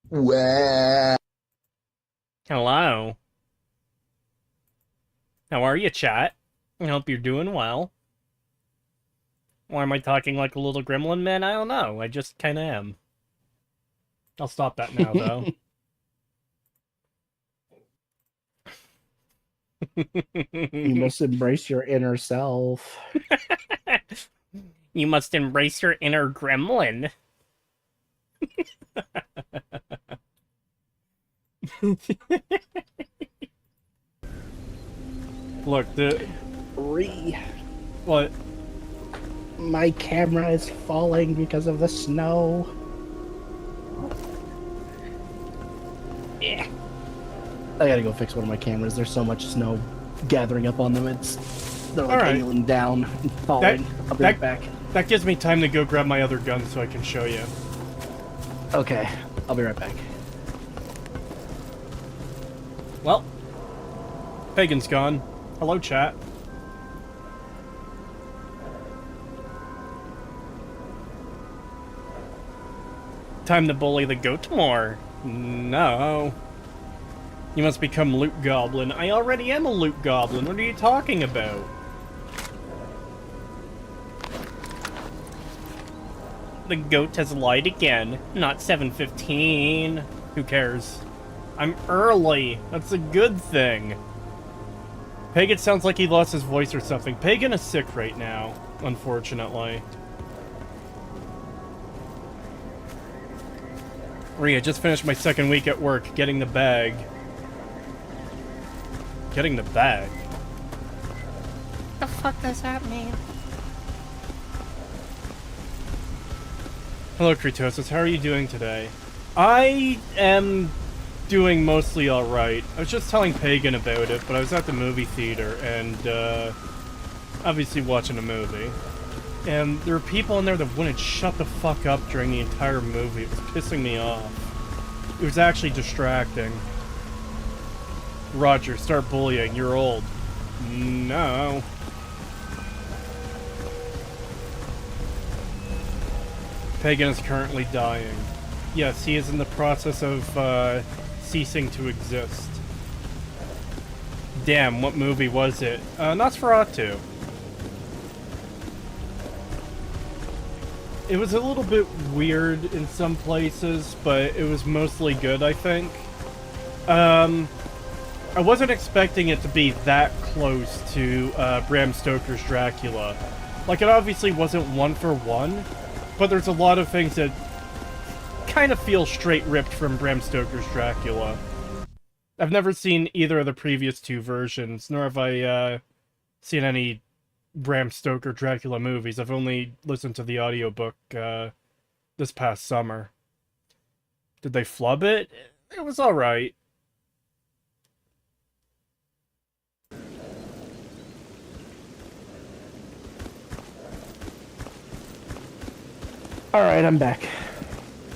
Well, Hello. How are you, chat? I hope you're doing well. Why am I talking like a little gremlin, man? I don't know. I just kinda am. I'll stop that now, though. You must embrace your inner self. You must embrace your inner gremlin. Look, Re. what? My camera is falling because of the snow. Yeah. I gotta go fix one of my cameras. There's so much snow gathering up on them. They're like Alright. hailing down and falling. I'll be right back. That gives me time to go grab my other gun so I can show you. Okay, I'll be right back. Well, Pagan's gone. Hello, chat. Time to bully the goat more. No. You must become Loot Goblin. I already am a Loot Goblin. What are you talking about? The goat has lied again. Not 7:15. Who cares? I'm early. That's a good thing. Pagan sounds like he lost his voice or something. Pagan is sick right now, unfortunately. Rhea, just finished my second week at work, getting the bag. Getting the bag? The fuck does that mean? Hello, Kritosis. How are you doing today? I am doing mostly alright. I was just telling Pagan about it, but I was at the movie theater and, obviously watching a movie. And there were people in there that wouldn't shut the fuck up during the entire movie. It was pissing me off. It was actually distracting. Roger, start bullying. You're old. No. Pagan is currently dying. Yes, he is in the process of, ceasing to exist. Damn, what movie was it? Nosferatu. It was a little bit weird in some places, but it was mostly good, I think. I wasn't expecting it to be that close to Bram Stoker's Dracula. Like, it obviously wasn't one for one, but there's a lot of things that kind of feel straight ripped from Bram Stoker's Dracula. I've never seen either of the previous two versions, nor have I seen any Bram Stoker Dracula movies. I've only listened to the audiobook this past summer. Did they flub it? It was alright. Alright, I'm back.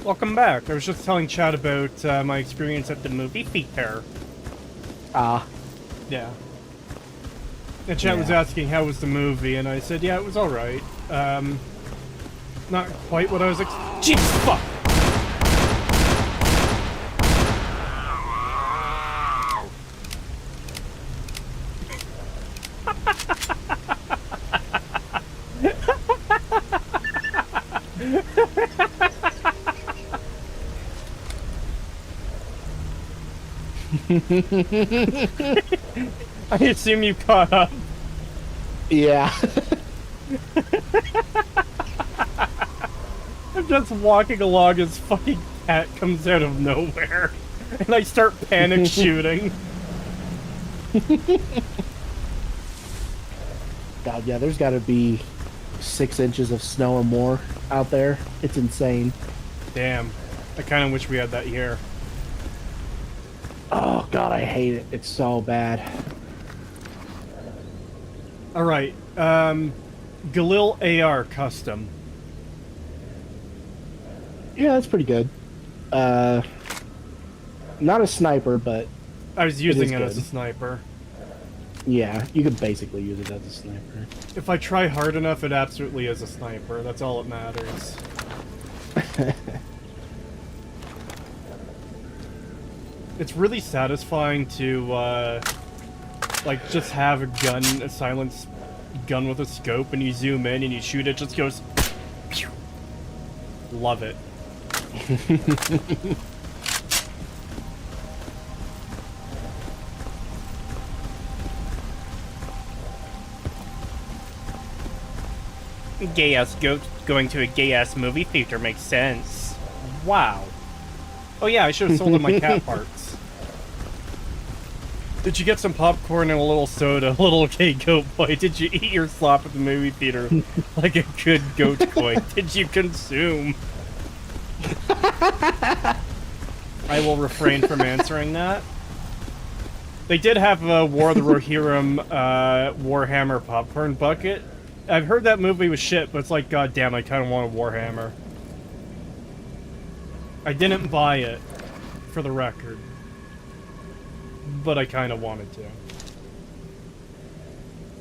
Welcome back. I was just telling Chad about my experience at the movie theater. Ah. Yeah. And Chad was asking how was the movie, and I said, yeah, it was alright. Not quite what I was Jesus fuck! I assume you caught up. Yeah. I'm just walking along, his fucking cat comes out of nowhere, and I start panic shooting. God, yeah, there's gotta be 6 inches of snow or more out there. It's insane. Damn. I kind of wish we had that here. Oh, God, I hate it. It's so bad. Alright, Galil AR Custom. Yeah, that's pretty good. Not a sniper, but I was using it as a good. sniper. Yeah, you could basically use it as a sniper. If I try hard enough, it absolutely is a sniper. That's all that matters. It's really satisfying to, like, just have a gun, a silenced gun with a scope, and you zoom in and you shoot, it just goes... Pew! Love it. Gay-ass goat going to a gay-ass movie theater makes sense. Wow. Oh yeah, I should have sold him my cat parts. Did you get some popcorn and a little soda, little gay goat boy? Did you eat your slop at the movie theater like a good goat boy? Did you consume? I will refrain from answering that. They did have a War of the Rohirrim Warhammer popcorn bucket. I've heard that movie was shit, but it's like, goddamn, I kind of want a Warhammer. I didn't buy it, for the record. But I kind of wanted to.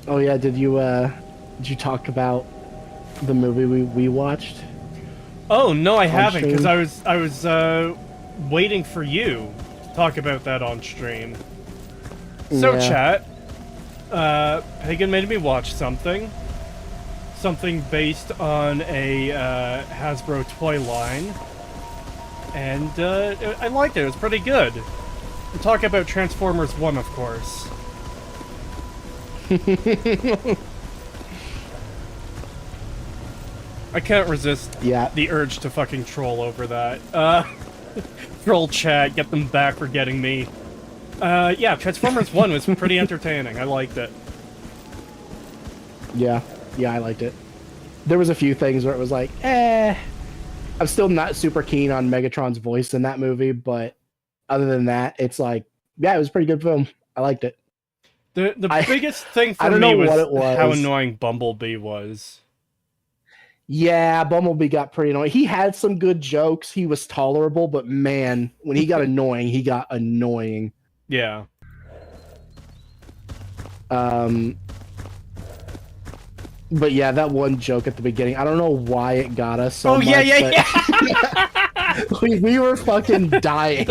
Oh yeah, did you talk about the movie we watched? Oh no, I haven't, stream? because I was waiting for you to talk about that on stream. So Yeah. chat, Pagan made me watch something based on a Hasbro toy line, and I liked it. It was pretty good. We're talking about Transformers 1, of course. I can't resist the urge to fucking troll over that. Troll chat, get them back for getting me. Yeah, Transformers 1 was pretty entertaining. I liked it. Yeah, I liked it. There was a few things where it was like, I'm still not super keen on Megatron's voice in that movie, but other than that, it's like, yeah, it was a pretty good film. I liked it. The biggest thing for I don't me know was, what it was. how annoying Bumblebee was. Yeah, Bumblebee got pretty annoying. He had some good jokes. He was tolerable, but man, when he got annoying, he got annoying. Yeah. But yeah, that one joke at the beginning, I don't know why it got us so much. Yeah. we were fucking dying.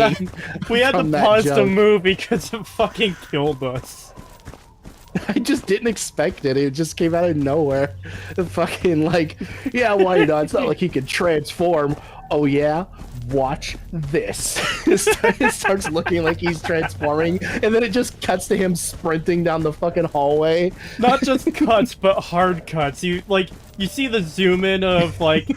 We had to from that pause the joke. movie because it fucking killed us. I just didn't expect it. It just came out of nowhere. The fucking like, yeah, why not? It's not like he could transform. Oh yeah? Watch this. It starts looking like he's transforming, and then it just cuts to him sprinting down the fucking hallway. Not just cuts, but hard cuts. You see the zoom in of like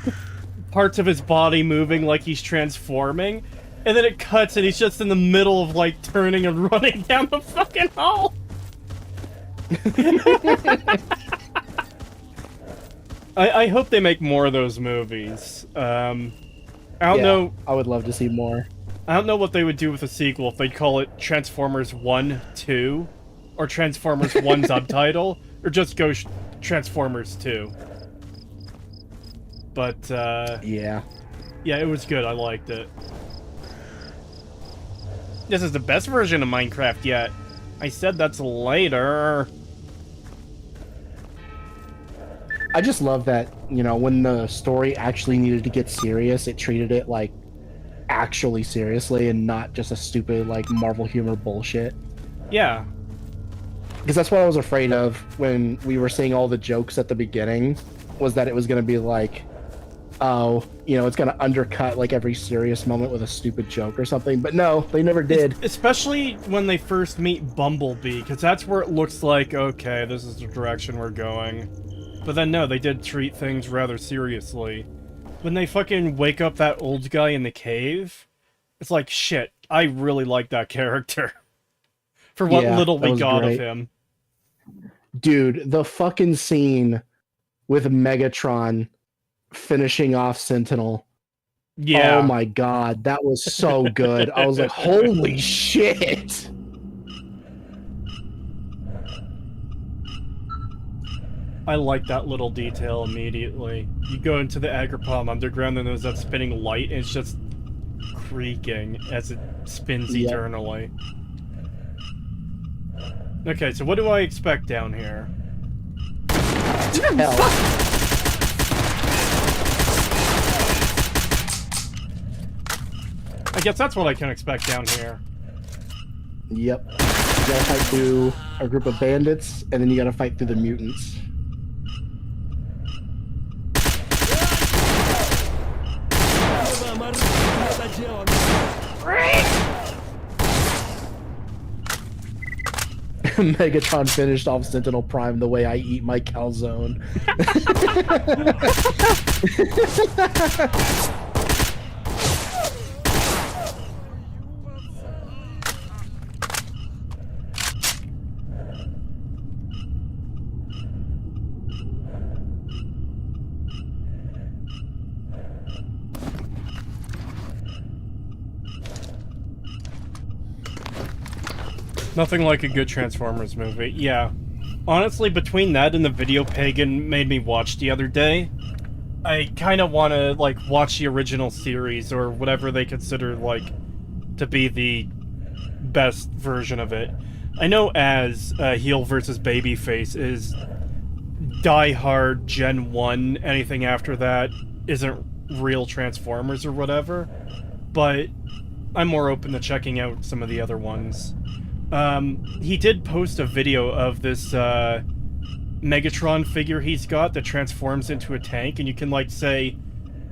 parts of his body moving like he's transforming, and then it cuts and he's just in the middle of like turning and running down the fucking hall. I hope they make more of those movies. I don't know. I would love to see more. I don't know what they would do with a sequel if they'd call it Transformers 1, 2, or Transformers 1 subtitle, or just go Transformers 2. But, yeah, it was good. I liked it. This is the best version of Minecraft yet. I said that's later. I just love that, you know, when the story actually needed to get serious, it treated it like actually seriously and not just a stupid like Marvel humor bullshit. Yeah. Because that's what I was afraid of when we were seeing all the jokes at the beginning, was that it was going to be like, oh, you know, it's going to undercut like every serious moment with a stupid joke or something. But no, they never did. Especially when they first meet Bumblebee, because that's where it looks like, okay, this is the direction we're going. But then no, they did treat things rather seriously. When they fucking wake up that old guy in the cave, it's like, shit, I really like that character. For what little we got of him. Dude, the fucking scene with Megatron finishing off Sentinel. Yeah. Oh my god, that was so good. I was like, holy shit. I like that little detail immediately. You go into the Agripom underground and there's that spinning light and it's just creaking as it spins eternally. Okay, so what do I expect down here? Hell. I guess that's what I can expect down here. Yep. You gotta fight through a group of bandits, and then you gotta fight through the mutants. Megatron finished off Sentinel Prime the way I eat my calzone. Nothing like a good Transformers movie. Yeah. Honestly, between that and the video Pagan made me watch the other day, I kind of want to, like, watch the original series, or whatever they consider, like, to be the best version of it. I know as heel versus babyface is die-hard Gen 1, anything after that isn't real Transformers or whatever, but I'm more open to checking out some of the other ones. He did post a video of this, Megatron figure he's got that transforms into a tank, and you can, like, say,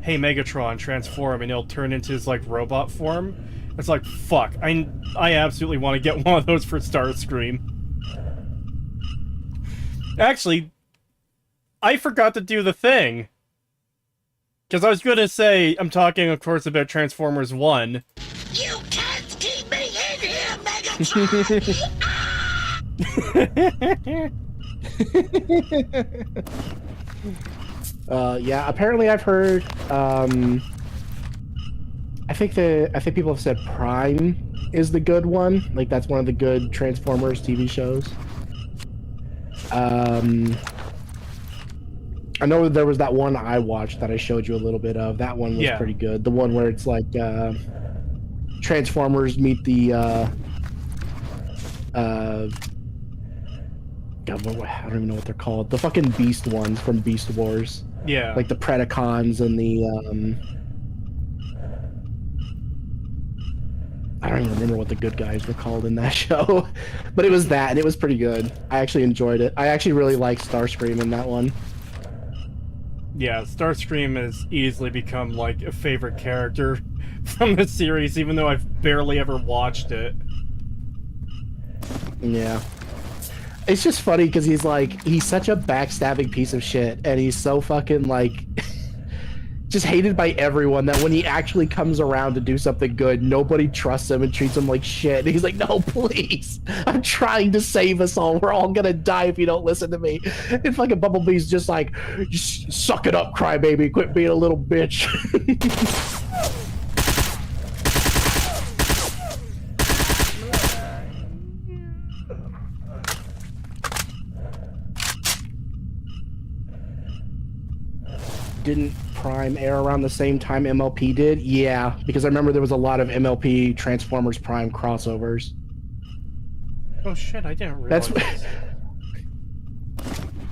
hey, Megatron, transform, and he'll turn into his, like, robot form. It's like, fuck, I absolutely want to get one of those for Starscream. Actually, I forgot to do the thing. Because I was gonna say, I'm talking, of course, about Transformers 1. You can't keep me in here, Megatron! Yeah, apparently I've heard, I think people have said Prime is the good one. Like, that's one of the good Transformers TV shows. I know there was that one I watched that I showed you a little bit of. That one was pretty good. The one where it's like, Transformers meet the, God, I don't even know what they're called. The fucking beast ones from Beast Wars. Yeah. Like the Predacons and the, I don't even remember what the good guys were called in that show. But it was that, and it was pretty good. I actually enjoyed it. I actually really liked Starscream in that one. Yeah, Starscream has easily become, like, a favorite character from the series, even though I've barely ever watched it. Yeah. It's just funny because he's such a backstabbing piece of shit, and he's so fucking, like, just hated by everyone that when he actually comes around to do something good, nobody trusts him and treats him like shit. And he's like, no, please, I'm trying to save us all. We're all gonna die if you don't listen to me. And fucking Bumblebee's just like, suck it up, crybaby, quit being a little bitch. Didn't Prime air around the same time MLP did? Yeah, because I remember there was a lot of MLP Transformers Prime crossovers. Oh shit, I didn't realize.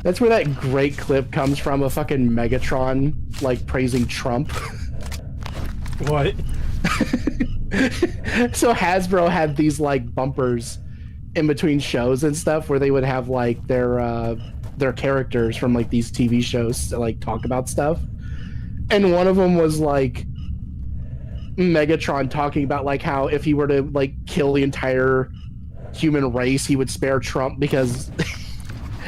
That's where that great clip comes from of fucking Megatron, like, praising Trump. What? So Hasbro had these, like, bumpers in between shows and stuff where they would have, like, their characters from, like, these TV shows to, like, talk about stuff. And one of them was, like, Megatron talking about, like, how if he were to, like, kill the entire human race, he would spare Trump because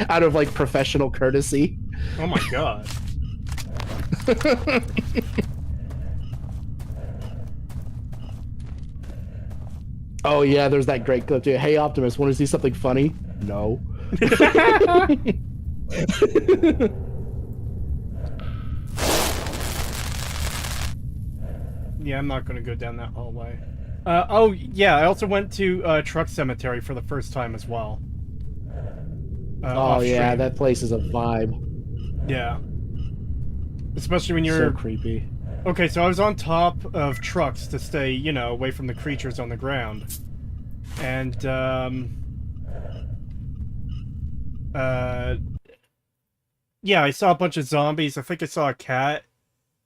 out of, like, professional courtesy. Oh my god. Oh yeah, there's that great clip too. Hey Optimus, want to see something funny? No. Yeah, I'm not gonna go down that hallway. Oh, yeah, I also went to Truck Cemetery for the first time as well. Oh yeah, off-stream. that place is a vibe. Yeah. Especially when you're... So creepy. Okay, so I was on top of trucks to stay, you know, away from the creatures on the ground. And, yeah, I saw a bunch of zombies. I think I saw a cat.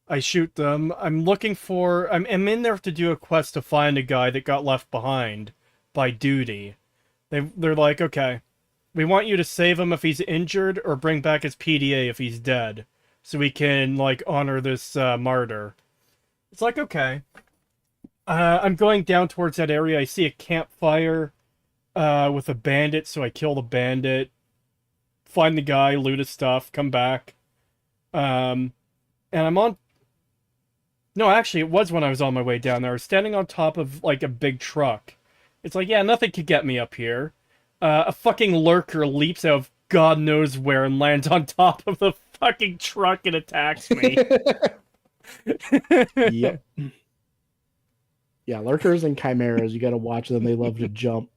I shoot them. I'm looking for... I'm in there to do a quest to find a guy that got left behind by duty. They're like, okay, we want you to save him if he's injured or bring back his PDA if he's dead, so we can, like, honor this martyr. It's like, okay. I'm going down towards that area. I see a campfire with a bandit, so I kill the bandit, find the guy, loot his stuff, come back. And I'm on... No, actually, it was when I was on my way down there. I was standing on top of, like, a big truck. It's like, yeah, nothing could get me up here. A fucking lurker leaps out of God knows where and lands on top of the fucking truck and attacks me. Yep. Yeah, lurkers and chimeras, you gotta watch them. They love to jump.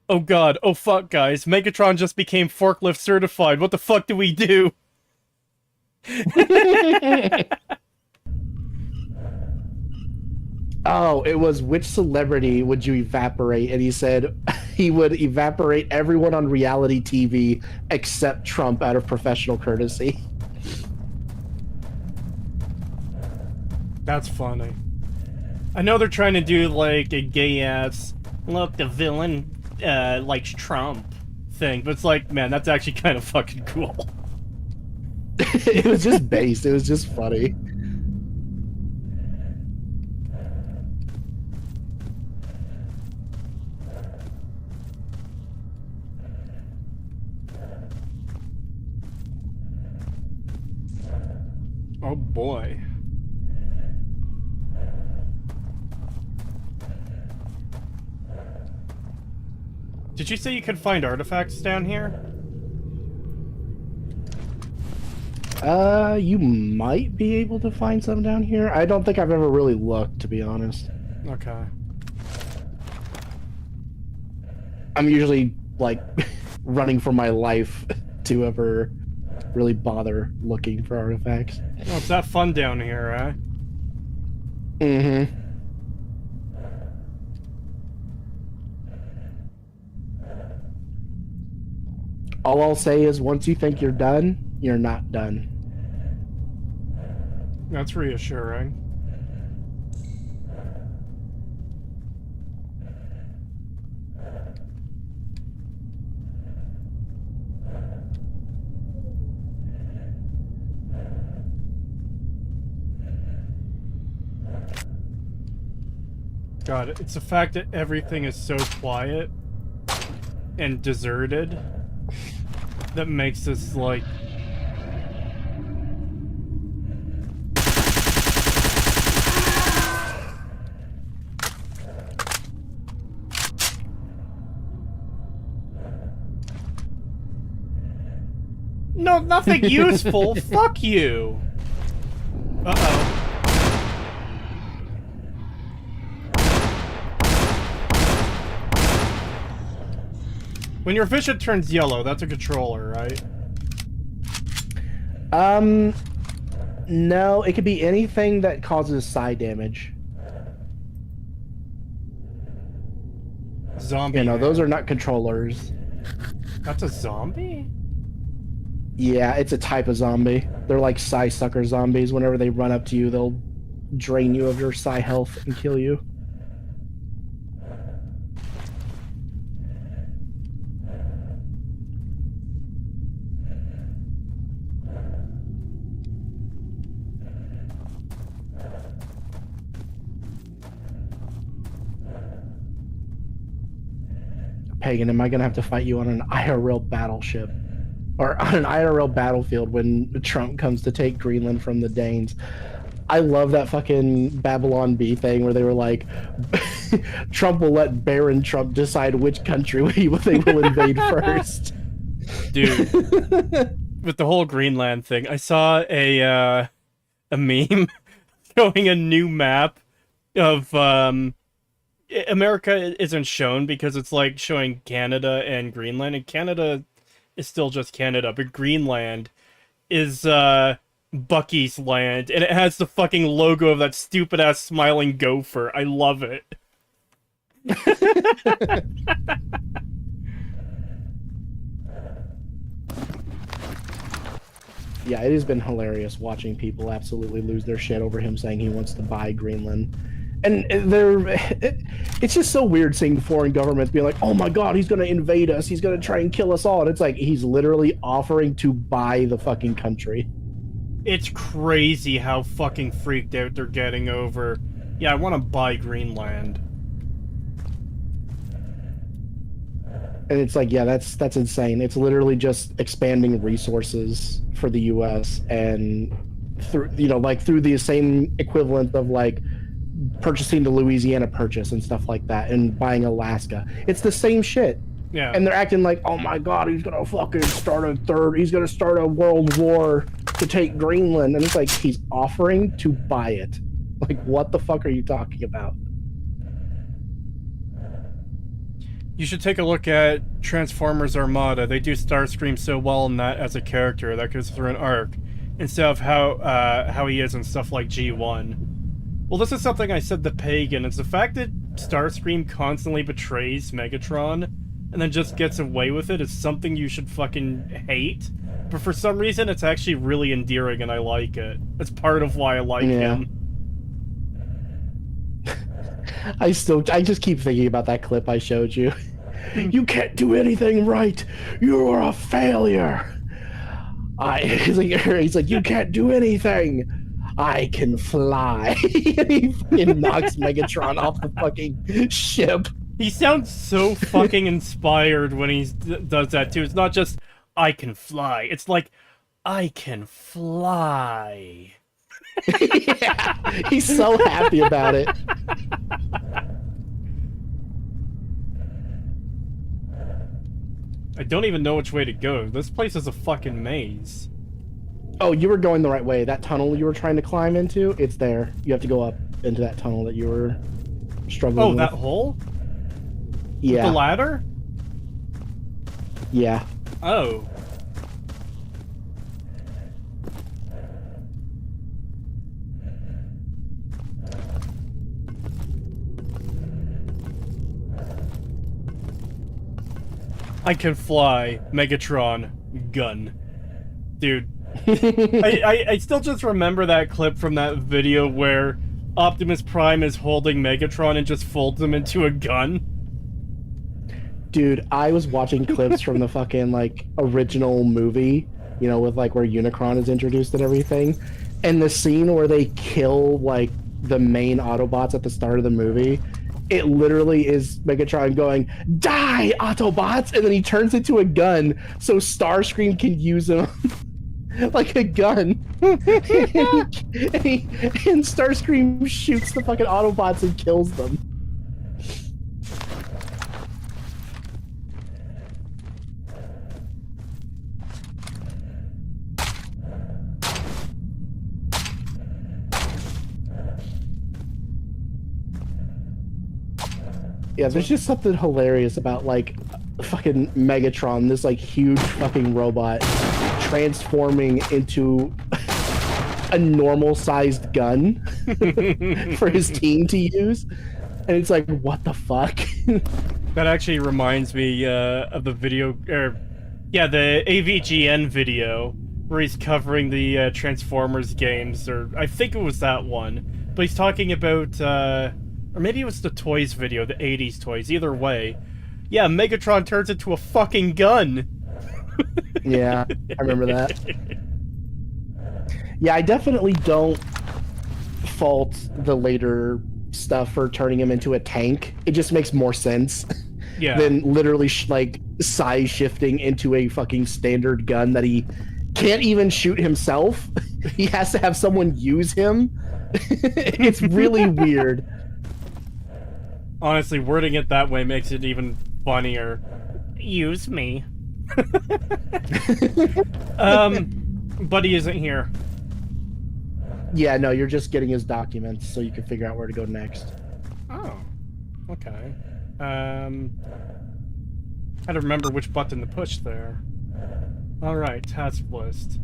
Oh god, oh fuck, guys. Megatron just became forklift certified. What the fuck do we do? Oh, it was which celebrity would you evaporate? And he said he would evaporate everyone on reality TV except Trump out of professional courtesy. That's funny. I know they're trying to do, like, a gay-ass, look, the villain likes Trump thing, but it's like, man, that's actually kind of fucking cool. It was just based. It was just funny. Oh boy. Did you say you could find artifacts down here? You might be able to find some down here. I don't think I've ever really looked, to be honest. Okay. I'm usually, like, running for my life to ever really bother looking for artifacts. Oh, it's that fun down here, eh? Mm-hmm. All I'll say is once you think you're done, you're not done. That's reassuring. God, it's the fact that everything is so quiet and deserted that makes this, like... No, nothing useful! Fuck you! Uh-oh. When your vision turns yellow, that's a controller, right? No, it could be anything that causes psi damage. Zombie. You know, those are not controllers. That's a zombie? Yeah, it's a type of zombie. They're like psi sucker zombies. Whenever they run up to you, they'll drain you of your psi health and kill you. Pagan, am I gonna have to fight you on an IRL battleship? Or on an IRL battlefield when Trump comes to take Greenland from the Danes? I love that fucking Babylon Bee thing where they were like, Trump will let Baron Trump decide which country they will invade first. Dude, with the whole Greenland thing, I saw a meme showing a new map of, America isn't shown because it's like showing Canada and Greenland, and Canada is still just Canada, but Greenland is Bucky's land, and it has the fucking logo of that stupid ass smiling gopher. I love it. Yeah, it has been hilarious watching people absolutely lose their shit over him saying he wants to buy Greenland. And they're, it's just so weird seeing foreign governments being like, oh my god, he's gonna invade us, he's gonna try and kill us all. And it's like, he's literally offering to buy the fucking country. It's crazy how fucking freaked out they're getting over, yeah, I want to buy Greenland. And it's like, yeah, that's insane. It's literally just expanding resources for the US and through, you know, like through the same equivalent of like purchasing the Louisiana Purchase and stuff like that and buying Alaska. It's the same shit. Yeah. And they're acting like, oh my god, he's gonna fucking he's gonna start a world war to take Greenland. And it's like, he's offering to buy it. Like, what the fuck are you talking about? You should take a look at Transformers Armada. They do Starscream so well in that as a character that goes through an arc, instead of how he is in stuff like G1. Well, this is something I said to Pagan. It's the fact that Starscream constantly betrays Megatron and then just gets away with it is something you should fucking hate. But for some reason, it's actually really endearing and I like it. It's part of why I like him. I just keep thinking about that clip I showed you. You can't do anything right. You're a failure. He's like, you can't do anything. I can fly. And he fucking knocks Megatron off the fucking ship. He sounds so fucking inspired when he does that too. It's not just, I can fly. It's like, I can fly. Yeah, he's so happy about it. I don't even know which way to go. This place is a fucking maze. Oh, you were going the right way. That tunnel you were trying to climb into, it's there. You have to go up into that tunnel that you were struggling with. Oh, that hole? Yeah. The ladder? Yeah. Oh. I can fly, Megatron, gun. Dude. I still just remember that clip from that video where Optimus Prime is holding Megatron and just folds him into a gun. Dude, I was watching clips from the fucking, like, original movie, you know, with, like, where Unicron is introduced and everything. And the scene where they kill, like, the main Autobots at the start of the movie, it literally is Megatron going, "Die, Autobots!" And then he turns into a gun so Starscream can use him like a gun. and Starscream shoots the fucking Autobots and kills them. Yeah, there's just something hilarious about, like, fucking Megatron, this, like, huge fucking robot, transforming into a normal-sized gun for his team to use. And it's like, what the fuck? That actually reminds me of the video, the AVGN video, where he's covering the Transformers games, or I think it was that one. But he's talking about, or maybe it was the toys video, the 80s toys, either way. Yeah, Megatron turns into a fucking gun! Yeah, I remember that. Yeah, I definitely don't fault the later stuff for turning him into a tank. It just makes more sense than literally, like, size shifting into a fucking standard gun that he can't even shoot himself. He has to have someone use him. It's really weird. Honestly, wording it that way makes it even funnier. Use me. Buddy isn't here. Yeah, no, you're just getting his documents so you can figure out where to go next. Oh, okay. Had to remember which button to push there. Alright, task list.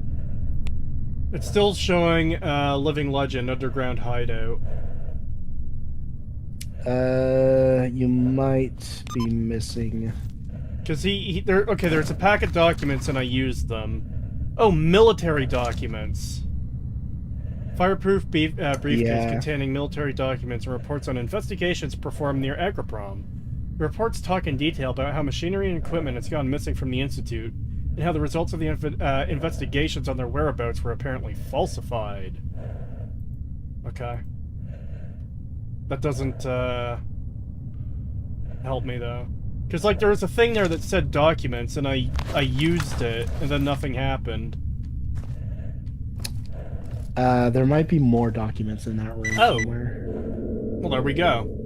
It's still showing Living Legend Underground Hideout. You might be missing. Because there's a pack of documents and I used them. Oh, military documents. Fireproof briefcase Yeah. containing military documents and reports on investigations performed near Agroprom. The reports talk in detail about how machinery and equipment has gone missing from the Institute, and how the results of the investigations on their whereabouts were apparently falsified. Okay. That doesn't, help me, though. Because, like, there was a thing there that said documents, and I used it, and then nothing happened. There might be more documents in that room somewhere. Well, there we go.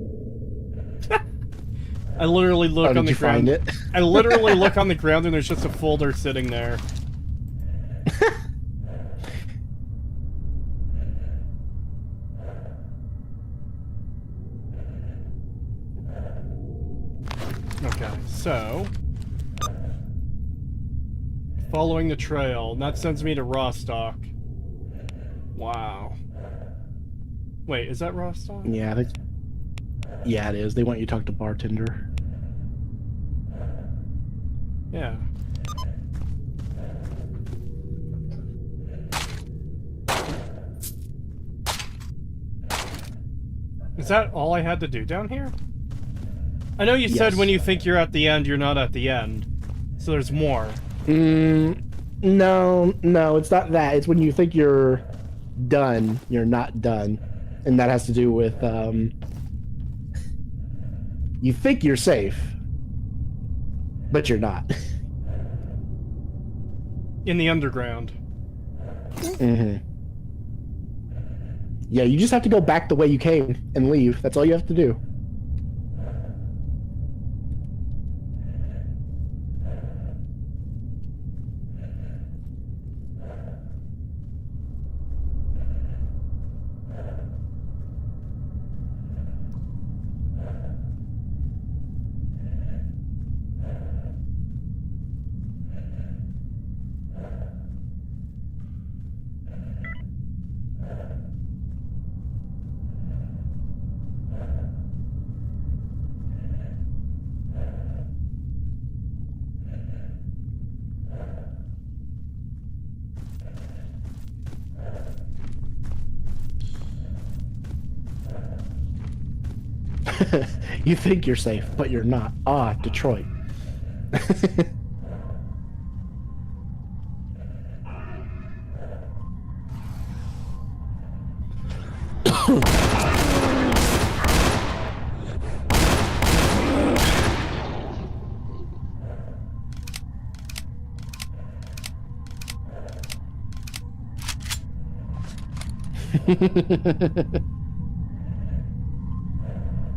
I literally look on the ground. Find it? I literally look on the ground and there's just a folder sitting there. Okay, so following the trail, and that sends me to Rostock. Wow. Wait, is that Rostock? Yeah, yeah, it is. They want you to talk to bartender. Yeah. Is that all I had to do down here? I know you said when you think you're at the end, you're not at the end. So there's more. No, it's not that. It's when you think you're done, you're not done. And that has to do with, you think you're safe, but you're not. In the underground. Mm-hmm. Yeah, you just have to go back the way you came and leave. That's all you have to do. You think you're safe, but you're not. Ah, Detroit.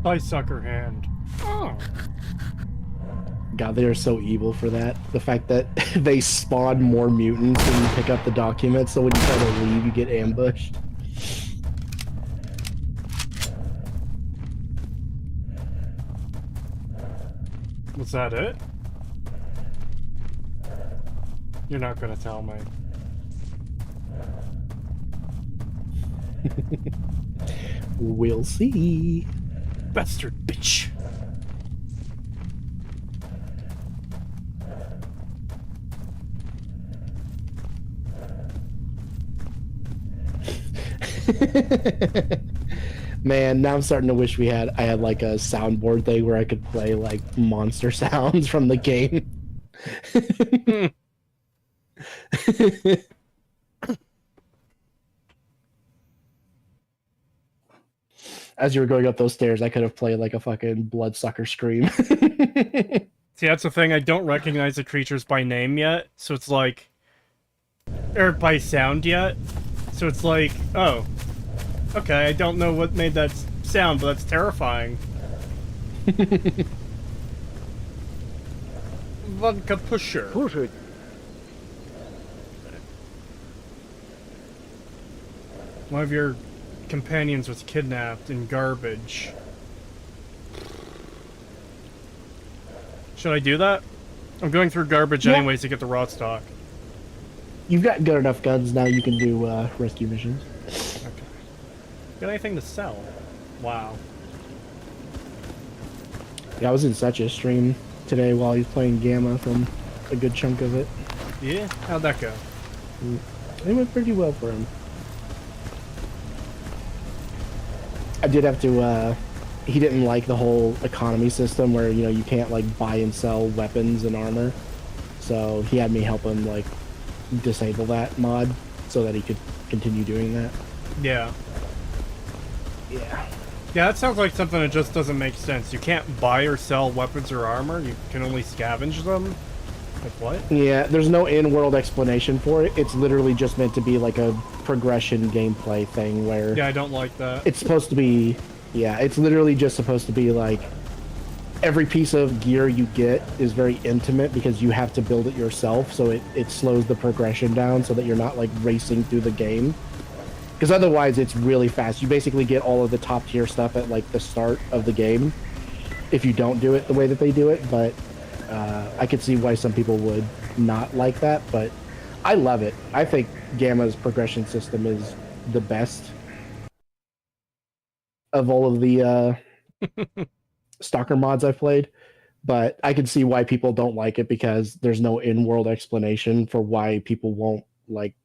By sucker hand. Oh. God, they are so evil for that. The fact that they spawn more mutants when you pick up the documents, so when you try to leave, you get ambushed. Was that it? You're not gonna tell me. We'll see. Bastard bitch. Man, now I'm starting to wish I had like a soundboard thing where I could play like monster sounds from the game. As you were going up those stairs, I could have played like a fucking bloodsucker scream. See, that's the thing, I don't recognize the creatures by name yet, so it's like... Or by sound yet, so it's like, oh. Okay, I don't know what made that sound, but that's terrifying. Vodka pusher. One of your companions was kidnapped in garbage. Should I do that? I'm going through garbage anyways to get the raw stock. You've got good enough guns now, you can do rescue missions. Okay. Got anything to sell? Wow. Yeah, I was in such a stream today while he's playing Gamma from a good chunk of it. Yeah? How'd that go? It went pretty well for him. I did have to. He didn't like the whole economy system where you can't like buy and sell weapons and armor. So he had me help him like disable that mod so that he could continue doing that. Yeah. Yeah. Yeah, that sounds like something that just doesn't make sense. You can't buy or sell weapons or armor. You can only scavenge them. Like what? Yeah, there's no in-world explanation for it. It's literally just meant to be like a progression gameplay thing where... Yeah, I don't like that. It's supposed to be... Yeah, it's literally just supposed to be like... Every piece of gear you get is very intimate because you have to build it yourself, so it slows the progression down so that you're not like racing through the game. Because otherwise it's really fast. You basically get all of the top tier stuff at like the start of the game if you don't do it the way that they do it, but I could see why some people would not like that, but I love it. I think Gamma's progression system is the best of all of the Stalker mods I've played, but I can see why people don't like it because there's no in-world explanation for why people won't like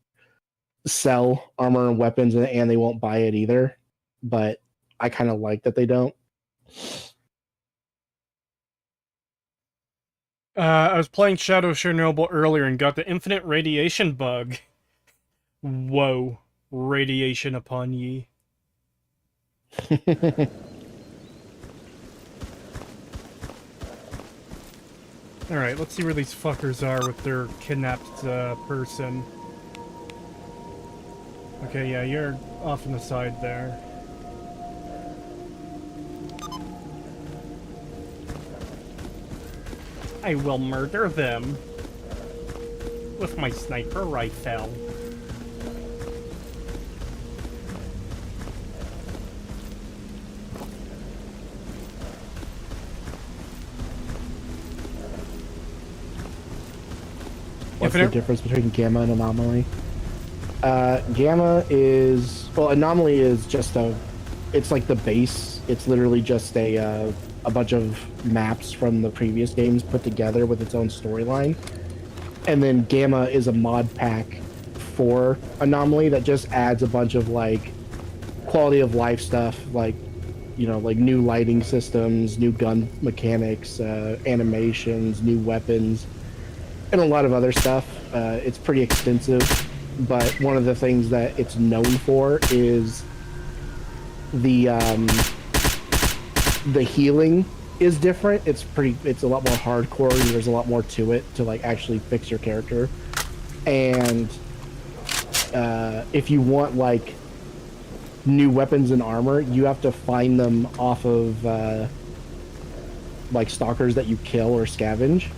sell armor and weapons and they won't buy it either, but I kind of like that they don't. I was playing Shadow of Chernobyl earlier and got the infinite radiation bug. Whoa. Radiation upon ye. Alright, let's see where these fuckers are with their kidnapped person. Okay, yeah, you're off on the side there. I will murder them with my sniper rifle. What's the difference between Gamma and Anomaly? Gamma is... Well, Anomaly is just a... It's like the base. It's literally just a bunch of maps from the previous games put together with its own storyline. And then Gamma is a mod pack for Anomaly that just adds a bunch of, like, quality of life stuff, like, like new lighting systems, new gun mechanics, animations, new weapons, and a lot of other stuff. It's pretty extensive, but one of the things that it's known for is the healing is different. It's a lot more hardcore. There's a lot more to it to like actually fix your character. And if you want like new weapons and armor, you have to find them off of like stalkers that you kill or scavenge.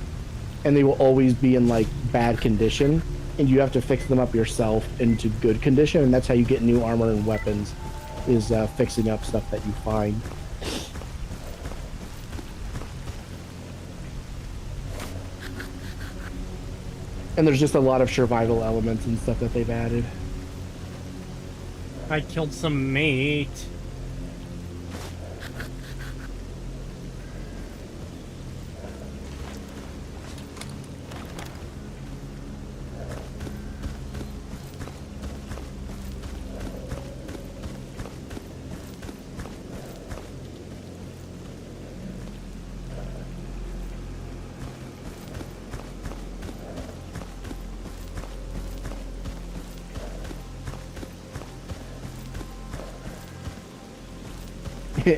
And they will always be in like bad condition, and you have to fix them up yourself into good condition, and that's how you get new armor and weapons, is fixing up stuff that you find. And there's just a lot of survival elements and stuff that they've added. I killed some mate.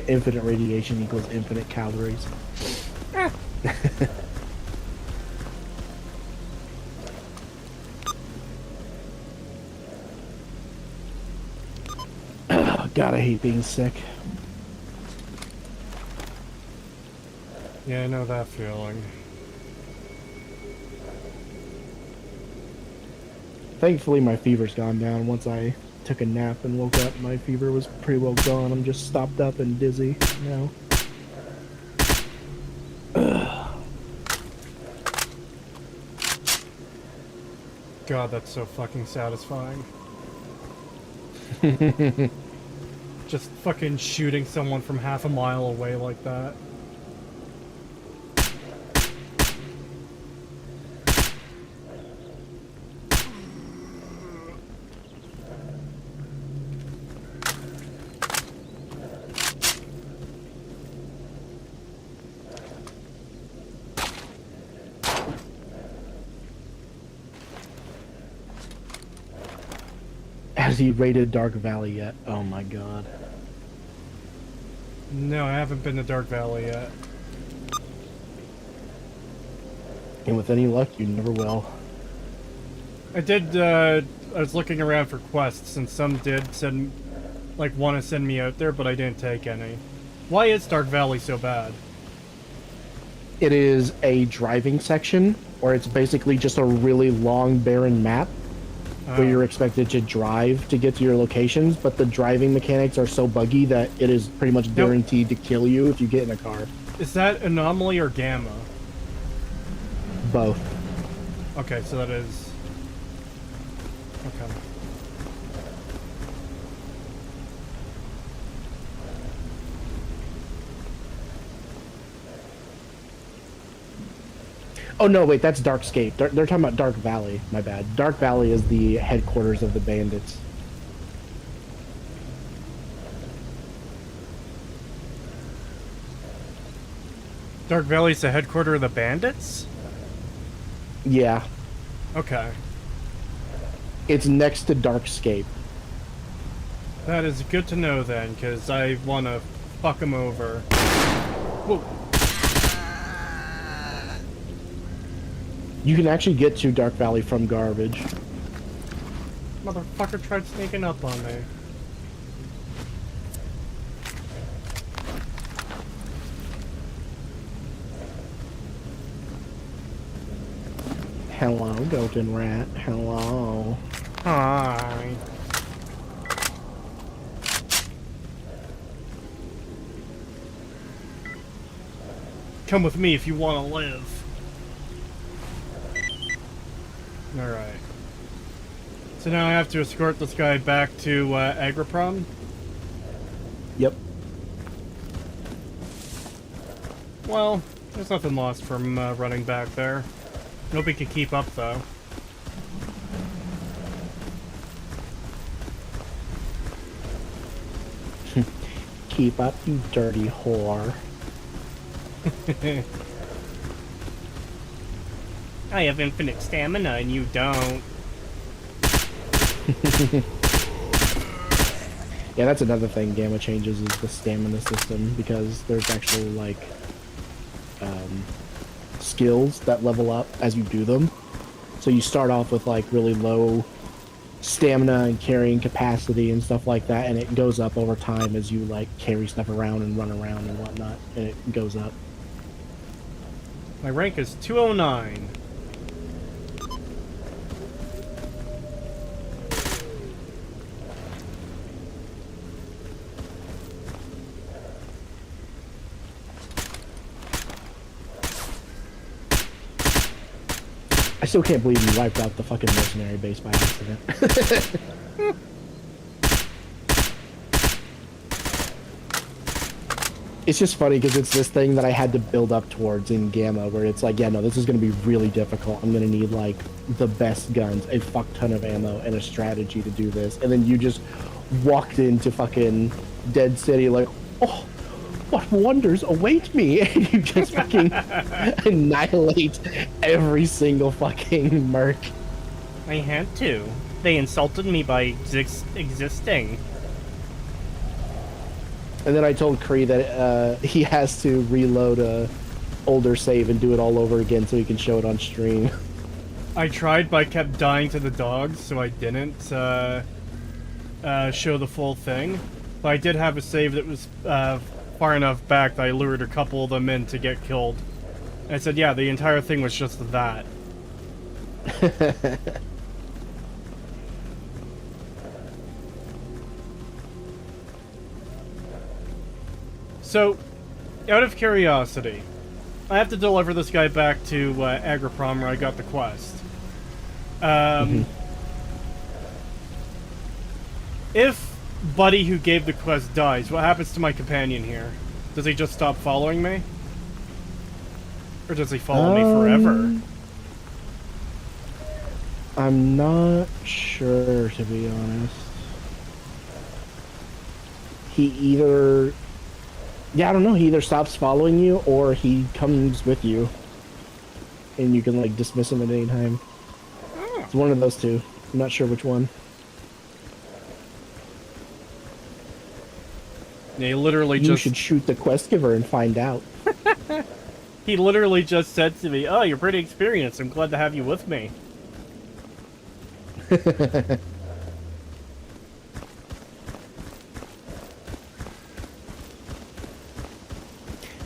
Infinite radiation equals infinite calories. Oh, God, I hate being sick. Yeah, I know that feeling. Thankfully, my fever's gone down. Once I took a nap and woke up, my fever was pretty well gone. I'm just stopped up and dizzy now. God, that's so fucking satisfying. Just fucking shooting someone from half a mile away like that. Has he raided Dark Valley yet? Oh my god. No, I haven't been to Dark Valley yet. And with any luck, you never will. I did, I was looking around for quests, and some did send, like, want to send me out there, but I didn't take any. Why is Dark Valley so bad? It is a driving section, where it's basically just a really long, barren map, where you're expected to drive to get to your locations, but the driving mechanics are so buggy that it is pretty much guaranteed to kill you if you get in a car. Is that Anomaly or Gamma? Both. Okay, so that is... Okay. Oh no, wait, that's Darkscape. They're talking about Dark Valley. My bad. Dark Valley is the headquarters of the bandits. Dark Valley's the headquarter of the bandits? Yeah. Okay. It's next to Darkscape. That is good to know then, because I want to fuck them over. Whoa. You can actually get to Dark Valley from garbage. Motherfucker tried sneaking up on me. Hello, Golden Rat. Hello. Hi. Come with me if you want to live. Alright. So now I have to escort this guy back to Agriprom? Yep. Well, there's nothing lost from running back there. Nobody can keep up, though. Keep up, you dirty whore. I have infinite stamina and you don't. Yeah, that's another thing Gamma changes is the stamina system, because there's actually, like, skills that level up as you do them. So you start off with, like, really low stamina and carrying capacity and stuff like that, and it goes up over time as you, like, carry stuff around and run around and whatnot, and it goes up. My rank is 209. I still can't believe you wiped out the fucking mercenary base by accident. It's just funny because it's this thing that I had to build up towards in Gamma, where it's like, yeah, no, this is going to be really difficult. I'm going to need, like, the best guns, a fuck ton of ammo, and a strategy to do this. And then you just walked into fucking Dead City like, oh, what wonders await me? And you just fucking annihilate every single fucking merc. I had to. They insulted me by existing. And then I told Kree that he has to reload a older save and do it all over again so he can show it on stream. I tried, but I kept dying to the dogs, so I didn't show the full thing. But I did have a save that was far enough back that I lured a couple of them in to get killed. And I said, yeah, the entire thing was just that. So, out of curiosity, I have to deliver this guy back to Agriprom where I got the quest. If Buddy who gave the quest dies, what happens to my companion here? Does he just stop following me? Or does he follow me forever? I'm not sure, to be honest. He either... Yeah, I don't know. He either stops following you or he comes with you. And you can, like, dismiss him at any time. It's one of those two. I'm not sure which one. He literally You just... should shoot the quest giver and find out. He literally just said to me, "Oh, you're pretty experienced. I'm glad to have you with me."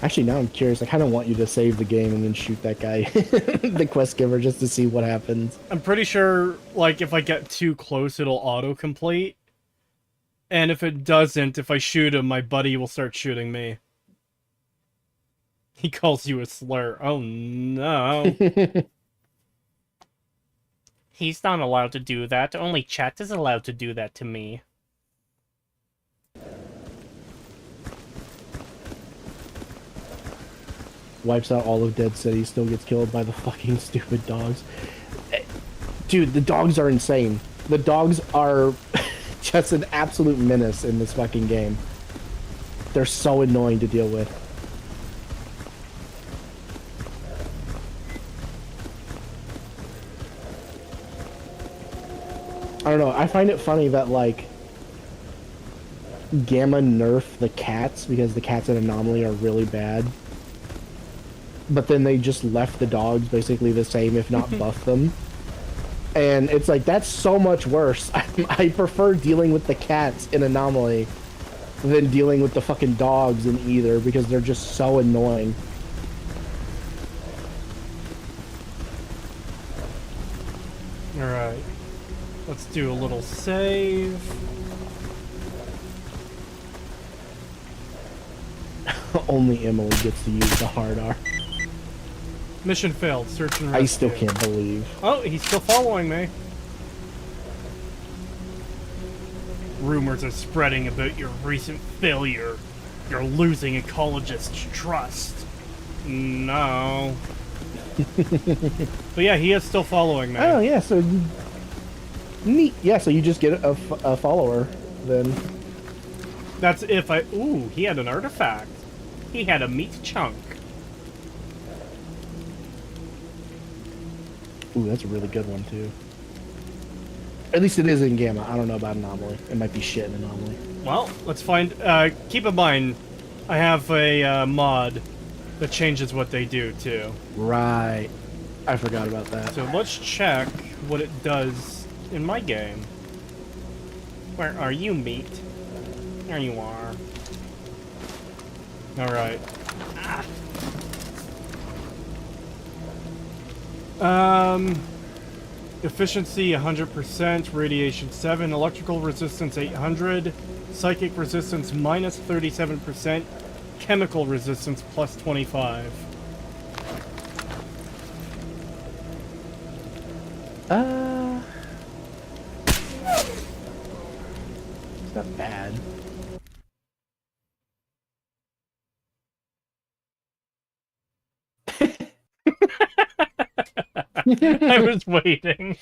Actually, now I'm curious. I kind of want you to save the game and then shoot that guy, the quest giver, just to see what happens. I'm pretty sure, like, if I get too close, it'll auto-complete. And if it doesn't, if I shoot him, my buddy will start shooting me. He calls you a slur. Oh, no. He's not allowed to do that. Only chat is allowed to do that to me. Wipes out all of Dead City, still gets killed by the fucking stupid dogs. Dude, the dogs are insane. The dogs are just an absolute menace in this fucking game. They're so annoying to deal with. I don't know, I find it funny that, like, Gamma nerfed the cats because the cats in Anomaly are really bad. But then they just left the dogs basically the same, if not buffed them. And it's like, that's so much worse. I prefer dealing with the cats in Anomaly than dealing with the fucking dogs in either, because they're just so annoying. Alright. Let's do a little save. Only Emily gets to use the hard R. Mission failed. Search and rescue. I still can't believe. Oh, he's still following me. Rumors are spreading about your recent failure. You're losing ecologists' trust. No. But yeah, he is still following me. Oh, yeah, so... Neat. Yeah, so you just get a follower, then. That's if I... Ooh, he had an artifact. He had a meat chunk. Ooh, that's a really good one, too. At least it is in Gamma. I don't know about Anomaly. It might be shit in Anomaly. Well, let's find... keep in mind, I have a mod that changes what they do, too. Right. I forgot about that. So let's check what it does in my game. Where are you, meat? There you are. Alright. Efficiency 100%, radiation 7, electrical resistance 800, psychic resistance minus 37%, chemical resistance plus 25. It's not bad. I was waiting.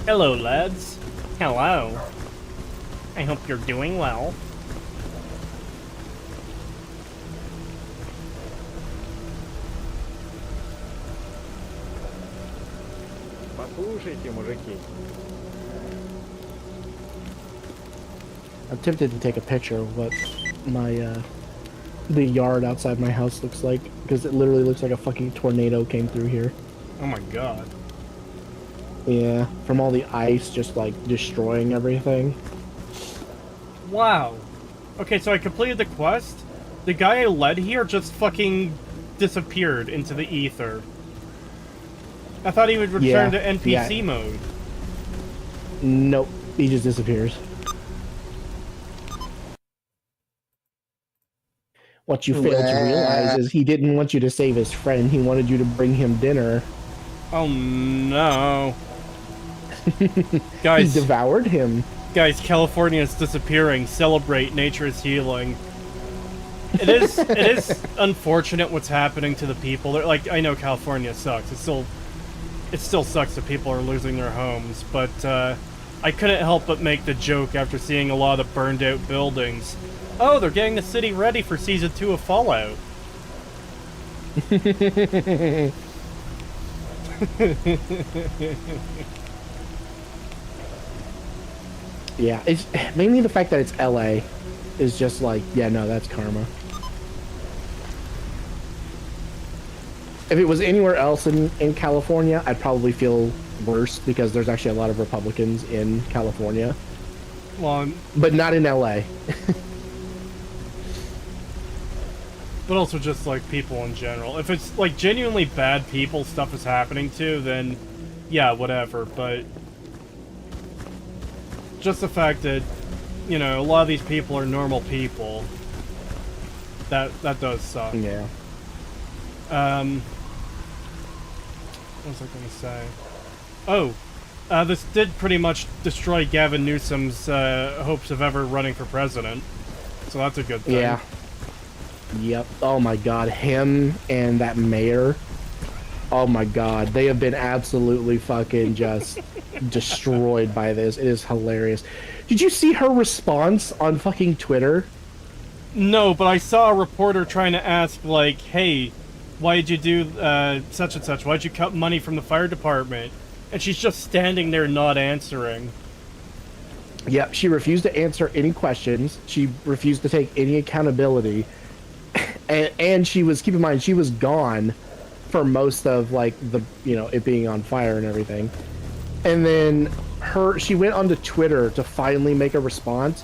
Hello, lads. Hello. I hope you're doing well. Послушайте, мужики. I'm tempted to take a picture of what my, the yard outside my house looks like, because it literally looks like a fucking tornado came through here. Oh my god. Yeah, from all the ice just, like, destroying everything. Wow. Okay, so I completed the quest. The guy I led here just fucking disappeared into the ether. I thought he would return to NPC mode. Nope, he just disappears. What you failed to realize is he didn't want you to save his friend, he wanted you to bring him dinner. Oh no. He Guys, devoured him. guys, California is disappearing. Celebrate, nature is healing. It is unfortunate what's happening to the people. Like, I know California sucks. It still sucks that people are losing their homes, but I couldn't help but make the joke after seeing a lot of burned out buildings. Oh, they're getting the city ready for Season 2 of Fallout. Yeah, it's mainly the fact that it's LA is just like, yeah, no, that's karma. If it was anywhere else in California, I'd probably feel worse because there's actually a lot of Republicans in California. Well, but not in LA. But also just, like, people in general. If it's, like, genuinely bad people stuff is happening to, then, yeah, whatever, but... just the fact that, you know, a lot of these people are normal people. That does suck. Yeah. What was I gonna say? Oh! This did pretty much destroy Gavin Newsom's, hopes of ever running for president. So that's a good thing. Yeah. Yep. Oh my god, him and that mayor. Oh my god, they have been absolutely fucking just destroyed by this. It is hilarious. Did you see her response on fucking Twitter? No, but I saw a reporter trying to ask, like, hey, why did you do such and such? Why'd you cut money from the fire department? And she's just standing there not answering. Yep, she refused to answer any questions. She refused to take any accountability. And she was, keep in mind, she was gone for most of, like, the, you know, it being on fire and everything. And then she went onto Twitter to finally make a response,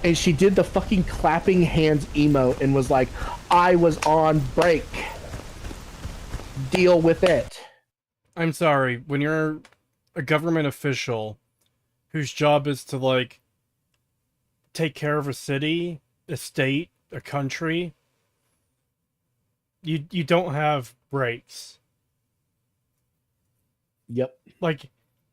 and she did the fucking clapping hands emote and was like, I was on break. Deal with it. I'm sorry, when you're a government official whose job is to, like, take care of a city, a state, a country, you don't have breaks. Yep. Like,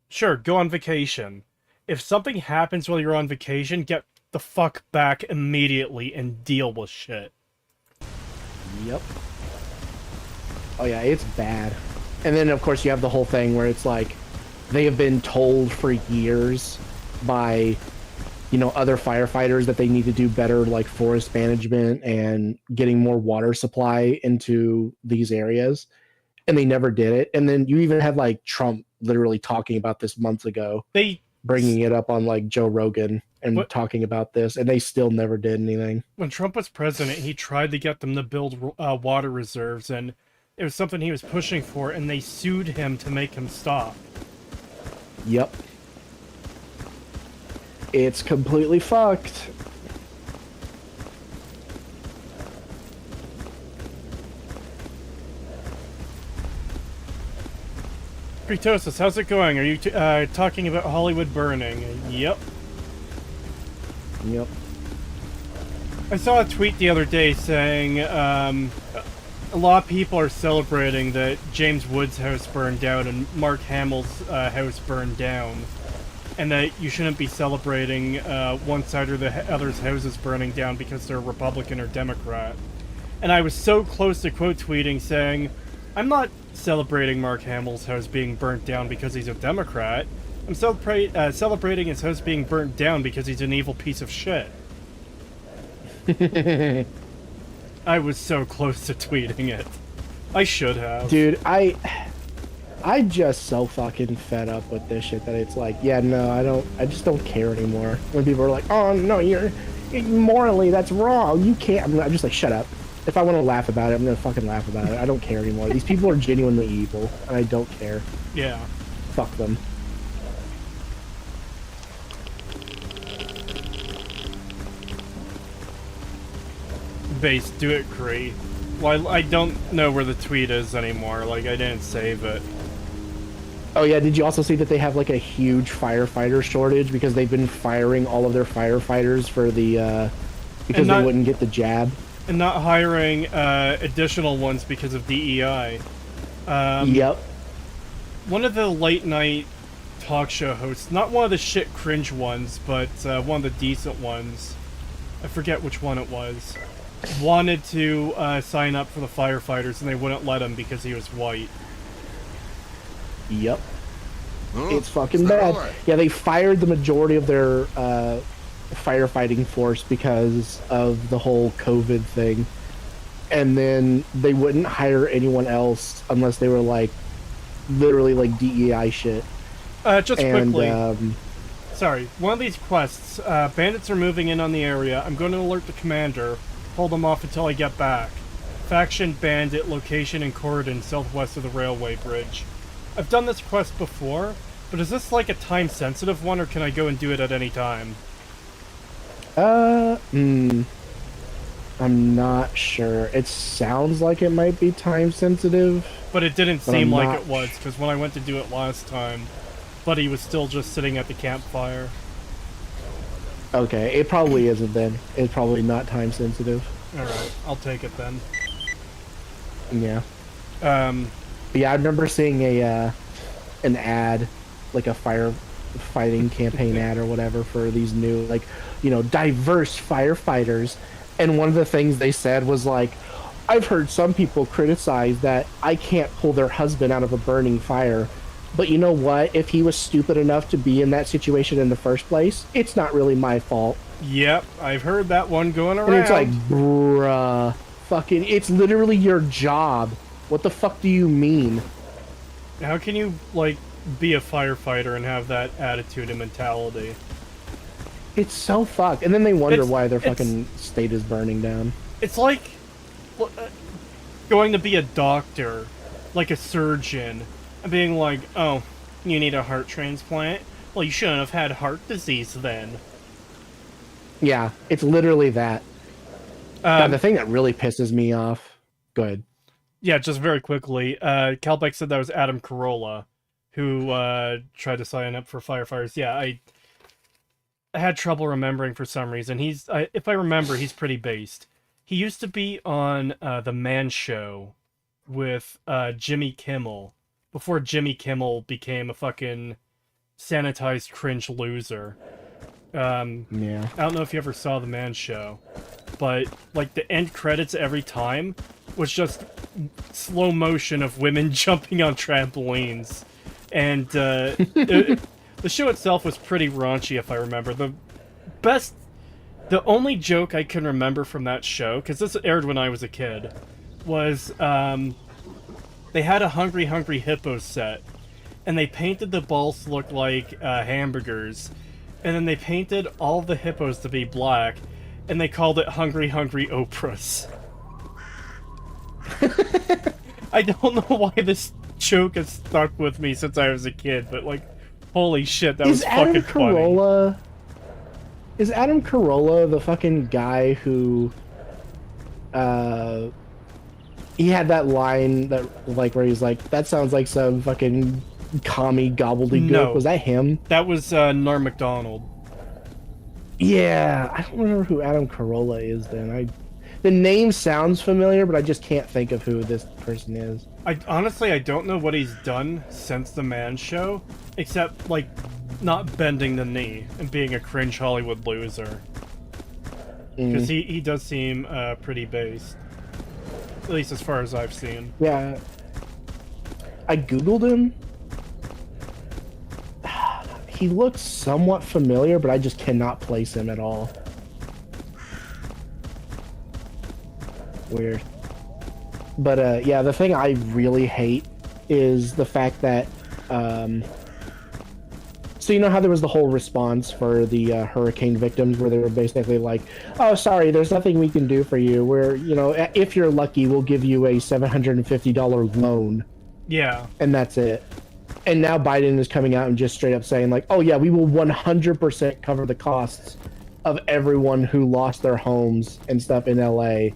sure, go on vacation. If something happens while you're on vacation, get the fuck back immediately and deal with shit. Yep. Oh yeah, it's bad. And then of course you have the whole thing where it's like they have been told for years by, you know, other firefighters that they need to do better, like forest management and getting more water supply into these areas, and they never did it. And then you even had like Trump literally talking about this months ago, bringing it up on like Joe Rogan and talking about this, and they still never did anything. When Trump was president, he tried to get them to build water reserves, and it was something he was pushing for, and they sued him to make him stop. Yep. It's completely fucked. Kritosis, how's it going? Are you talking about Hollywood burning? Yep. Yep. I saw a tweet the other day saying, a lot of people are celebrating that James Wood's house burned down and Mark Hamill's house burned down. And that you shouldn't be celebrating one side or the other's houses burning down because they're Republican or Democrat. And I was so close to quote tweeting saying, I'm not celebrating Mark Hamill's house being burnt down because he's a Democrat. I'm celebrating his house being burnt down because he's an evil piece of shit. I was so close to tweeting it. I should have. Dude, I just so fucking fed up with this shit that it's like, yeah, no, I just don't care anymore. When people are like, oh, no, you're morally, that's wrong. You can't. I'm just like, shut up. If I want to laugh about it, I'm going to fucking laugh about it. I don't care anymore. These people are genuinely evil, and I don't care. Yeah. Fuck them. Base, do it, Cree. Well, I don't know where the tweet is anymore. Like, I didn't save it. Oh yeah, did you also see that they have like a huge firefighter shortage because they've been firing all of their firefighters for the because they wouldn't get the jab, and not hiring additional ones because of DEI. Yep. One of the late night talk show hosts, not one of the shit cringe ones, but one of the decent ones, I forget which one it was, wanted to sign up for the firefighters and they wouldn't let him because he was white. Yep. It's fucking bad. Right? Yeah, they fired the majority of their firefighting force because of the whole COVID thing. And then they wouldn't hire anyone else unless they were like literally like DEI shit. Just And quickly. Sorry, one of these quests, bandits are moving in on the area. I'm going to alert the commander. Hold them off until I get back. Faction bandit location in Corridon, southwest of the railway bridge. I've done this quest before, but is this like a time-sensitive one, or can I go and do it at any time? I'm not sure. It sounds like it might be time sensitive. But it didn't seem like it was, because when I went to do it last time, Buddy was still just sitting at the campfire. Okay, it probably isn't then. It's probably not time sensitive. Alright, I'll take it then. Yeah. Yeah, I remember seeing a an ad, like a firefighting campaign ad or whatever for these new, like, you know, diverse firefighters. And one of the things they said was like, I've heard some people criticize that I can't pull their husband out of a burning fire. But you know what? If he was stupid enough to be in that situation in the first place, it's not really my fault. Yep, I've heard that one going around. And it's like, bruh, fucking, it's literally your job. What the fuck do you mean? How can you, like, be a firefighter and have that attitude and mentality? It's so fucked. And then they wonder why their fucking state is burning down. It's like going to be a doctor, like a surgeon, and being like, oh, you need a heart transplant? Well, you shouldn't have had heart disease then. Yeah, it's literally that. The thing that really pisses me off... Go ahead. Yeah, just very quickly, Calbeck said that was Adam Carolla, who tried to sign up for firefighters. Yeah, I had trouble remembering for some reason. If I remember, he's pretty based. He used to be on The Man Show with Jimmy Kimmel, before Jimmy Kimmel became a fucking sanitized cringe loser. Yeah. I don't know if you ever saw The Man Show, but like the end credits every time was just slow motion of women jumping on trampolines, and the show itself was pretty raunchy, if I remember. The only joke I can remember from that show, because this aired when I was a kid, was they had a Hungry Hungry Hippo set, and they painted the balls to look like hamburgers, and then they painted all the hippos to be black, and they called it Hungry Hungry Oprahs. I don't know why this joke has stuck with me since I was a kid, but like, holy shit, that was fucking funny. Is Adam Carolla the fucking guy who he had that line that, like, where he's like, that sounds like some fucking commie gobbledygook? No. Was that him? That was Norm Macdonald. Yeah, I don't remember who Adam Carolla is then. The name sounds familiar, but I just can't think of who this person is. Honestly, I don't know what he's done since The Man Show, except, like, not bending the knee and being a cringe Hollywood loser. Because he does seem pretty based. At least as far as I've seen. Yeah. I googled him. He looks somewhat familiar, but I just cannot place him at all. Weird. But yeah, the thing I really hate is the fact that so you know how there was the whole response for the hurricane victims where they were basically like, oh, sorry, there's nothing we can do for you. We're, you know, if you're lucky, we'll give you a $750 loan. Yeah. And that's it. And now Biden is coming out and just straight up saying like, oh yeah, we will 100% cover the costs of everyone who lost their homes and stuff in LA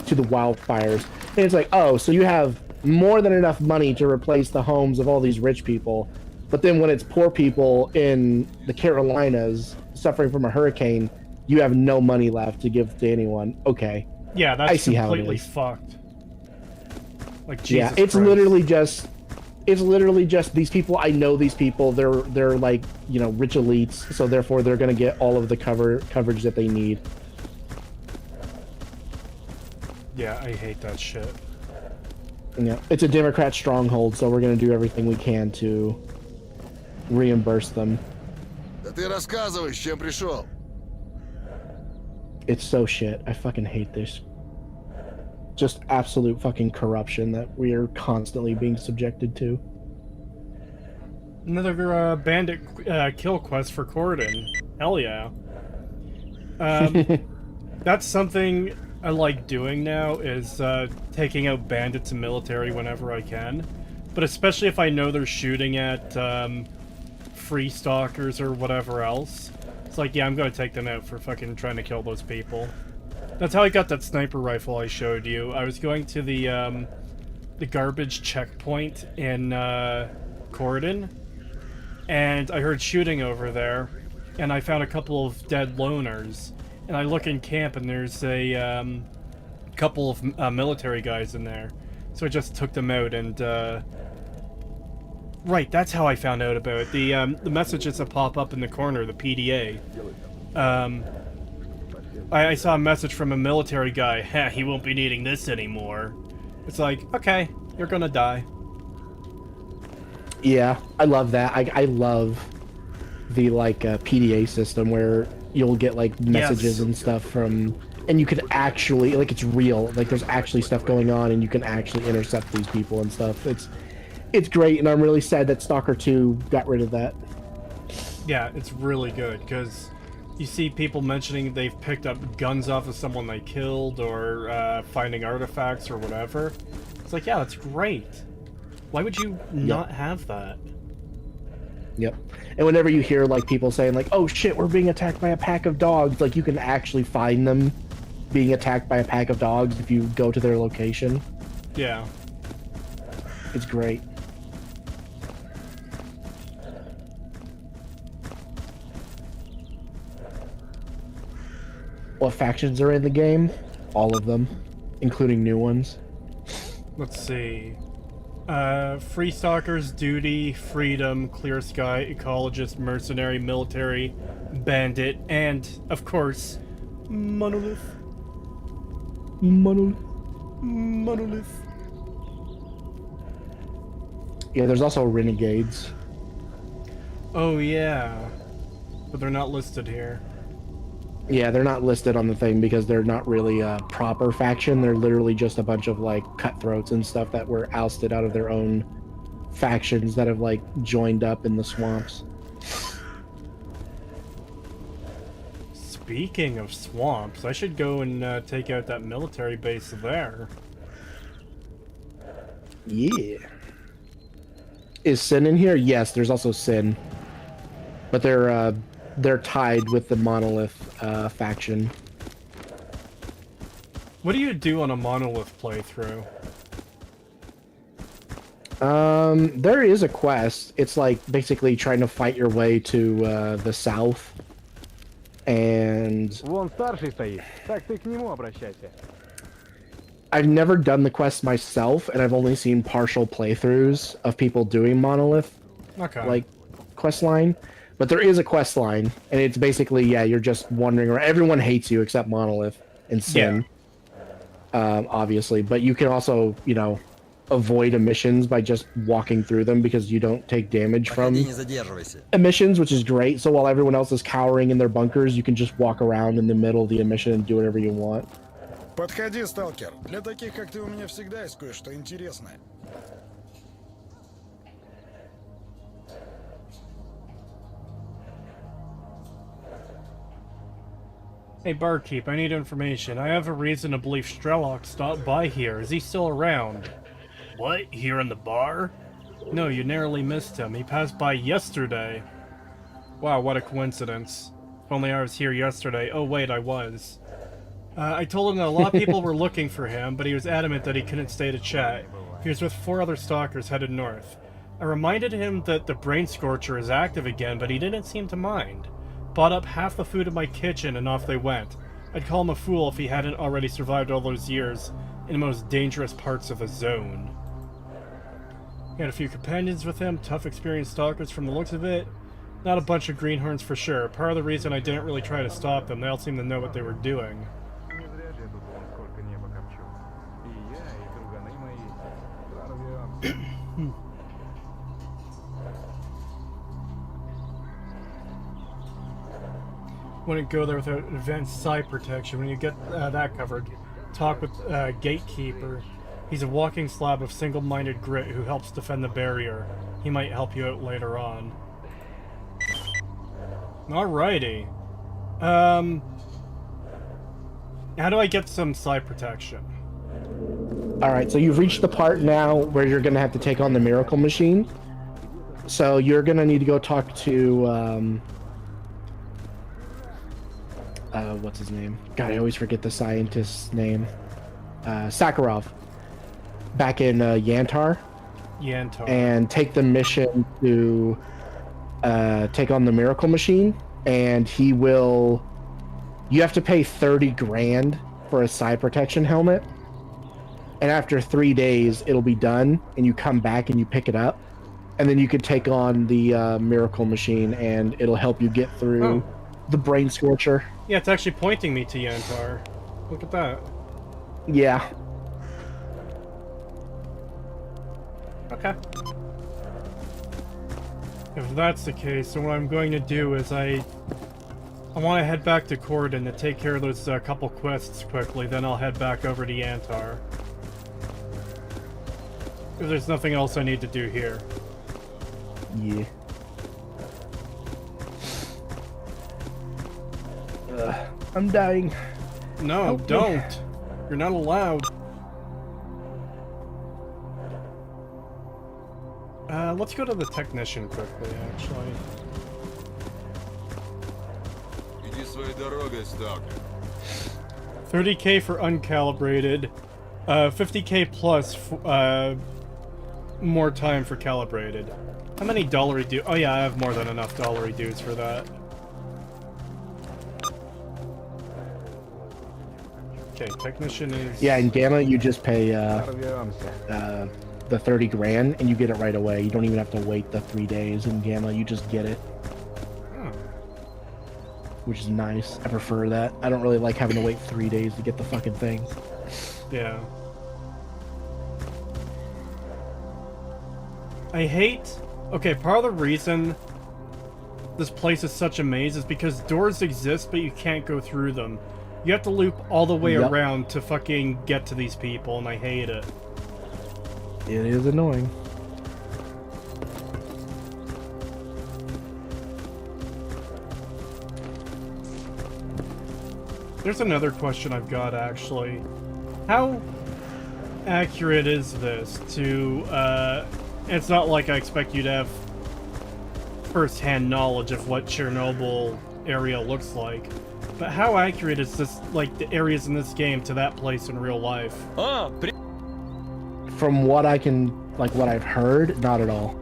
to the wildfires. And it's like, oh, so you have more than enough money to replace the homes of all these rich people. But then when it's poor people in the Carolinas suffering from a hurricane, you have no money left to give to anyone. Okay. Yeah, that's I see completely how it is. Fucked. Like, Jesus yeah, it's Christ. literally just these people. I know these people. They're like, you know, rich elites, so therefore they're gonna get all of the coverage that they need. Yeah, I hate that shit. Yeah, it's a Democrat stronghold, so we're gonna do everything we can to reimburse them. Да ты рассказывай, с чем пришел. It's so shit. I fucking hate this. Just absolute fucking corruption that we are constantly being subjected to. Another bandit kill quest for Corden. Hell yeah. That's something I like doing now, is taking out bandits and military whenever I can. But especially if I know they're shooting at free stalkers or whatever else. It's like, yeah, I'm gonna take them out for fucking trying to kill those people. That's how I got that sniper rifle I showed you. I was going to the garbage checkpoint in Corden, and I heard shooting over there, and I found a couple of dead loners. And I look in camp, and there's a couple of military guys in there. So I just took them out, and right, that's how I found out about it. The messages that pop up in the corner, the PDA. I saw a message from a military guy. Ha, he won't be needing this anymore. It's like, okay, you're gonna die. Yeah, I love that. I love the like PDA system where you'll get like messages and stuff from, and you can actually, like, it's real. Like, there's actually stuff going on, and you can actually intercept these people and stuff. It's great, and I'm really sad that Stalker 2 got rid of that. Yeah, it's really good, because you see people mentioning they've picked up guns off of someone they killed, or finding artifacts or whatever. It's like, yeah, that's great. Why would you not have that? Yep. And whenever you hear like people saying like, oh shit, we're being attacked by a pack of dogs, like you can actually find them being attacked by a pack of dogs if you go to their location. Yeah. It's great. What factions are in the game? All of them, including new ones. Let's see. Free Stalkers, Duty, Freedom, Clear Sky, Ecologist, Mercenary, Military, Bandit, and, of course, Monolith. Monolith. Yeah, there's also Renegades. Oh, yeah. But they're not listed here. Yeah, they're not listed on the thing because they're not really a proper faction. They're literally just a bunch of like cutthroats and stuff that were ousted out of their own factions that have like joined up in the swamps. Speaking of swamps, I should go and take out that military base there. Yeah. Is Sin in here? Yes, there's also Sin. But they're tied with the Monolith faction. What do you do on a Monolith playthrough? There is a quest. It's like basically trying to fight your way to the south. And Вон старший стоит. Так ты к нему обращайся. I've never done the quest myself, and I've only seen partial playthroughs of people doing Monolith, like, quest line. But there is a quest line, and it's basically, yeah, you're just wandering around. Everyone hates you except Monolith and Sin, obviously. But you can also, you know, avoid emissions by just walking through them because you don't take damage from emissions, which is great. So while everyone else is cowering in their bunkers, you can just walk around in the middle of the emission and do whatever you want. Подходи, сталкер. Для таких, как ты, у меня всегда есть кое-что интересное. Hey, barkeep, I need information. I have a reason to believe Strelok stopped by here. Is he still around? What? Here in the bar? No, you narrowly missed him. He passed by yesterday. Wow, what a coincidence. If only I was here yesterday. Oh, wait, I was. I told him that a lot of people were looking for him, but he was adamant that he couldn't stay to chat. He was with 4 other stalkers headed north. I reminded him that the Brain Scorcher is active again, but he didn't seem to mind. Bought up half the food in my kitchen and off they went. I'd call him a fool if he hadn't already survived all those years in the most dangerous parts of the zone. He had a few companions with him, tough experienced stalkers from the looks of it. Not a bunch of greenhorns for sure. Part of the reason I didn't really try to stop them, they all seemed to know what they were doing. Не зря же я тут вон сколько неба копчу. И я, и друганы мои. Прорвем. Wouldn't go there without advanced side protection. When you get that covered, talk with Gatekeeper. He's a walking slab of single-minded grit who helps defend the barrier. He might help you out later on. Alrighty. How do I get some side protection? Alright, so you've reached the part now where you're gonna have to take on the miracle machine. So you're gonna need to go talk to, what's his name? God, I always forget the scientist's name. Sakharov. Back in, Yantar. Yantar. And take the mission to, take on the miracle machine. And he will... You have to pay 30 grand for a side protection helmet. And after 3 days, it'll be done, and you come back and you pick it up. And then you can take on the miracle machine, and it'll help you get through the brain scorcher. Yeah, it's actually pointing me to Yantar. Look at that. Yeah. Okay. If that's the case, then what I'm going to do is I want to head back to Corden to take care of those couple quests quickly, then I'll head back over to Yantar. If there's nothing else I need to do here. Yeah. I'm dying. No, Help me. don't. You're not allowed. Let's go to the technician quickly, actually. Иди своей дорогой, Stalker. 30k for uncalibrated. 50k plus more time for calibrated. How many dollary dues? Oh yeah, I have more than enough dollary dues for that. Okay, technician is... Yeah, in Gamma, you just pay Прорвемся. the 30 grand, and you get it right away. You don't even have to wait the 3 days in Gamma. You just get it, Oh. which is nice. I prefer that. I don't really like having to wait 3 days to get the fucking thing. Yeah. I hate... Okay, part of the reason this place is such a maze is because doors exist, but you can't go through them. You have to loop all the way Yep. around to fucking get to these people, and I hate it. It is annoying. There's another question I've got, actually. How accurate is this to, it's not like I expect you to have first-hand knowledge of what Chernobyl area looks like, but how accurate is this, like, the areas in this game to that place in real life? From what I can, like what I've heard, not at all.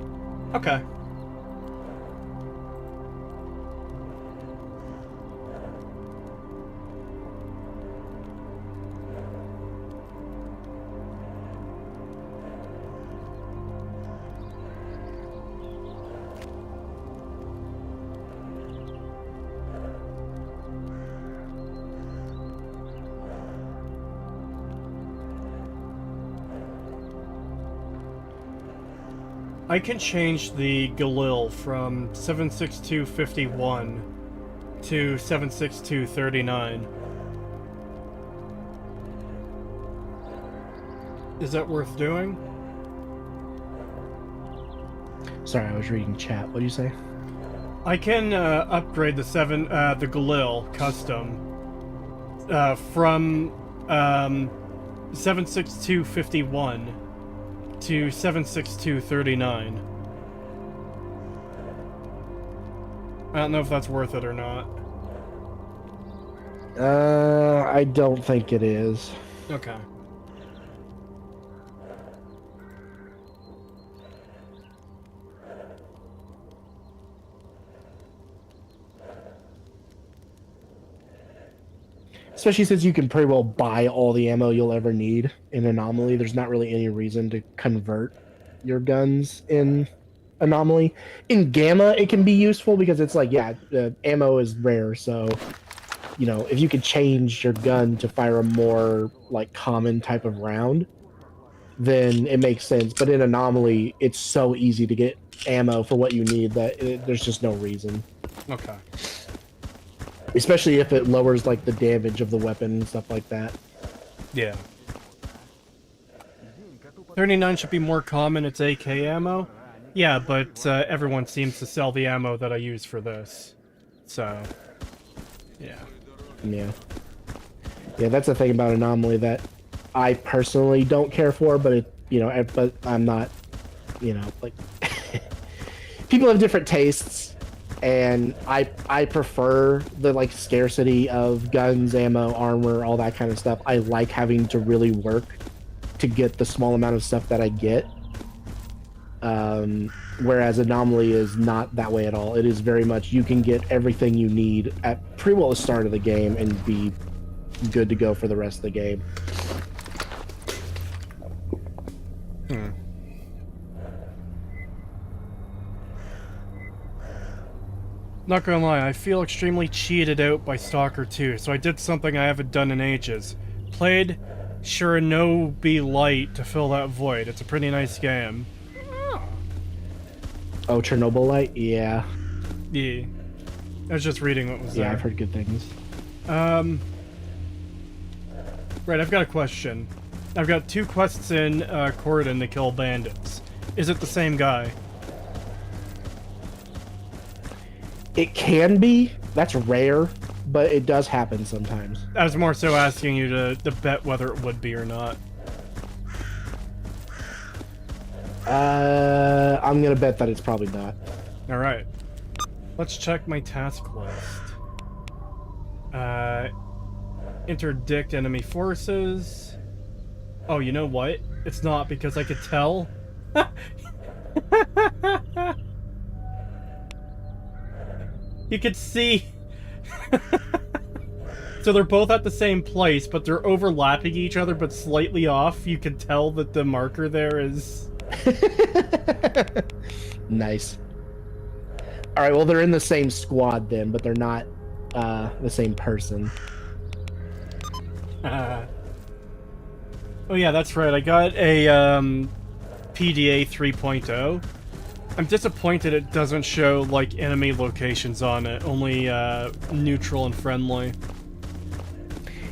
Okay. I can change the Galil from 76251 to 76239. Is that worth doing? Sorry, I was reading chat. What do you say? I can upgrade the the Galil custom from 76251 to 76239. I don't know if that's worth it or not. I don't think it is. Okay. Especially since you can pretty well buy all the ammo you'll ever need in Anomaly. There's not really any reason to convert your guns in Anomaly. In Gamma, it can be useful because it's like, yeah, ammo is rare, so, you know, if you could change your gun to fire a more, like, common type of round, then it makes sense. But in Anomaly, it's so easy to get ammo for what you need that there's just no reason. Okay. Especially if it lowers, like, the damage of the weapon and stuff like that. Yeah. 39 should be more common, it's AK ammo. Yeah, but everyone seems to sell the ammo that I use for this. So, yeah. Yeah. Yeah, that's the thing about Anomaly that I personally don't care for, but it, you know, but I'm not, you know, like people have different tastes, and I prefer the like scarcity of guns, ammo, armor, all that kind of stuff. I like having to really work to get the small amount of stuff that I get. Whereas Anomaly is not that way at all. It is very much you can get everything you need at pretty well the start of the game and be good to go for the rest of the game. Not gonna lie, I feel extremely cheated out by Stalker 2, so I did something I haven't done in ages. Played Chernobyl Light to fill that void. It's a pretty nice game. Oh, Chernobyl Light? Yeah. Yeah. I was just reading what was there. Yeah, I've heard good things. Right, I've got a question. I've got 2 quests in Corden to kill bandits. Is it the same guy? It can be. That's rare, but it does happen sometimes. I was more so asking you to bet whether it would be or not. I'm gonna bet that it's probably not. Alright. Let's check my task list. Interdict enemy forces. Oh, you know what? It's not, because I could tell. You could see. So they're both at the same place, but they're overlapping each other, but slightly off. You can tell that the marker there is... Nice. All right, well, they're in the same squad then, but they're not the same person. Oh yeah, that's right. I got a PDA 3.0. I'm disappointed it doesn't show like enemy locations on it, only neutral and friendly.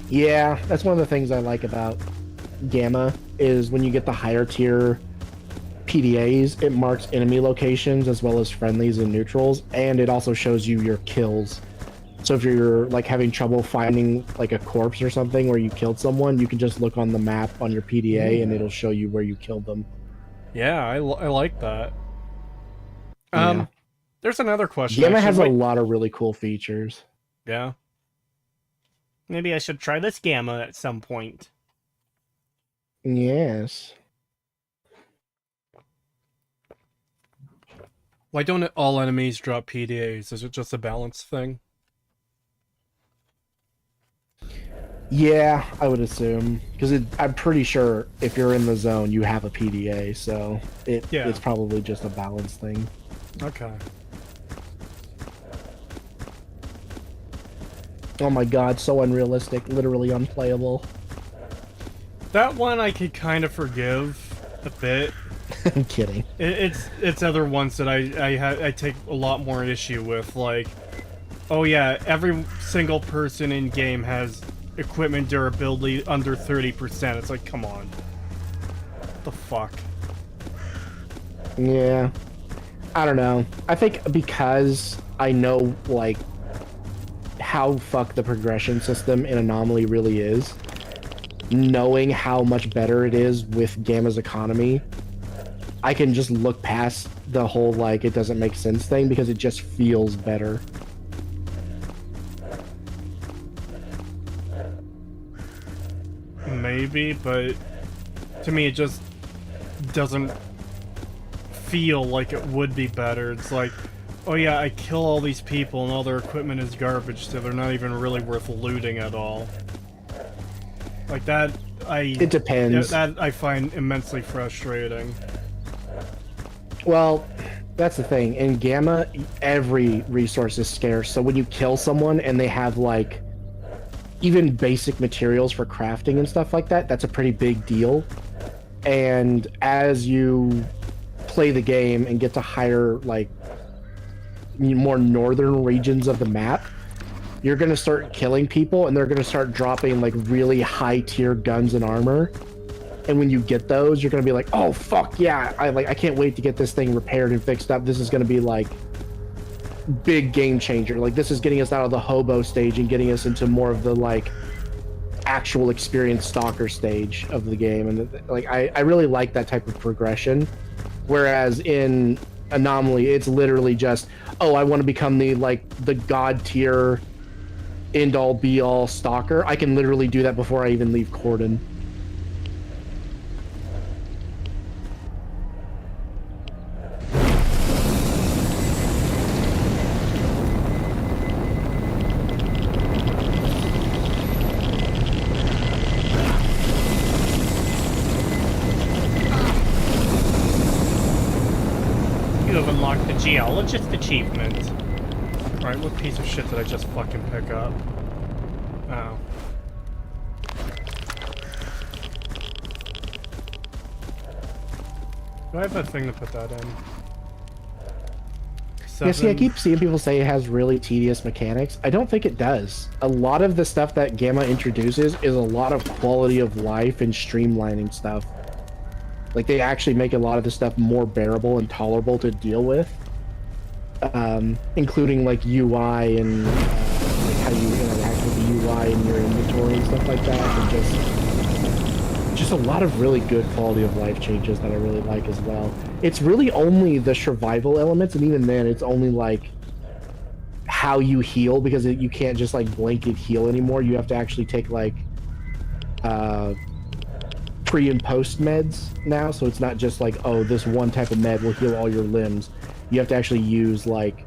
Yeah, that's one of the things I like about Gamma is when you get the higher tier PDAs, it marks enemy locations as well as friendlies and neutrals, and it also shows you your kills. So if you're like having trouble finding like a corpse or something where you killed someone, you can just look on the map on your PDA and it'll show you where you killed them. Yeah, I like that. Yeah. There's another question. Gamma has a lot of really cool features. Yeah. Maybe I should try this Gamma at some point. Yes. Why don't all enemies drop PDAs? Is it just a balance thing? Yeah, I would assume. Because I'm pretty sure if you're in the zone, you have a PDA, so it's probably just a balance thing. Okay. Oh my god, so unrealistic, literally unplayable. That one I could kind of forgive a bit. I'm kidding. It's other ones that I take a lot more issue with, like, oh yeah, every single person in game has equipment durability under 30%. It's like, come on. What the fuck? Yeah. I don't know. I think because I know, like, how fucked the progression system in Anomaly really is, knowing how much better it is with Gamma's economy, I can just look past the whole, like, it doesn't make sense thing because it just feels better. Maybe, but to me it just doesn't feel like it would be better. It's like, oh yeah, I kill all these people and all their equipment is garbage, so they're not even really worth looting at all. Like that, It depends. That I find immensely frustrating. Well, that's the thing. In Gamma, every resource is scarce, so when you kill someone and they have, like, even basic materials for crafting and stuff like that, that's a pretty big deal. And as you play the game and get to higher, like, more northern regions of the map, you're going to start killing people and they're going to start dropping, like, really high tier guns and armor. And when you get those, you're gonna be like, oh fuck yeah, I can't wait to get this thing repaired and fixed up. This is gonna be like big game changer. Like this is getting us out of the hobo stage and getting us into more of the like actual experienced stalker stage of the game. And like I really like that type of progression. Whereas in Anomaly, it's literally just, oh, I want to become the god tier end all be all stalker. I can literally do that before I even leave Corden. You have unlocked the Geologist achievement. Alright, what piece of shit did I just fucking pick up? Oh. Do I have a thing to put that in? Yeah, see, I keep seeing people say it has really tedious mechanics. I don't think it does. A lot of the stuff that Gamma introduces is a lot of quality of life and streamlining stuff. Like, they actually make a lot of the stuff more bearable and tolerable to deal with. Including, like, UI and like how you interact with the UI in your inventory and stuff like that. And just a lot of really good quality of life changes that I really like as well. It's really only the survival elements, and even then, it's only, like, how you heal, because you can't just, like, blanket heal anymore. You have to actually take, like, pre and post meds now, so it's not just like, oh, this one type of med will heal all your limbs. You have to actually use like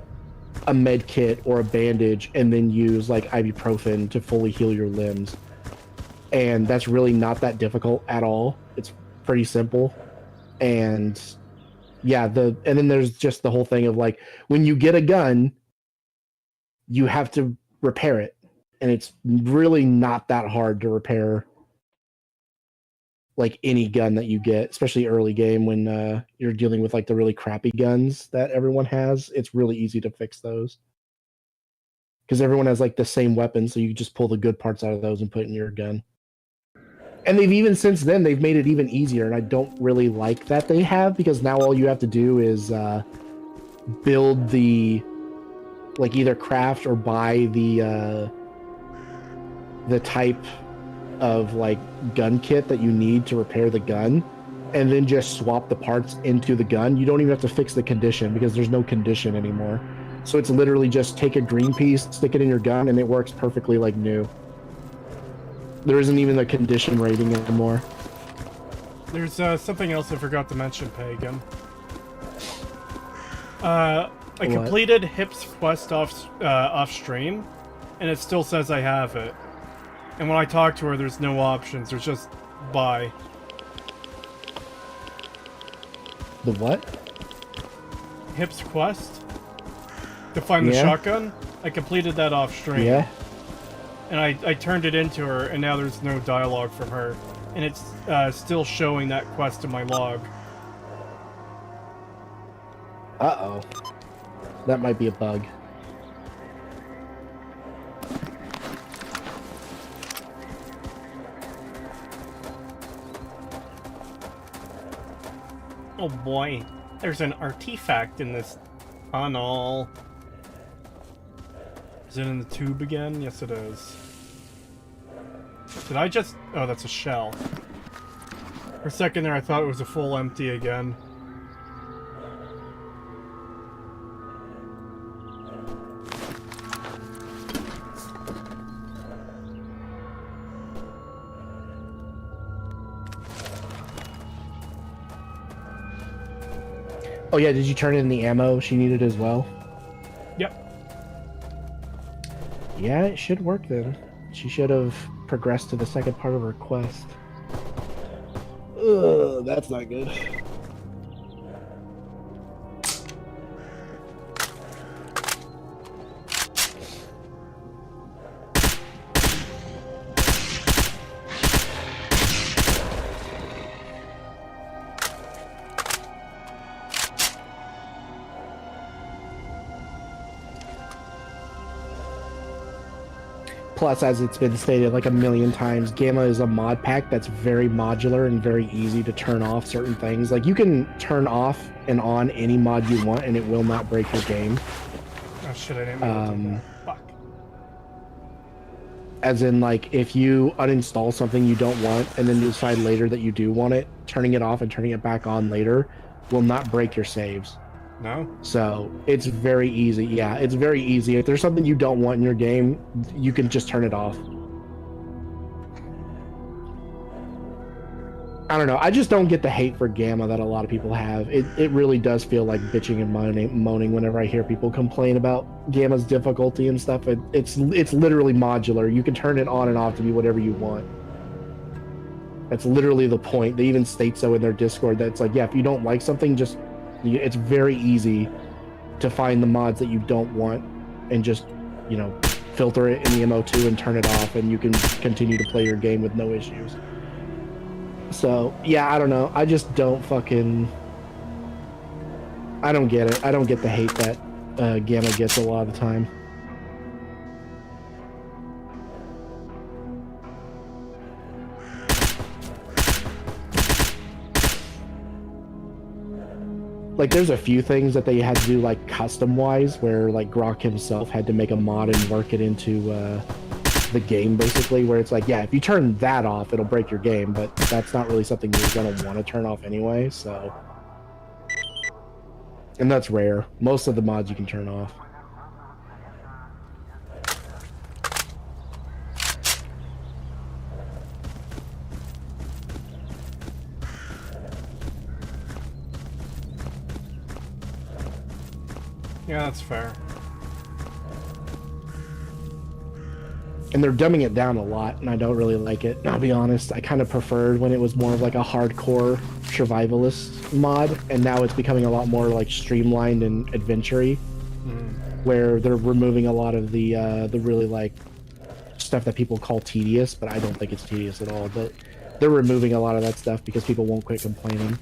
a med kit or a bandage and then use like ibuprofen to fully heal your limbs. And that's really not that difficult at all. It's pretty simple. And yeah, and then there's just the whole thing of like, when you get a gun, you have to repair it. And it's really not that hard to repair like any gun that you get, especially early game when you're dealing with like the really crappy guns that everyone has. It's really easy to fix those because everyone has like the same weapon, so you just pull the good parts out of those and put it in your gun. And they've even since then they've made it even easier, and I don't really like that they have, because now all you have to do is build the like either craft or buy the type of like gun kit that you need to repair the gun, and then just swap the parts into the gun. You don't even have to fix the condition because there's no condition anymore. So it's literally just take a green piece, stick it in your gun, and it works perfectly like new. There isn't even a condition rating anymore. There's something else I forgot to mention, Pagan. I completed Hip's quest off stream, and it still says I have it. And when I talk to her, there's no options. There's just buy. The what? Hip's quest to find the shotgun. I completed that off stream. Yeah. And I turned it into her, and now there's no dialogue from her. And it's still showing that quest in my log. Uh-oh. That might be a bug. Oh boy, there's an artifact in this tunnel. Is it in the tube again? Yes, it is. Did I just... Oh, that's a shell. For a second there, I thought it was a full empty again. Oh yeah, did you turn in the ammo she needed as well? Yep. Yeah, it should work then. She should have progressed to the second part of her quest. Ugh, that's not good. Plus, as it's been stated like a million times, Gamma is a mod pack that's very modular and very easy to turn off certain things. Like, you can turn off and on any mod you want, and it will not break your game. Oh shit, I didn't mean to do that. Fuck. As in, like, if you uninstall something you don't want, and then you decide later that you do want it, turning it off and turning it back on later will not break your saves. No? So it's very easy. Yeah, it's very easy. If there's something you don't want in your game, you can just turn it off. I don't know. I just don't get the hate for Gamma that a lot of people have. It really does feel like bitching and moaning whenever I hear people complain about Gamma's difficulty and stuff. It's literally modular. You can turn it on and off to be whatever you want. That's literally the point. They even state so in their Discord that it's like, yeah, if you don't like something, just it's very easy to find the mods that you don't want and just, you know, filter it in the MO2 and turn it off, and you can continue to play your game with no issues. So, yeah, I don't know. I just don't fucking... I don't get it. I don't get the hate that Gamma gets a lot of the time. Like, there's a few things that they had to do, like, custom-wise, where, like, Grok himself had to make a mod and work it into, the game, basically, where it's like, yeah, if you turn that off, it'll break your game, but that's not really something you're going to want to turn off anyway, so... And that's rare. Most of the mods you can turn off. Yeah, that's fair. And they're dumbing it down a lot, and I don't really like it. I'll be honest, I kind of preferred when it was more of like a hardcore survivalist mod, and now it's becoming a lot more like streamlined and adventure-y, where they're removing a lot of the really like stuff that people call tedious, but I don't think it's tedious at all. But they're removing a lot of that stuff because people won't quit complaining.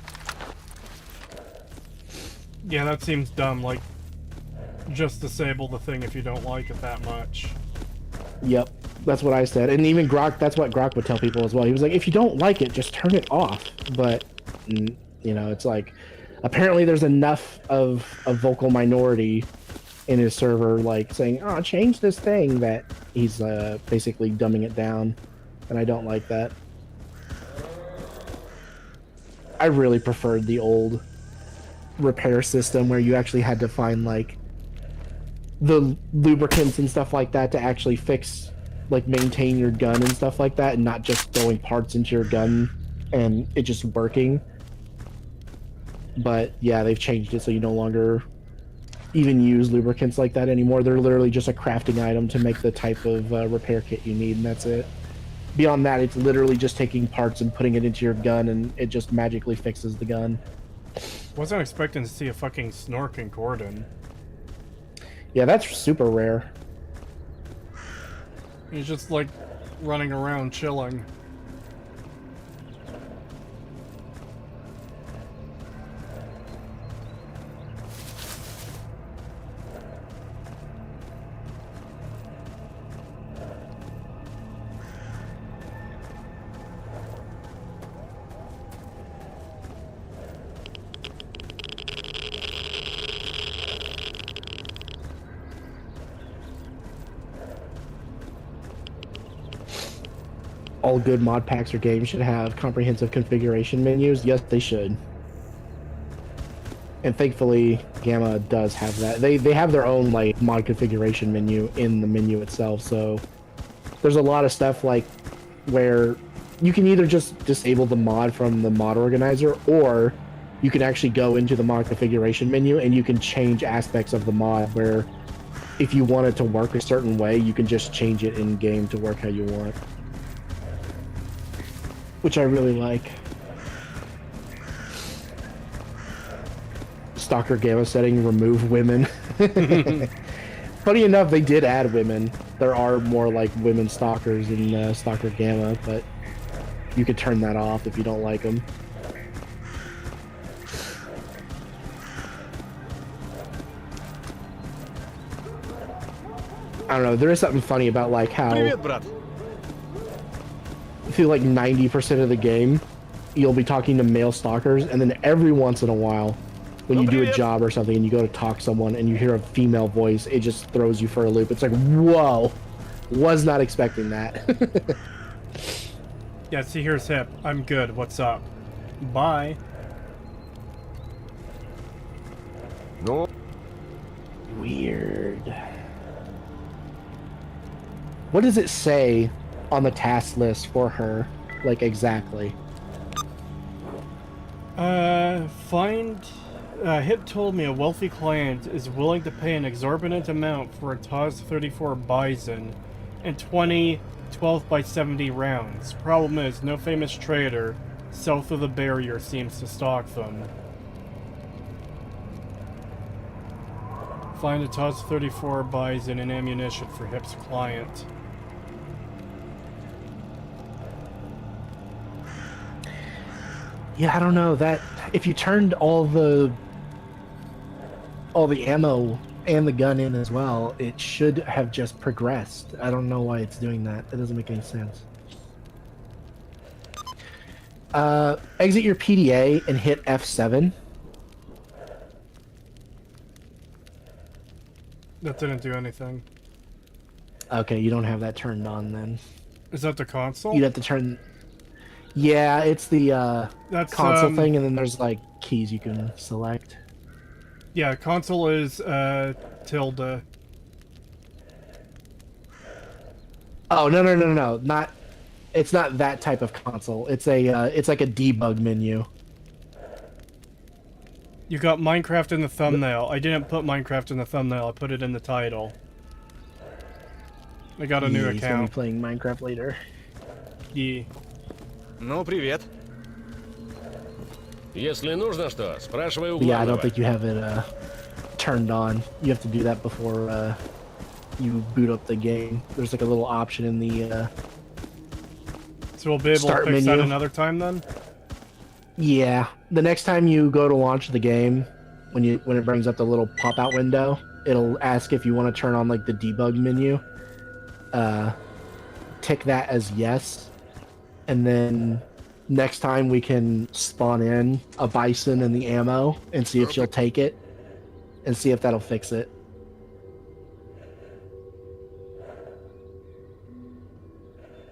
Yeah, that seems dumb. Like, just disable the thing if you don't like it that much. Yep, that's what I said. And even Grok, that's what Grok would tell people as well. He was like, if you don't like it, just turn it off. But, you know, it's like, apparently there's enough of a vocal minority in his server, like, saying, oh, change this thing, that he's basically dumbing it down. And I don't like that. I really preferred the old repair system where you actually had to find, like, the lubricants and stuff like that to actually fix, like, maintain your gun and stuff like that, and not just throwing parts into your gun and it just working. But yeah, they've changed it so you no longer even use lubricants like that anymore. They're literally just a crafting item to make the type of repair kit you need, and that's it. Beyond that, it's literally just taking parts and putting it into your gun, and it just magically fixes the gun. Wasn't expecting to see a fucking Snork in Gordon. Yeah, that's super rare. He's just, like, running around chilling. All good mod packs or games should have comprehensive configuration menus. Yes, they should. And thankfully, Gamma does have that. They have their own, like, mod configuration menu in the menu itself, so there's a lot of stuff, like, where you can either just disable the mod from the mod organizer, or you can actually go into the mod configuration menu and you can change aspects of the mod where if you want it to work a certain way, you can just change it in-game to work how you want. Which I really like. Stalker Gamma setting, remove women. Funny enough, they did add women. There are more like women stalkers in Stalker Gamma, but you could turn that off if you don't like them. I don't know. There is something funny about like how Привет, брат. through like 90% of the game, you'll be talking to male stalkers, and then every once in a while, when you do a job or something and you go to talk to someone and you hear a female voice, it just throws you for a loop. It's like, whoa, was not expecting that. Yeah, see, here's Hip. I'm good. What's up? Bye. Ну, Weird. What does it say on the task list for her, like exactly? Hip told me a wealthy client is willing to pay an exorbitant amount for a TOS-34 Bison and 20 12x70 rounds. Problem is, no famous trader south of the barrier seems to stock them. Find a TOS-34 Bison and ammunition for Hip's client. Yeah, I don't know that if you turned all the ammo and the gun in as well, it should have just progressed. I don't know why it's doing that. It doesn't make any sense. Exit your PDA and hit F7. That didn't do anything. Okay, you don't have that turned on then. Is that the console? You'd have to turn... Yeah, it's the That's, console thing, and then there's like keys you can select. Yeah, console is tilde. Oh, no. Not... It's not that type of console. It's a it's like a debug menu. You got Minecraft in the thumbnail. I didn't put Minecraft in the thumbnail. I put it in the title. I got a new He's gonna be account. playing Minecraft later. Yeah. Ну, привет. Если нужно что, спрашивай у But yeah, I главного. don't think you have it turned on. You have to do that before you boot up the game. There's like a little option in the So we'll be able Start to fix that menu. another time then? yeah. The next time you go to launch the game, when it brings up the little pop-out window, it'll ask if you want to turn on like the debug menu. Tick that as yes, and then next time we can spawn in a bison and the ammo and see if she'll take it, and see if that'll fix it.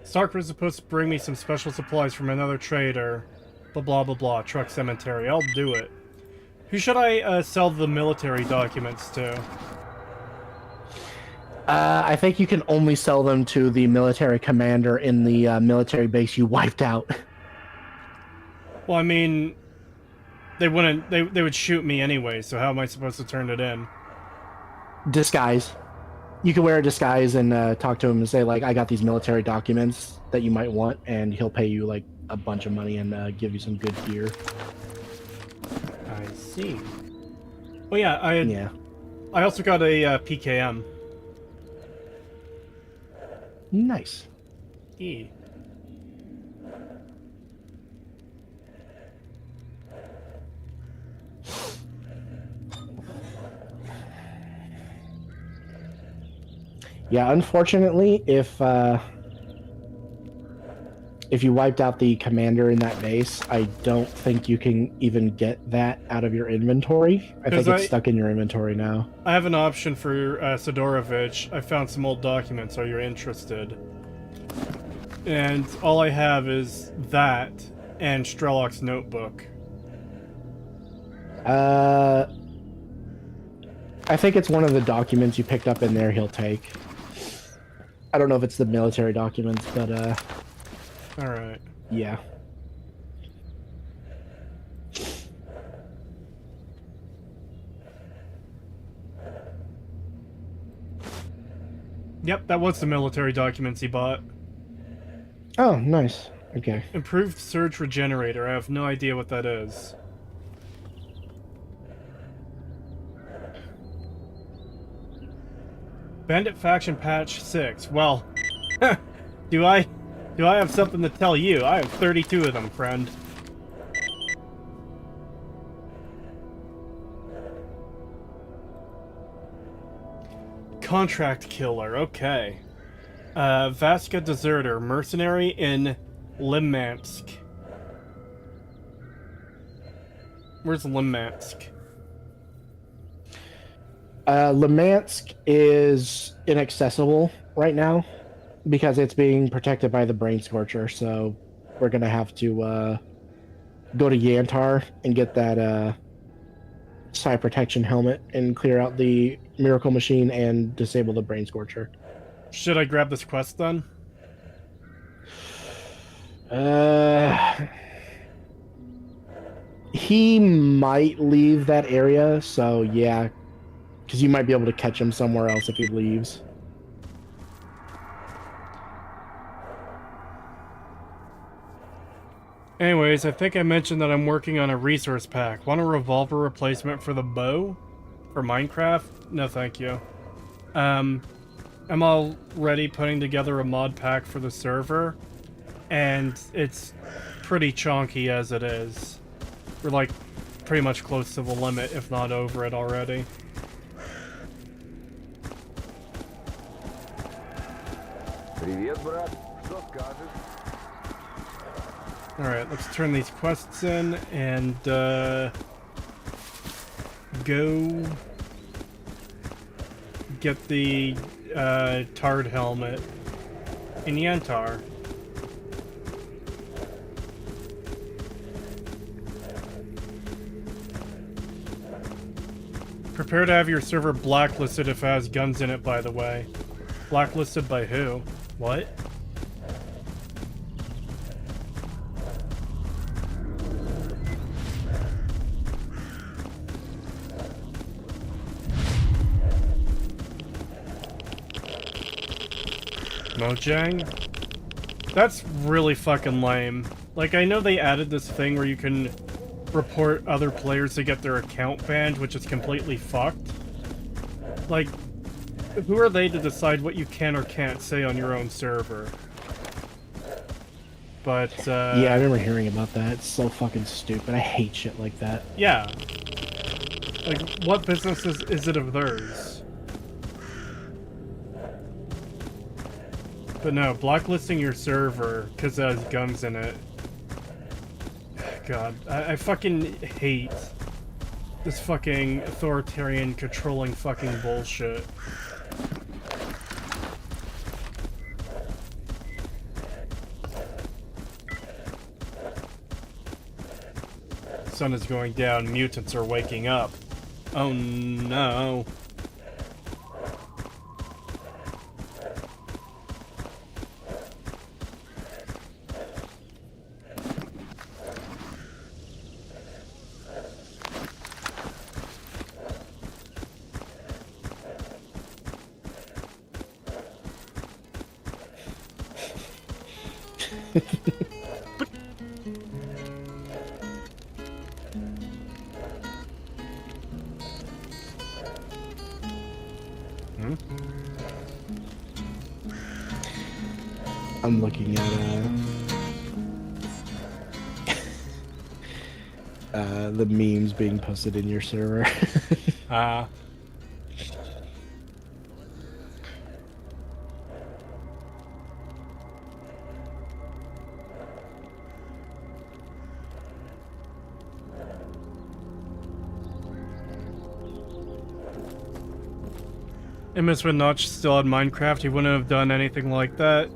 Stalker is supposed to bring me some special supplies from another trader. Blah blah blah blah. Truck cemetery. I'll do it. Who should I sell the military documents to? I think you can only sell them to the military commander in the military base you wiped out. Well, I mean, they wouldn't. They would shoot me anyway. So how am I supposed to turn it in? Disguise. You can wear a disguise and talk to him and say, like, I got these military documents that you might want, and he'll pay you, like, a bunch of money and give you some good gear. I see. Oh yeah, Yeah. I also got a PKM. Nice. E. Yeah, unfortunately, if you wiped out the commander in that base, I don't think you can even get that out of your inventory. I think it's stuck in your inventory now. I have an option for Sidorovich. I found some old documents. Are you interested? And all I have is that and Strelok's notebook. I think it's one of the documents you picked up in there he'll take. I don't know if it's the military documents, but Alright. yeah. Yep, that was the military documents he bought. Oh, nice. Okay. Improved Surge Regenerator. I have no idea what that is. Bandit Faction Patch 6. Well, do I have something to tell you? I have 32 of them, friend. Contract killer, okay. Vaska deserter, mercenary in Limansk. Where's Limansk? Limansk is inaccessible right now because it's being protected by the Brain Scorcher, so we're gonna have to go to Yantar and get that psi protection helmet and clear out the Miracle Machine and disable the Brain Scorcher. Should I grab this quest then? He might leave that area, so yeah, because you might be able to catch him somewhere else if he leaves. Anyways, I think I mentioned that I'm working on a resource pack. Want a revolver replacement for the bow? For Minecraft? No, thank you. I'm already putting together a mod pack for the server, and it's pretty chonky as it is. We're like pretty much close to the limit, if not over it already. Привет, брат. Что скажешь? Alright, let's turn these quests in and go get the Tard helmet in Yantar. Prepare to have your server blacklisted if it has guns in it, by the way. Blacklisted by who? What? Mojang? That's really fucking lame. Like, I know they added this thing where you can report other players to get their account banned, which is completely fucked. Like, who are they to decide what you can or can't say on your own server? But, yeah, I remember hearing about that. It's so fucking stupid. I hate shit like that. yeah. Like, what business is it of theirs? But no, blacklisting your server because it has guns in it. God, I fucking hate this fucking authoritarian controlling fucking bullshit. Sun is going down, mutants are waking up. Oh no. I'm looking at the memes being posted in your server. Immis when Notch still had Minecraft, he wouldn't have done anything like that.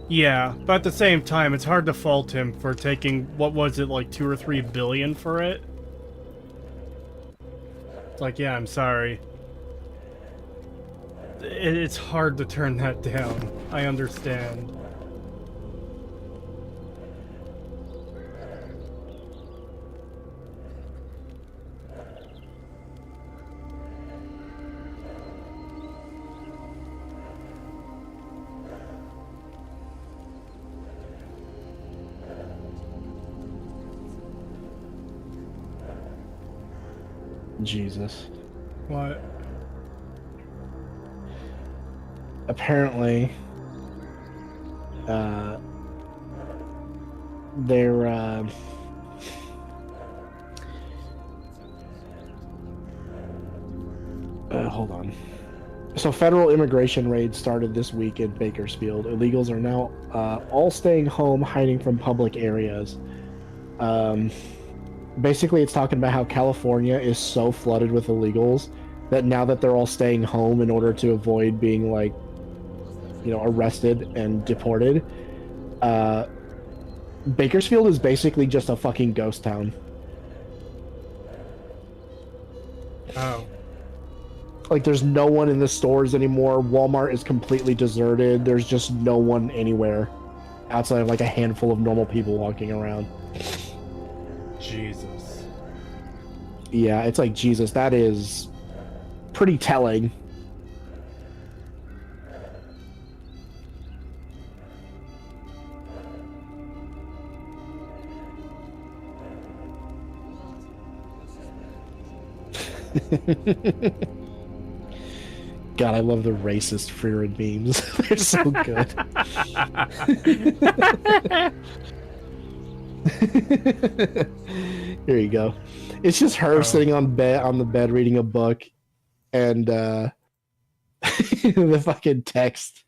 Yeah, but at the same time, it's hard to fault him for taking, what was it, like 2 or 3 billion for it? It's like, yeah, I'm sorry. It's hard to turn that down. I understand. Jesus. What? Apparently, they're hold on. So federal immigration raids started this week in Bakersfield. Illegals are now all staying home, hiding from public areas. Um, Basically, it's talking about how California is so flooded with illegals that now that they're all staying home in order to avoid being like, arrested and deported, Bakersfield is basically just a fucking ghost town. Oh. Like, there's no one in the stores anymore. Walmart is completely deserted. There's just no one anywhere outside of like a handful of normal people walking around. Jesus. Yeah, it's like, Jesus, that is pretty telling. God, I love the racist Freerid memes. They're so good. Here you go. It's just her sitting on the bed reading a book, and the fucking text.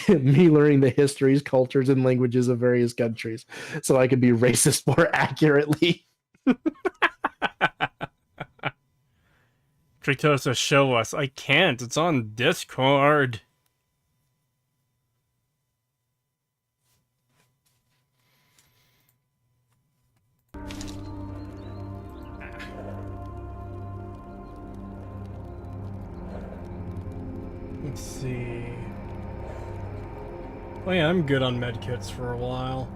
Me learning the histories, cultures, and languages of various countries, so I can be racist more accurately. Tritosa, show us. I can't. It's on Discord. Let's see. Oh yeah, I'm good on medkits for a while.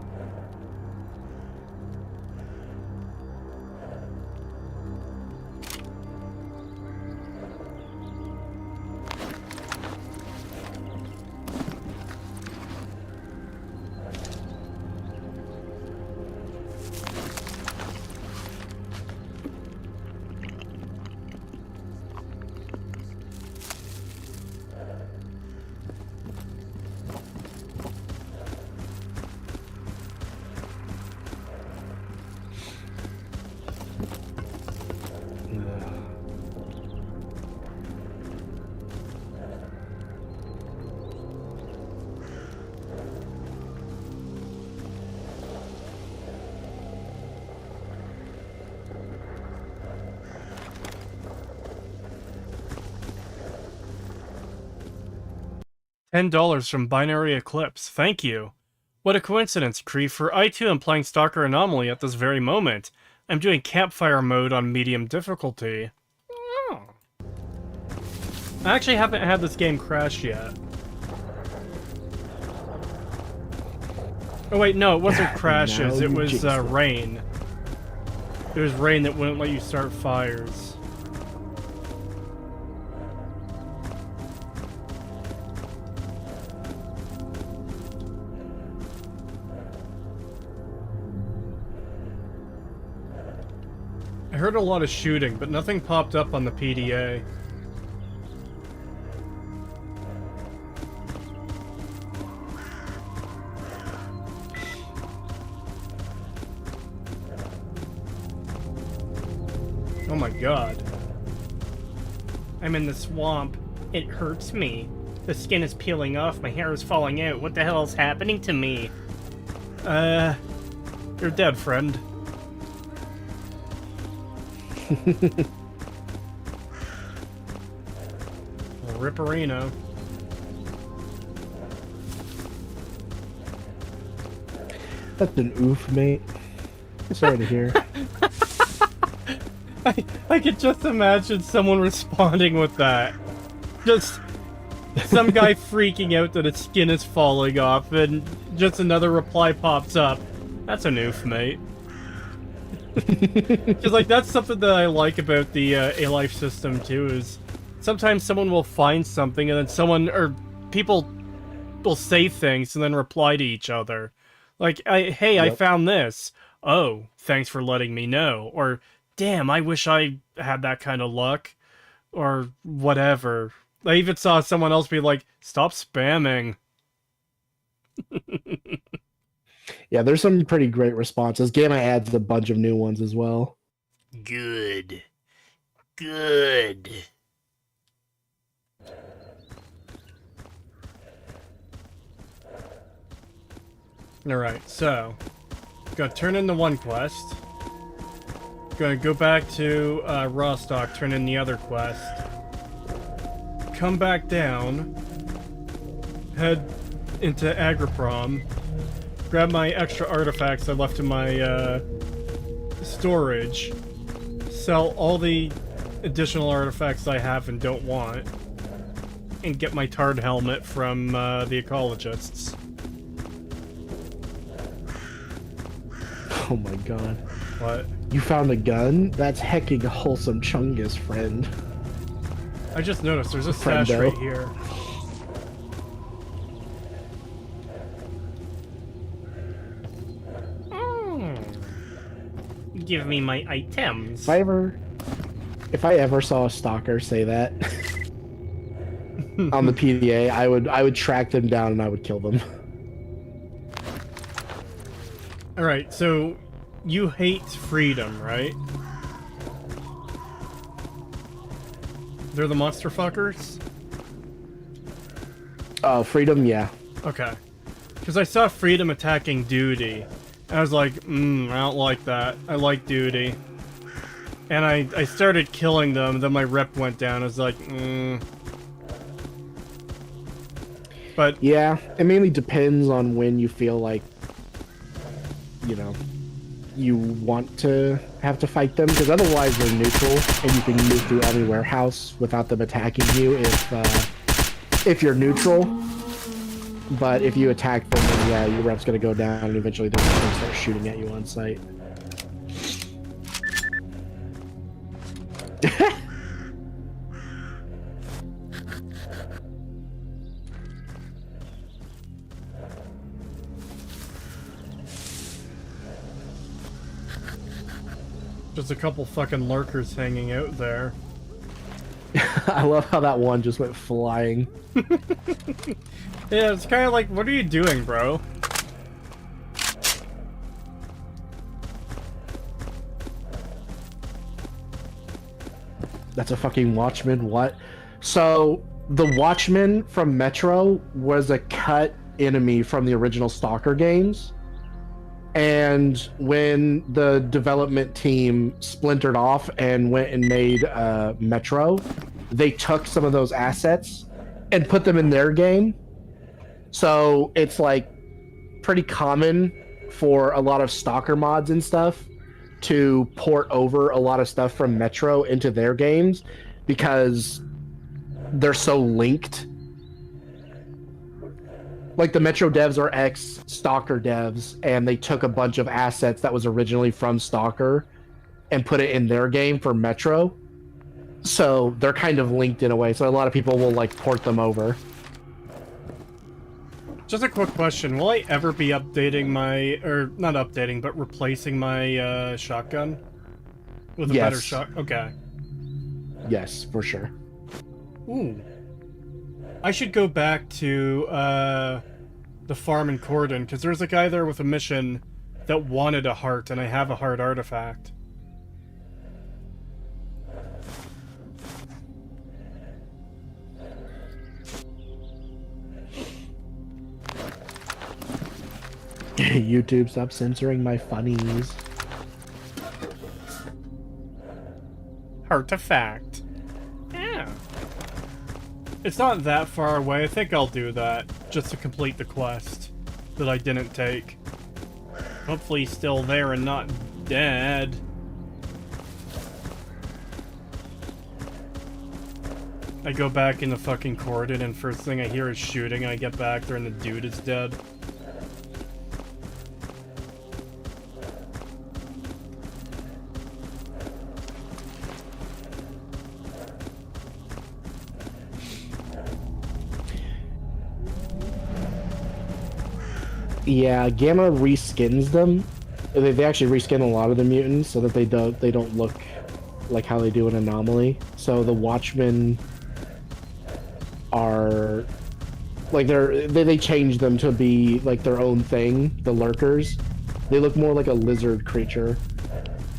$10 from Binary Eclipse. Thank you. What a coincidence, Cree, for I too am playing Stalker Anomaly at this very moment. I'm doing campfire mode on medium difficulty. Oh. I actually haven't had this game crash yet. Oh wait, no, it wasn't crashes, it was rain. It was rain that wouldn't let you start fires. I heard a lot of shooting, but nothing popped up on the PDA. Oh my god. I'm in the swamp. It hurts me. The skin is peeling off, my hair is falling out. What the hell is happening to me? You're dead, friend. Ripperino. That's an oof, mate. Sorry to hear. I could just imagine someone responding with that. Just some guy freaking out that his skin is falling off, and just another reply pops up. That's an oof, mate. Because, like, that's something that I like about the A-Life system, too, is sometimes someone will find something, and then someone, or people will say things and then reply to each other. Like, hey, yep. I found this. Oh, thanks for letting me know. Or, damn, I wish I had that kind of luck. Or whatever. I even saw someone else be like, stop spamming. Yeah, there's some pretty great responses. Gamma adds a bunch of new ones as well. Good. Good. Alright, so... Gonna turn in the one quest. Gonna go back to Rostock, turn in the other quest. Come back down. Head into Agriprom. Grab my extra artifacts I left in my storage. Sell all the additional artifacts I have and don't want. And get my Tard helmet from the ecologists. Oh my god. What? You found a gun? That's hecking wholesome Chungus, friend. I just noticed there's a stash Friendo. right here. Give me my items. If I ever saw a stalker say that on the PDA, I would track them down and I would kill them. Alright, so you hate freedom, right? They're the monster fuckers? Oh, freedom, yeah. Okay. Because I saw freedom attacking duty. I was like, I don't like that. I like duty. And I started killing them, then my rep went down. I was like, But Yeah, it mainly depends on when you feel like, you know, you want to have to fight them, because otherwise they're neutral and you can move through every warehouse without them attacking you if you're neutral. But if you attack them, then yeah, your rep's gonna go down and eventually they're gonna start shooting at you on sight. just a couple fucking lurkers hanging out there. I love how that one just went flying. Yeah, it's kind of like, what are you doing, bro? That's a fucking Watchman, what? So, the Watchman from Metro was a cut enemy from the original Stalker games. And when the development team splintered off and went and made Metro, they took some of those assets and put them in their game. So it's like pretty common for a lot of Stalker mods and stuff to port over a lot of stuff from Metro into their games because they're so linked. Like the Metro devs are ex-Stalker devs, and they took a bunch of assets that was originally from Stalker and put it in their game for Metro. So they're kind of linked in a way. So a lot of people will like port them over. Just a quick question. Will I ever be updating my... or, not updating, but replacing my shotgun? With a Yes. better shot? Okay. Yes, for sure. Ooh. I should go back to the farm in Cordon, because there's a guy there with a mission that wanted a heart, and I have a heart artifact. YouTube, stop censoring my funnies. Artifact. Yeah. It's not that far away. I think I'll do that just to complete the quest that I didn't take. Hopefully he's still there and not dead. I go back in the fucking Cordon and first thing I hear is shooting and I get back there and the dude is dead. Yeah, Gamma reskins them. They actually reskin a lot of the mutants so that they don't look like how they do in Anomaly. So the Watchmen are like they change them to be like their own thing. The Lurkers, they look more like a lizard creature.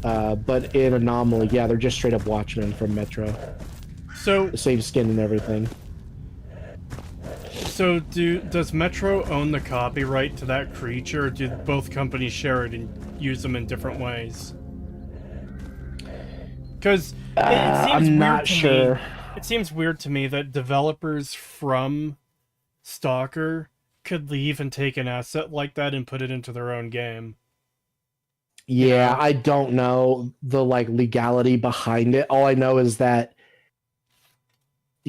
But in Anomaly, yeah, they're just straight up Watchmen from Metro. So The same skin and everything. So does Metro own the copyright to that creature, or do both companies share it and use them in different ways? Because it seems I'm weird not to sure. me. It seems weird to me that developers from Stalker could leave and take an asset like that and put it into their own game. Yeah, know? I don't know the like legality behind it. All I know is that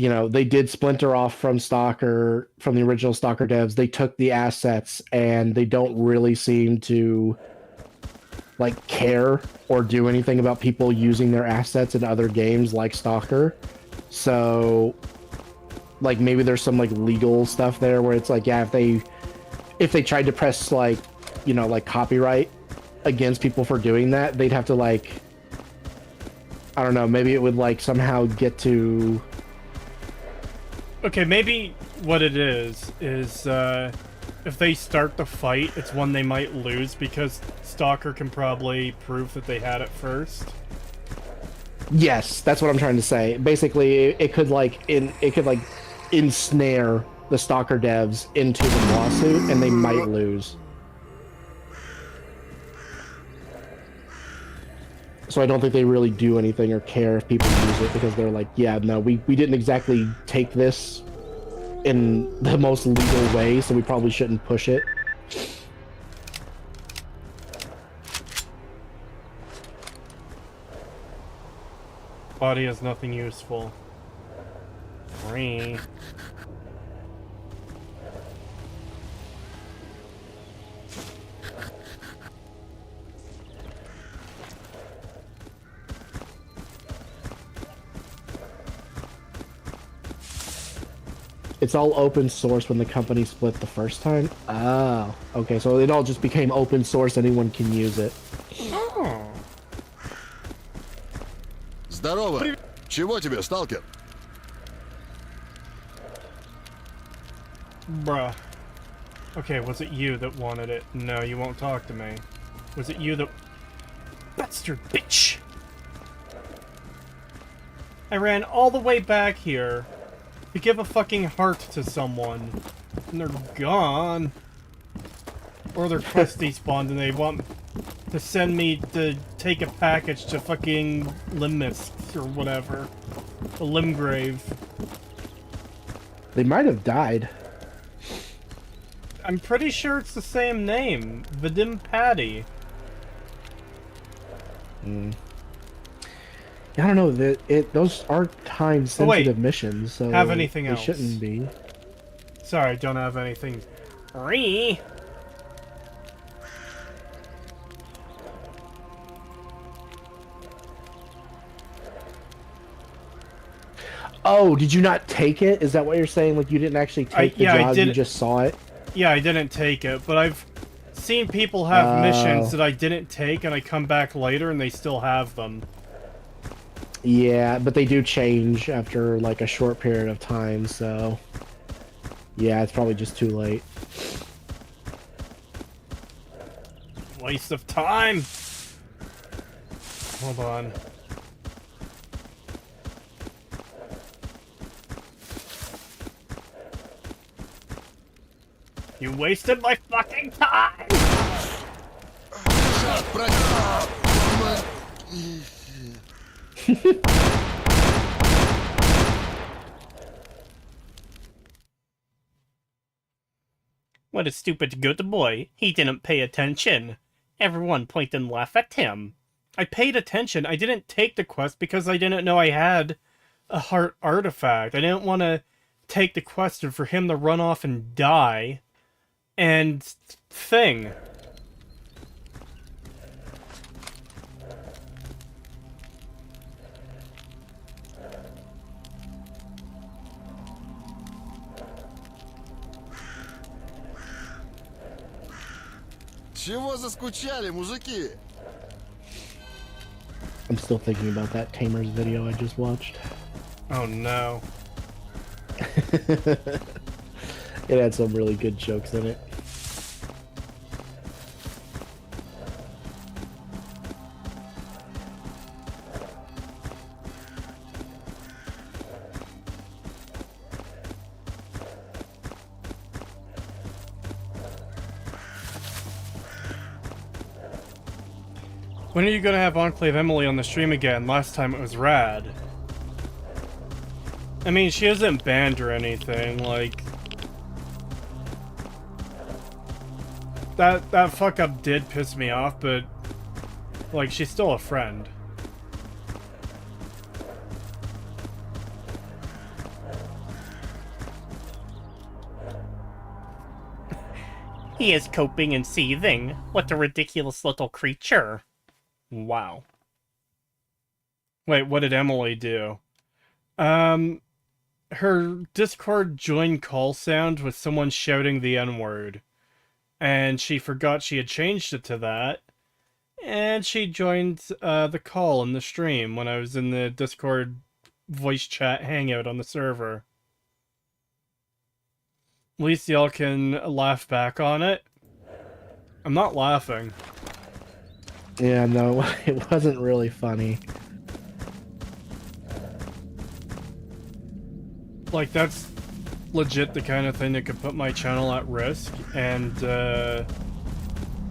they did splinter off from Stalker, from the original Stalker devs. They took the assets and they don't really seem to like care or do anything about people using their assets in other games like Stalker. So like maybe there's some like legal stuff there where it's like, yeah, if they tried to press like like copyright against people for doing that, they'd have to like, I don't know, maybe it would like somehow get to. Okay, maybe what it is if they start the fight, it's one they might lose because Stalker can probably prove that they had it first. Yes, that's what I'm trying to say. Basically, it could ensnare the Stalker devs into the lawsuit, and they might lose. So I don't think they really do anything or care if people use it because they're like, yeah, no, we didn't exactly take this in the most legal way, so we probably shouldn't push it. Body has nothing useful. Free. It's all open source when the company split the first time? Oh, okay, so it all just became open source, anyone can use it. Здорово! Чего тебе, сталкер? Bruh. Okay, was it you that wanted it? No, you won't talk to me. Was it you that... Bastard bitch! I ran all the way back here to give a fucking heart to someone. And they're gone. Or their quest despawned and they want to send me to take a package to fucking Limbisk or whatever. The Limgrave. They might have died. I'm pretty sure it's the same name. Vadim Paddy. I don't know, those are time-sensitive missions, so have anything they else? shouldn't be. Sorry, don't have anything. Ree. Oh, did you not take it? Is that what you're saying? Like you didn't actually take the job, you just saw it? Yeah, I didn't take it, but I've seen people have missions that I didn't take, and I come back later and they still have them. Yeah, but they do change after like a short period of time, so yeah, it's probably just too late. Waste of time. Hold on. You wasted my fucking time! What a stupid good boy. He didn't pay attention. Everyone point and laugh at him. I paid attention. I didn't take the quest because I didn't know I had a heart artifact. I didn't want to take the quest and for him to run off and die. And thing. Чего заскучали, мужики? I'm still thinking about that Tamers video I just watched. Oh no. It had some really good jokes in it. When are you gonna have Enclave Emily on the stream again? Last time it was rad. I mean, she isn't banned or anything, like... That fuck up did piss me off, but... Like, she's still a friend. He is coping and seething. What a ridiculous little creature. Wow. Wait, what did Emily do? Her Discord join call sound was someone shouting the N-word. And she forgot she had changed it to that. And she joined the call in the stream when I was in the Discord voice chat hangout on the server. At least y'all can laugh back on it. I'm not laughing. Yeah, no, it wasn't really funny. Like, that's legit the kind of thing that could put my channel at risk, and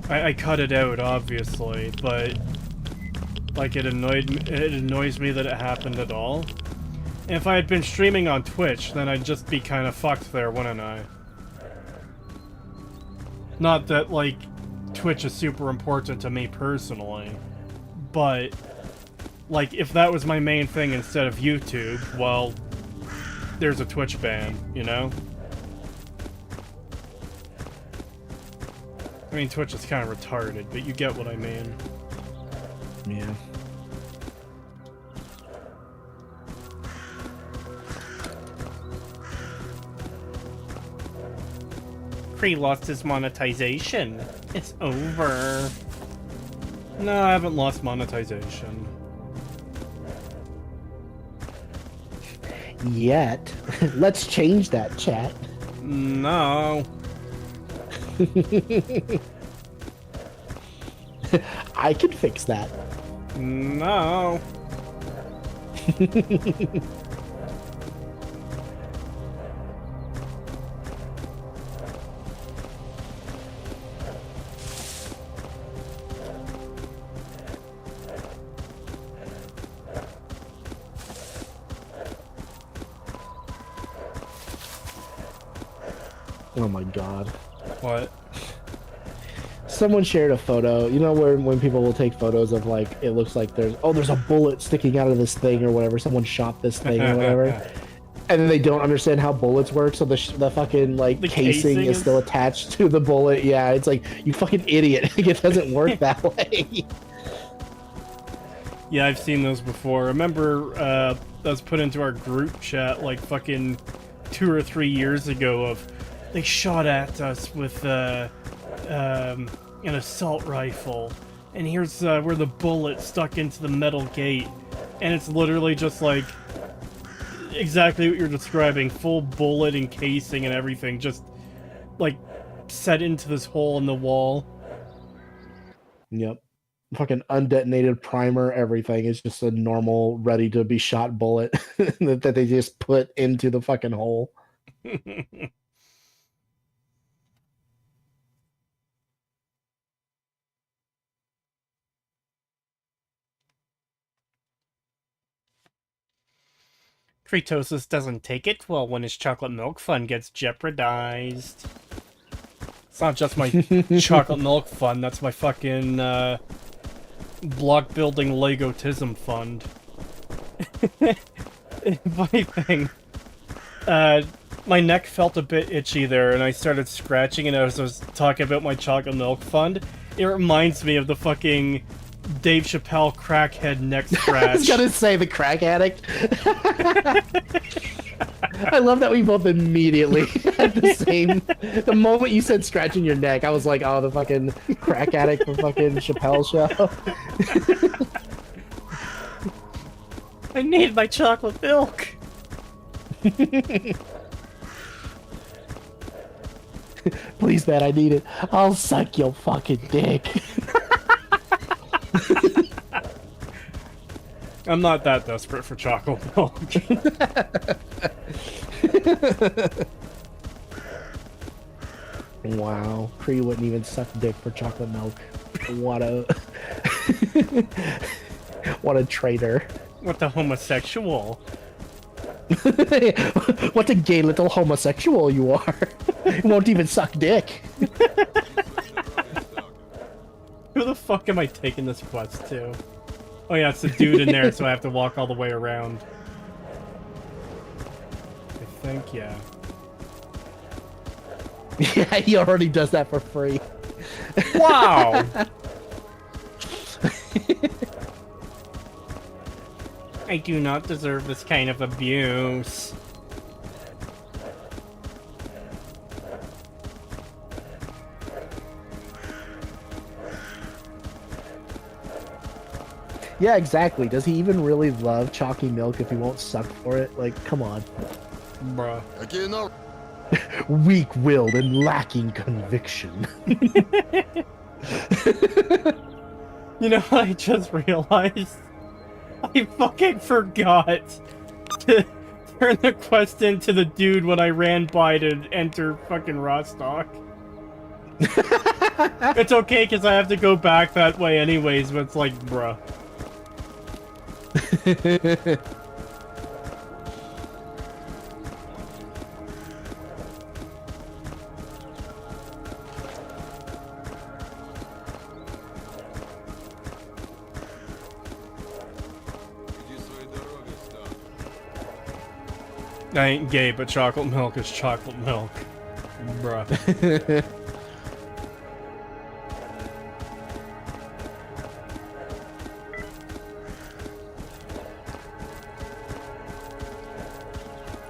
I cut it out, obviously, but like, it annoys me that it happened at all. And if I had been streaming on Twitch, then I'd just be kind of fucked there, wouldn't I? Not that, like, Twitch is super important to me personally, but, like, if that was my main thing instead of YouTube, well, there's a Twitch ban, you know? I mean, Twitch is kind of retarded, but you get what I mean. Yeah. Cree lost his monetization. It's over. No, I haven't lost monetization. Yet. Let's change that, chat. No. I can fix that. No. Oh my god. What? Someone shared a photo. You know where when people will take photos of, like, it looks like there's a bullet sticking out of this thing or whatever. Someone shot this thing or whatever. And then they don't understand how bullets work, so the fucking, like, The casing is still attached to the bullet. Yeah, it's like, you fucking idiot. It doesn't work that way. Yeah, I've seen those before. Remember, that was put into our group chat, like, fucking 2 or 3 years ago of, they shot at us with, an assault rifle, and here's where the bullet stuck into the metal gate, and it's literally just like exactly what you're describing, full bullet and casing and everything, just like set into this hole in the wall. Yep. Fucking undetonated primer, everything is just a normal, ready to be shot bullet that they just put into the fucking hole. Kretosis doesn't take it well when his chocolate milk fund gets jeopardized. It's not just my chocolate milk fund, that's my fucking block building Lego Autism fund. Funny thing, my neck felt a bit itchy there, and I started scratching, and as I was talking about my chocolate milk fund, it reminds me of the fucking Dave Chappelle crackhead neck scratch. I was gonna say the crack addict. I love that we both immediately had the same. The moment you said scratching your neck, I was like, oh, the fucking crack addict from fucking Chappelle show. I need my chocolate milk. Please, man, I need it. I'll suck your fucking dick. I'm not that desperate for chocolate milk. Wow, Cree wouldn't even suck dick for chocolate milk. What a... What a traitor. What the homosexual? What a gay little homosexual you are. You won't even suck dick. Who the fuck am I taking this quest to? Oh yeah, it's the dude in there, so I have to walk all the way around. I think, yeah. Yeah, he already does that for free. Wow! I do not deserve this kind of abuse. Yeah, exactly. Does he even really love chalky milk if he won't suck for it? Like, come on. Bruh. Окей, ну, Weak-willed and lacking conviction. You know what I just realized? I fucking forgot to turn the quest into the dude when I ran by to enter fucking Rostock. It's okay because I have to go back that way anyways, but it's like, bruh. I ain't gay, but chocolate milk is chocolate milk. Bruh.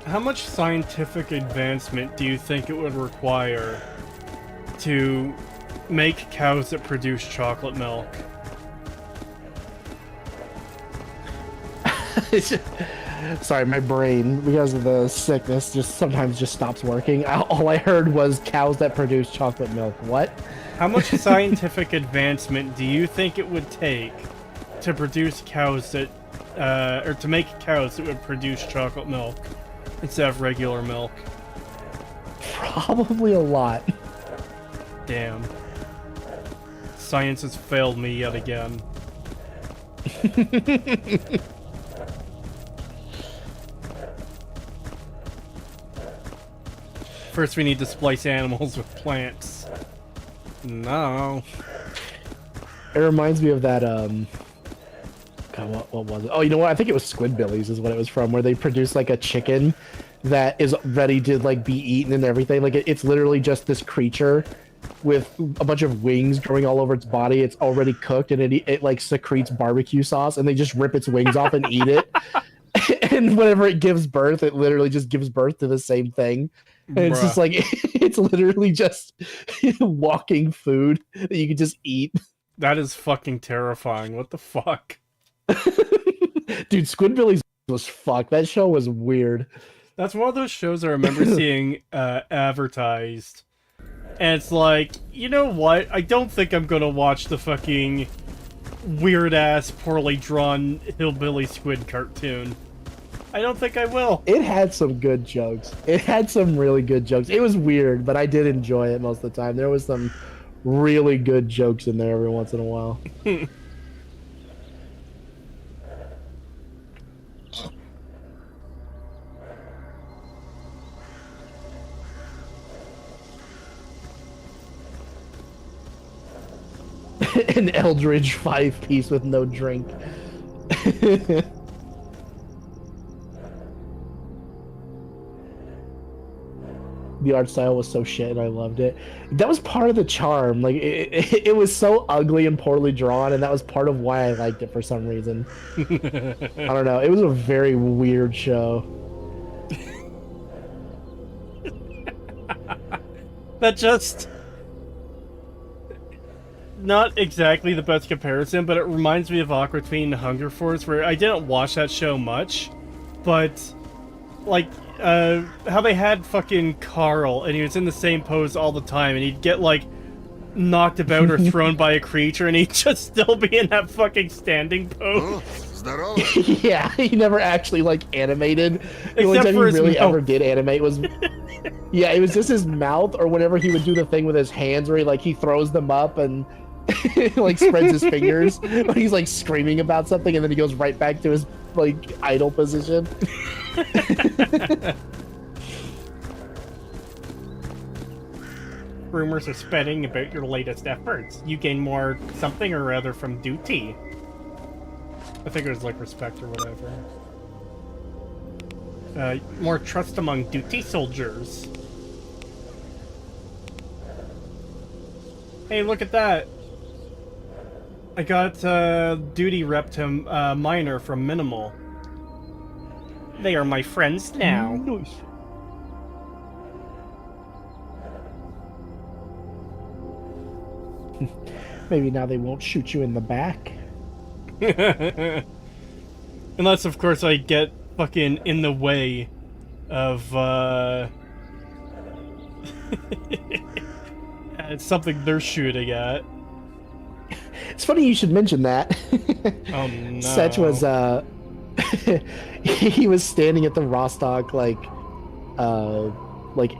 How much scientific advancement do you think it would require to make cows that produce chocolate milk? Sorry, my brain, because of the sickness, sometimes stops working. All I heard was cows that produce chocolate milk. What? How much scientific advancement do you think it would take to produce cows that, or to make cows that would produce chocolate milk instead of regular milk? Probably a lot. Damn. Science has failed me yet again. First we need to splice animals with plants. No. It reminds me of that, God, what was it? Oh, you know what? I think it was Squidbillies is what it was from, where they produce, like, a chicken that is ready to, like, be eaten and everything. Like, it's literally just this creature with a bunch of wings growing all over its body. It's already cooked, and it like, secretes barbecue sauce, and they just rip its wings off and eat it. And whenever it gives birth, it literally just gives birth to the same thing. And it's just like, it's literally just walking food that you can just eat. That is fucking terrifying. What the fuck? Dude, Squidbillies was fucked. That show was weird. That's one of those shows I remember seeing advertised. And it's like, you know what? I don't think I'm gonna watch the fucking weird-ass, poorly drawn hillbilly squid cartoon. I don't think I will. It had some good jokes. It had some really good jokes. It was weird, but I did enjoy it most of the time. There was some really good jokes in there every once in a while. An Eldridge 5-piece with no drink. The art style was so shit and I loved it. That was part of the charm. Like, it was so ugly and poorly drawn, and that was part of why I liked it for some reason. I don't know. It was a very weird show. That just... Not exactly the best comparison, but it reminds me of Aqua Teen Hunger Force, where I didn't watch that show much, but, like, how they had fucking Carl, and he was in the same pose all the time, and he'd get, like, knocked about or thrown by a creature, and he'd just still be in that fucking standing pose. здорово. Yeah, he never actually, like, animated. The only time he really ever did animate was... Yeah, it was just his mouth, or whenever he would do the thing with his hands where he throws them up, and like spreads his fingers when he's like screaming about something, and then he goes right back to his like idle position. Rumors are spreading about your latest efforts. You gain more something or other from duty. I think it was like respect or whatever. More trust among duty soldiers. Hey, look at that! I got duty rep to minor from minimal. They are my friends now. Nice. Maybe now they won't shoot you in the back. Unless, of course, I get fucking in the way of it's something they're shooting at. It's funny you should mention that. Oh no. Setch was he was standing at the Rostock like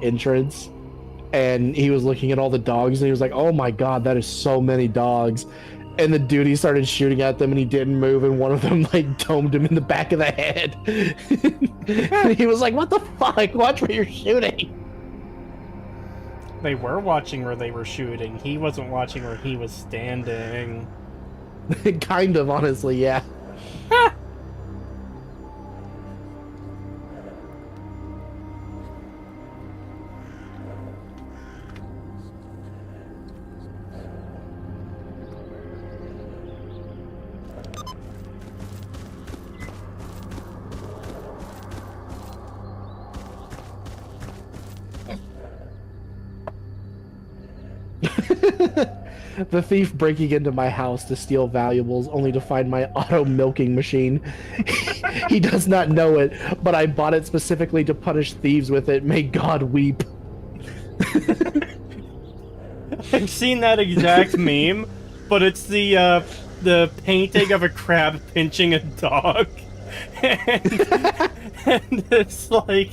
entrance, and he was looking at all the dogs, and he was like, "Oh my god, that is so many dogs." And the dude, he started shooting at them, and he didn't move, and one of them like domed him in the back of the head. And he was like, "What the fuck? Watch where you're shooting." They were watching where they were shooting. He wasn't watching where he was standing. Kind of, honestly, yeah. The thief breaking into my house to steal valuables, only to find my auto milking machine. He does not know it, but I bought it specifically to punish thieves with it. May God weep. I've seen that exact meme, but it's the painting of a crab pinching a dog. And it's like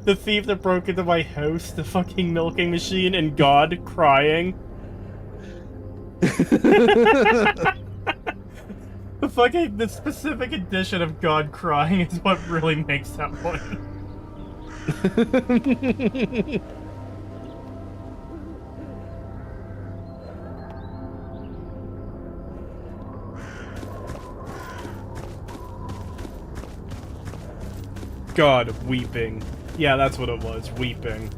the thief that broke into my house, the fucking milking machine, and God crying. The specific edition of God crying is what really makes that one. God weeping. Yeah, that's what it was, weeping.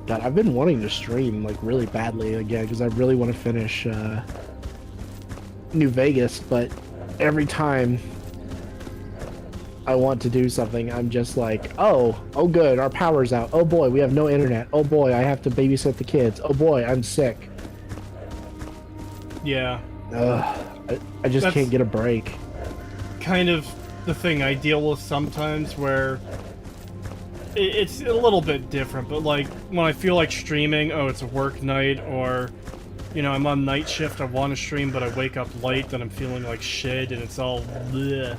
God, I've been wanting to stream like really badly again because I really want to finish New Vegas, but every time I want to do something, I'm just like, oh good, our power's out. Oh boy, we have no internet. Oh boy, I have to babysit the kids. Oh boy, I'm sick. Yeah. I just can't get a break. Kind of the thing I deal with sometimes where it's a little bit different, but like when I feel like streaming, oh, it's a work night, or you know, I'm on night shift, I want to stream, but I wake up late, then I'm feeling like shit, and it's all bleh.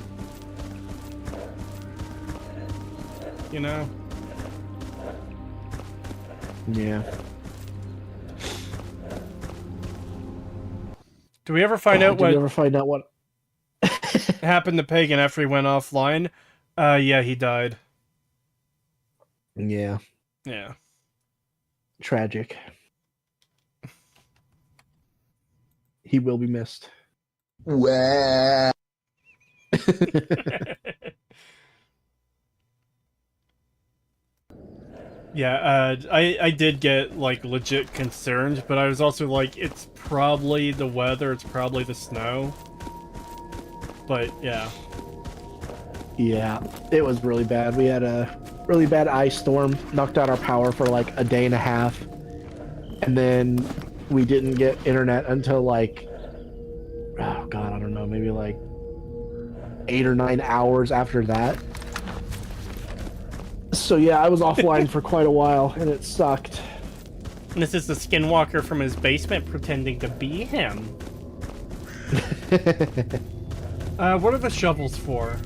You know? Yeah. Do we ever find out Did we ever find out what happened to Pagan after he went offline? Yeah, he died. Yeah. Yeah. Tragic. He will be missed. Wah. Yeah, I did get, like, legit concerned, but I was also like, it's probably the weather, it's probably the snow. But, yeah. Yeah, it was really bad. We had a really bad ice storm, knocked out our power for like a day and a half. And then we didn't get internet until like, oh god, I don't know, maybe like 8 or 9 hours after that. So yeah, I was offline for quite a while, and it sucked. This is the skinwalker from his basement pretending to be him. What are the shovels for?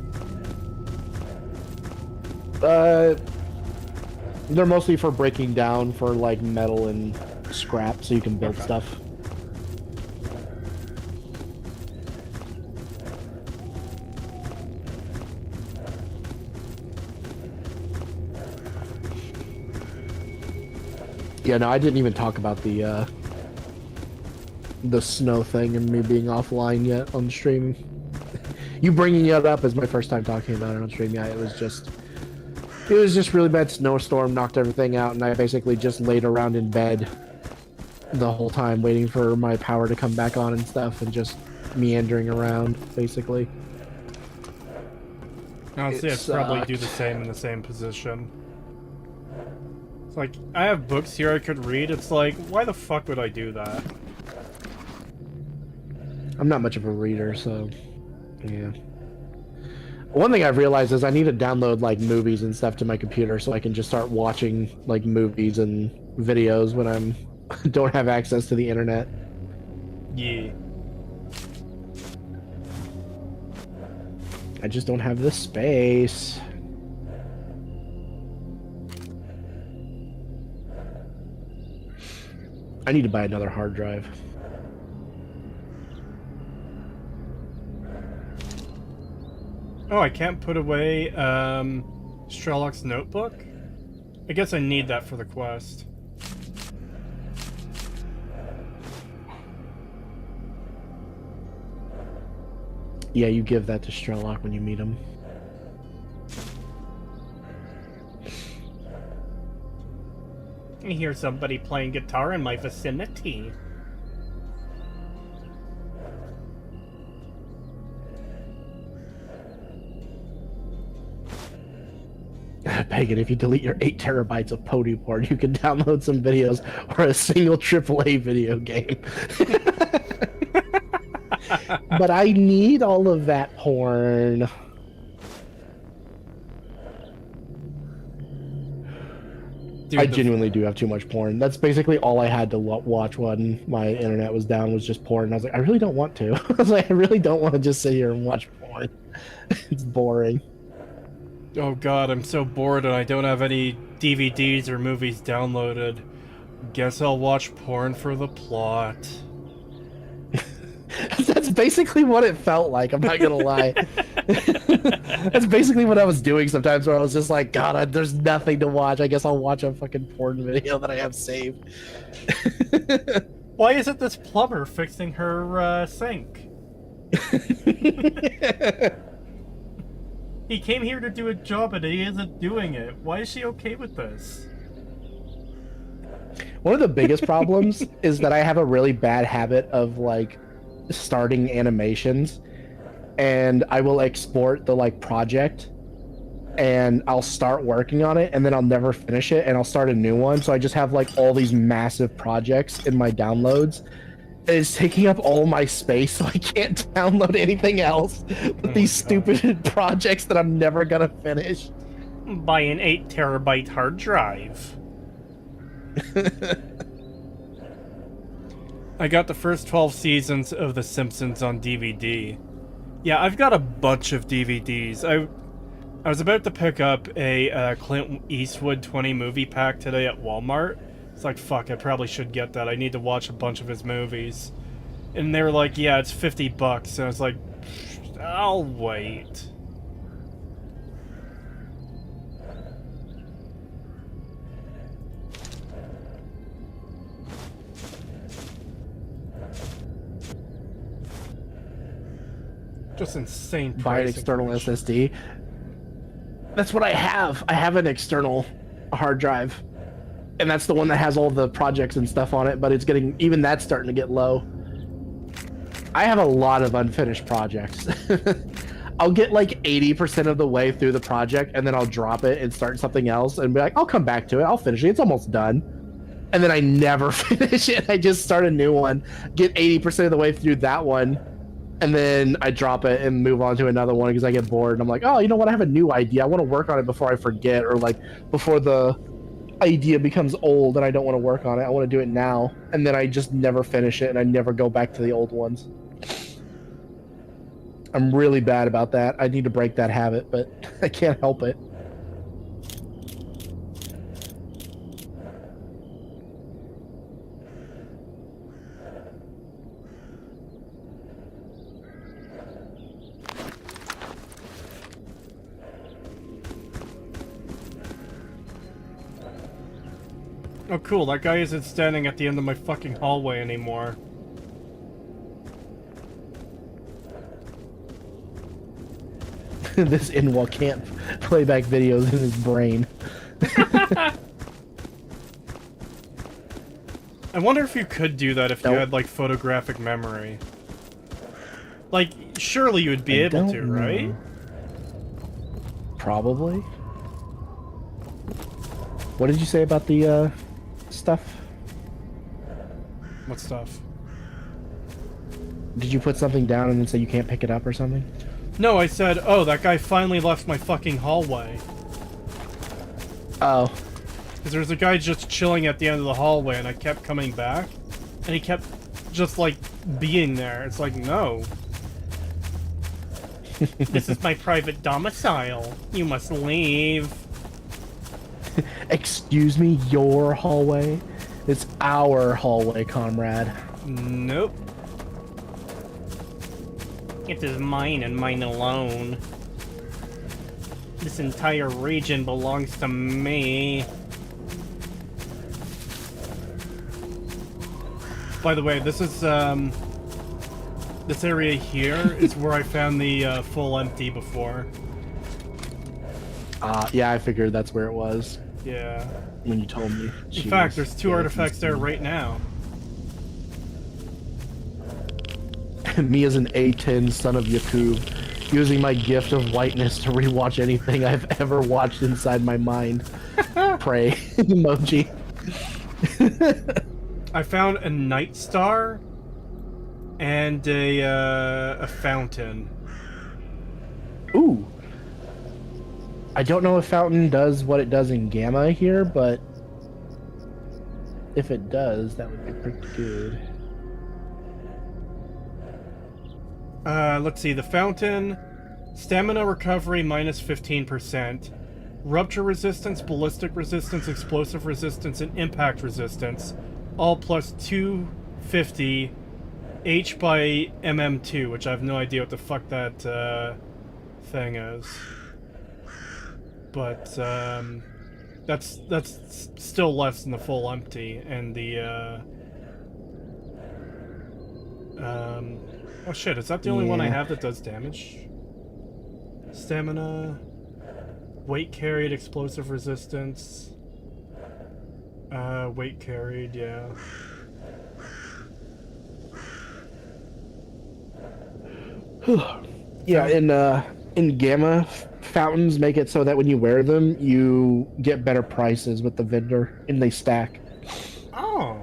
They're mostly for breaking down for like metal and scrap, so you can build stuff. Yeah, no, I didn't even talk about the snow thing and me being offline yet on stream. You bringing it up is my first time talking about it on stream. Yeah, it was just really bad snowstorm, knocked everything out, and I basically just laid around in bed the whole time waiting for my power to come back on and stuff, and just meandering around, basically. Honestly, I'd probably do the same in the same position. It's like, I have books here I could read. It's like, why the fuck would I do that? I'm not much of a reader, so yeah. One thing I've realized is I need to download like movies and stuff to my computer so I can just start watching like movies and videos when I'm don't have access to the internet. Yeah. I just don't have the space. I need to buy another hard drive. Oh, I can't put away, Strelok's notebook? I guess I need that for the quest. Yeah, you give that to Strelok when you meet him. I hear somebody playing guitar in my vicinity. Pagan, if you delete your 8 terabytes of Podu porn, you can download some videos or a single AAA video game. But I need all of that porn. Dude, I genuinely do have too much porn. That's basically all I had to watch when my internet was down, was just porn. And I was like, I really don't want to. I was like, I really don't want to just sit here and watch porn. It's boring. Oh god, I'm so bored and I don't have any DVDs or movies downloaded. Guess I'll watch porn for the plot. That's basically what it felt like, I'm not gonna lie. That's basically what I was doing sometimes, where I was just like, God, there's nothing to watch. I guess I'll watch a fucking porn video that I have saved. Why isn't this plumber fixing her, sink? He came here to do a job and he isn't doing it. Why is she okay with this? One of the biggest problems is that I have a really bad habit of, like, starting animations, and I will export the, like, project, and I'll start working on it, and then I'll never finish it, and I'll start a new one, so I just have, like, all these massive projects in my downloads. It's taking up all my space, so I can't download anything else but these stupid projects that I'm never gonna finish. Buy an 8 terabyte hard drive. I got the first 12 seasons of The Simpsons on DVD. Yeah, I've got a bunch of DVDs. I was about to pick up a Clint Eastwood 20 movie pack today at Walmart. It's like, fuck, I probably should get that. I need to watch a bunch of his movies. And they were like, yeah, it's $50. And I was like, I'll wait. Just insane pricing. Buy an external SSD. That's what I have. I have an external hard drive. And that's the one that has all the projects and stuff on it, but it's getting, even that's starting to get low. I have a lot of unfinished projects. I'll get like 80% of the way through the project, and then I'll drop it and start something else and be like, I'll come back to it, I'll finish it, it's almost done. And then I never finish it. I just start a new one, get 80% of the way through that one, And then I drop it and move on to another one because I get bored. And I'm like, oh, you know what? I have a new idea. I want to work on it before I forget, or like before the idea becomes old and I don't want to work on it. I want to do it now. And then I just never finish it and I never go back to the old ones. I'm really bad about that. I need to break that habit, but I can't help it. Oh cool, that guy isn't standing at the end of my fucking hallway anymore. This Inwa can't play back videos in his brain. I wonder if you could do that if you had, like, photographic memory. Like, surely you would be able to, right? Probably. What did you say about the, stuff? What stuff? Did you put something down and then say you can't pick it up or something? No, I said, oh, that guy finally left my fucking hallway. Oh. Because there was a guy just chilling at the end of the hallway, and I kept coming back, and he kept just, like, being there. It's like, no. This is my private domicile. You must leave. Excuse me, your hallway? It's our hallway, comrade. Nope. It is mine and mine alone. This entire region belongs to me. By the way, this is, this area here is where I found the, full empty before. Yeah, I figured that's where it was. Yeah. When you told me. In fact, there's two artifacts there right now. Me as an A10 son of Yakub, using my gift of whiteness to rewatch anything I've ever watched inside my mind. Pray. Emoji. I found a night star and a fountain. Ooh. I don't know if fountain does what it does in Gamma here, but if it does, that would be pretty good. Let's see, the fountain, stamina recovery minus 15%, rupture resistance, ballistic resistance, explosive resistance, and impact resistance, all plus 250 H by MM2, which I have no idea what the fuck that thing is. But that's still less than the full empty, and the oh shit, is that the only one I have that does damage? Stamina, weight carried, explosive resistance. Weight carried, yeah. Yeah, in Gamma, fountains make it so that when you wear them, you get better prices with the vendor, and they stack. Oh.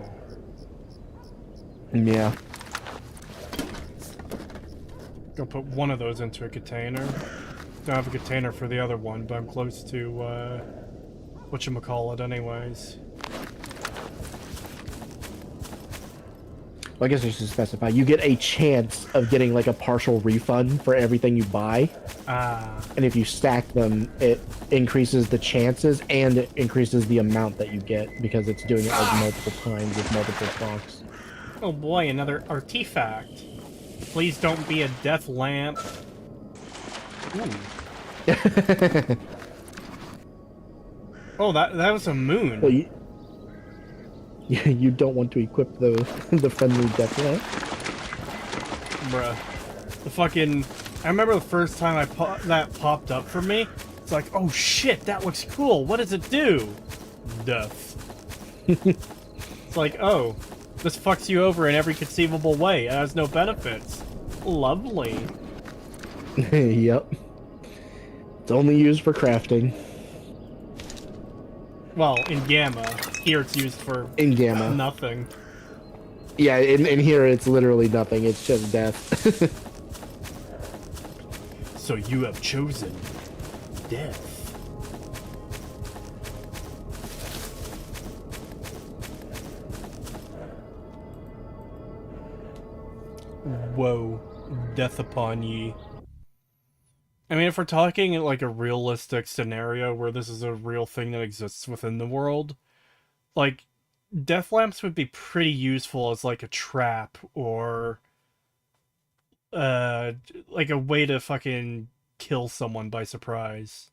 Yeah. Gonna put one of those into a container. Don't have a container for the other one, but I'm close to, whatchamacallit anyways. Well, I guess I should specify. You get a chance of getting like a partial refund for everything you buy. And if you stack them, it increases the chances and it increases the amount that you get because it's doing it like multiple times with multiple blocks. Oh boy, another artifact. Please don't be a death lamp. Ooh. Oh, that was a moon. Well, you don't want to equip the friendly death lamp. Bruh. The fucking... I remember the first time that popped up for me. It's like, oh shit, that looks cool. What does it do? Death. It's like, oh, this fucks you over in every conceivable way. It has no benefits. Lovely. Yep. It's only used for crafting. Well, in Gamma. Here it's used for... In Gamma. Nothing. Yeah, in here it's literally nothing. It's just death. So you have chosen death. Whoa. Death upon ye. I mean, if we're talking like a realistic scenario where this is a real thing that exists within the world, like, death lamps would be pretty useful as like a trap or like a way to fucking kill someone by surprise.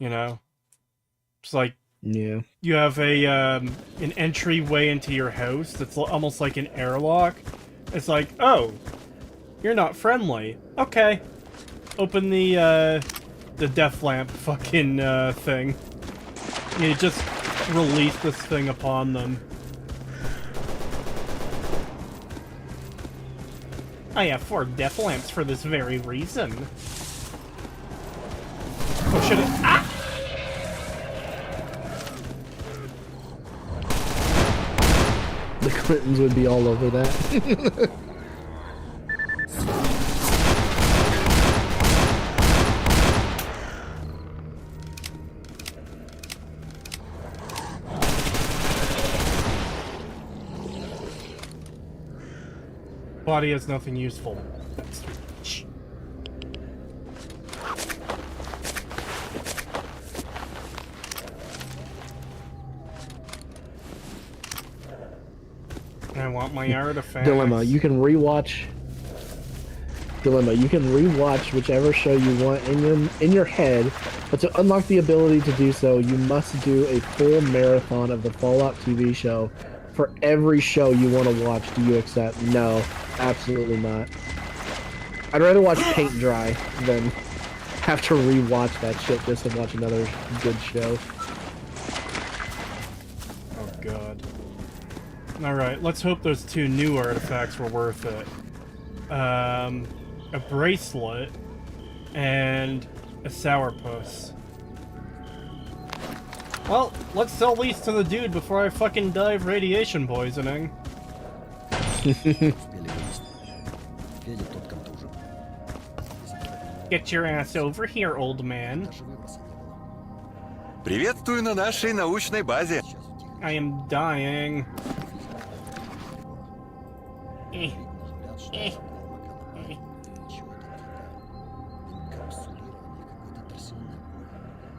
You know? It's like, Yeah. you have a an entryway into your house that's almost like an airlock. It's like, oh, you're not friendly. Okay. Open the death lamp fucking thing. You just release this thing upon them. I have 4 death lamps for this very reason. Oh shit! Ah! The Clintons would be all over that. Body has nothing useful. I want my artifacts. Dilemma, you can rewatch. Dilemma, you can rewatch whichever show you want in your head, but to unlock the ability to do so, you must do a full marathon of the Fallout TV show. For every show you want to watch, do you accept? No, absolutely not. I'd rather watch paint dry than have to rewatch that shit just to watch another good show. Oh god. Alright, let's hope those 2 new artifacts were worth it. A bracelet and a sourpuss. Well, let's sell these to the dude before I fucking die of radiation poisoning. Get your ass over here, old man. Приветствую на нашей научной базе. I am dying.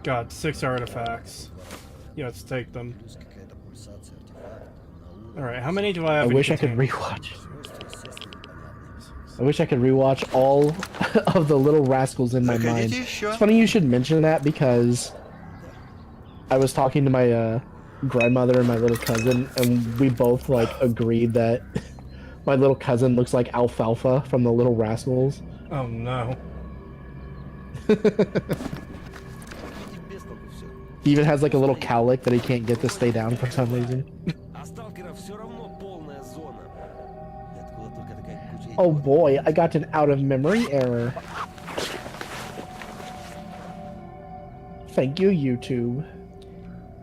God, 6 artifacts. Yeah, let's take them. Alright, how many do I have? I wish I could rewatch. I wish I could rewatch all of the Little Rascals in my mind. It's funny you should mention that because I was talking to my grandmother and my little cousin, and we both like agreed that my little cousin looks like Alfalfa from the Little Rascals. Oh no. He even has like a little cowlick that he can't get to stay down for some reason. Oh boy, I got an out-of-memory error. Thank you, YouTube.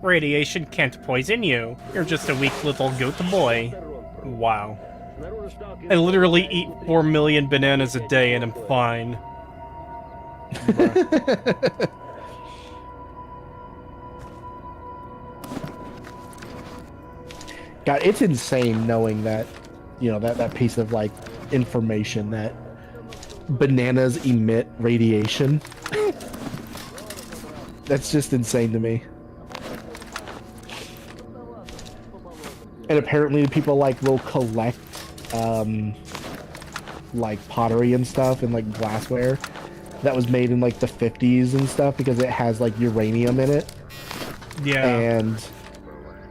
Radiation can't poison you. You're just a weak little goat boy. Wow. I literally eat 4 million bananas a day and I'm fine. God, it's insane knowing that, you know, that piece of, like, information that bananas emit radiation. That's just insane to me. And apparently people, like, will collect, like, pottery and stuff and, like, glassware that was made in, like, the 50s and stuff because it has, like, uranium in it. Yeah. And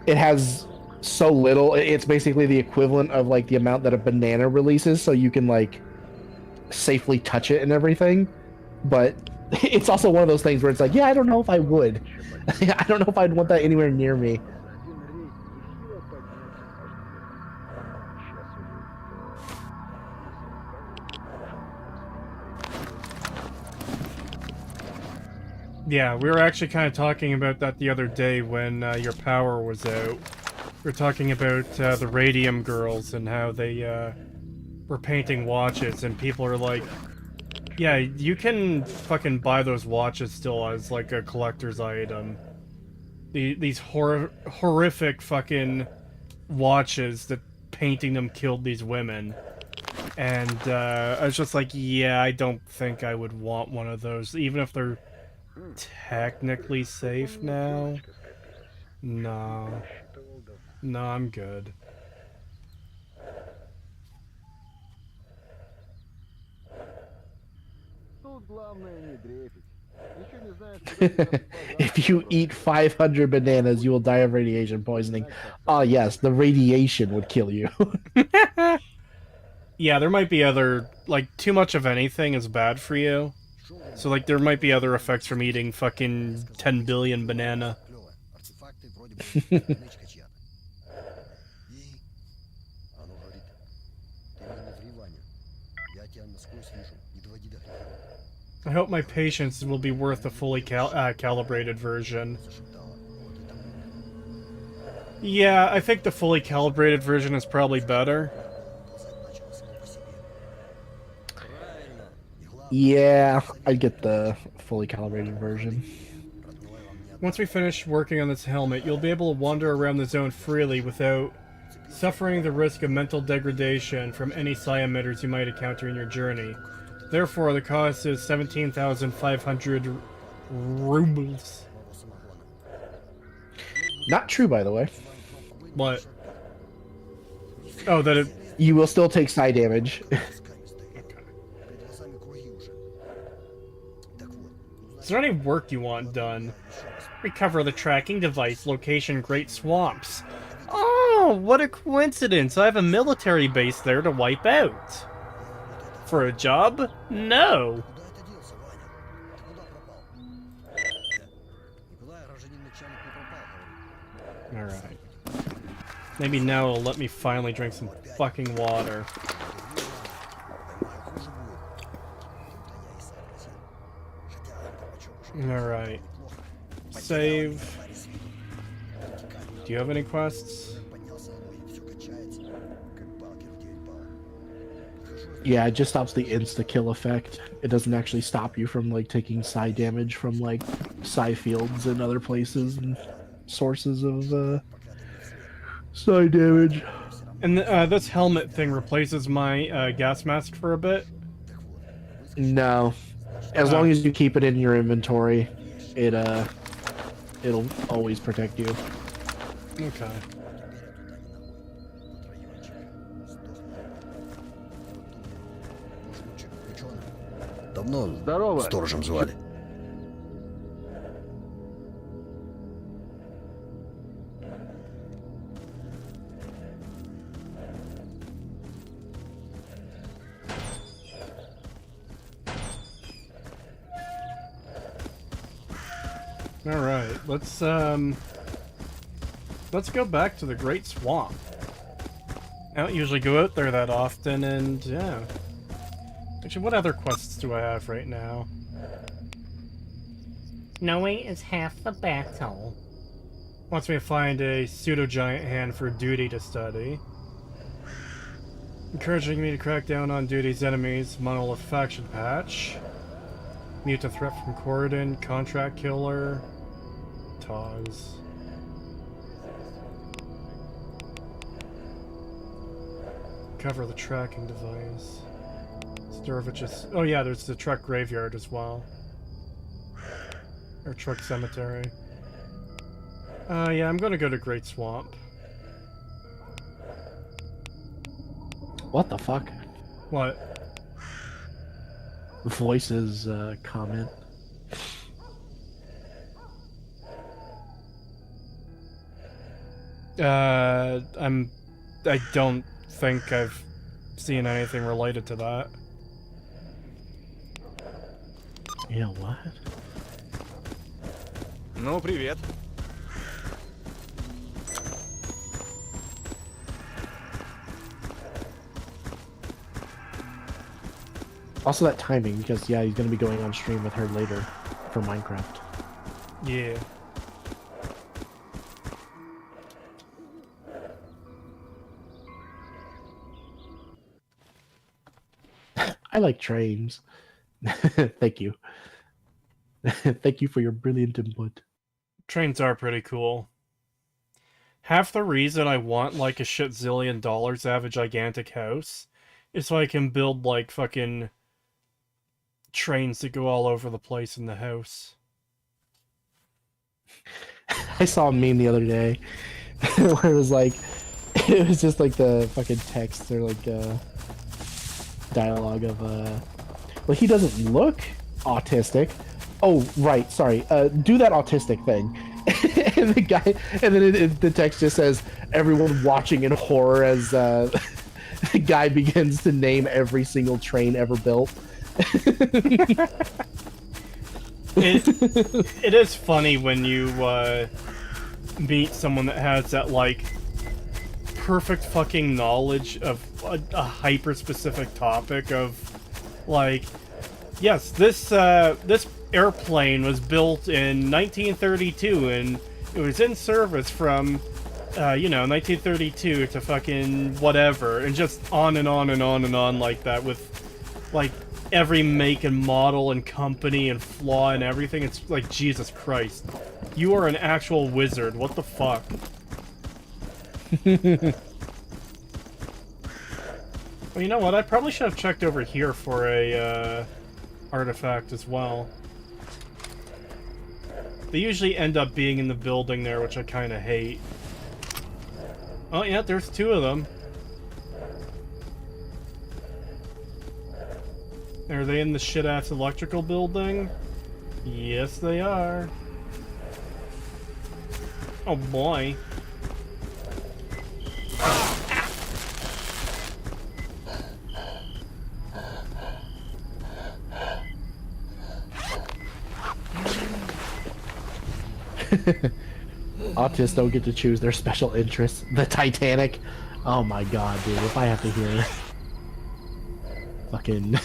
it has so little, it's basically the equivalent of like the amount that a banana releases, so you can like safely touch it and everything. But it's also one of those things where it's like, yeah, I don't know if I would. I don't know if I'd want that anywhere near me. Yeah, we were actually kind of talking about that the other day when your power was out. We were talking about the Radium Girls and how they were painting watches, and people are like, Yeah, you can fucking buy those watches still as like a collector's item. These horrific fucking watches that painting them killed these women. And I was just like, yeah, I don't think I would want one of those, even if they're technically safe now. No. No, I'm good. If you eat 500 bananas, you will die of radiation poisoning. Ah, yes, the radiation would kill you. Yeah, there might be other, like, too much of anything is bad for you. So, like, there might be other effects from eating fucking 10 billion banana. I hope my patience will be worth the fully calibrated version. Yeah, I think the fully calibrated version is probably better. Yeah, I'd get the fully calibrated version. Once we finish working on this helmet, you'll be able to wander around the zone freely without suffering the risk of mental degradation from any psi emitters you might encounter in your journey. Therefore, the cost is 17,500 rubles. Not true, by the way. What? Oh, that it... You will still take side damage. Is there any work you want done? Recover the tracking device, location Great Swamps. Oh, what a coincidence! I have a military base there to wipe out. For a job? No. Alright. Maybe now it'll let me finally drink some fucking water. Alright. Save. Do you have any quests? Yeah, it just stops the insta-kill effect. It doesn't actually stop you from, like, taking psi damage from, like, psi fields and other places and sources of, psi damage. And this helmet thing replaces my gas mask for a bit? No. As long as you keep it in your inventory, it'll always protect you. Okay. Давно сторожем звали. Alright, let's go back to the Great Swamp. I don't usually go out there that often, and yeah. Actually, what other quests do I have right now? Knowing is half the battle. Wants me to find a pseudo-giant hand for duty to study. Encouraging me to crack down on duty's enemies, monolith faction patch. Mute a threat from Corridon, contract killer, Taz. Cover the tracking device. Storovic's. Oh yeah, there's the truck graveyard as well. Or truck cemetery. Yeah, I'm gonna go to Great Swamp. What the fuck? What? Voices, comment. I don't think I've seen anything related to that. Yeah, what? Ну, привет. Also that timing, because yeah, he's gonna be going on stream with her later for Minecraft. Yeah. I like trains. Thank you. Thank you for your brilliant input. Trains are pretty cool. Half the reason I want, like, a shit zillion dollars to have a gigantic house is so I can build, like, fucking trains that go all over the place in the house. I saw a meme the other day where it was like, it was just like the fucking text or like dialogue of well, he doesn't look autistic. Oh, right, sorry. Do that autistic thing. And the guy, and then the text just says, everyone watching in horror as the guy begins to name every single train ever built. It is funny when you meet someone that has that, like, perfect fucking knowledge of a hyper-specific topic of, like, yes, this airplane was built in 1932 and it was in service from, 1932 to fucking whatever, and just on and on and on and on like that with, like, every make and model and company and flaw and everything. It's like, Jesus Christ. You are an actual wizard. What the fuck? Well, you know what? I probably should have checked over here for a, artifact as well. They usually end up being in the building there, which I kind of hate. Oh, yeah, there's two of them. Are they in the shit-ass electrical building? Yes, they are. Oh, boy. Autists don't get to choose their special interests. The Titanic. Oh my god, dude. If I have to hear it. Fucking...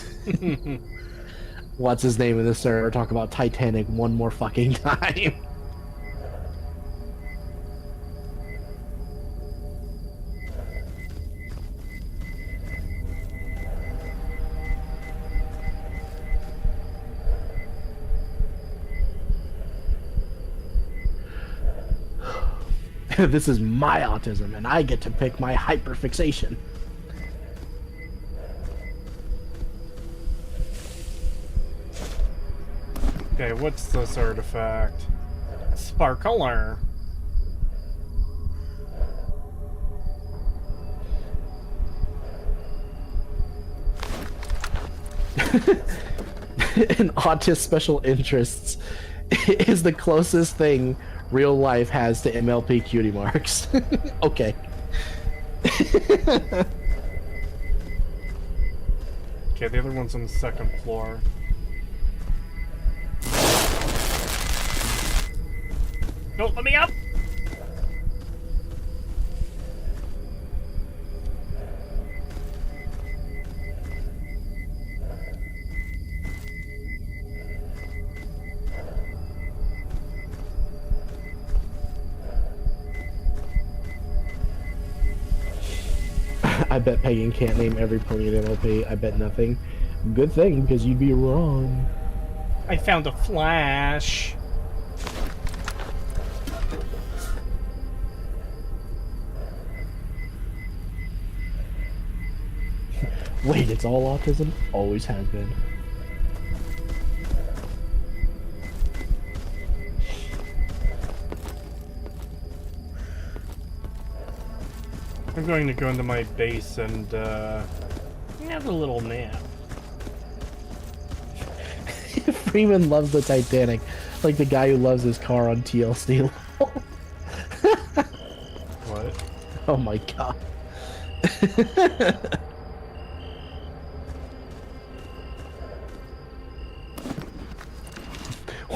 What's his name in this server? Talk about Titanic one more fucking time. This is my autism, and I get to pick my hyperfixation. Okay, what's this artifact? Sparkler. An autist special interests is the closest thing real life has to MLP cutie marks. Okay. Okay, the other one's on the second floor. No, let me up! I bet Pagan can't name every pony at MLP. I bet nothing. Good thing, because you'd be wrong. I found a flash. Wait, it's all autism? Always has been. I'm going to go into my base and, have a little nap. Freeman loves the Titanic, like the guy who loves his car on TLC. What? Oh my god.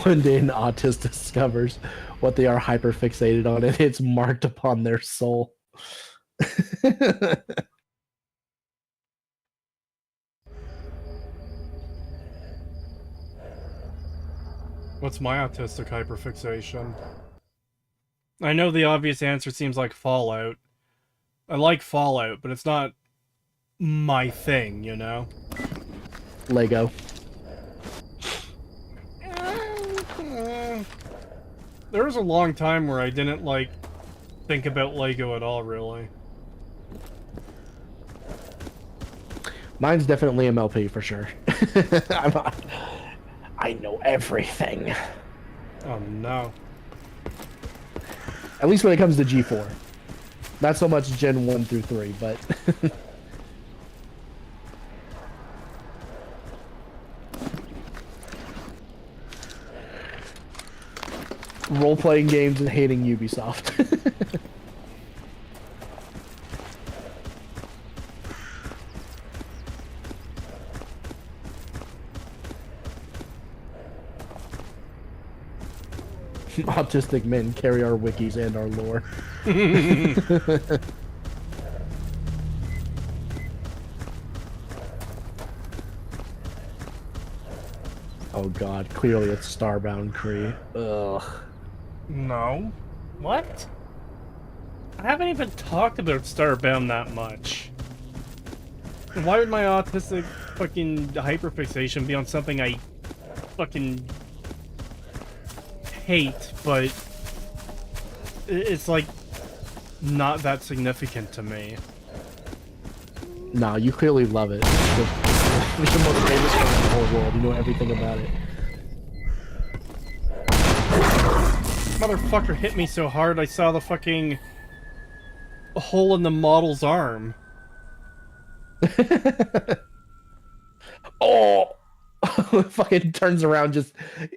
One day an autist discovers what they are hyperfixated on, and it's marked upon their soul. What's my autistic hyperfixation? I know the obvious answer seems like Fallout. I like Fallout, but it's not my thing, you know? Lego. There was a long time where I didn't, like, think about Lego at all, really. Mine's definitely MLP for sure. I know everything. Oh, no. At least when it comes to G4. Not so much Gen 1 through 3, but... Role-playing games and hating Ubisoft. Autistic men carry our wikis and our lore. Oh god, clearly it's Starbound Cree. Ugh. No. What? I haven't even talked about Starbound that much. Why would my autistic fucking hyperfixation be on something I fucking hate, but it's like not that significant to me. Nah, you clearly love it. It's the most famous game in the whole world. You know everything about it. Motherfucker hit me so hard I saw the fucking hole in the model's arm. Oh! Fucking turns around, just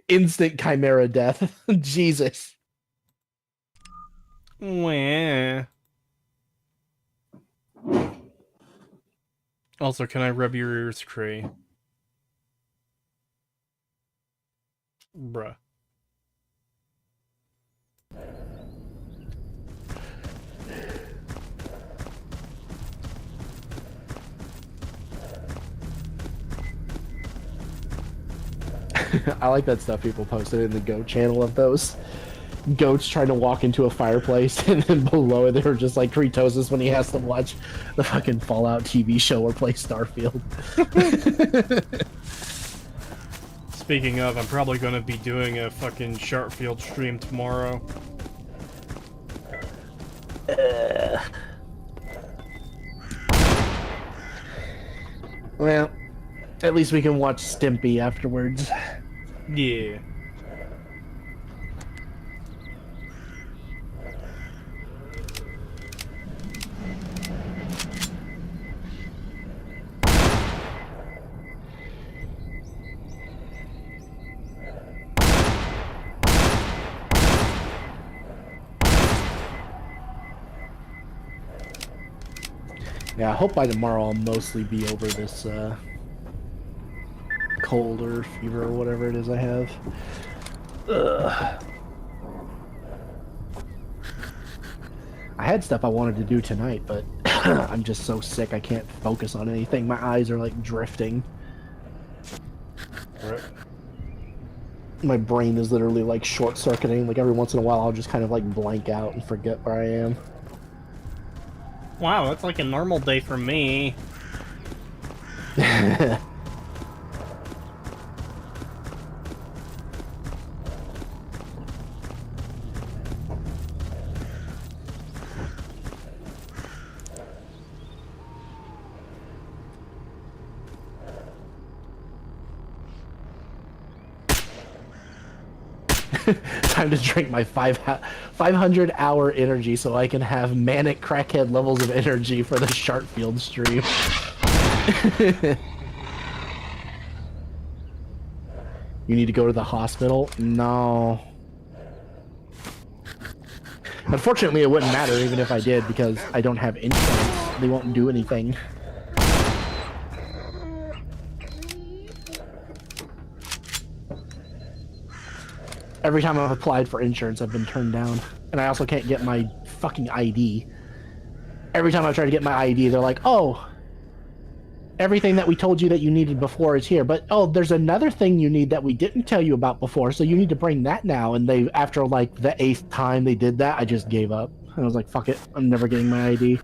instant chimera death. Jesus. Wah. Also, can I rub your ears, Cree? Bruh. I like that stuff people posted in the goat channel of those goats trying to walk into a fireplace, and then below it they were just like Kritosis when he has to watch the fucking Fallout TV show or play Starfield. Speaking of, I'm probably gonna be doing a fucking Sharpfield stream tomorrow. Well, at least we can watch Stimpy afterwards. Yeah. Yeah, I hope by tomorrow I'll mostly be over this cold or fever or whatever it is I have. Ugh. I had stuff I wanted to do tonight, but I'm just so sick I can't focus on anything. My eyes are like drifting. Right. My brain is literally like short-circuiting. Like every once in a while I'll just kind of like blank out and forget where I am. Wow, that's like a normal day for me. Time to drink my 500-hour energy so I can have manic crackhead levels of energy for the Sharpfield stream. You need to go to the hospital? No. Unfortunately, it wouldn't matter even if I did because I don't have insurance. They won't do anything. Every time I've applied for insurance, I've been turned down. And I also can't get my fucking ID. Every time I try to get my ID, they're like, oh, everything that we told you that you needed before is here. But, oh, there's another thing you need that we didn't tell you about before, so you need to bring that now. And they, after like the 8th time they did that, I just gave up. I was like, fuck it, I'm never getting my ID.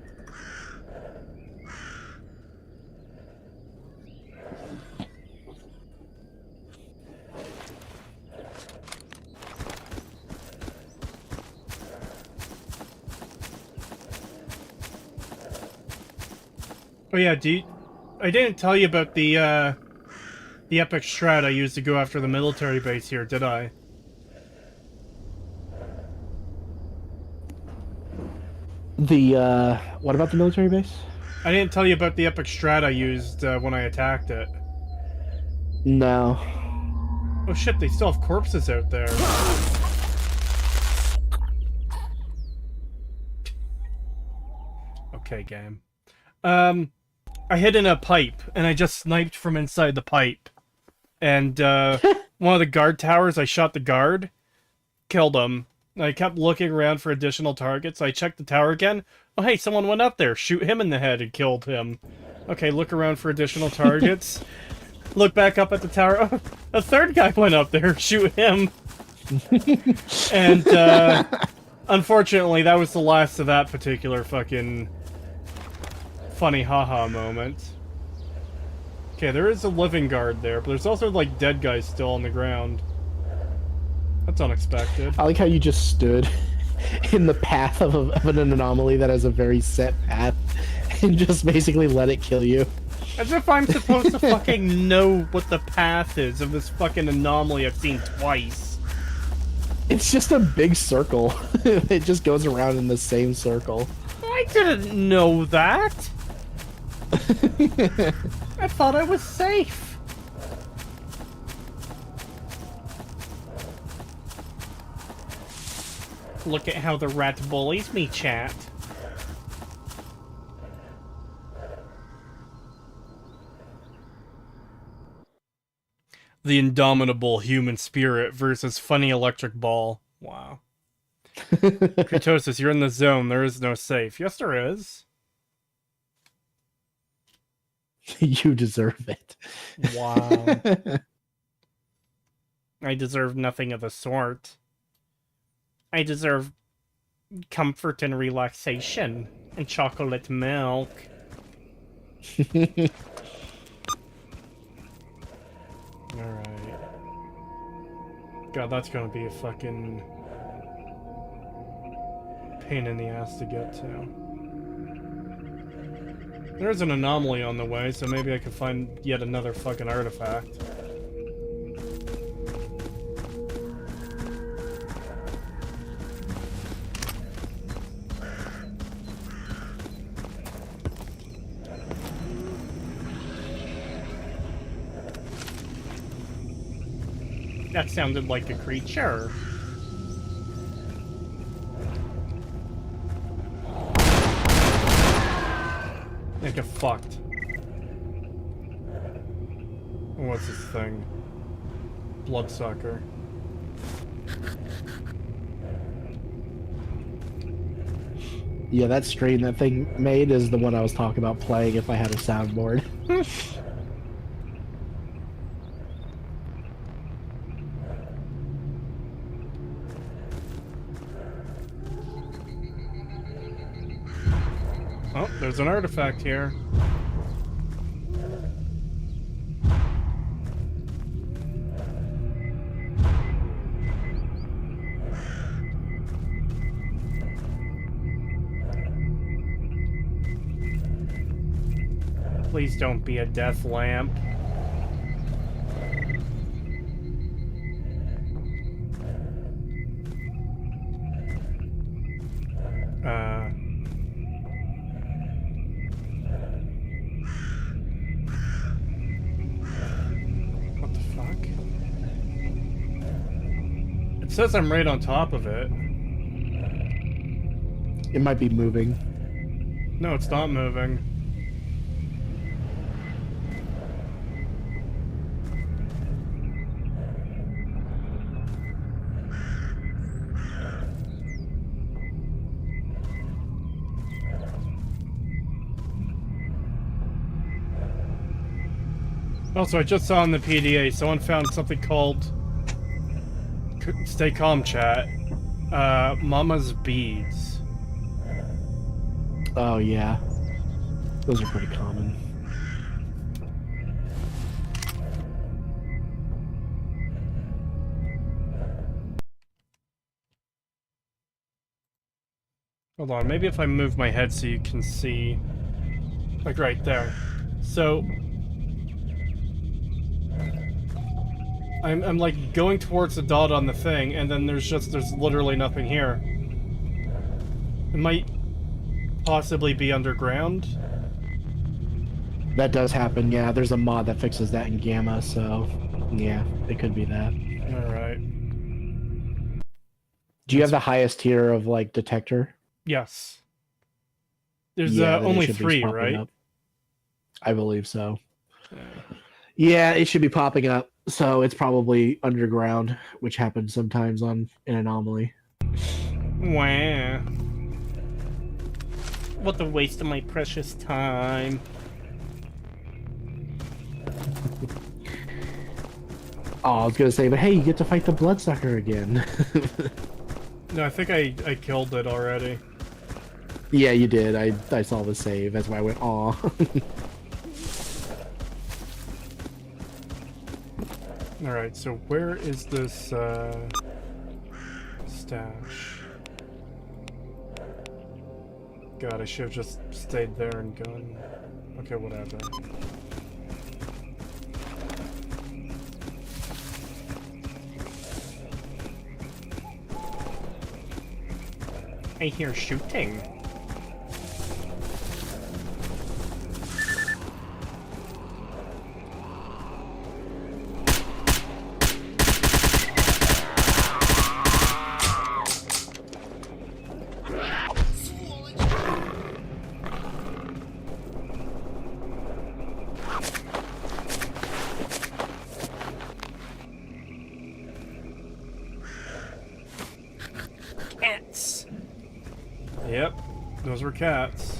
Oh yeah, I didn't tell you about the epic strat I used to go after the military base here, did I? What about the military base? I didn't tell you about the epic strat I used when I attacked it. No. Oh shit, they still have corpses out there. Okay, game. I hid in a pipe, and I just sniped from inside the pipe. And, one of the guard towers, I shot the guard, killed him. I kept looking around for additional targets. I checked the tower again. Oh, hey, someone went up there. Shoot him in the head and killed him. Okay, look around for additional targets. Look back up at the tower. Oh, a third guy went up there. Shoot him. And, unfortunately, that was the last of that particular fucking funny haha moment. Okay, there is a living guard there, but there's also, like, dead guys still on the ground. That's unexpected. I like how you just stood in the path of an anomaly that has a very set path and just basically let it kill you. As if I'm supposed to fucking know what the path is of this fucking anomaly I've seen twice. It's just a big circle. It just goes around in the same circle. I didn't know that! I thought I was safe. Look at how the rat bullies me, chat. The indomitable human spirit versus funny electric ball. Wow. Kurtosis, you're in the zone. There is no safe. Yes, there is. You deserve it. Wow. I deserve nothing of the sort. I deserve comfort and relaxation and chocolate milk. Alright. God, that's gonna be a fucking pain in the ass to get to. There's an anomaly on the way, so maybe I can find yet another fucking artifact. That sounded like a creature. I get fucked. What's this thing? Bloodsucker. Yeah, that strain that thing made is the one I was talking about playing if I had a soundboard. Oh, there's an artifact here. Please don't be a death lamp. What the fuck? It says I'm right on top of it. It might be moving. No, it's not moving. Also, I just saw in the PDA, someone found something called... Stay calm, chat. Mama's beads. Oh, yeah. Those are pretty common. Hold on, maybe if I move my head so you can see. Like right there. So I'm like going towards the dot on the thing, and then there's literally nothing here. It might possibly be underground. That does happen, yeah. There's a mod that fixes that in Gamma, so yeah, it could be that. Alright. Do you have the highest tier of like detector? Yes. There's Yeah, then it only should be 3, popping right? up. I believe so. Yeah, it should be popping up. So it's probably underground, which happens sometimes on an anomaly. Wow. What a waste of my precious time. Oh, I was gonna say, but hey, you get to fight the bloodsucker again. No, I think I killed it already. Yeah, you did. I saw the save. That's why I went, aw. Alright, so where is this, stash? God, I should have just stayed there and gone. Okay, whatever. I hear shooting. Cats. Yep, those were cats.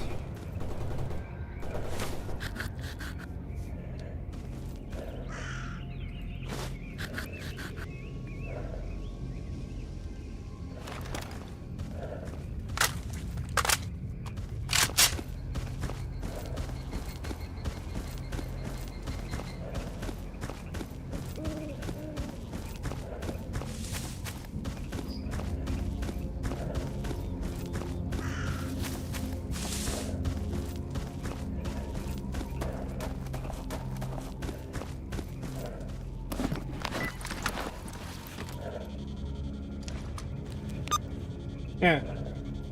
Yeah.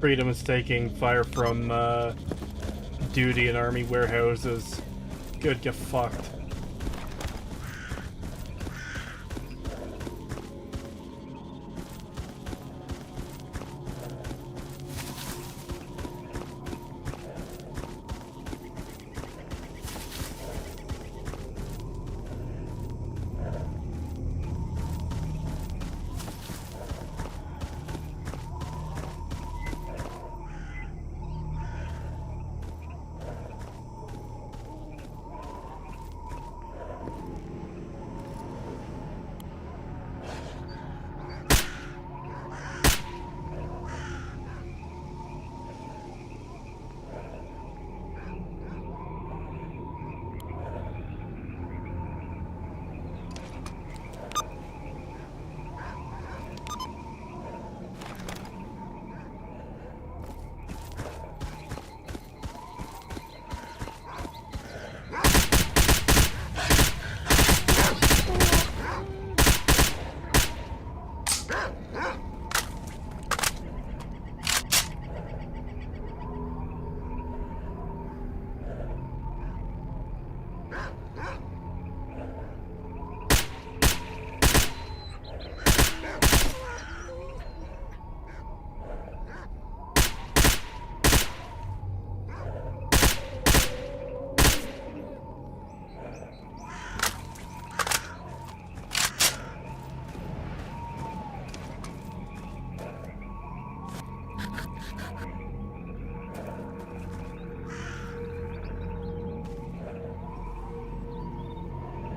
Freedom is taking fire from, duty and army warehouses. Good, get fucked.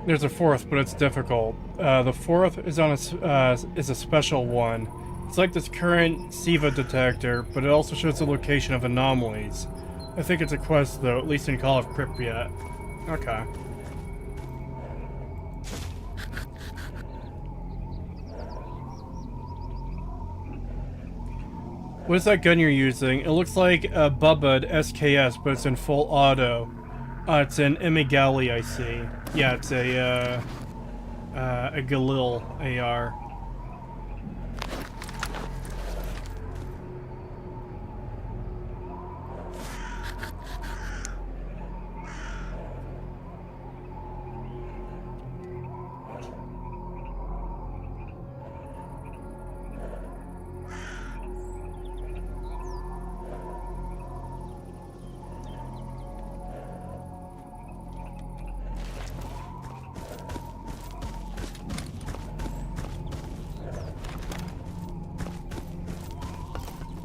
There's a fourth, but it's difficult. The fourth is on is a special one. It's like this current SIVA detector, but it also shows the location of anomalies. I think it's a quest, though, at least in Call of Pripyat. Okay. What is that gun you're using? It looks like a Bubba SKS, but it's in full auto. It's an Emigali, I see. Yeah, it's a Galil AR.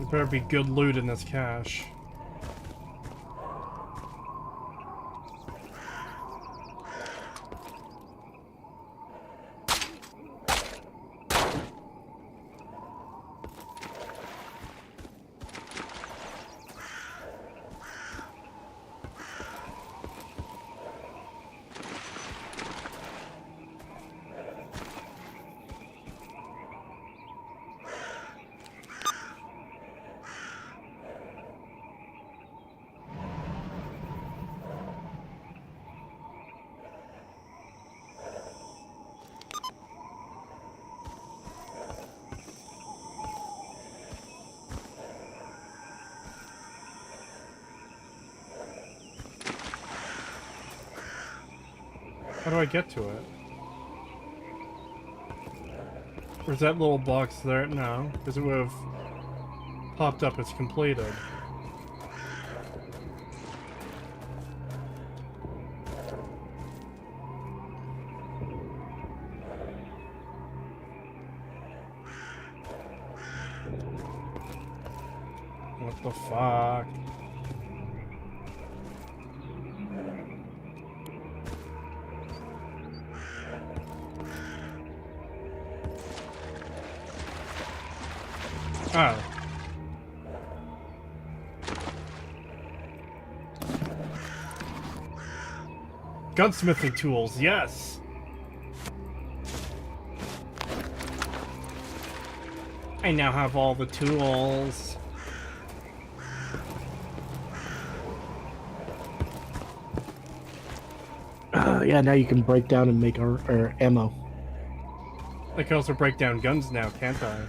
There better be good loot in this cache. How do I get to it? Where's that little box there? No, because it would have popped up as completed. What the fuck? Oh. Gunsmithing tools, yes! I now have all the tools. Yeah, now you can break down and make our ammo. I can also break down guns now, can't I?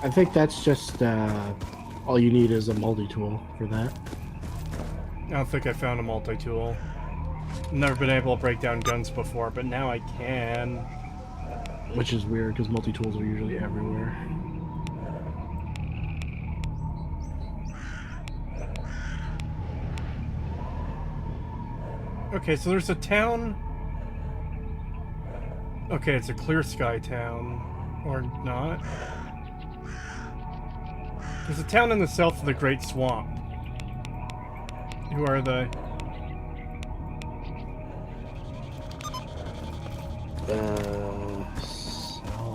I think that's just, all you need is a multi-tool for that. I don't think I found a multi-tool. Never been able to break down guns before, but now I can. Which is weird, because multi-tools are usually everywhere. Okay, so there's a town... Okay, it's a clear sky town. Or not. There's a town in the south of the Great Swamp. Who are they? South.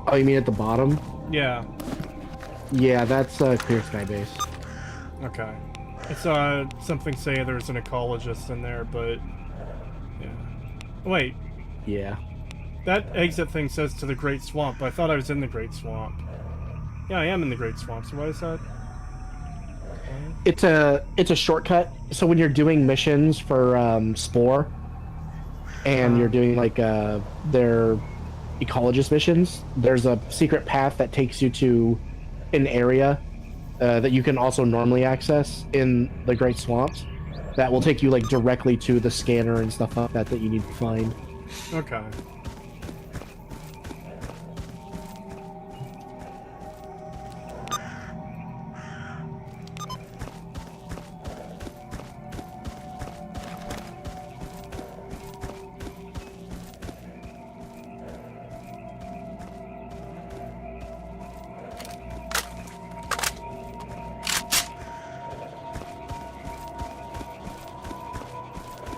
Oh, you mean at the bottom? Yeah. Yeah, that's Clear Sky Base. Okay. I saw something say there's an ecologist in there, but... Yeah. Wait. Yeah. That exit thing says to the Great Swamp, but I thought I was in the Great Swamp. Yeah, I am in the Great Swamp, so why is that? It's a shortcut. So when you're doing missions for Spore, and you're doing like their ecologist missions, there's a secret path that takes you to an area that you can also normally access in the Great Swamps. That will take you like directly to the scanner and stuff like that that you need to find. Okay.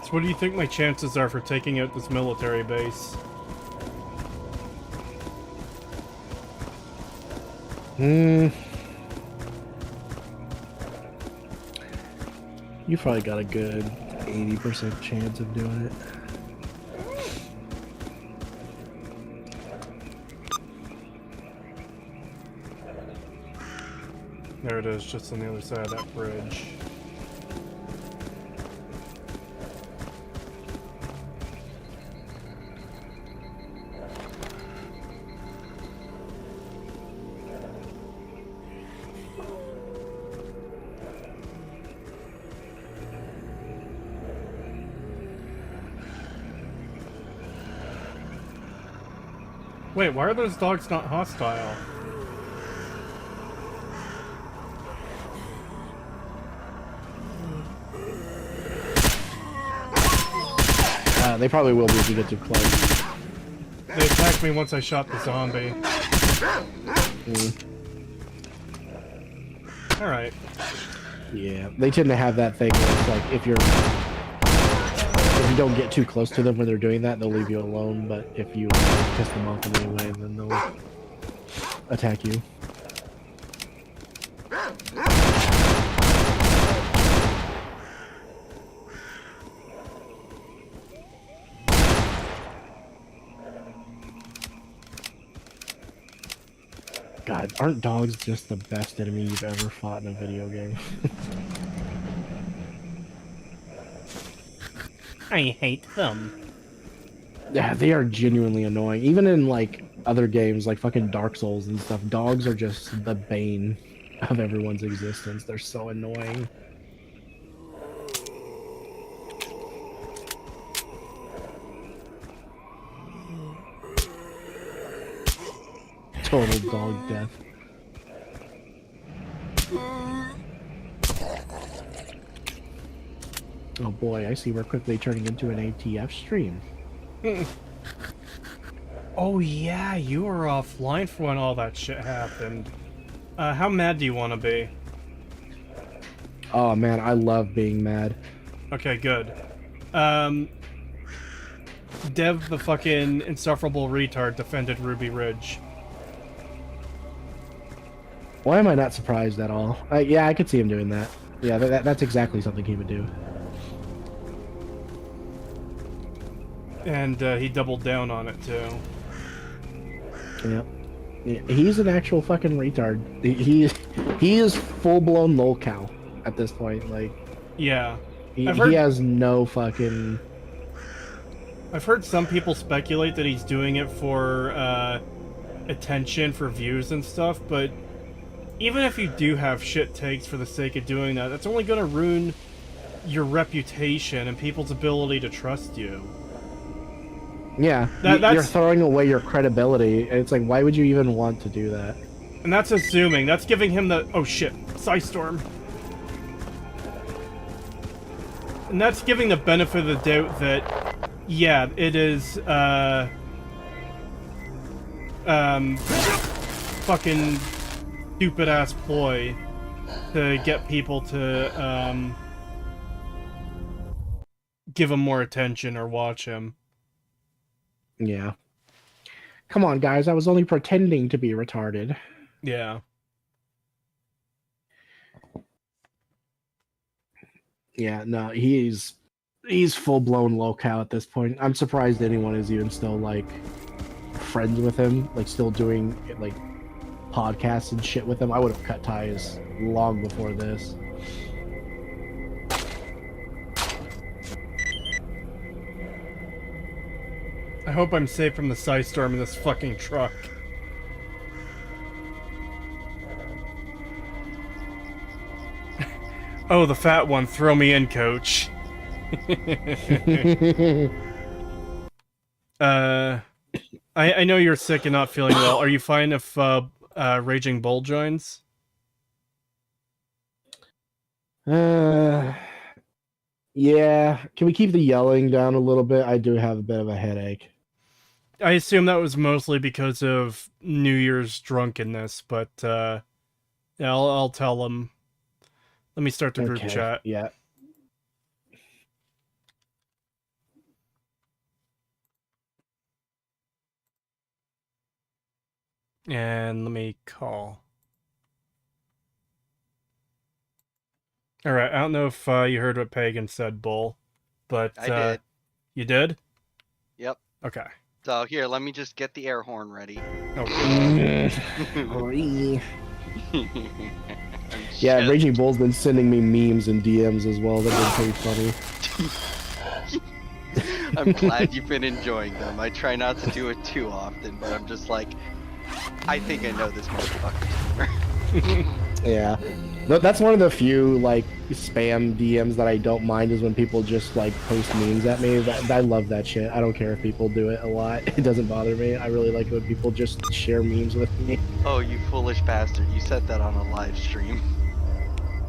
So what do you think my chances are for taking out this military base? You probably got a good 80% chance of doing it. There it is, just on the other side of that bridge. Wait, why are those dogs not hostile? They probably will be if you get too close. They attacked me once I shot the zombie. Alright. Yeah, they tend to have that thing where it's like if you don't get too close to them when they're doing that, they'll leave you alone. But if you piss them off in any way, then they'll attack you. God, aren't dogs just the best enemy you've ever fought in a video game? I hate them. Yeah, they are genuinely annoying. Even in, like, other games, like fucking Dark Souls and stuff, dogs are just the bane of everyone's existence. They're so annoying. Total dog death. Oh boy, I see we're quickly turning into an ATF stream. Oh yeah, you were offline for when all that shit happened. How mad do you want to be? Oh man, I love being mad. Okay, good. Dev the fucking insufferable retard defended Ruby Ridge. Why am I not surprised at all? Yeah, I could see him doing that. Yeah, that's exactly something he would do. And he doubled down on it too. Yep. Yeah, he's an actual fucking retard. He is full-blown lolcow at this point. Like, Yeah. he has no fucking... I've heard some people speculate that he's doing it for attention, for views and stuff, but even if you do have shit takes for the sake of doing that, that's only going to ruin your reputation and people's ability to trust you. Yeah, you're throwing away your credibility. It's like, why would you even want to do that? And that's assuming. That's giving him the... Oh shit, Psystorm. And that's giving the benefit of the doubt that, yeah, it is, fucking stupid-ass ploy to get people to, give him more attention or watch him. Yeah. Come on, guys. I was only pretending to be retarded. Yeah. Yeah, no, he's full-blown lolcow at this point. I'm surprised anyone is even still, like, friends with him, like, still doing, like, podcasts and shit with him. I would have cut ties long before this. I hope I'm safe from the Psystorm in this fucking truck. Oh, the fat one. Throw me in, coach. I know you're sick and not feeling well. Are you fine if Raging Bull joins? Yeah. Can we keep the yelling down a little bit? I do have a bit of a headache. I assume that was mostly because of New Year's drunkenness, but yeah, I'll tell him. Let me start the group chat. Yeah. And let me call. Alright, I don't know if you heard what Pagan said, Bull, but... I did. You did? Yep. Okay. So here, let me just get the air horn ready. Oh, I'm Yeah, shit. Raging Bull's been sending me memes and DMs as well. They've been pretty funny. I'm glad you've been enjoying them. I try not to do it too often, but I'm just like, I think I know this motherfucker. Yeah. That's one of the few, like, spam DMs that I don't mind is when people just, like, post memes at me. I love that shit. I don't care if people do it a lot. It doesn't bother me. I really like it when people just share memes with me. Oh, you foolish bastard. You said that on a live stream.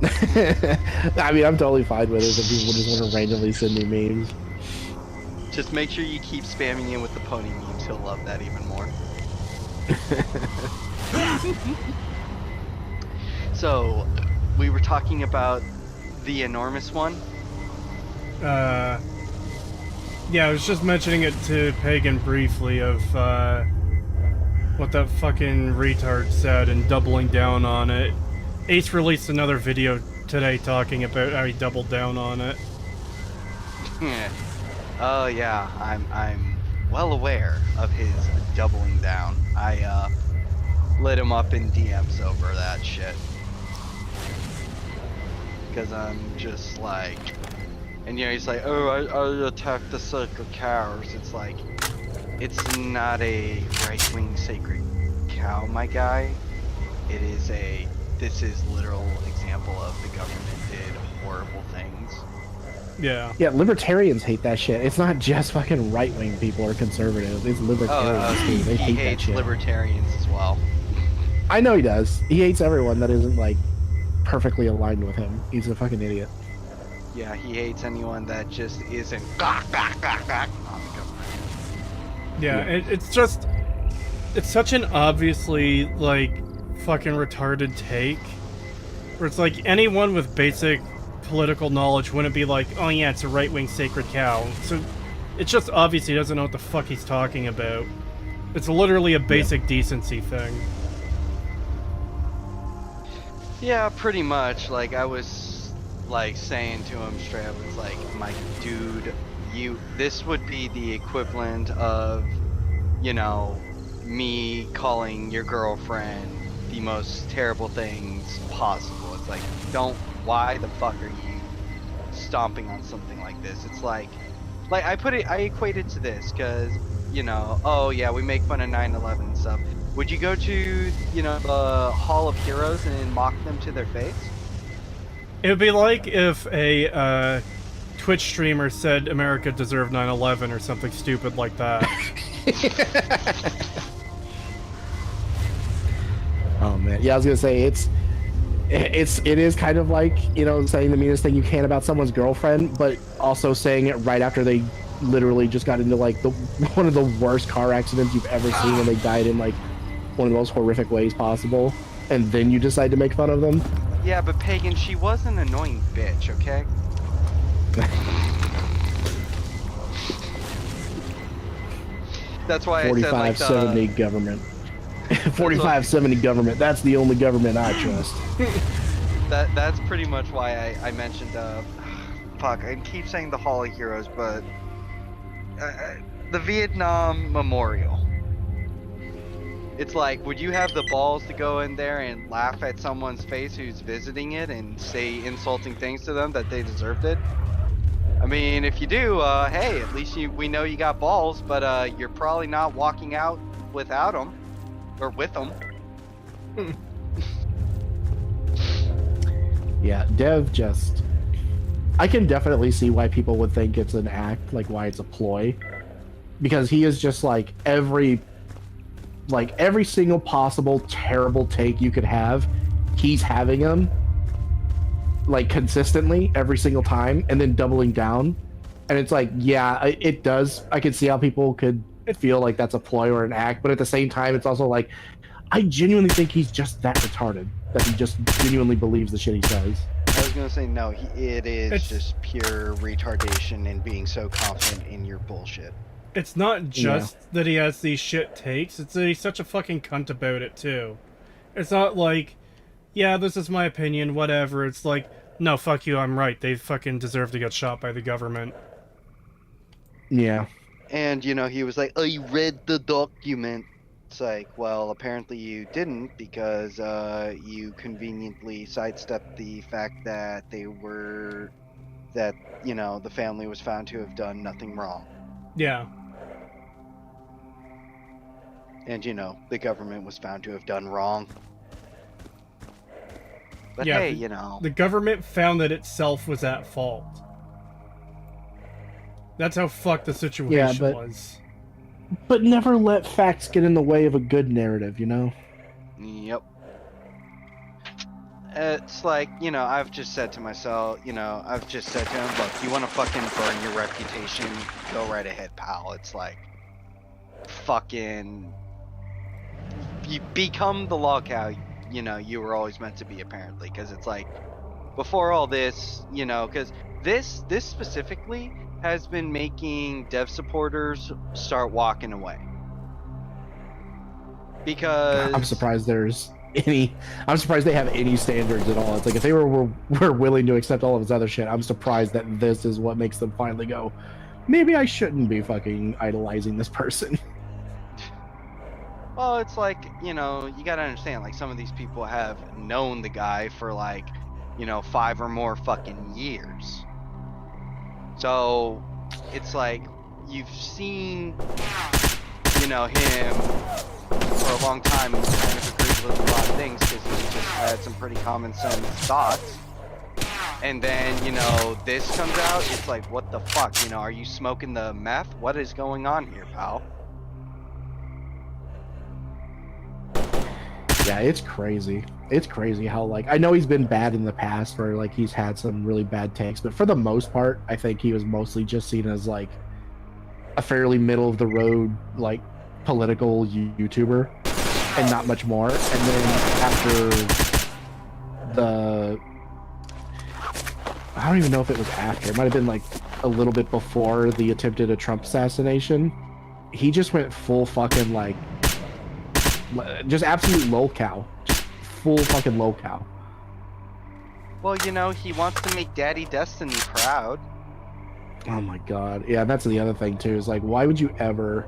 I mean, I'm totally fine with it if people just want to randomly send me memes. Just make sure you keep spamming him with the pony memes. He'll love that even more. So, we were talking about the enormous one. Yeah, I was just mentioning it to Pagan briefly of, what that fucking retard said and doubling down on it. Ace released another video today talking about how he doubled down on it. Oh yeah, I'm well aware of his doubling down. I lit him up in DMs over that shit. Because I'm just like, and you know, he's like, oh, I attacked the sacred cows. It's like, it's not a right-wing sacred cow, my guy. It is this is literal example of the government did horrible things. Yeah. Yeah, libertarians hate that shit. It's not just fucking right-wing people or conservatives. It's libertarians too. They he hate that hates shit. libertarians as well. I know he does. He hates everyone that isn't, like, perfectly aligned with him. He's a fucking idiot. Yeah, he hates anyone that just isn't on the government. Yeah, it's just... It's such an obviously, like, fucking retarded take. Where it's like, anyone with basic political knowledge wouldn't be like, oh yeah, it's a right-wing sacred cow. So, it's just obvious he doesn't know what the fuck he's talking about. It's literally a basic decency thing. Yeah, pretty much. Like, I was, like, saying to him straight up, it's like, my dude, this would be the equivalent of, you know, me calling your girlfriend the most terrible things possible. It's like, why the fuck are you stomping on something like this? It's like I equate it to this, because, you know, oh yeah, we make fun of 9/11 and stuff. Would you go to, you know, the Hall of Heroes and mock them to their face? It would be like if a Twitch streamer said America deserved 9/11 or something stupid like that. Oh man, yeah, I was gonna say it is kind of like, you know, saying the meanest thing you can about someone's girlfriend, but also saying it right after they literally just got into like one of the worst car accidents you've ever seen, and they died in like one of the most horrific ways possible, and then you decide to make fun of them. Yeah, but Pagan, she was an annoying bitch, okay? That's why I said like 4570 government. 4570 government. That's the only government I trust. That's pretty much why I mentioned fuck, I keep saying the Hall of Heroes, but the Vietnam Memorial. It's like, would you have the balls to go in there and laugh at someone's face who's visiting it and say insulting things to them that they deserved it? I mean, if you do, hey, at least we know you got balls, but you're probably not walking out without them. Or with them. Yeah, Dev just... I can definitely see why people would think it's an act, like why it's a ploy. Because he is just like every single possible terrible take you could have, he's having them. Like consistently, every single time, and then doubling down. And it's like, yeah, it does. I can see how people could feel like that's a ploy or an act, but at the same time, it's also like, I genuinely think he's just that retarded, that he just genuinely believes the shit he says. I was gonna say, no, it is just pure retardation and being so confident in your bullshit. It's not just that he has these shit takes, it's that he's such a fucking cunt about it, too. It's not like, yeah, this is my opinion, whatever. It's like, no, fuck you, I'm right. They fucking deserve to get shot by the government. Yeah. And, you know, he was like, oh, you read the document. It's like, well, apparently you didn't because you conveniently sidestepped the fact that the family was found to have done nothing wrong. Yeah. And, the government was found to have done wrong. But Yeah, hey, the government found that itself was at fault. That's how fucked the situation was. But never let facts get in the way of a good narrative, you know? Yep. It's like, I've just said to myself, I've just said to him, look, you want to fucking burn your reputation? Go right ahead, pal. It's like, fucking, you become the log cow, you were always meant to be, apparently. Because it's like, before all this, because this specifically has been making dev supporters start walking away. Because I'm surprised I'm surprised they have any standards at all. It's like if they were willing to accept all of his other shit, I'm surprised that this is what makes them finally go, maybe I shouldn't be fucking idolizing this person. Well, it's like, you gotta understand, like, some of these people have known the guy for, like, 5 or more fucking years. So, it's like, you've seen, him for a long time and kind of agreed with a lot of things because he just had some pretty common sense thoughts. And then, this comes out, it's like, what the fuck, are you smoking the meth? What is going on here, pal? Yeah, it's crazy. It's crazy how, like, I know he's been bad in the past where, like, he's had some really bad takes, but for the most part, I think he was mostly just seen as, like, a fairly middle-of-the-road, like, political YouTuber and not much more. And then after I don't even know if it was after. It might have been, like, a little bit before the attempted Trump assassination. He just went full fucking, like, just absolute lolcow. Just full fucking lolcow. Well, he wants to make Daddy Destiny proud. Oh my god. Yeah, that's the other thing too, is like, why would you ever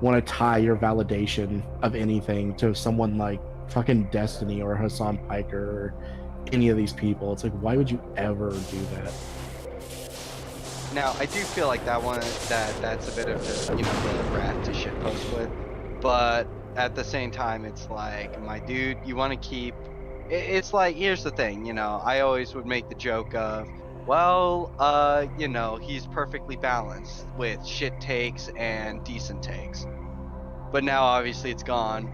want to tie your validation of anything to someone like fucking Destiny or Hassan Piker or any of these people? It's like, why would you ever do that? Now, I do feel like that's a bit of just, the rat to shitpost with. But at the same time, it's like, my dude, you want to keep... It's like, here's the thing, I always would make the joke of, well, he's perfectly balanced with shit takes and decent takes. But now, obviously, it's gone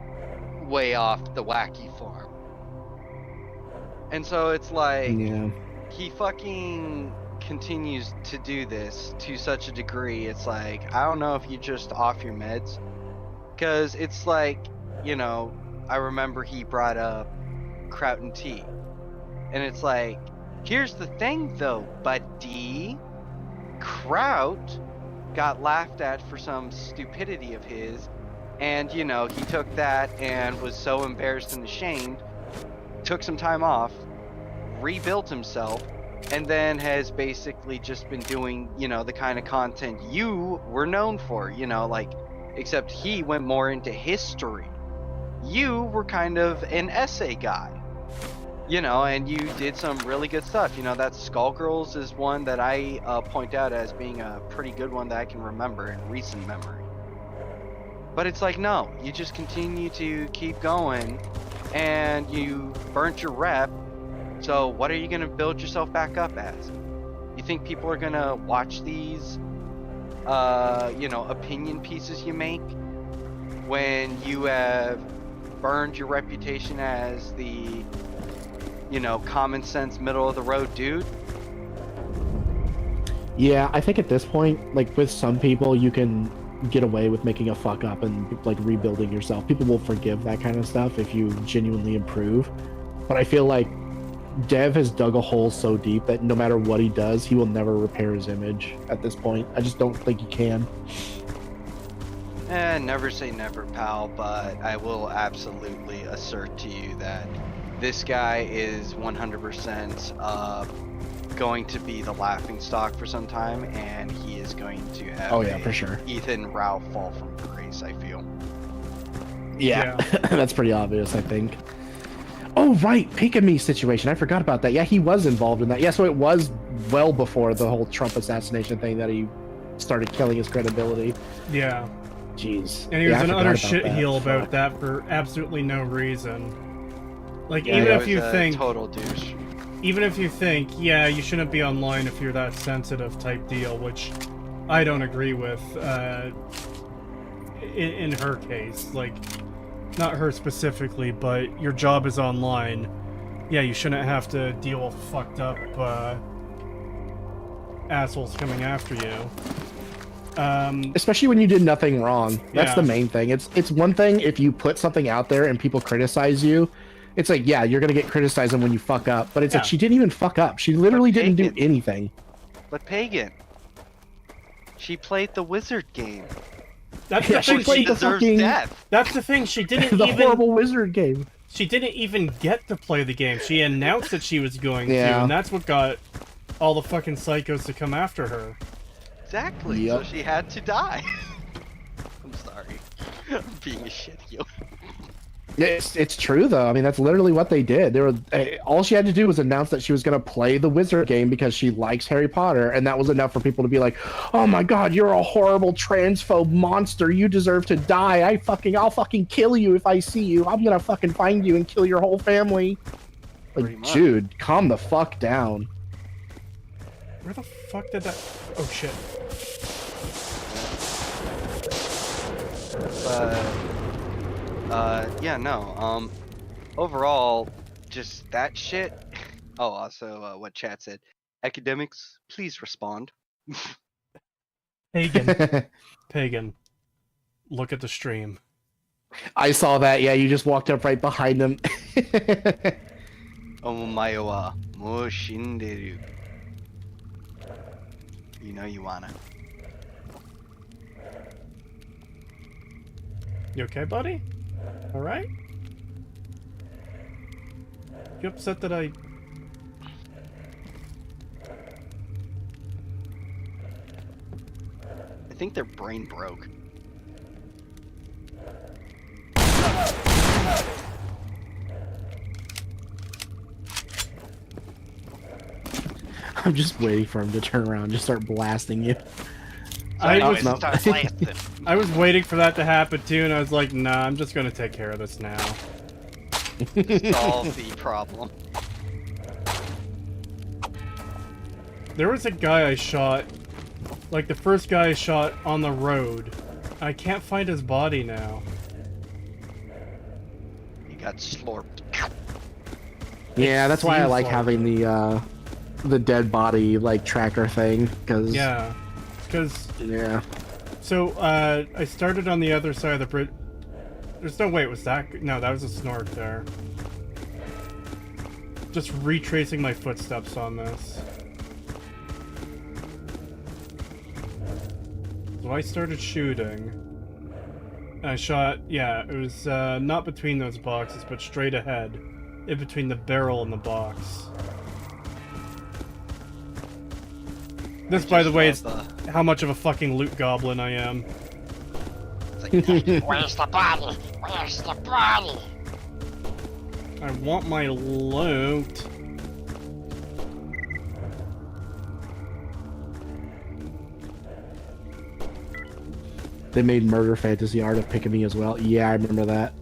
way off the wacky form. And so it's like, Yeah. he fucking continues to do this to such a degree, it's like, I don't know if you just off your meds. Because it's like, I remember he brought up Kraut and Tea. And it's like, here's the thing though, buddy. Kraut got laughed at for some stupidity of his. And, he took that and was so embarrassed and ashamed, took some time off, rebuilt himself, and then has basically just been doing, the kind of content you were known for, like, except he went more into history. You were kind of an essay guy, and you did some really good stuff. That Skullgirls is one that I point out as being a pretty good one that I can remember in recent memory. But it's like, no, you just continue to keep going, and you burnt your rep, so what are you going to build yourself back up as? You think people are going to watch these opinion pieces you make when you have burned your reputation as the, common sense, middle of the road dude? Yeah, I think at this point, like, with some people, you can get away with making a fuck up and, like, rebuilding yourself. People will forgive that kind of stuff if you genuinely improve. But I feel like Dev has dug a hole so deep that no matter what he does, he will never repair his image at this point. I just don't think he can. Never say never, pal, but I will absolutely assert to you that this guy is 100% going to be the laughingstock for some time, and he is going to have for sure. Ethan Ralph fall from grace, I feel. Yeah, that's pretty obvious, I think. Oh, right, Pick-a-Me situation. I forgot about that. Yeah, he was involved in that. Yeah, so it was well before the whole Trump assassination thing that he started killing his credibility. Yeah. Jeez. And he was I an forgot utter about that. shitheel about Fuck. that for absolutely no reason. Like, Yeah, even he if was you a think... total douche. Even if you think, yeah, you shouldn't be online if you're that sensitive type deal, which I don't agree with, in her case. Like, not her specifically, but your job is online. Yeah, you shouldn't have to deal with fucked up, assholes coming after you. Especially when you did nothing wrong. That's Yeah. the main thing. It's one thing if you put something out there and people criticize you. It's like, yeah, you're gonna get criticized when you fuck up. But it's like, she didn't even fuck up. She literally didn't do anything. But Pagan, she played the wizard game. That's Yeah, the she thing. played the deserves fucking... death. That's the thing. She didn't the even. horrible wizard game. She didn't even get to play the game. She announced that she was going to, Yeah. and that's what got all the fucking psychos to come after her. Exactly. Yep. So she had to die. I'm sorry. I'm being a shit heel. It's true though. I mean, that's literally what they did. They were all she had to do was announce that she was going to play the wizard game because she likes Harry Potter, and that was enough for people to be like, "Oh my God, you're a horrible transphobe monster. You deserve to die. I'll fucking kill you if I see you. I'm gonna fucking find you and kill your whole family." Pretty Like, much. dude, calm the fuck down. Where the fuck did that... Oh, shit. Yeah, no. Overall, just that shit. Oh, also, what chat said. Academics, please respond. Pagan. Pagan. Look at the stream. I saw that. Yeah, you just walked up right behind him. Omae wa mou shinderu. You know you wanna. You okay, buddy? Alright? You upset that I... I think their brain broke. I'm just waiting for him to turn around and just start blasting you. I was, no. I was waiting for that to happen too, and I was like, nah, I'm just gonna take care of this now. Solve the problem. There was a guy I shot, like the first guy I shot on the road. I can't find his body now. He got slurped. Yeah, that's why I seems like like having the dead body like tracker thing, because Yeah, because yeah. so I started on the other side of the bridge. There's no wait, was that? No, that was a snort there. Just retracing my footsteps on this. So I started shooting. And I shot, yeah, it was not between those boxes, but straight ahead. In between the barrel and the box. This, by the way, is how much of a fucking loot goblin I am. It's like, where's the body? Where's the body? I want my loot. They made Murder Fantasy art of Pick-a-Me as well. Yeah, I remember that.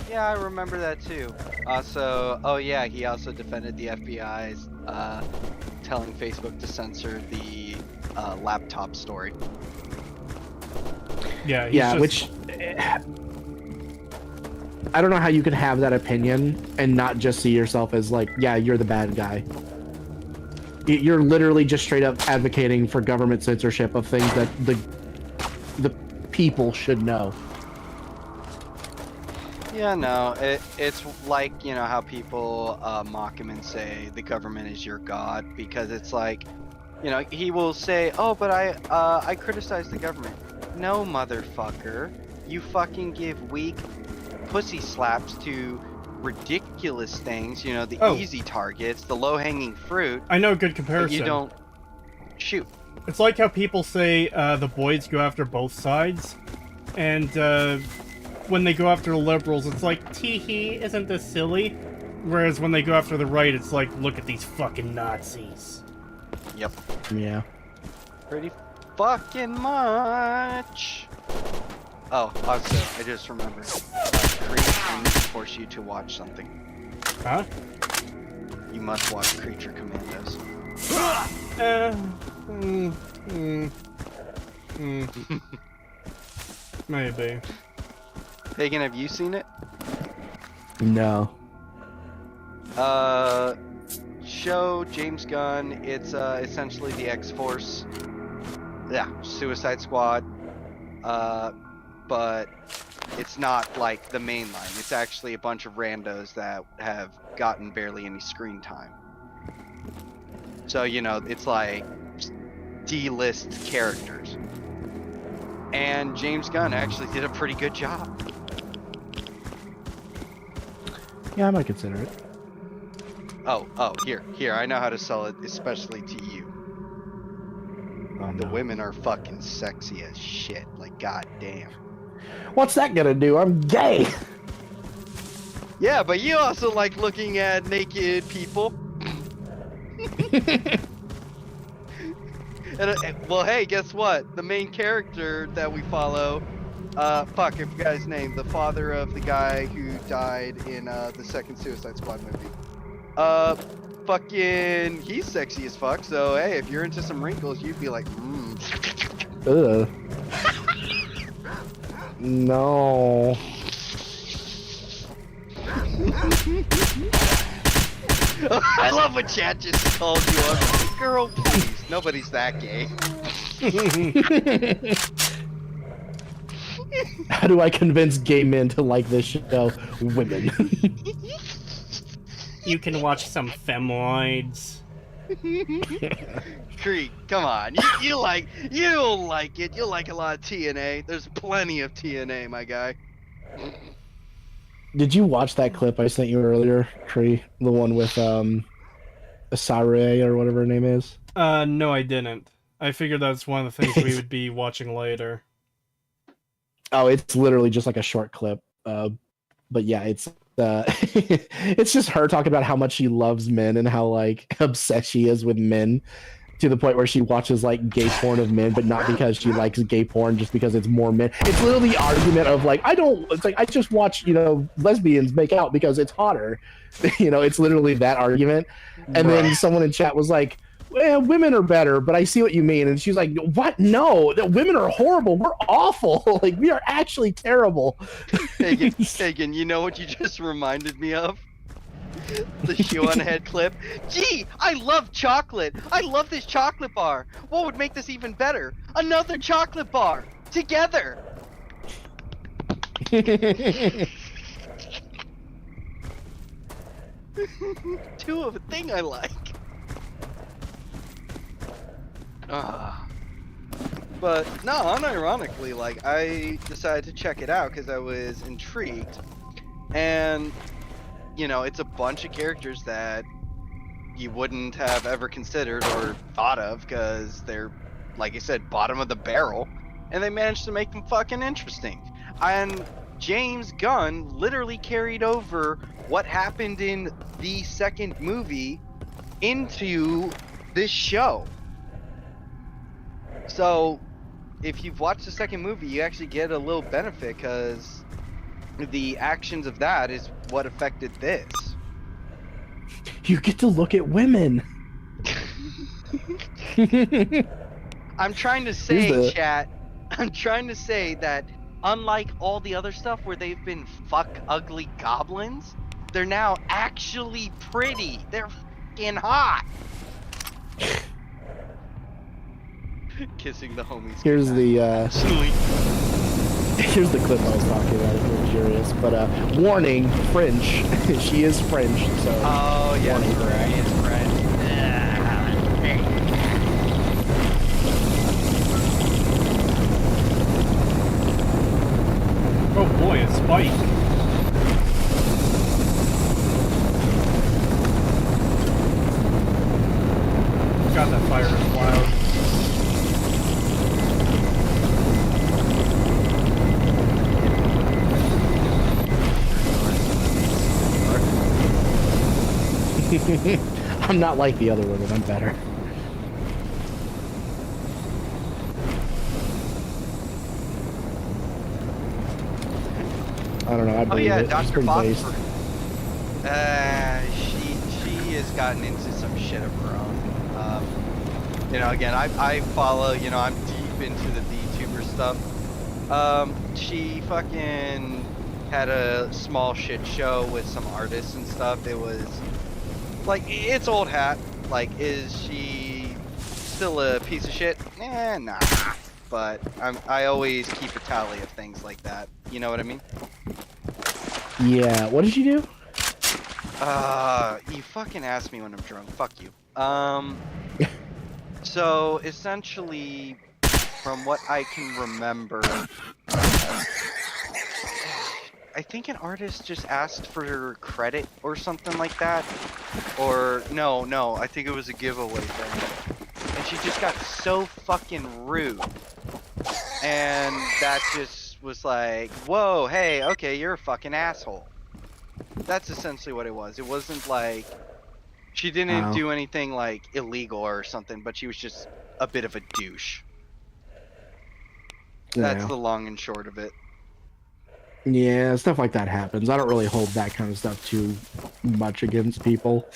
Yeah, I remember that too. Also, oh yeah, he also defended the FBI's telling Facebook to censor the laptop story. Yeah, he's Yeah, just, which I don't know how you can have that opinion and not just see yourself as like, yeah, you're the bad guy. You're literally just straight up advocating for government censorship of things that the people should know. Yeah, no, it's like, you know, how people mock him and say the government is your god, because it's like, you know, he will say, oh, but I criticize the government. No, motherfucker. You fucking give weak pussy slaps to ridiculous things, you know, the easy targets, the low-hanging fruit. I know, good But comparison. you don't shoot. It's like how people say the boys go after both sides, and when they go after the liberals, it's like, tee-hee, isn't this silly? Whereas when they go after the right, it's like, look at these fucking Nazis. Yep. Yeah. Pretty fucking much. Oh, also, I just remembered. Creed can force you to watch something. Huh? You must watch Creature Commandos. Maybe. Pagan, have you seen it? No. Show James Gunn. It's essentially the X-Force. Yeah, Suicide Squad. But it's not like the main line. It's actually a bunch of randos that have gotten barely any screen time. So, you know, it's like D-list characters. And James Gunn actually did a pretty good job. Yeah, I might consider it. Oh, here, I know how to sell it, especially to you. Oh, The no. women are fucking sexy as shit, like goddamn. What's that gonna do? I'm gay! Yeah, but you also like looking at naked people. Well, hey, guess what? The main character that we follow, fuck, I forgot his name. The father of the guy who died in the second Suicide Squad movie. Fucking, he's sexy as fuck. So hey, if you're into some wrinkles, you'd be like, Ugh. No. I love what chat just called you up. Girl, please. Nobody's that gay. How do I convince gay men to like this show? Women. You can watch some femoids. Creek, come on. You'll like it. You'll like a lot of TNA. There's plenty of TNA, my guy. Did you watch that clip I sent you earlier, Tree? The one with Asare or whatever her name is? No, I didn't. I figured that's one of the things we would be watching later. Oh, it's literally just like a short clip. But yeah, it's it's just her talking about how much she loves men and how like obsessed she is with men, to the point where she watches like gay porn of men, but not because she likes gay porn, just because it's more men. It's literally the argument of like, it's like I just watch, you know, lesbians make out because it's hotter. You know, it's literally that argument. And then someone in chat was like, well, women are better, but I see what you mean. And she's like, what? No, that women are horrible. We're awful. Like, we are actually terrible. Hagen, you know what you just reminded me of? The shoe on head clip. Gee, I love chocolate. I love this chocolate bar. What would make this even better? Another chocolate bar. Together. Two of a thing I like. But no, unironically, like I decided to check it out because I was intrigued, and you know, it's a bunch of characters that you wouldn't have ever considered or thought of because they're, like I said, bottom of the barrel, and they managed to make them fucking interesting. And James Gunn literally carried over what happened in the second movie into this show. So, if you've watched the second movie, you actually get a little benefit because the actions of that is what affected this. You get to look at women. I'm trying to say, chat, I'm trying to say that unlike all the other stuff where they've been ugly goblins, they're now actually pretty. They're fucking hot. Kissing the homies. Here's the Sweet. here's the clip I was talking about if you're curious. But warning, French. She is French, so. Oh yes, right. It's French. Oh boy, a spike. God, that fire is wild. I'm not like the other women. I'm better. I don't know. I Oh believe yeah, it. It's Dr. pretty based. Phosphor. She has gotten into some shit of her own. You know, again, I follow. You know, I'm deep into the VTuber stuff. She fucking had a small shit show with some artists and stuff. It was like, it's old hat. Like, is she still a piece of shit? Nah. But I always keep a tally of things like that. You know what I mean? Yeah. What did you do? You fucking ask me when I'm drunk. Fuck you. So essentially, from what I can remember, I think an artist just asked for credit or something like that. Or no, I think it was a giveaway thing. And she just got so fucking rude. And that just was like, whoa, hey, okay, you're a fucking asshole. That's essentially what it was. It wasn't like she didn't do anything like illegal or something, but she was just a bit of a douche. That's the long and short of it. Yeah, stuff like that happens. I don't really hold that kind of stuff too much against people,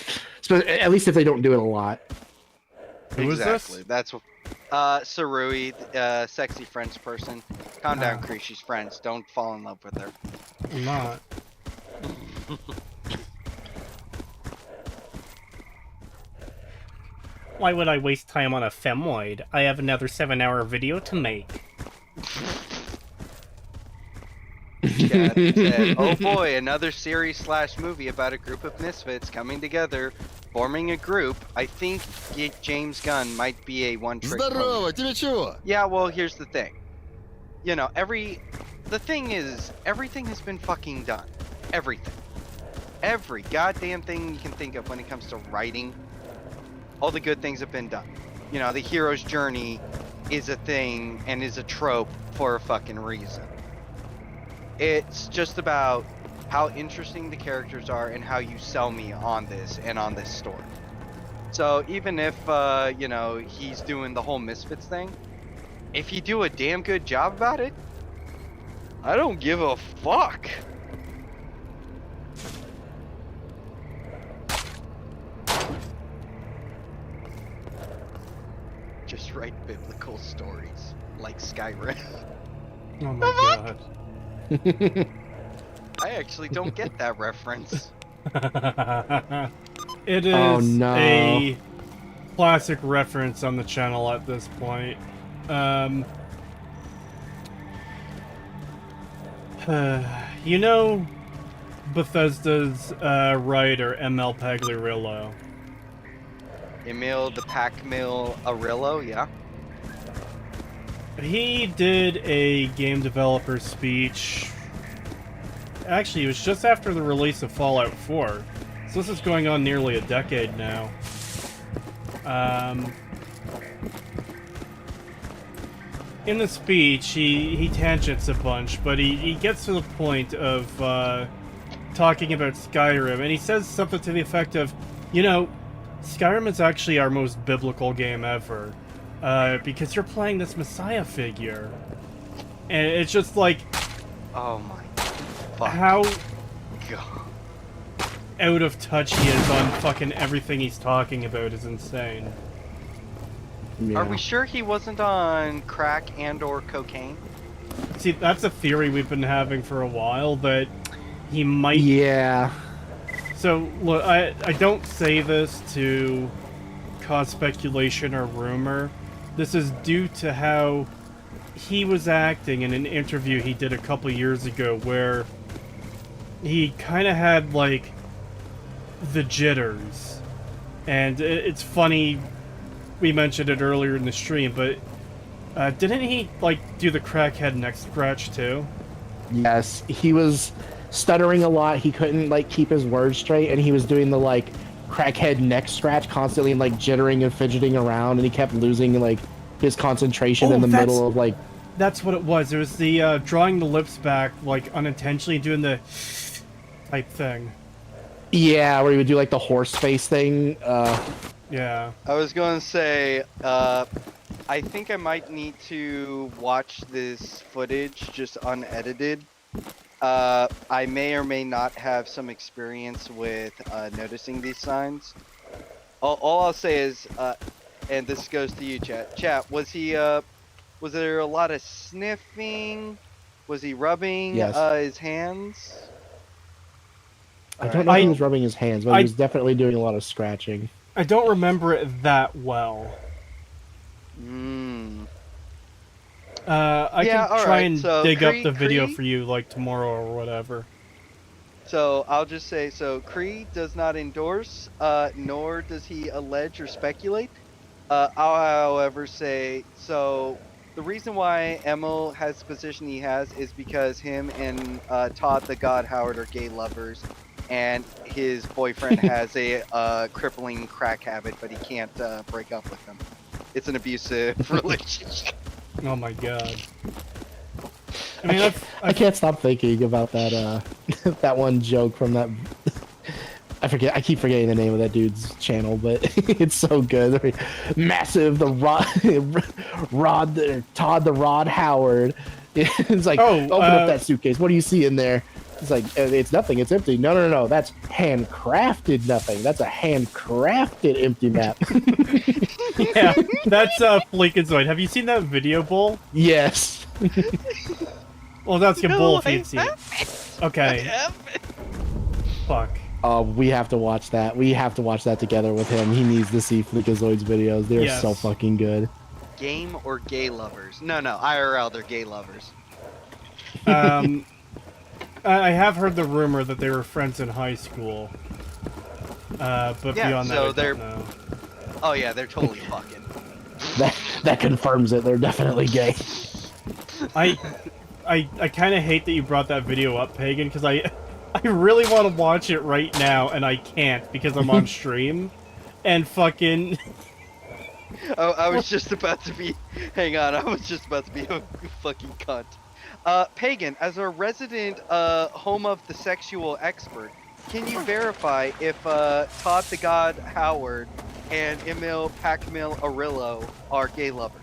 at least if they don't do it a lot. Who is Exactly. this? That's what. Sarui, sexy French person. Calm down, Kree. She's French. Don't fall in love with her. I'm not. Why would I waste time on a femoid? I have another 7-hour video to make. Chat said, oh boy, another series / movie about a group of misfits coming together, forming a group. I think James Gunn might be a one-trick pony. тебе чего? Yeah, well, here's the thing. You know, the thing is, everything has been fucking done. Everything. Every goddamn thing you can think of when it comes to writing. All the good things have been done. You know, the hero's journey is a thing and is a trope for a fucking reason. It's just about how interesting the characters are and how you sell me on this and on this story. So even if, you know, he's doing the whole Misfits thing, if you do a damn good job about it, I don't give a fuck. Just write biblical stories like Skyrim. Oh my god. I actually don't get that reference. It is a classic reference on the channel at this point. You know Bethesda's writer, ML Pagliarillo. Emil the Pac-Mill Arillo, yeah? He did a game developer speech. Actually, it was just after the release of Fallout 4. So this is going on nearly a decade now. In the speech, he tangents a bunch, but he gets to the point of talking about Skyrim, and he says something to the effect of, you know, Skyrim is actually our most biblical game ever, because you're playing this Messiah figure. And it's just like... Oh my fuck. How God. out of touch he is on fucking everything he's talking about is insane. Yeah. Are we sure he wasn't on crack and or cocaine? See, that's a theory we've been having for a while, that he might... Yeah. So, look, I don't say this to cause speculation or rumor. This is due to how he was acting in an interview he did a couple years ago where he kind of had, like, the jitters. And it's funny, we mentioned it earlier in the stream, but didn't he, like, do the crackhead neck scratch, too? Yes, he was stuttering a lot. He couldn't, like, keep his words straight, and he was doing the, like, crackhead neck scratch constantly, and, like, jittering and fidgeting around, and he kept losing, like, his concentration in the middle of, like... That's what it was. It was the drawing the lips back, like, unintentionally, doing the type thing. Yeah, where you would do like the horse face thing. Yeah. I was going to say, I think I might need to watch this footage just unedited. I may or may not have some experience with noticing these signs. All I'll say is, and this goes to you, chat. Chat, was there a lot of sniffing? Was he rubbing Yes. his hands? I don't know if he was rubbing his hands, but I- he was definitely doing a lot of scratching. I don't remember it that well. Hmm. I Yeah, can try alright, and so dig up Cree- the video Cree- for you, like, tomorrow or whatever. So I'll just say, so Cree does not endorse, nor does he allege or speculate. I'll, however, say, so the reason why Emil has the position he has is because him and Todd the God Howard are gay lovers, and his boyfriend has a crippling crack habit, but he can't break up with him. It's an abusive relationship. Oh my god. I mean, I can't stop thinking about that that one joke from that. I keep forgetting the name of that dude's channel, but it's so good. Massive the Todd the Rod Howard. It's like, Oh, open up that suitcase. What do you see in there? It's like, it's nothing. It's empty. No. That's handcrafted nothing. That's a handcrafted empty map. yeah, that's Fleekenzoid. Have you seen that video, Bull? Yes. Well, that's your No, Bull if I you'd seen it. haven't. Okay. Fuck. We have to watch that. We have to watch that together with him. He needs to see Fleekazoid's videos. They're Yes. so fucking good. Game or gay lovers? No, IRL, they're gay lovers. I have heard the rumor that they were friends in high school. But Yeah, beyond so that, I don't know. Oh yeah, they're totally fucking. That confirms it. They're definitely gay. I kind of hate that you brought that video up, Pagan, because I really want to watch it right now, and I can't because I'm on stream. And fucking... I was just about to be... Hang on, I was just about to be a fucking cunt. Pagan, as a resident home of the sexual expert, can you verify if Todd the God Howard and Emil Pacmil Arillo are gay lovers?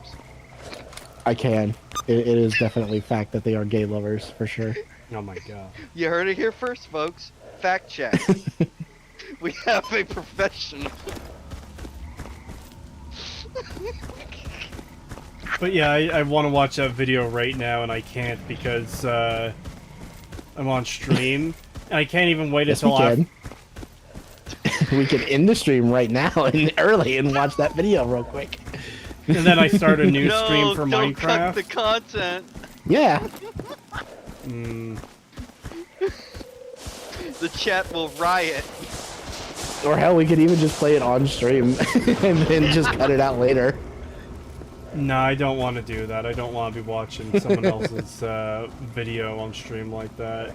I can. It is definitely fact that they are gay lovers, for sure. Oh my god. You heard it here first, folks. Fact check. We have a professional. But yeah, I want to watch that video right now, and I can't because I'm on stream, and I can't even wait Yes, until we after. can. We can end the stream right now and early and watch that video real quick. And then I start a new No, stream for don't Minecraft. cut the content. Yeah. The chat will riot. Or hell, we could even just play it on stream and then just cut it out later. No, I don't want to do that. I don't want to be watching someone else's video on stream like that.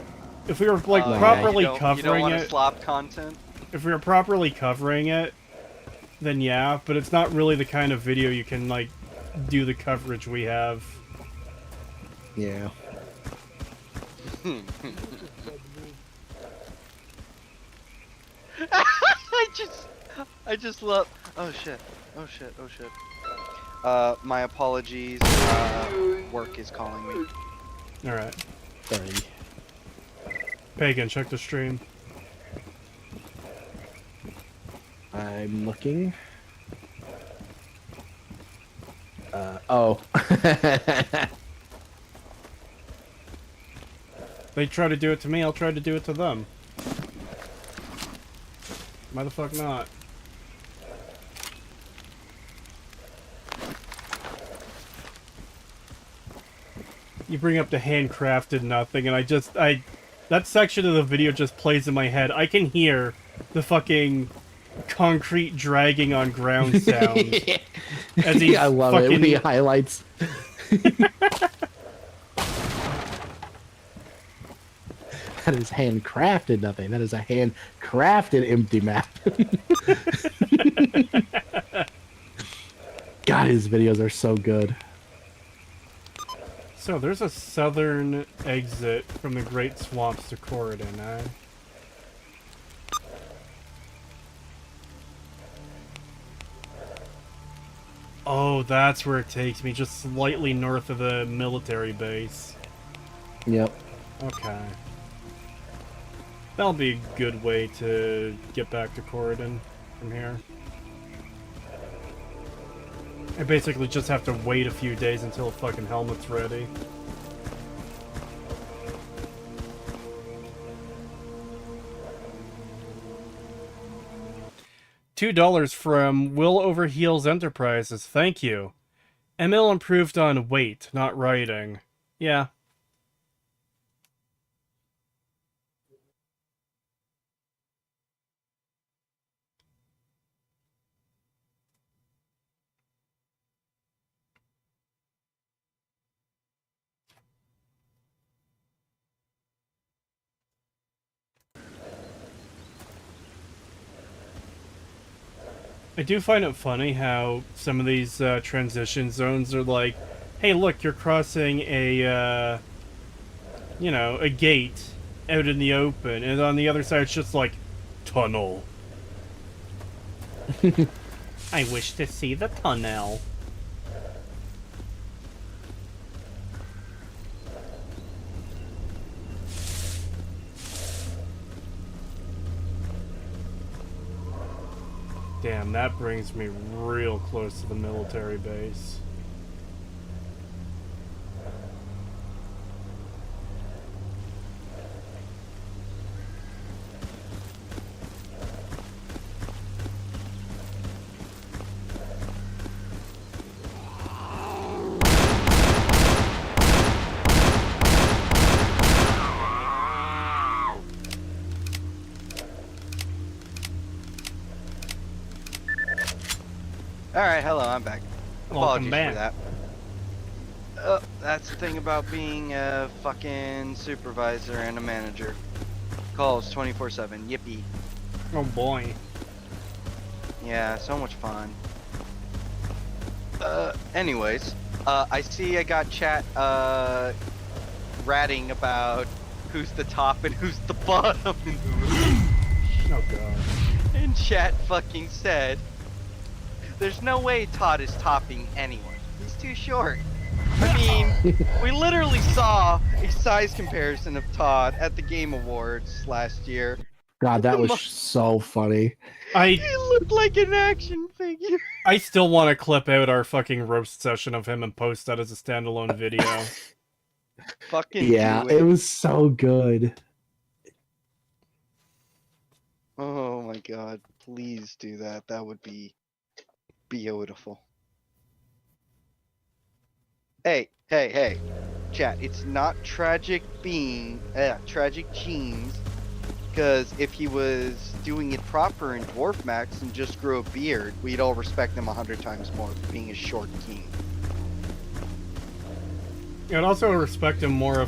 If we were like properly you don't covering want to it, slop content. if we were properly covering it, then yeah. But it's not really the kind of video you can like do the coverage we have. Yeah. I just love. Oh shit. My apologies. Work is calling me. All right, Sorry. Pagan, check the stream. I'm looking. Oh. They try to do it to me, I'll try to do it to them. Why the fuck not? You bring up the handcrafted nothing, and that section of the video just plays in my head. I can hear the fucking concrete dragging on ground sound. As he I love it when he highlights. That is handcrafted nothing. That is a handcrafted empty map. God, his videos are so good. So, there's a southern exit from the Great Swamps to Corridon, eh? Oh, that's where it takes me, just slightly north of the military base. Yep. Okay. That'll be a good way to get back to Corridon from here. I basically just have to wait a few days until the fucking helmet's ready. $2 from Will Overheals Enterprises. Thank you. Emil improved on weight, not writing. Yeah. I do find it funny how some of these transition zones are like, hey, look, you're crossing a, you know, a gate out in the open, and on the other side it's just like, tunnel. I wish to see the tunnel. Damn, that brings me real close to the military base. Alright, hello, I'm back. Welcome Apologies back. for that. That's the thing about being a fucking supervisor and a manager. Calls 24/7, yippee. Oh boy. Yeah, so much fun. Anyways, I see I got chat, ratting about who's the top and who's the bottom. Oh god. And chat fucking said, there's no way Todd is topping anyone. He's too short. I mean, we literally saw a size comparison of Todd at the Game Awards last year. God, that was so funny. He looked like an action figure. I still want to clip out our fucking roast session of him and post that as a standalone video. Fucking Yeah, do it was so good. Oh my god, please do that. That would be beautiful. Hey, chat, it's not tragic genes, because if he was doing it proper in Dwarf Max and just grew a beard, we'd all respect him 100 times more for being a short king. I'd also respect him more if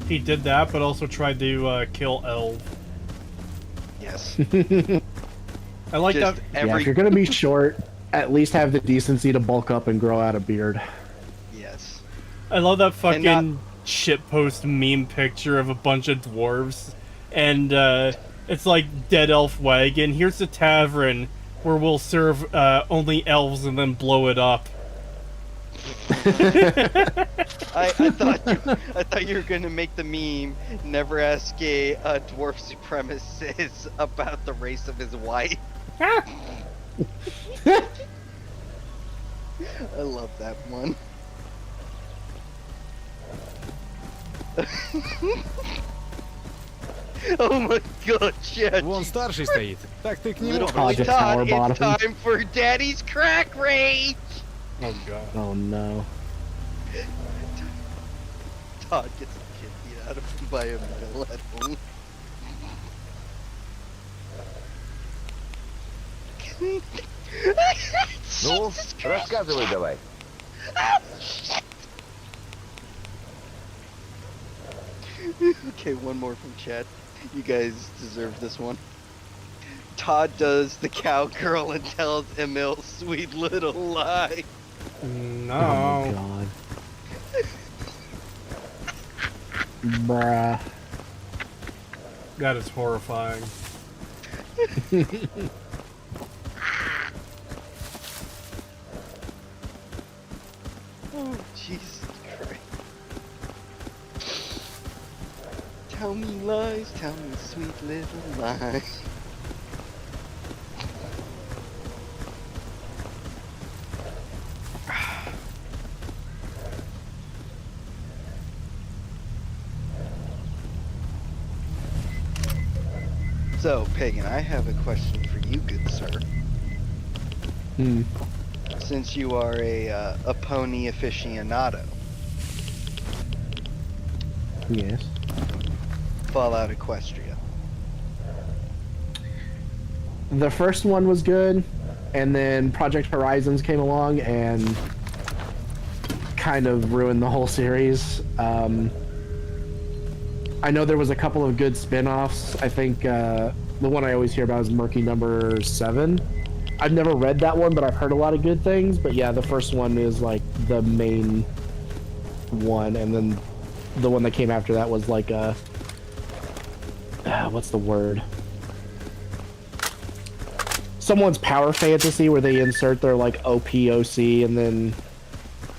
he did that, but also tried to kill Elv. Yes. I like Just that. Yeah, if you're gonna be short, at least have the decency to bulk up and grow out a beard. Yes. I love that fucking not- shitpost meme picture of a bunch of dwarves, and it's like dead elf wagon. Here's the tavern where we'll serve only elves and then blow it up. I thought you were gonna make the meme. Never ask a dwarf supremacist about the race of his wife. I love that one. Oh my god, shit. Вон старший стоит. Так ты к нему. Little Todd just Todd, power bottom. it's time for Daddy's crack rage! Oh god. Oh no. Todd gets the shit beat out of him by a mill at home. Ну, рассказывай давай. Okay, one more from chat. You guys deserve this one. Todd does the cowgirl and tells Emil sweet little lie. No. Oh my god. Bruh. That is horrifying. Oh, Jesus Christ. Tell me lies, tell me sweet little lies. So, Pagan, I have a question for you, good sir. Since you are a pony aficionado. Yes. Fallout Equestria. The first one was good, and then Project Horizons came along and kind of ruined the whole series. I know there was a couple of good spin-offs. I think the one I always hear about is Murky Number 7. I've never read that one, but I've heard a lot of good things. But yeah, the first one is like the main one, and then the one that came after that was like a what's the word? Someone's power fantasy where they insert their like OPOC and then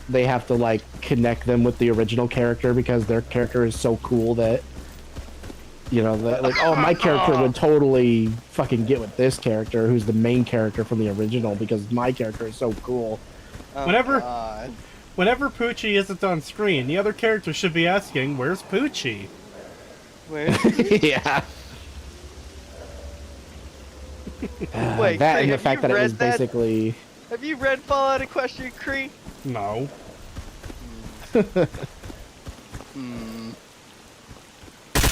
they have to like connect them with the original character because their character is so cool that you know, like, oh, my character would totally fucking get with this character who's the main character from the original because my character is so cool. Oh, Whenever God. Whenever Poochie isn't on screen, the other character should be asking, "Where's Poochie?" Where? Yeah. Wait, that Craig, and the have fact you that it read was that? basically. Have you read Fallout Equestria Creek? No.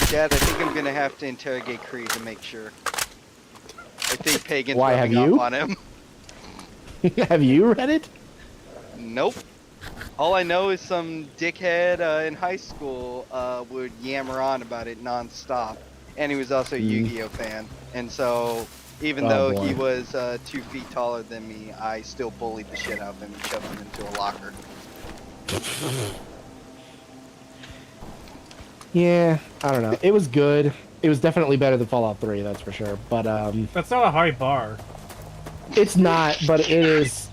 Dad, I think I'm gonna have to interrogate Creed to make sure. I think Pagan's Why, have rubbing off you? on him. Have you read it? Nope. All I know is some dickhead in high school would yammer on about it non-stop. And he was also a Yu-Gi-Oh fan. And so, even though he boy. was 2 feet taller than me, I still bullied the shit out of him and shoved him into a locker. Yeah, I don't know. It was good. It was definitely better than Fallout 3, that's for sure. But That's not a high bar. it's not. But it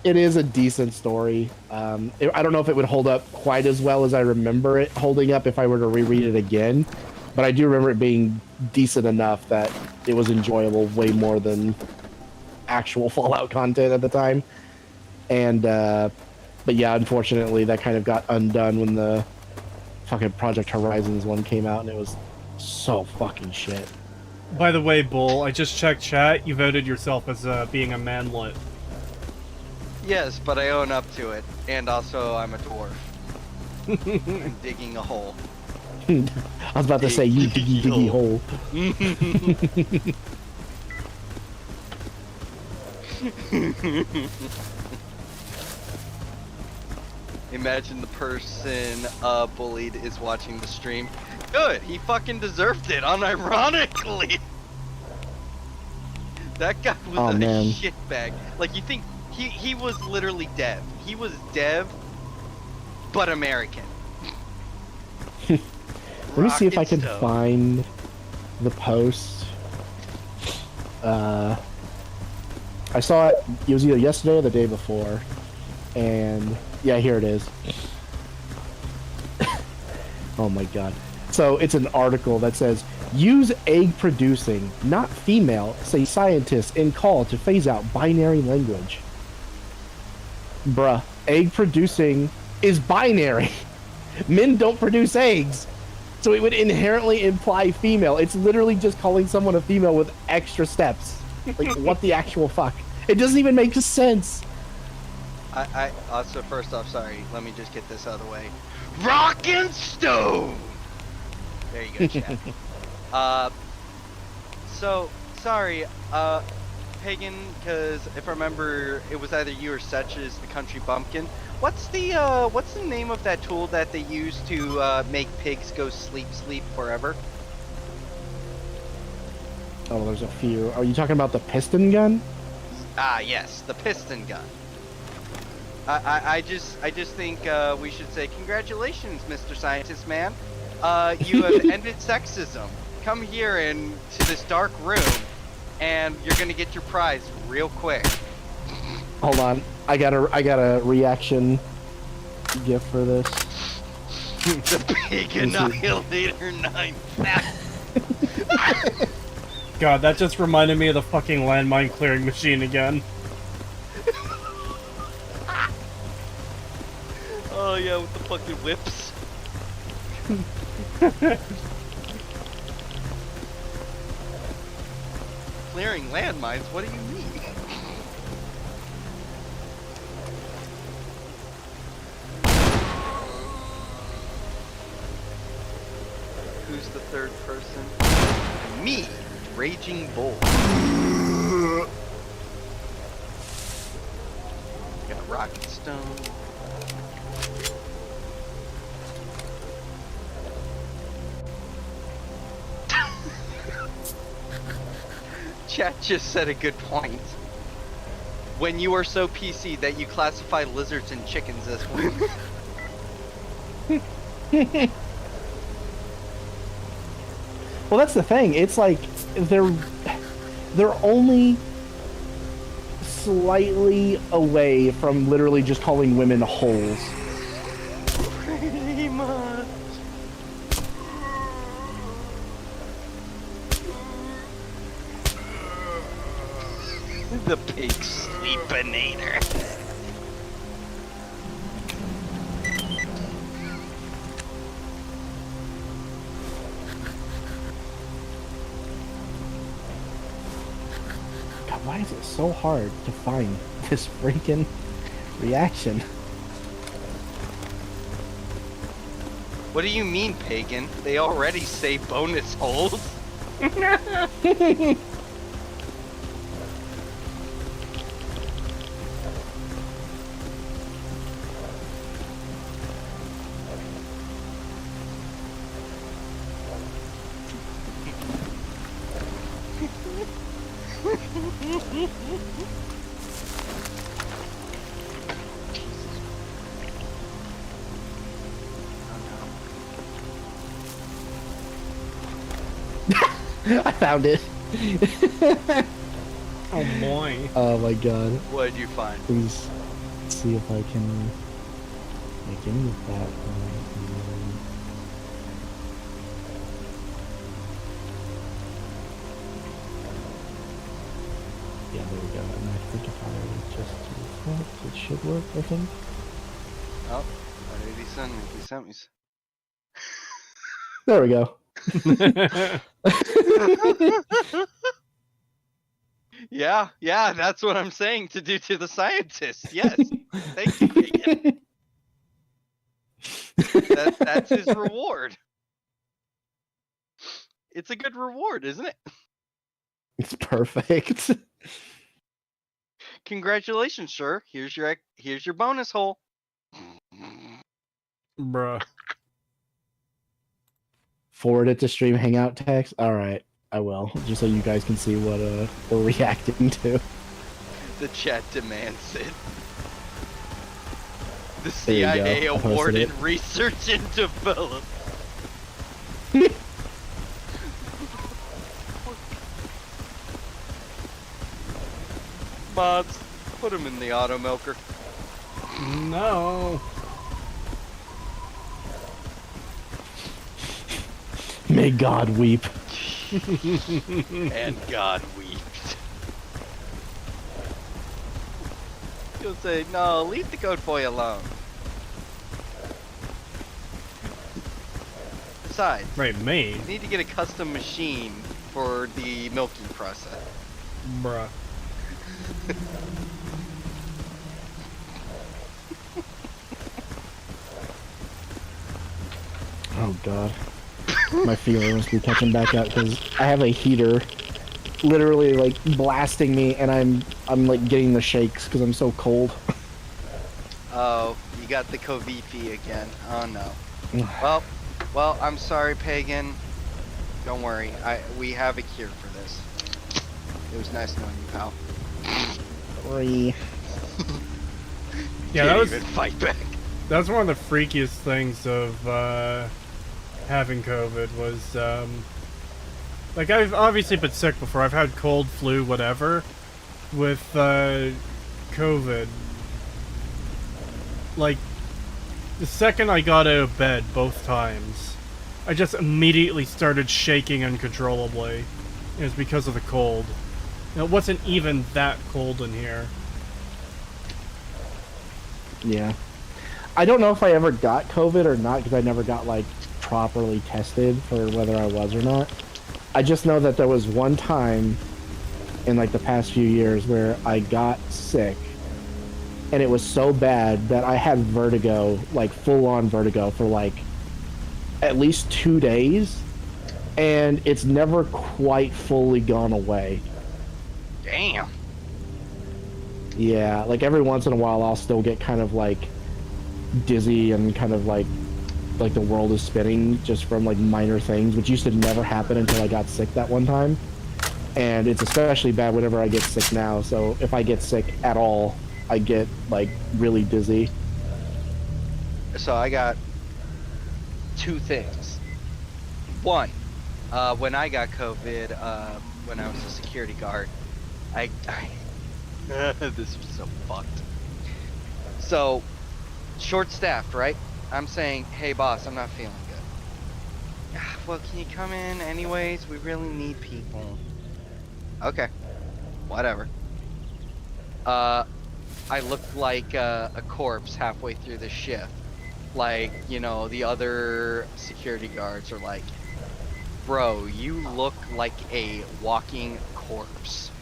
is a decent story. I don't know if it would hold up quite as well as I remember it holding up if I were to reread it again. But I do remember it being decent enough that it was enjoyable way more than actual Fallout content at the time. And but yeah, unfortunately, that kind of got undone when the fucking Project Horizons one came out, and it was so fucking shit. By the way, Bull, I just checked chat. You voted yourself as being a manlet. Yes, but I own up to it. And also, I'm a dwarf. I'm digging a hole. I was about to say, you diggy diggy hole. Imagine the person bullied is watching the stream. Good, he fucking deserved it, unironically. That guy was a man. shitbag. Like, you think he was literally dev. He was dev, but American. Let me see if I can find the post. I saw it. It was either yesterday or the day before, and yeah, here it is. Oh my god! So it's an article that says use egg producing, not female, say scientists in call to phase out binary language. Bruh, egg producing is binary. Men don't produce eggs. So it would inherently imply female. It's literally just calling someone a female with extra steps. Like, what the actual fuck? It doesn't even make sense. I also, first off, sorry, let me just get this out of the way. Rockin' Stone! There you go, chat. So, sorry, Pagan, because if I remember, it was either you or Setch is the country bumpkin. What's the name of that tool that they use to make pigs go sleep forever? Oh, there's a few. Are you talking about the piston gun? Ah, yes, the piston gun. I just think we should say congratulations, Mr. Scientist Man. You have ended sexism. Come here to this dark room, and you're gonna get your prize real quick. Hold on. I got a reaction gift for this. The Big Annihilator 9000. God, that just reminded me of the fucking landmine clearing machine again. Oh yeah, with the fucking whips. Clearing landmines? What do you mean? Who's the third person? Me, Raging Bull. Got a rocket stone. Chat just said a good point. When you are so PC that you classify lizards and chickens as women. Well, that's the thing. It's like they're only slightly away from literally just calling women holes. Pretty much. The pig sleepinator. God, why is it so hard to find this freaking reaction? What do you mean, pagan? They already say bonus holes. I found it. Oh boy. Oh my god. What did you find? Please see if I can make any of that. Yeah, there we go. And I think if I just do that, it should work, I think. Oh, what did he send me? He sent me. There we go. Yeah, that's what I'm saying to do to the scientists. Yes. Thank you, pagan. That's his reward. It's a good reward, isn't it? It's perfect. Congratulations, sir. Here's your bonus hole. Bruh. Forward it to stream hangout text. All right, I will, just so you guys can see what we're reacting to. The chat demands it. The There you go. CIA I posted award it. in research and development. Mods, put him in the auto milker. No. May God weep. And God wept. He'll say, no, leave the goat boy alone. Besides, Right, me. you need to get a custom machine for the milking process. Bruh. Oh God. My fever must be catching back up because I have a heater literally like blasting me and I'm like getting the shakes because I'm so cold. Oh, you got the Covifi again. Oh no. Well, I'm sorry, Pagan. Don't worry. We have a cure for this. It was nice knowing you, pal. Sorry. Yeah, Can't even fight back. that was one of the freakiest things of having COVID was like I've obviously been sick before. I've had cold, flu, whatever. With COVID, like The second I got out of bed, both times, I just immediately started shaking uncontrollably. It was because of the cold. And it wasn't even that cold in here. Yeah. I don't know if I ever got COVID or not, because I never got, like, properly tested for whether I was or not. I just know that there was one time in, like, the past few years where I got sick, and it was so bad that I had vertigo, like, full-on vertigo for, like, at least 2 days, and it's never quite fully gone away. Damn. Yeah, like, every once in a while I'll still get kind of, like, dizzy and kind of like the world is spinning just from like minor things, which used to never happen until I got sick that one time. And it's especially bad whenever I get sick now. So if I get sick at all, I get like really dizzy. So I got 2 things. One, when I got COVID, when I was a security guard, I this was so fucked. So, short-staffed, right? I'm saying, hey boss, I'm not feeling good. Well, can you come in anyways? We really need people. Okay, whatever. I looked like a corpse halfway through the shift. Like, you know, the other security guards are like, bro, you look like a walking corpse.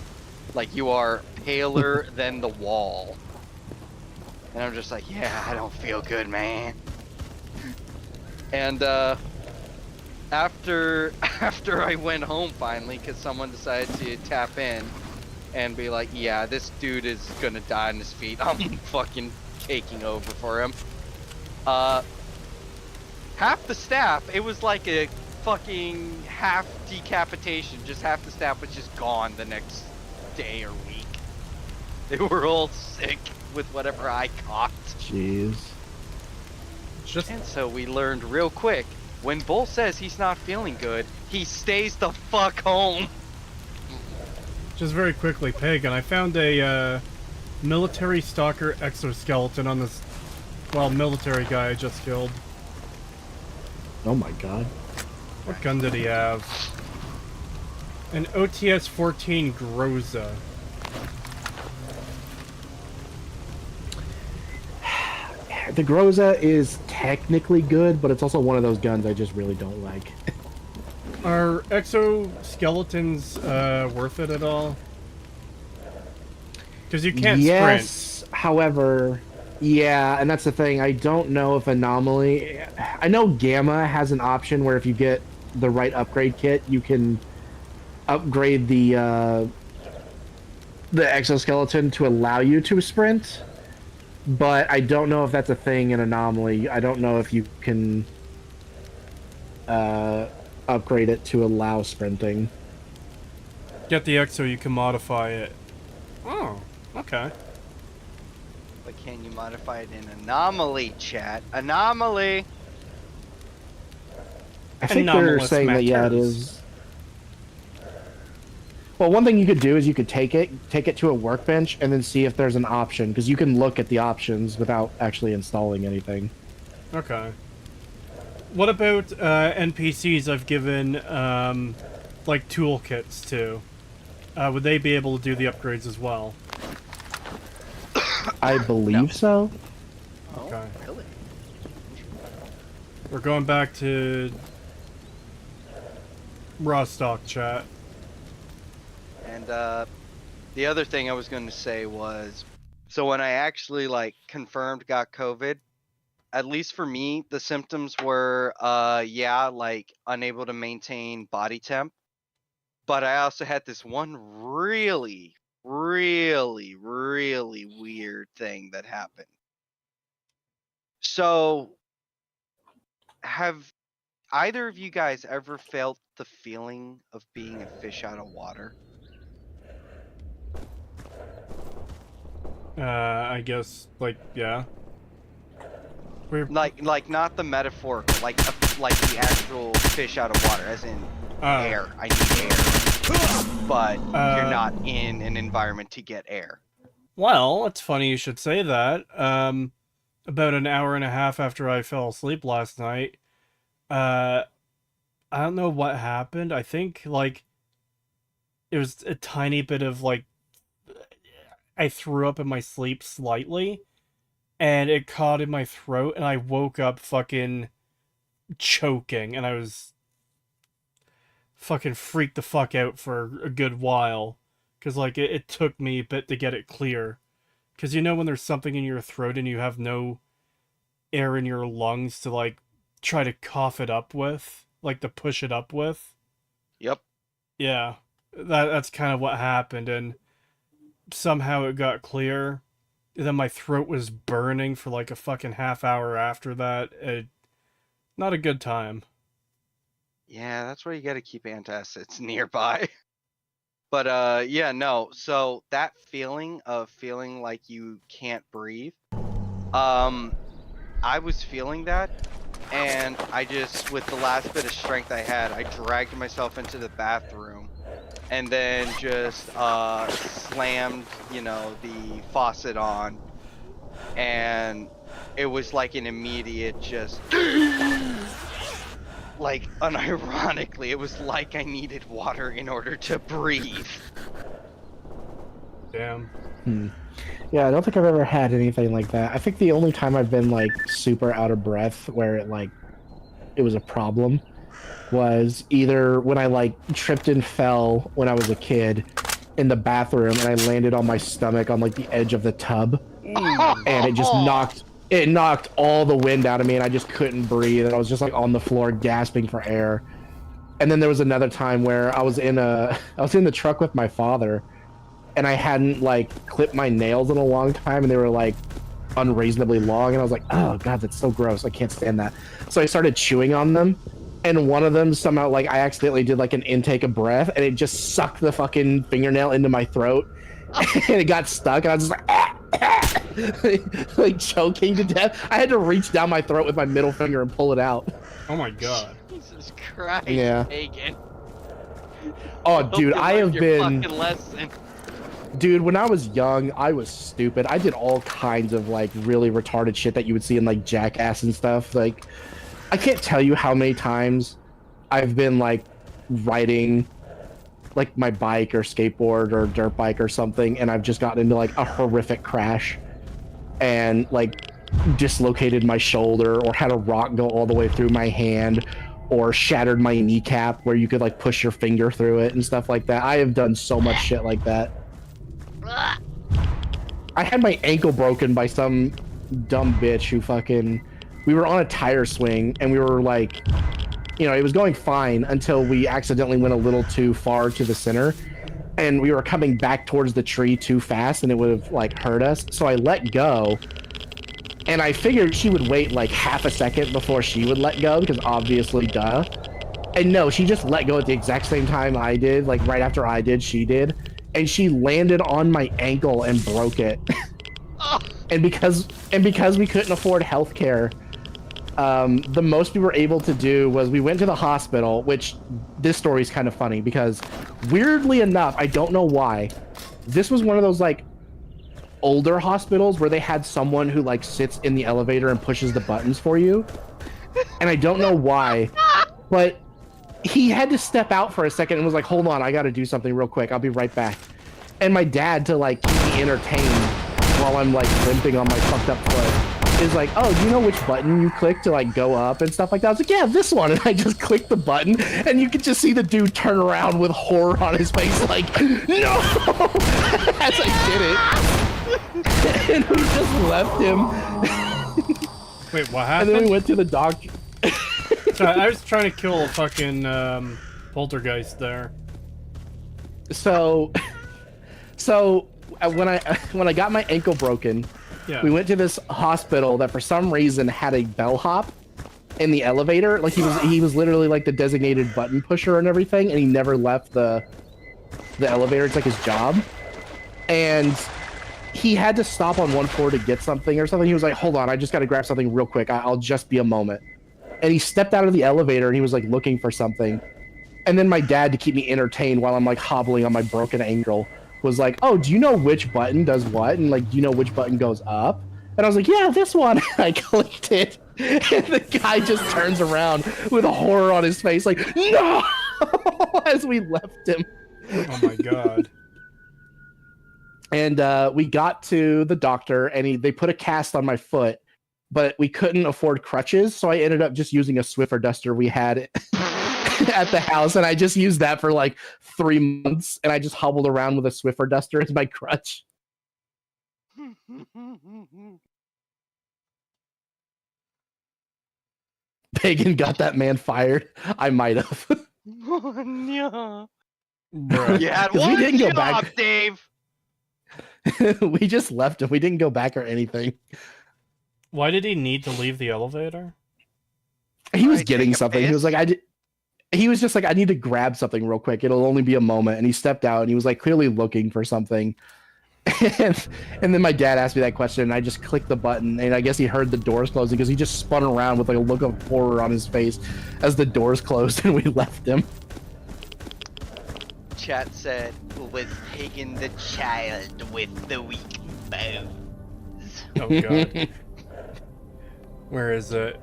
Like, you are paler than the wall. And I'm just like, yeah, I don't feel good, man. And after I went home finally, because someone decided to tap in and be like, yeah, this dude is gonna die on his feet. I'm fucking taking over for him. Half the staff, it was like a fucking half decapitation. Just half the staff was just gone the next day or week. They were all sick with whatever I caught. Jeez. And so we learned real quick, when Bull says he's not feeling good, he stays the fuck home. Just very quickly, Pagan, I found a military stalker exoskeleton on this, well, military guy I just killed. Oh my god. What gun did he have? An OTS-14 Groza. The Groza is technically good, but it's also one of those guns I just really don't like. Are exoskeletons worth it at all? Because you can't yes, sprint. However, yeah, and that's the thing. I don't know if Anomaly... I know Gamma has an option where if you get the right upgrade kit, you can upgrade the exoskeleton to allow you to sprint. But I don't know if that's a thing in Anomaly. I don't know if you can upgrade it to allow sprinting. Get the exo, you can modify it. Oh, okay. But can you modify it in Anomaly, chat? Anomaly! I think they're Anomalous saying that, yeah, it matters. is. Well, one thing you could do is you could take it to a workbench and then see if there's an option, because you can look at the options without actually installing anything. Okay. What about NPCs I've given, like, toolkits to? Would they be able to do the upgrades as well? I believe so. Okay. Oh, really? We're going back to raw stock chat. And the other thing I was going to say was, so when I actually like confirmed got COVID, at least for me, the symptoms were, yeah, like unable to maintain body temp. But I also had this one really, really, really weird thing that happened. So, have either of you guys ever felt the feeling of being a fish out of water? I guess, like, yeah. We're... Like not the metaphorical, like the actual fish out of water, as in air. I need air. But you're not in an environment to get air. Well, it's funny you should say that. about an hour and a half after I fell asleep last night. I don't know what happened. I think, like, it was a tiny bit of, like, I threw up in my sleep slightly, and it caught in my throat, and I woke up fucking choking, and I was fucking freaked the fuck out for a good while. Because, like, it took me a bit to get it clear. Because you know when there's something in your throat and you have no air in your lungs to, like, try to cough it up with? Like, to push it up with? Yep. Yeah. That's kind of what happened, and somehow it got clear. And then my throat was burning for, like, a fucking half hour after that. Not a good time. Yeah, that's why you gotta keep antacids nearby. But yeah, no. So that feeling of feeling like you can't breathe, I was feeling that, and I just, with the last bit of strength I had, I dragged myself into the bathroom, and then just slammed, you know, the faucet on, and it was like an immediate just. Like, unironically, it was like I needed water in order to breathe. Damn. Yeah, I don't think I've ever had anything like that. I think the only time I've been like super out of breath where it was a problem was either when I like tripped and fell when I was a kid in the bathroom and I landed on my stomach on like the edge of the tub and it just knocked all the wind out of me and I just couldn't breathe and I was just like on the floor gasping for air. And then there was another time where I was in the truck with my father and I hadn't like clipped my nails in a long time and they were like unreasonably long and I was like, oh god, that's so gross, I can't stand that. So I started chewing on them and one of them somehow, like, I accidentally did like an intake of breath and it just sucked the fucking fingernail into my throat and it got stuck and I was just like like choking to death. I had to reach down my throat with my middle finger and pull it out. Oh my god. Jesus Christ, Yeah. Hagen. Oh dude, I have been Fucking lesson. Dude, when I was young, I was stupid. I did all kinds of like really retarded shit that you would see in like Jackass and stuff. Like, I can't tell you how many times I've been like riding like my bike or skateboard or dirt bike or something, and I've just gotten into like a horrific crash and like dislocated my shoulder or had a rock go all the way through my hand or shattered my kneecap where you could like push your finger through it and stuff like that. I have done so much shit like that. I had my ankle broken by some dumb bitch who fucking... We were on a tire swing, and we were like... You know, it was going fine until we accidentally went a little too far to the center. And we were coming back towards the tree too fast, and it would have, like, hurt us. So I let go. And I figured she would wait, like, half a second before she would let go, because obviously, duh. And no, she just let go at the exact same time I did. Like, right after I did, she did. And she landed on my ankle and broke it. and because we couldn't afford healthcare, the most we were able to do was we went to the hospital, which this story is kind of funny because weirdly enough, I don't know why, this was one of those like older hospitals where they had someone who like sits in the elevator and pushes the buttons for you. And I don't know why, but he had to step out for a second and was like, hold on, I gotta do something real quick. I'll be right back. And my dad, to like keep me entertained while I'm like limping on my fucked up foot, is like, oh, do you know which button you click to like go up and stuff like that? I was like, yeah, this one. And I just clicked the button and you could just see the dude turn around with horror on his face like, no! As I did it. And we just left him. Wait, what happened? And then we went to the doctor. So I was trying to kill a fucking poltergeist there. So when I got my ankle broken, Yeah. we went to this hospital that for some reason had a bellhop in the elevator. Like he was literally like the designated button pusher and everything, and he never left the elevator. It's like his job. And he had to stop on one floor to get something or something. He was like, hold on, I just got to grab something real quick. I'll just be a moment. And he stepped out of the elevator and he was like looking for something. And then my dad, to keep me entertained while I'm like hobbling on my broken ankle, was like, oh, do you know which button does what? And like, do you know which button goes up? And I was like, yeah, this one. I clicked it. And the guy just turns around with a horror on his face, like, no! As we left him. Oh my god. And we got to the doctor, and they put a cast on my foot, but we couldn't afford crutches, so I ended up just using a Swiffer duster we had at the house, and I just used that for like 3 months, and I just hobbled around with a Swiffer duster as my crutch. Pagan got that man fired. I might have. No. Bruh. You had We one didn't go job, back. Dave. We just left him. We didn't go back or anything. Why did he need to leave the elevator? He was Right, getting take a something. He was piss? like, he was just like, I need to grab something real quick. It'll only be a moment. And he stepped out, and he was like clearly looking for something. And then my dad asked me that question, and I just clicked the button, and I guess he heard the doors closing because he just spun around with like a look of horror on his face as the doors closed, and we left him. Chat said, was Pagan the child with the weak bones? Oh god. Where is it?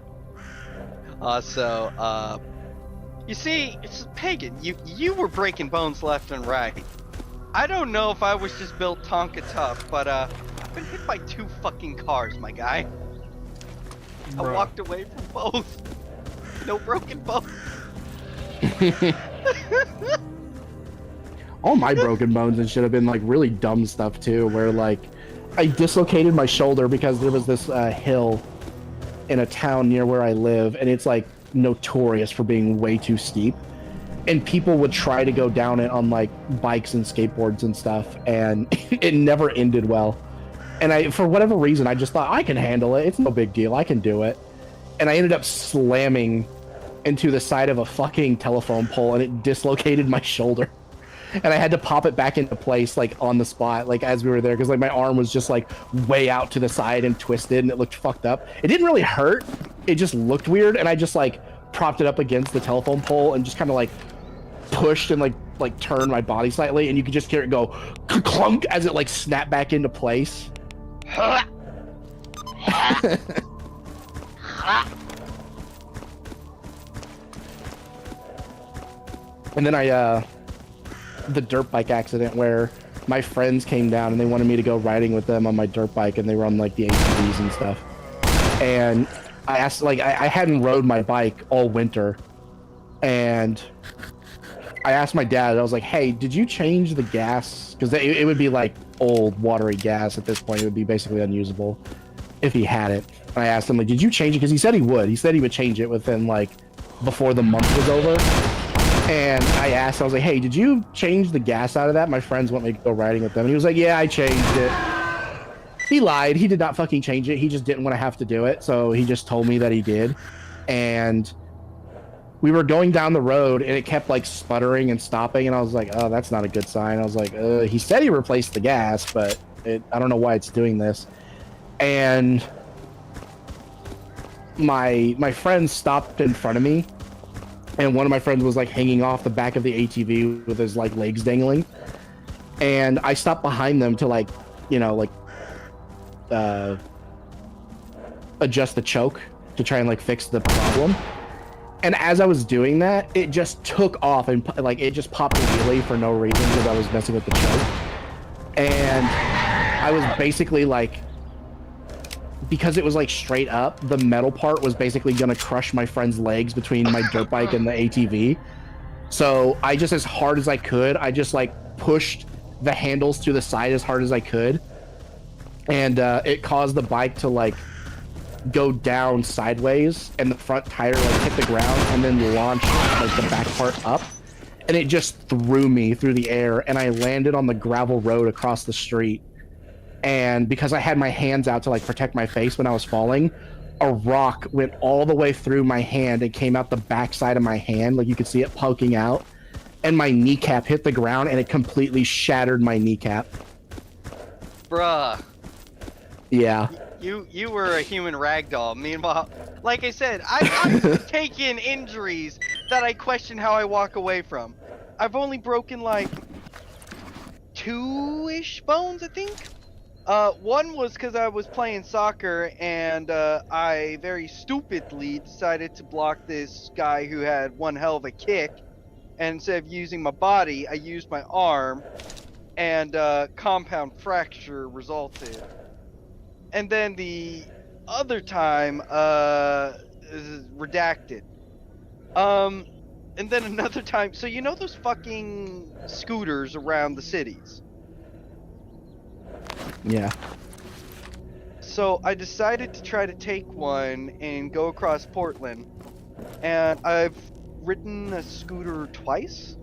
You see, it's Pagan. You were breaking bones left and right. I don't know if I was just built Tonka tough, but I've been hit by 2 fucking cars, my guy. I Bruh. walked away from both. No broken bones. All my broken bones and shit have been like really dumb stuff too, where like I dislocated my shoulder because there was this hill in a town near where I live, and it's like notorious for being way too steep. And people would try to go down it on like bikes and skateboards and stuff, and it never ended well. And for whatever reason, I just thought I can handle it. It's no big deal. I can do it. And I ended up slamming into the side of a fucking telephone pole, and it dislocated my shoulder. And I had to pop it back into place like on the spot, like as we were there, because like my arm was just like way out to the side and twisted, and it looked fucked up. It didn't really hurt. It just looked weird, and I just like propped it up against the telephone pole and just kind of like pushed and like turned my body slightly, and you could just hear it go clunk as it like snapped back into place. And then the dirt bike accident where my friends came down and they wanted me to go riding with them on my dirt bike, and they were on like the ATVs and stuff. And I asked, like, I hadn't rode my bike all winter, and I asked my dad, I was like, hey, did you change the gas? Because it would be like old watery gas at this point. It would be basically unusable if he had it. And I asked him, like, did you change it? Because he said he would. He said he would change it within like before the month was over. And I asked, I was like, hey, did you change the gas out of that? My friends want me to go riding with them. And he was like, yeah, I changed it. He lied. He did not fucking change it. He just didn't want to have to do it. So he just told me that he did. And we were going down the road, and it kept like sputtering and stopping. And I was like, oh, that's not a good sign. I was like, he said he replaced the gas, but I don't know why it's doing this. And my friend stopped in front of me, and one of my friends was like hanging off the back of the ATV with his like legs dangling. And I stopped behind them to like, you know, like adjust the choke to try and like fix the problem. And as I was doing that, it just took off, and like it just popped a wheelie for no reason because I was messing with the choke. And I was basically like, because it was like straight up, the metal part was basically gonna crush my friend's legs between my dirt bike and the ATV. So I just, as hard as I could, I just like pushed the handles to the side as hard as I could. And it caused the bike to like go down sideways, and the front tire like hit the ground and then launched like the back part up, and it just threw me through the air, and I landed on the gravel road across the street. And because I had my hands out to like protect my face when I was falling, a rock went all the way through my hand and came out the back side of my hand, like you could see it poking out, and my kneecap hit the ground, and it completely shattered my kneecap. Bruh. Yeah. You were a human ragdoll. Meanwhile, like I said, I've taken injuries that I question how I walk away from. I've only broken like 2-ish bones, I think. One was because I was playing soccer and I very stupidly decided to block this guy who had one hell of a kick. And instead of using my body, I used my arm, and compound fracture resulted. And then the other time, is redacted. And then another time. So you know those fucking scooters around the cities? Yeah. So I decided to try to take one and go across Portland. And I've ridden a scooter twice.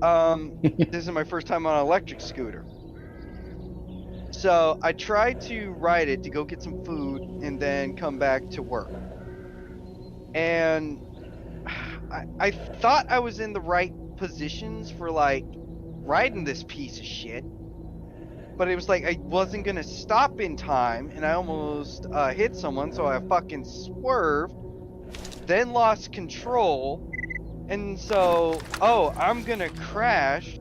This is my first time on an electric scooter. So I tried to ride it to go get some food and then come back to work. And I thought I was in the right positions for like riding this piece of shit. But it was like I wasn't gonna stop in time, and I almost hit someone, so I fucking swerved, then lost control, and so, oh, I'm gonna crash.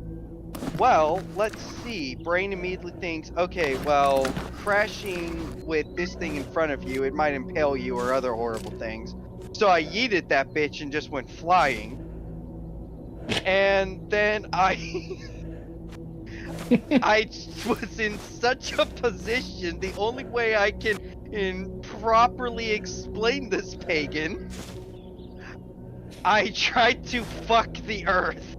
Well, let's see. Brain immediately thinks, okay, well, crashing with this thing in front of you, it might impale you or other horrible things. So I yeeted that bitch and just went flying. And then I was in such a position, the only way I can properly explain this, Pagan, I tried to fuck the earth.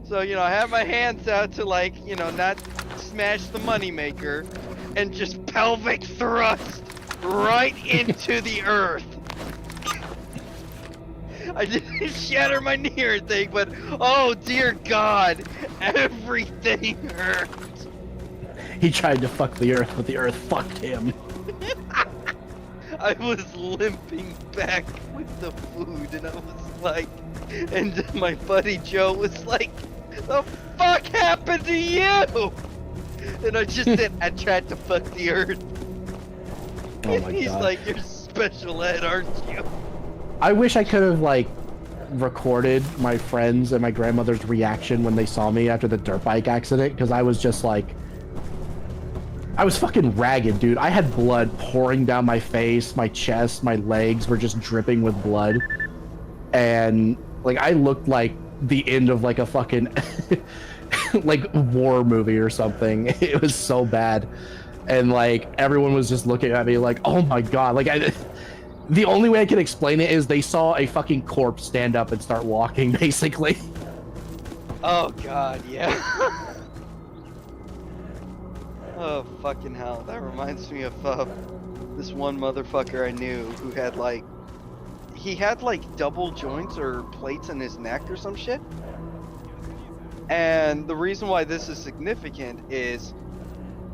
So, you know, I have my hands out to, like, you know, not smash the moneymaker, and just pelvic thrust right into the earth. I didn't shatter my knee or anything, but oh dear God, everything hurt. He tried to fuck the earth, but the earth fucked him. I was limping back with the food, and I was like, and my buddy Joe was like, the fuck happened to you? And I just said, I tried to fuck the earth. Oh my He's God. like, you're special ed, aren't you? I wish I could have, like, recorded my friends and my grandmother's reaction when they saw me after the dirt bike accident, because I was just like, I was fucking ragged, dude. I had blood pouring down my face, my chest, my legs were just dripping with blood. And, like, I looked like the end of, like, a fucking, like, war movie or something. It was so bad. And, like, everyone was just looking at me like, oh my God. Like, the only way I can explain it is they saw a fucking corpse stand up and start walking, basically. Oh God, yeah. Oh fucking hell, that reminds me of this one motherfucker I knew who had like, he had like double joints or plates in his neck or some shit. And the reason why this is significant is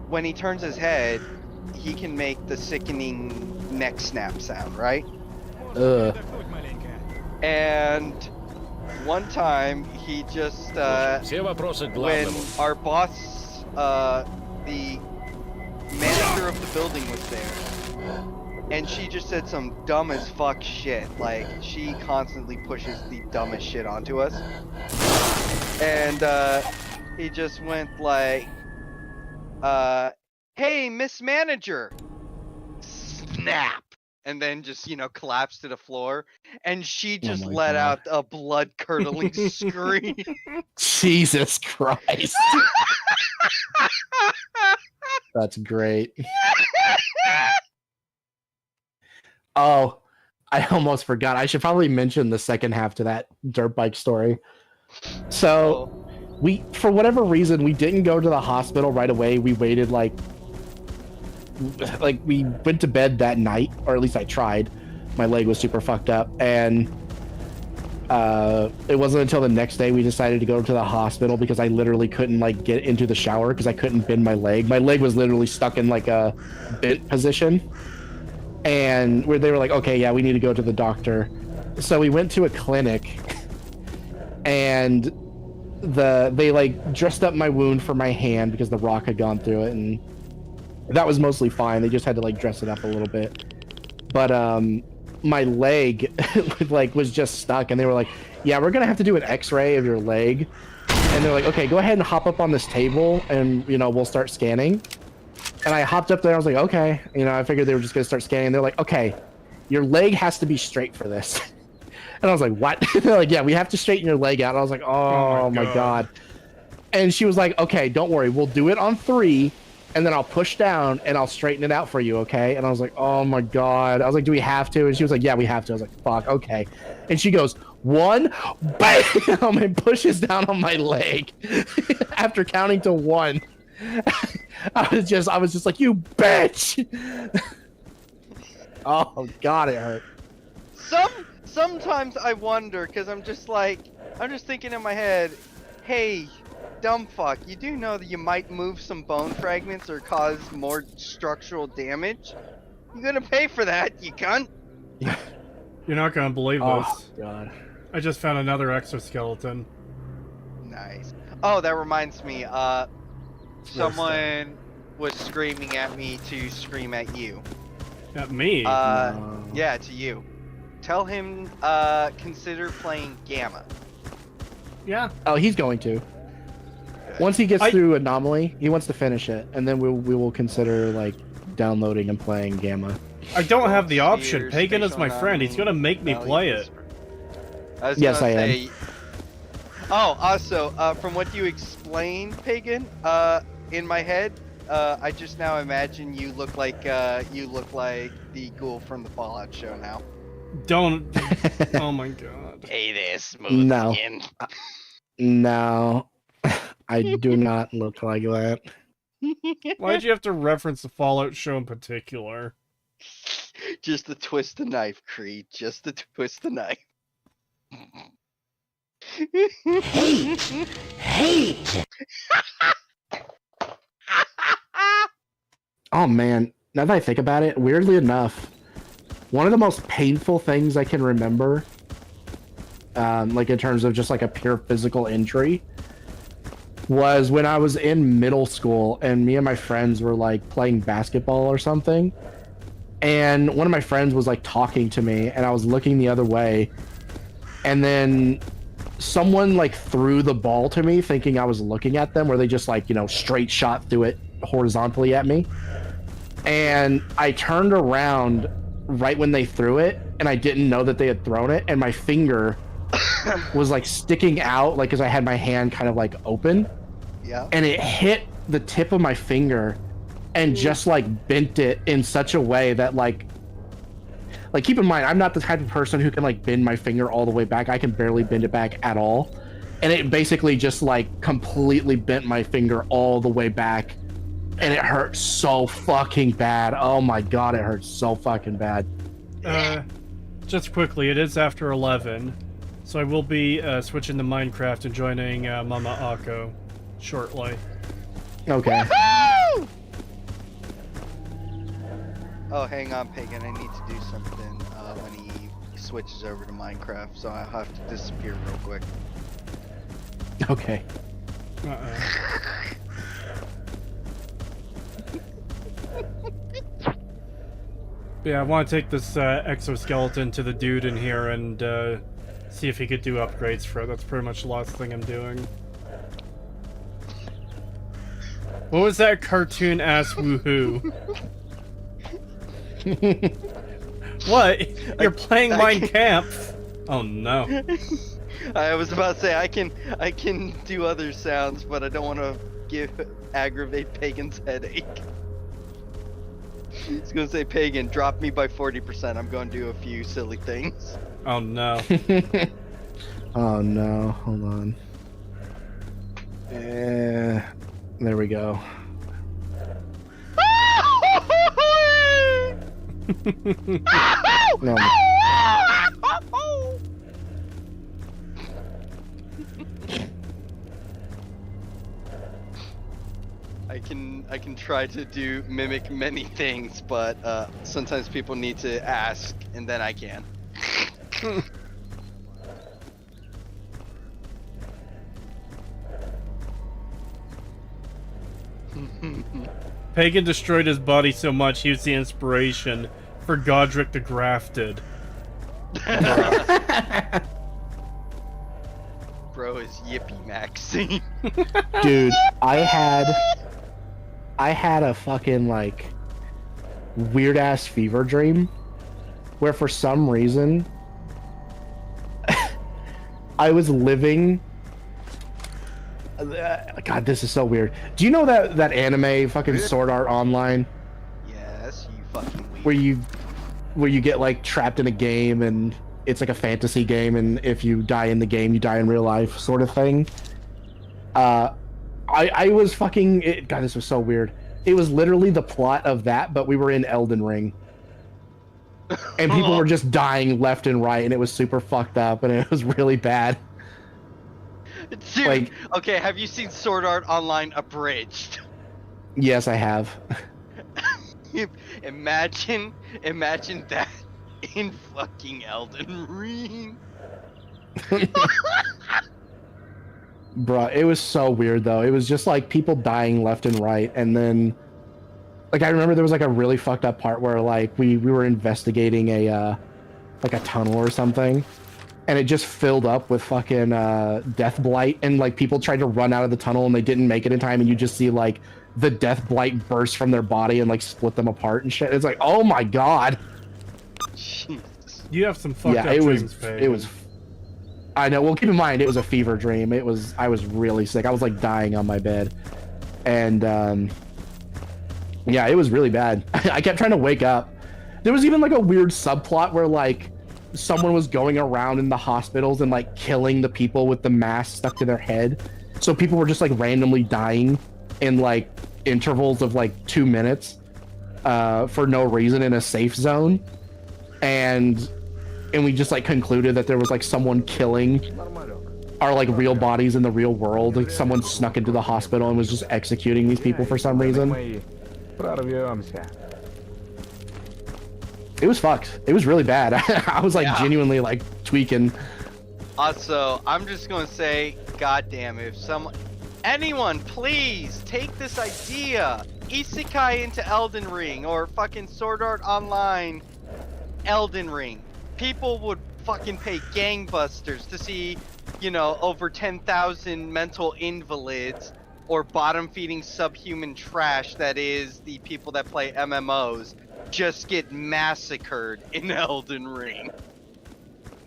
when he turns his head, he can make the sickening neck snap sound, right? And one time he just Все вопросы к when главному. our boss, the manager of the building was there, and she just said some dumb as fuck shit. Like, she constantly pushes the dumbest shit onto us. And he just went like, hey, Miss Manager, snap, and then just, you know, collapsed to the floor, and she just my let God. out a blood-curdling scream. Jesus Christ. That's great. Oh, I almost forgot. I should probably mention the second half to that dirt bike story. So, we, for whatever reason, we didn't go to the hospital right away. We waited like we went to bed that night, or at least I tried. My leg was super fucked up, and it wasn't until the next day we decided to go to the hospital because I literally couldn't like get into the shower because I couldn't bend my leg. My leg was literally stuck in like a bent position, and where they were like, okay, yeah, we need to go to the doctor. So we went to a clinic, and they like dressed up my wound for my hand because the rock had gone through it, and that was mostly fine. They just had to like dress it up a little bit. But my leg like was just stuck, and they were like, yeah, we're gonna have to do an x-ray of your leg and they're like, okay, go ahead and hop up on this table, and we'll start scanning. And I hopped up there. I was like, okay, I figured they were just gonna start scanning. They're like, okay, your leg has to be straight for this. And I was like, what? They're like, yeah, we have to straighten your leg out. And I was like, oh my god. And she was like, okay, don't worry, we'll do it on 3, and then I'll push down and I'll straighten it out for you, okay? And I was like, oh my god. I was like, do we have to? And she was like, yeah, we have to. I was like, fuck, okay. And she goes, 1, bam, and pushes down on my leg after counting to 1. I was just like, you bitch. Oh god, it hurt. Sometimes I wonder, because I'm just thinking in my head, hey, dumb fuck, you do know that you might move some bone fragments or cause more structural damage? You're gonna pay for that, you cunt. You're not gonna believe Oh this. god. I just found another exoskeleton. Nice. Oh, that reminds me, someone was screaming at me to scream at you. At me? No. Yeah, to you. Tell him, consider playing Gamma. Yeah. Oh, he's going to. Once he gets through Anomaly, he wants to finish it, and then we will consider like downloading and playing Gamma. I don't have the option. Spheres, Pagan is my spatial friend. He's gonna make me anomaly, play it. Yes, I am. Oh, also, from what you explained, Pagan, in my head, I just now imagine you look like the ghoul from the Fallout show now. Don't. Oh my god. Hey there, smooth No. skin. No, I do not look like that. Why'd you have to reference the Fallout show in particular? Just to twist the knife, Creed. Just to twist the knife. Hate. Oh man, now that I think about it, weirdly enough, one of the most painful things I can remember, like in terms of just like a pure physical injury, was when I was in middle school and me and my friends were like playing basketball or something, and one of my friends was like talking to me and I was looking the other way, and then someone like threw the ball to me thinking I was looking at them, where they just like, straight shot through it horizontally at me. And I turned around right when they threw it, and I didn't know that they had thrown it, and my finger was like sticking out, like, because I had my hand kind of like open. Yeah. And it hit the tip of my finger and just like bent it in such a way that like keep in mind, I'm not the type of person who can like bend my finger all the way back. I can barely bend it back at all. And it basically just like completely bent my finger all the way back. And it hurt so fucking bad. Oh my god, it hurt so fucking bad. Just quickly, it is after 11, so I will be switching to Minecraft and joining Mama Akko shortly. Okay. Woohoo! Oh, hang on, Pagan. I need to do something when he switches over to Minecraft, so I have to disappear real quick. Okay. Yeah, I want to take this exoskeleton to the dude in here and see if he could do upgrades for it. That's pretty much the last thing I'm doing. What was that cartoon-ass woohoo? What? You're playing Mein Kampf? Oh no. I was about to say I can do other sounds, but I don't want to aggravate Pagan's headache. He's gonna say, Pagan, drop me by 40%. I'm gonna do a few silly things. Oh no. Oh no, hold on. There we go. No. I can try to mimic many things, but sometimes people need to ask, and then I can. Pagan destroyed his body so much he was the inspiration for Godric the Grafted. Bruh, bro is Yippee Maxi. Dude, I had a fucking like weird ass fever dream where for some reason I was living. God, this is so weird. Do you know that anime fucking Sword Art Online Yes, you fucking weird. where you get like trapped in a game and it's like a fantasy game, and if you die in the game, you die in real life, sort of thing. I was fucking God, this was so weird. It was literally the plot of that, but we were in Elden Ring. And people were just dying left and right, and it was super fucked up, and it was really bad. Dude, Like, okay, have you seen Sword Art Online Abridged? yes, I have. Imagine that in fucking Elden Ring. Bruh, it was so weird though. It was just like people dying left and right, and then like I remember there was like a really fucked up part where like we were investigating a like a tunnel or something, and it just filled up with fucking death blight, and like people tried to run out of the tunnel and they didn't make it in time, and you just see like the death blight burst from their body and like split them apart and shit. It's like, oh my god. Jesus. You have some fucked Yeah, up it dreams, was Pagan. it was I know. Well, keep in mind, it was a fever dream. I was really sick. I was like dying on my bed, and yeah, it was really bad. I kept trying to wake up. There was even like a weird subplot where like someone was going around in the hospitals and like killing the people with the mask stuck to their head. So people were just like randomly dying in like intervals of like 2 minutes for no reason in a safe zone, and we just like concluded that there was like someone killing our like real bodies in the real world. Like someone snuck into the hospital and was just executing these people for some reason. It was fucked. It was really bad. I was like genuinely like tweaking. Also, I'm just gonna say, goddamn, if anyone, please take this idea, isekai into Elden Ring or fucking Sword Art Online, Elden Ring. People would fucking pay gangbusters to see, you know, over 10,000 mental invalids or bottom-feeding subhuman trash that is the people that play MMOs just get massacred in Elden Ring.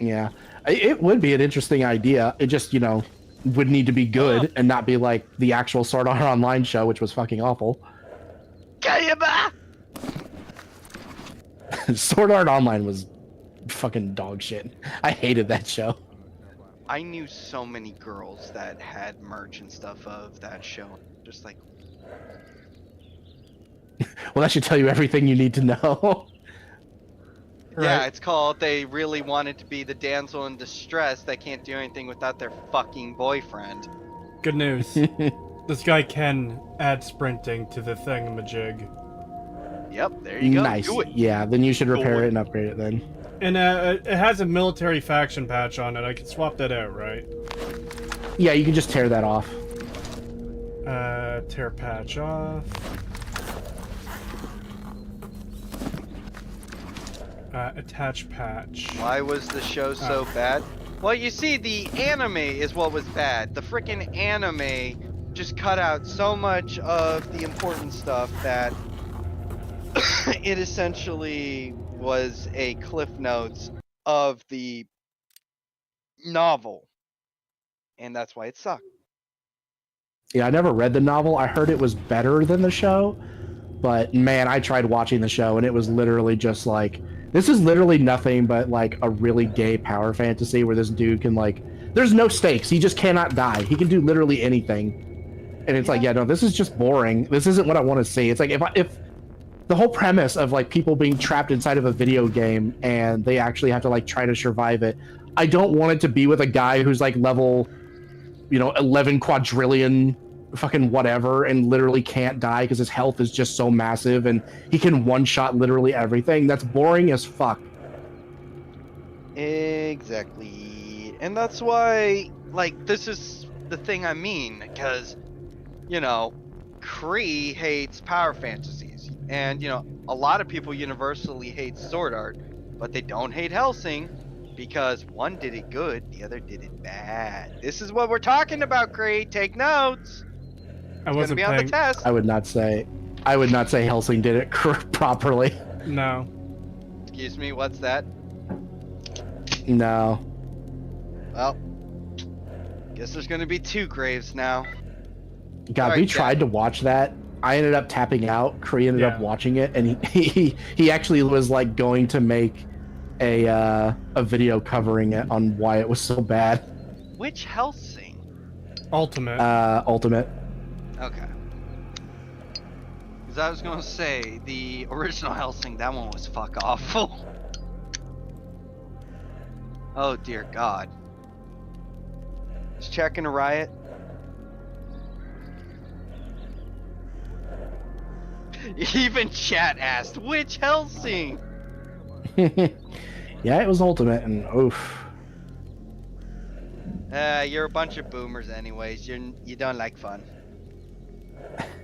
Yeah, it would be an interesting idea. It just, you know, would need to be good and not be like the actual Sword Art Online show, which was fucking awful. Kayaba! Sword Art Online was fucking dog shit. I hated that show. I knew so many girls that had merch and stuff of that show. Just like, Well, that should tell you everything you need to know. yeah, it's called they really wanted to be the damsel in distress that can't do anything without their fucking boyfriend. Good news. This guy can add sprinting to the thingamajig. Yep, there you go. Nice. Do it. Yeah, then you should repair it and upgrade it then. And it has a military faction patch on it. I can swap that out, right? Yeah, you can just tear that off. Tear patch off. Attach patch. Why was the show so bad? Well, you see, the anime is what was bad. The frickin' anime just cut out so much of the important stuff that it essentially was a cliff notes of the novel. And that's why it sucked. Yeah, I never read the novel. I heard it was better than the show, but man, I tried watching the show and it was literally just like, this is literally nothing but like a really gay power fantasy where this dude can like, there's no stakes. He just cannot die. He can do literally anything. And it's like, yeah, no, this is just boring. This isn't what I want to see. It's like if the whole premise of like people being trapped inside of a video game and they actually have to like try to survive it. I don't want it to be with a guy who's like level, you know, 11 quadrillion fucking whatever and literally can't die because his health is just so massive and he can one-shot literally everything. That's boring as fuck. Exactly. And that's why, like, this is the thing I mean, because, you know, Kree hates power fantasies. And, you know, a lot of people universally hate Sword Art, but they don't hate Hellsing. Because one did it good, the other did it bad. This is what we're talking about, Cree. Take notes. I It's gonna wasn't be on the paying. test. I would not say Helsing did it properly. No. Excuse me, what's that? No. Well, guess there's gonna be 2 graves now. God, Sorry, we Jack. tried to watch that. I ended up tapping out. Kree ended up Yeah. watching it, and he actually was like going to make a video covering it on why it was so bad. Which Helsing? Ultimate. Ultimate. Okay. Because I was gonna say, the original Helsing, that one was fuck awful. Oh dear God. Is checking a riot? Even chat asked, which Helsing? Yeah, it was Ultimate, and oof. You're a bunch of boomers anyways. You don't like fun.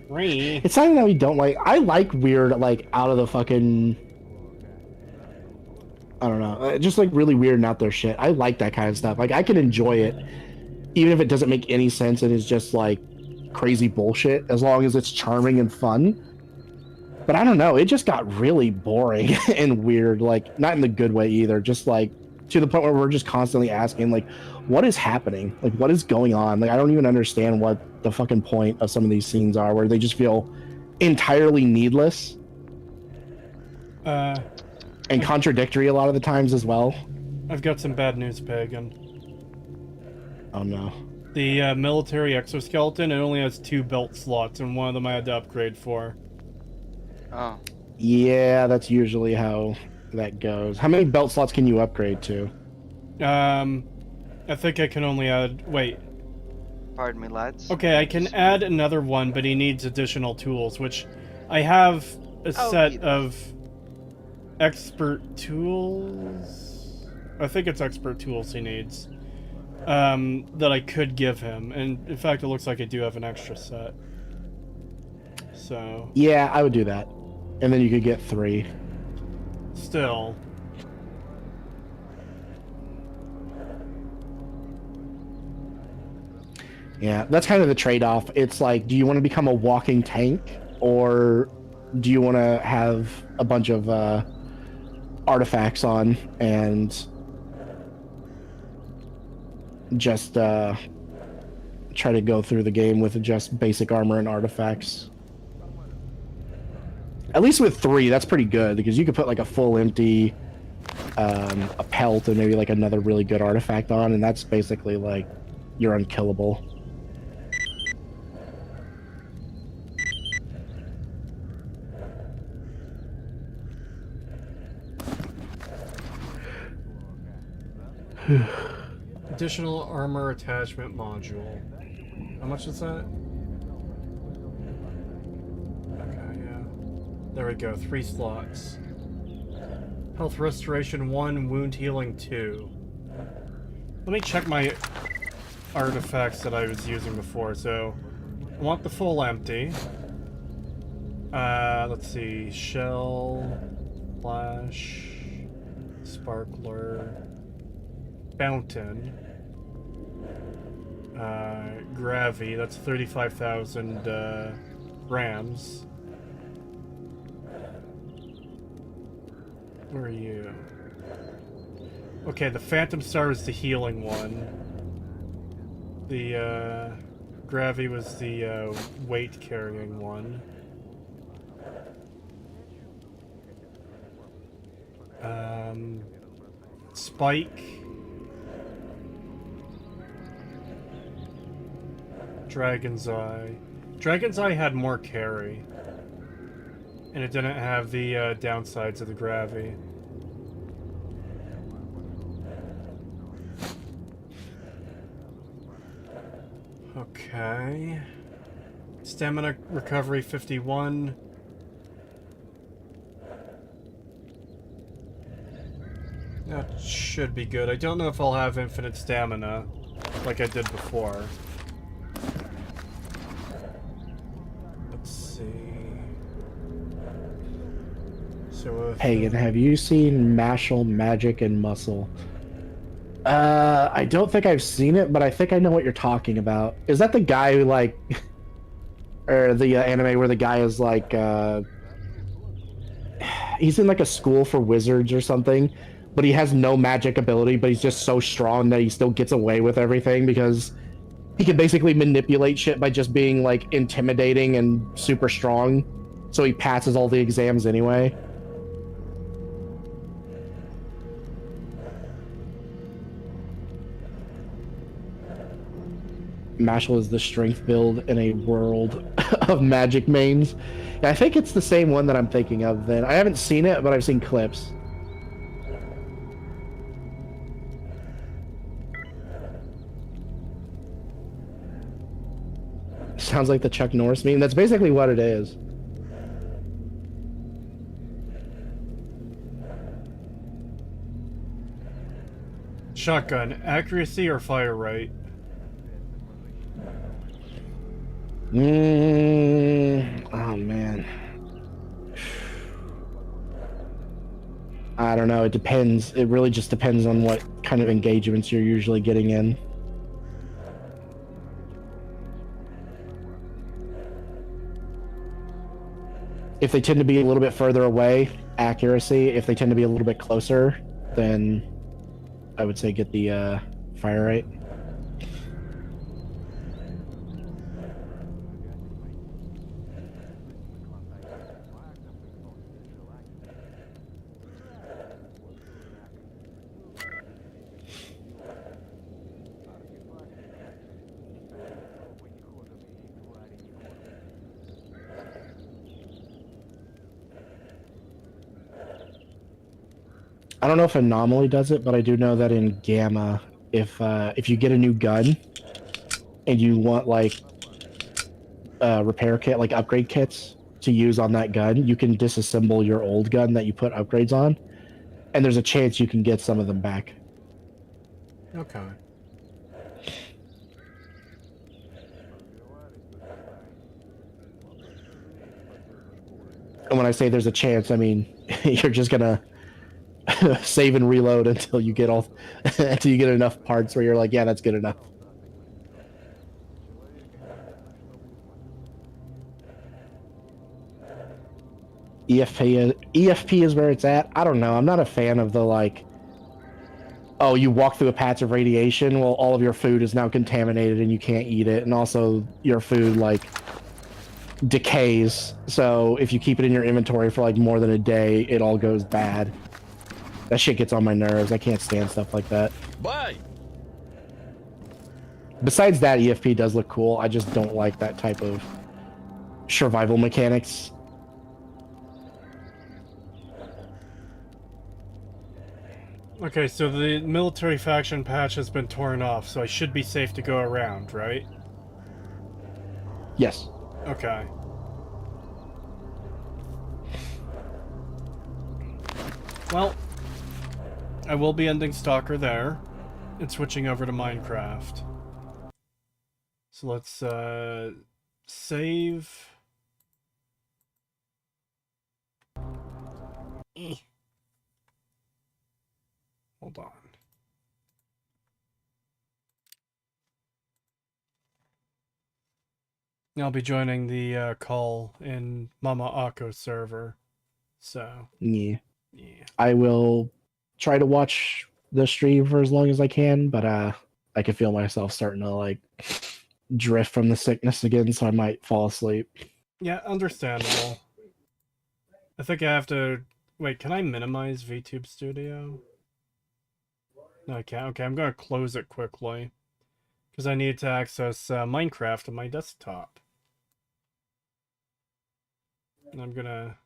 Ree. It's not even that we don't like. I like weird, like out of the fucking. I don't know, just like really weird and out there shit. I like that kind of stuff. Like I can enjoy it, even if it doesn't make any sense and is just like crazy bullshit. As long as it's charming and fun. But I don't know. It just got really boring and weird. Like not in the good way either. Just like to the point where we're just constantly asking, like, what is happening? Like, what is going on? Like, I don't even understand what the fucking point of some of these scenes are, where they just feel entirely needless and contradictory a lot of the times as well. I've got some bad news, Pagan. Oh no. The military exoskeleton, it only has 2 belt slots, and one of them I had to upgrade for. Oh. Yeah, that's usually how that goes. How many belt slots can you upgrade to? I think I can only add... Wait. Pardon me, lads. Okay, I can add another one, but he needs additional tools, which I have a set of expert tools? I think it's expert tools he needs. That I could give him. And in fact, it looks like I do have an extra set. So... Yeah, I would do that. And then you could get 3. Still... Yeah, that's kind of the trade-off. It's like, do you want to become a walking tank, or do you want to have a bunch of artifacts on and just try to go through the game with just basic armor and artifacts? At least with 3, that's pretty good, because you could put like a full empty, a pelt, and maybe like another really good artifact on, and that's basically like you're unkillable. Additional armor attachment module. How much is that? Okay, yeah. There we go, 3 slots. Health restoration 1, wound healing 2. Let me check my artifacts that I was using before. So, I want the full empty. Let's see. Shell, flash, sparkler, fountain, gravy. That's 35,000 grams. Where are you? Okay, the Phantom Star is the healing one. The gravy was the weight carrying one. Spike. Dragon's Eye. Dragon's Eye had more carry. And it didn't have the downsides of the gravy. Okay. Stamina recovery 51. That should be good. I don't know if I'll have infinite stamina like I did before. Let's see. So Pagan, have you seen Mashal, Magic, and Muscle? I don't think I've seen it, but I think I know what you're talking about. Is that the guy who like, or the anime where the guy is like, he's in like a school for wizards or something, but he has no magic ability, but he's just so strong that he still gets away with everything because he can basically manipulate shit by just being like intimidating and super strong. So he passes all the exams anyway. Mashal is the strength build in a world of magic mains. Yeah, I think it's the same one that I'm thinking of then. I haven't seen it, but I've seen clips. Sounds like the Chuck Norris meme. That's basically what it is. Shotgun, accuracy or fire rate? Oh man. I don't know. It depends. It really just depends on what kind of engagements you're usually getting in. If they tend to be a little bit further away, accuracy. If they tend to be a little bit closer, then I would say get the fire rate. I don't know if Anomaly does it, but I do know that in Gamma, if you get a new gun and you want like repair kit, like upgrade kits to use on that gun, you can disassemble your old gun that you put upgrades on, and there's a chance you can get some of them back. Okay. And when I say there's a chance, I mean you're just gonna save and reload until you get all until you get enough parts where you're like, yeah, that's good enough. EFP is where it's at. I don't know. I'm not a fan of the like, oh, you walk through a patch of radiation, well, all of your food is now contaminated and you can't eat it, and also your food like decays. So if you keep it in your inventory for like more than a day, it all goes bad. That shit gets on my nerves. I can't stand stuff like that. Bye! Besides that, EFP does look cool. I just don't like that type of survival mechanics. Okay, so the military faction patch has been torn off, so I should be safe to go around, right? Yes. Okay. Well, I will be ending Stalker there and switching over to Minecraft. So let's save. Hold on. I'll be joining the call in Mama Akko's server. So, Yeah. yeah. I will try to watch the stream for as long as I can, but I can feel myself starting to like drift from the sickness again, so I might fall asleep. Yeah, understandable. I think I have to... Wait, can I minimize VTube Studio? No, I can't. Okay, I'm going to close it quickly. Because I need to access Minecraft on my desktop. And I'm going to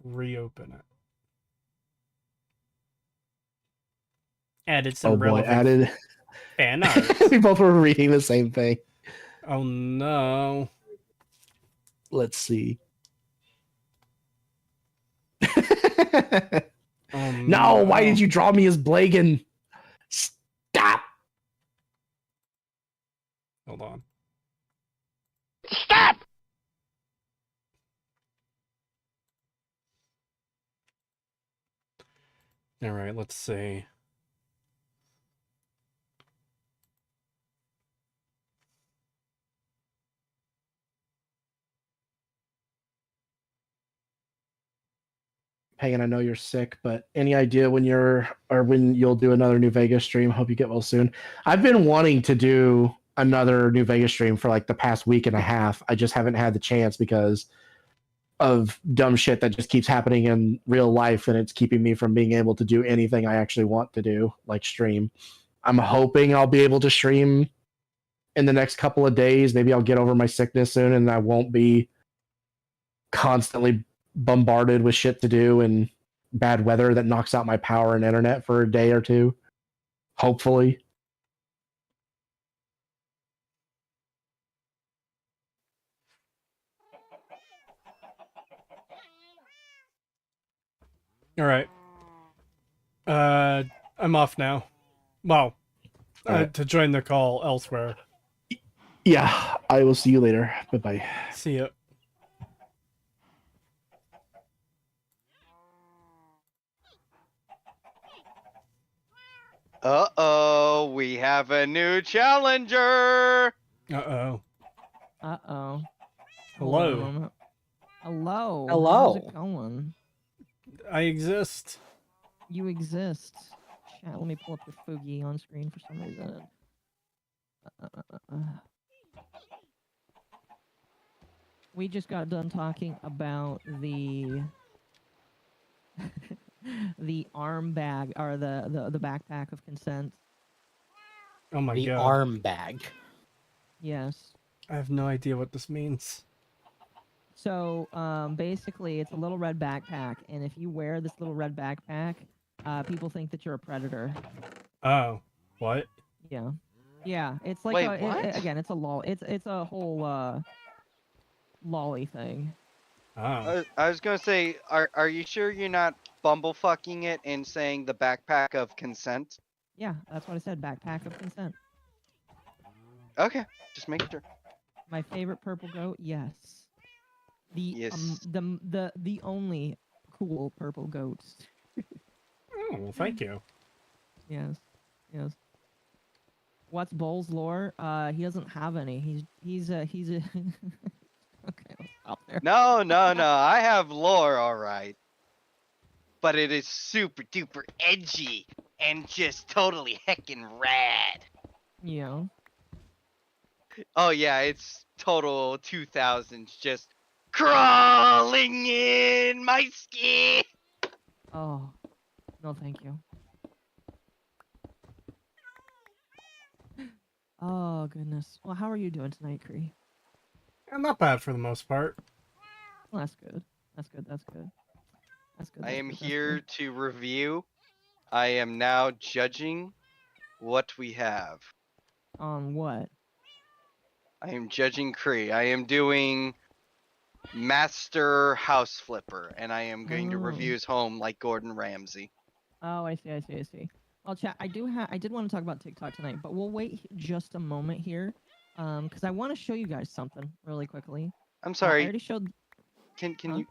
reopen it. Added some relevant added fan art. we both were reading the same thing. Oh no. Let's see. No, why did you draw me as Blagan? Stop! Hold on. Stop! Alright, let's see. Pagan, I know you're sick, but any idea when you'll do another New Vegas stream? Hope you get well soon. I've been wanting to do another New Vegas stream for like the past week and a half. I just haven't had the chance because of dumb shit that just keeps happening in real life, and it's keeping me from being able to do anything I actually want to do, like stream. I'm hoping I'll be able to stream in the next couple of days. Maybe I'll get over my sickness soon and I won't be constantly bombarded with shit to do and bad weather that knocks out my power and internet for a day or two. Hopefully. All right. I'm off now. Well, to join the call elsewhere. Yeah, I will see you later. Bye-bye. See ya. Uh-oh, we have a new challenger! Uh-oh. Uh-oh. Hello. Hello. Hello. How's it going? I exist. You exist. Chat, let me pull up your Foogie on screen for some reason. We just got done talking about the the arm bag or the backpack of consent. Oh my The god. arm bag. Yes. I have no idea what this means. So basically, it's a little red backpack, and if you wear this little red backpack, people think that you're a predator. Oh. What? Yeah. Yeah, it's like Wait, what? again, it's a lol. It's a whole lolly thing. Oh. I was gonna say, are you sure you're not bumblefucking it and saying the backpack of consent? Yeah, that's what I said. Backpack of consent. Okay, just make sure. My favorite purple goat. Yes. The Yes. the only cool purple goats. Oh, well, thank you. Yes. Yes. What's Bull's lore? He doesn't have any. He's a okay, let's stop there. No, I have lore, alright. But it is super duper edgy and just totally heckin' rad. Yeah. Oh yeah, it's total 2000s, just crawling in my skin. Oh. No, thank you. Oh goodness. Well, how are you doing tonight, Kree? Not bad for the most part. Well, that's good. That's good. That's good. That's good. I that's am good, that's here good. to review. I am now judging what we have. On what? I am judging Kree. I am doing Master House Flipper, and I am going to Oh. review his home like Gordon Ramsay. Oh, I see. I see. I see. Well, chat. I did want to talk about TikTok tonight, but we'll wait just a moment here, because I want to show you guys something really quickly. I'm I sorry. already showed. Can Huh? you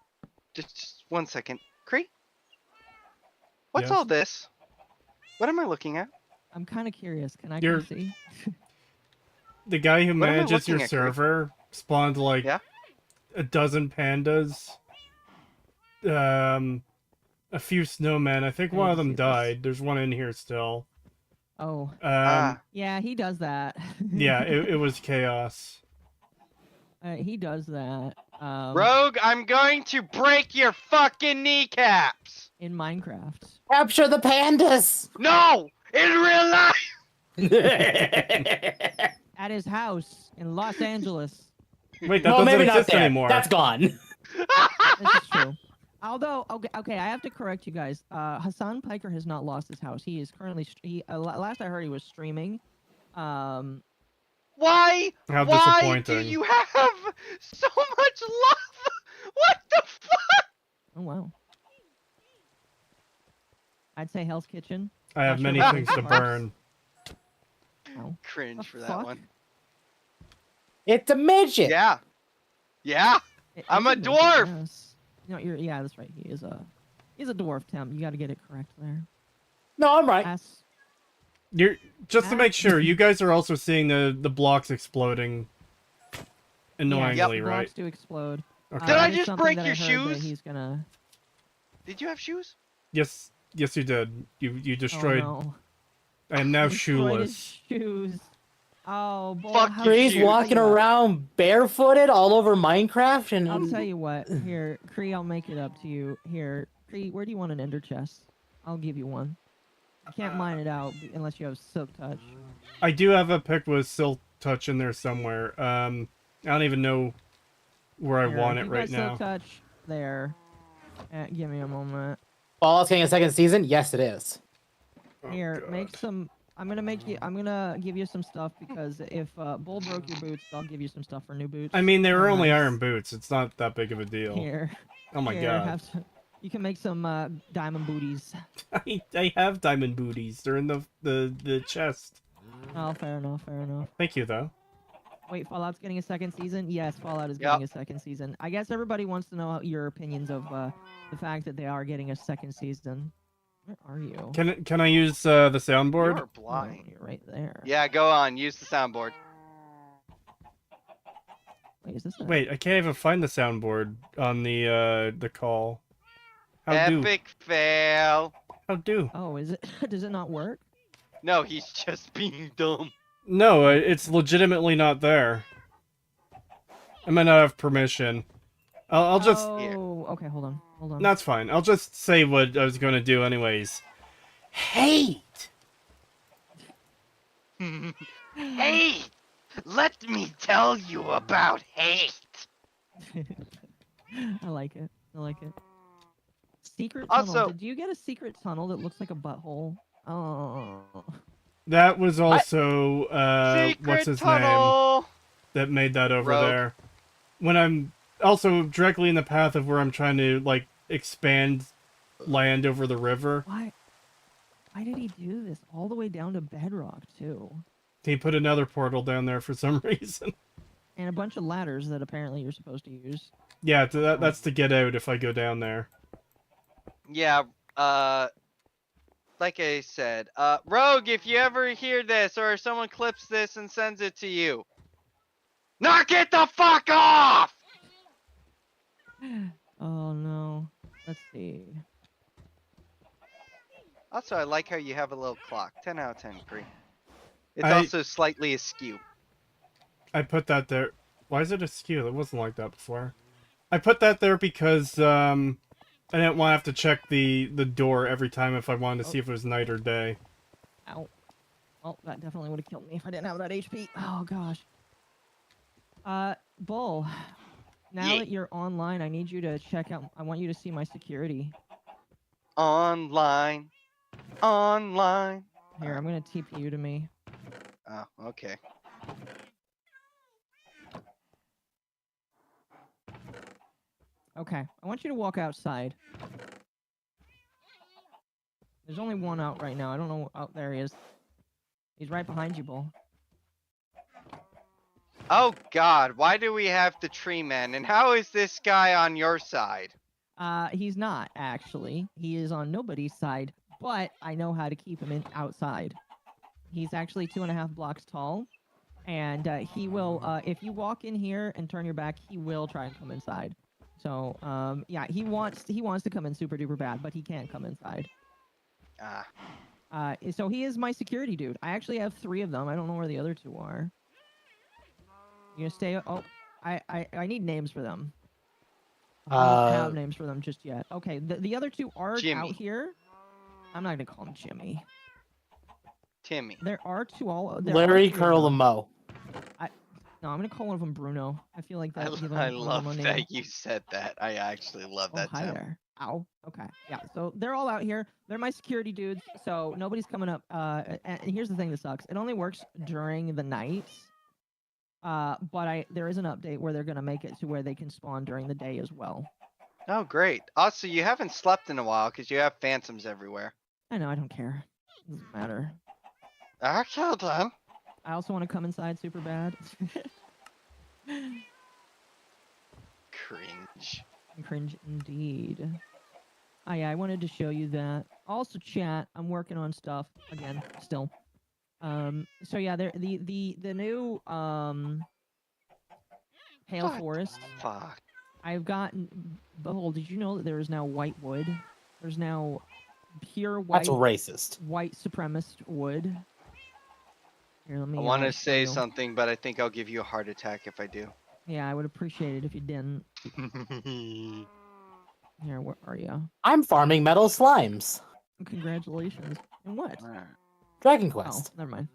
just 1 second, Kree? What's Yes? all this? What am I looking at? I'm kind of curious. Can I You're- see? The guy who What am I manages your looking at, Greg? server spawned like Yeah? a dozen pandas. A few snowmen. I think I one need of to them see this. died. There's one in here still. Oh, yeah, he does that. Yeah, it was chaos. He does that. Rogue, I'm going to break your fucking kneecaps! In Minecraft. Capture the pandas! No! In real life! At his house in Los Angeles. Wait, that No, doesn't maybe not exist there. anymore. That's gone. This is true. Although, okay, I have to correct you guys. Hassan Piker has not lost his house. He is currently, last I heard, he was streaming. Why? How Why do disappointing. you have so much love? What the fuck? Oh wow. I'd say Hell's Kitchen. I have Not many sure things what to it was. burn. Oh. Cringe The for that fuck? one. It's a midget. Yeah. Yeah. I'm It's a midget, dwarf. yes. No, yeah, that's right. He's a dwarf, Tim. You got to get it correct there. No, I'm right. Ass. You're just to make sure, you guys are also seeing the blocks exploding annoyingly, yeah, right? blocks do explode. Okay. Did I that is just something break that I your heard that shoes? He's gonna. Did you have shoes? Yes, yes, you did. You destroyed. Oh, no. I am now Destroyed his shoeless. shoes. Oh, boy. Fuck how you, did Kree's shoes. walking around barefooted all over Minecraft, and I'll tell you what. Here, Kree, I'll make it up to you. Here, Kree, where do you want an ender chest? I'll give you one. You can't mine it out unless you have silk touch. I do have a pick with silk touch in there somewhere. I don't even know where I Here, want if it you right got now. silk touch there. Give me a moment. Fallout's getting a second season. Yes, it is. Oh, Here, God. make some. I'm gonna give you some stuff because if Bull broke your boots, I'll give you some stuff for new boots. I mean, they were Oh, only nice. iron boots. It's not that big of a deal. Here. Oh my Here, God. have some, you can make some diamond booties. I have diamond booties. They're in the chest. Oh, fair enough, fair enough. Thank you, though. Wait, Fallout's getting a second season? Yes, Fallout is Yep. getting a second season. I guess everybody wants to know your opinions of the fact that they are getting a second season. Where are you? Can I use the You soundboard? are Oh, blind. you're right there. Yeah, go on. Use the soundboard. Wait, is this a... Wait, I can't even find the soundboard on the call. How do? Epic fail. How do? Oh, is it? Does it not work? No, he's just being dumb. No, it's legitimately not there. I might not have permission. I'll just. Oh, okay, hold on. Hold on. That's fine. I'll just say what I was going to do anyways. Hate! Hate! Let me tell you about hate! I like it. I like it. Secret tunnel. Also- Did you get a secret tunnel that looks like a butthole? Oh. That was also, Secret what's his tunnel! name? That made that over Rogue. there. When I'm also directly in the path of where I'm trying to, like, expand land over the river. Why? Why did he do this all the way down to bedrock too? He put another portal down there for some reason. And a bunch of ladders that apparently you're supposed to use. Yeah, that's to get out if I go down there. Yeah, like I said, Rogue, if you ever hear this or someone clips this and sends it to you, knock it the fuck off! Oh no. Let's see. Also, I like how you have a little clock. 10 out of 10, Cree. It's I- also slightly askew. I put that there. Why is it askew? It wasn't like that before. I put that there because I didn't want to have to check the door every time if I wanted to see if it was night or day. Ow. Well, that definitely would have killed me if I didn't have that HP. Oh gosh. Bull. Now Yeah. that you're online, I need you to check out. I want you to see my security. Online. Online. Here, I'm gonna TP you to me. Oh, okay. Okay, I want you to walk outside. There's only one out right now. I don't know. Oh, there he is. He's right behind you, Bull. Oh god, why do we have the tree man? And how is this guy on your side? He's not actually. He is on nobody's side, but I know how to keep him outside. He's actually 2.5 blocks tall, and he will. If you walk in here and turn your back, he will try and come inside. So, yeah, he wants to come in super duper bad, but he can't come inside. So he is my security dude. I actually have 3 of them. I don't know where the other 2 are. You gonna stay? Oh, I need names for them. I don't have names for them just yet. Okay, the other 2 are Jimmy. out here. I'm not gonna call him Jimmy. Timmy. There are 2 Larry, Curl, and Mo. No, I'm gonna call one of them Bruno. I feel like that. I love that you said that. I actually love that. Hi Tim. there. Ow. Okay. Yeah. So they're all out here. They're my security dudes. So nobody's coming up. And here's the thing that sucks. It only works during the night. But there is an update where they're gonna make it to where they can spawn during the day as well. Oh, great. Also, you haven't slept in a while because you have phantoms everywhere. I know. I don't care. Doesn't matter. Okay, then. I also want to come inside super bad. Cringe. Cringe indeed. Oh yeah, I wanted to show you that. Also, chat. I'm working on stuff again. Still. So yeah, the new Pale Fuck. Forest. Fuck. I've gotten. Behold, did you know that there is now white wood There's now pure white. That's racist. White supremacist wood. Here, let me. I want to show say you. something, but I think I'll give you a heart attack if I do. Yeah, I would appreciate it if you didn't. Here, where are you? I'm farming metal slimes. Congratulations. And what? Dragon Oh, Quest. never mind.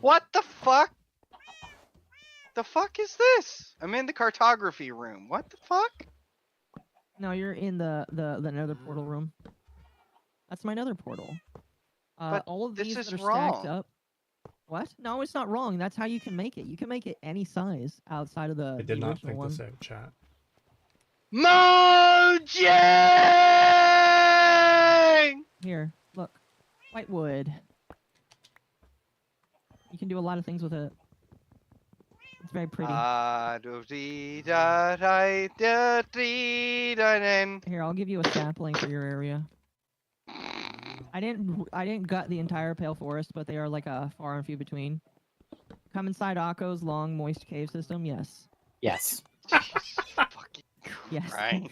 What the fuck? The fuck is this? I'm in the cartography room. What the fuck? No, you're in the nether portal room. That's my nether portal. But all of this these is that are wrong. stacked up. What? No, it's not wrong. That's how you can make it. You can make it any size outside of the I did not original think one. this out, chat. Mojang! Here, look. White wood. You can do a lot of things with it. It's very pretty. Here, I'll give you a sapling for your area. I didn't gut the entire pale forest, but they are like a far and few between. Come inside Akko's long, moist cave system. Yes. Yes. Fucking Yes. right.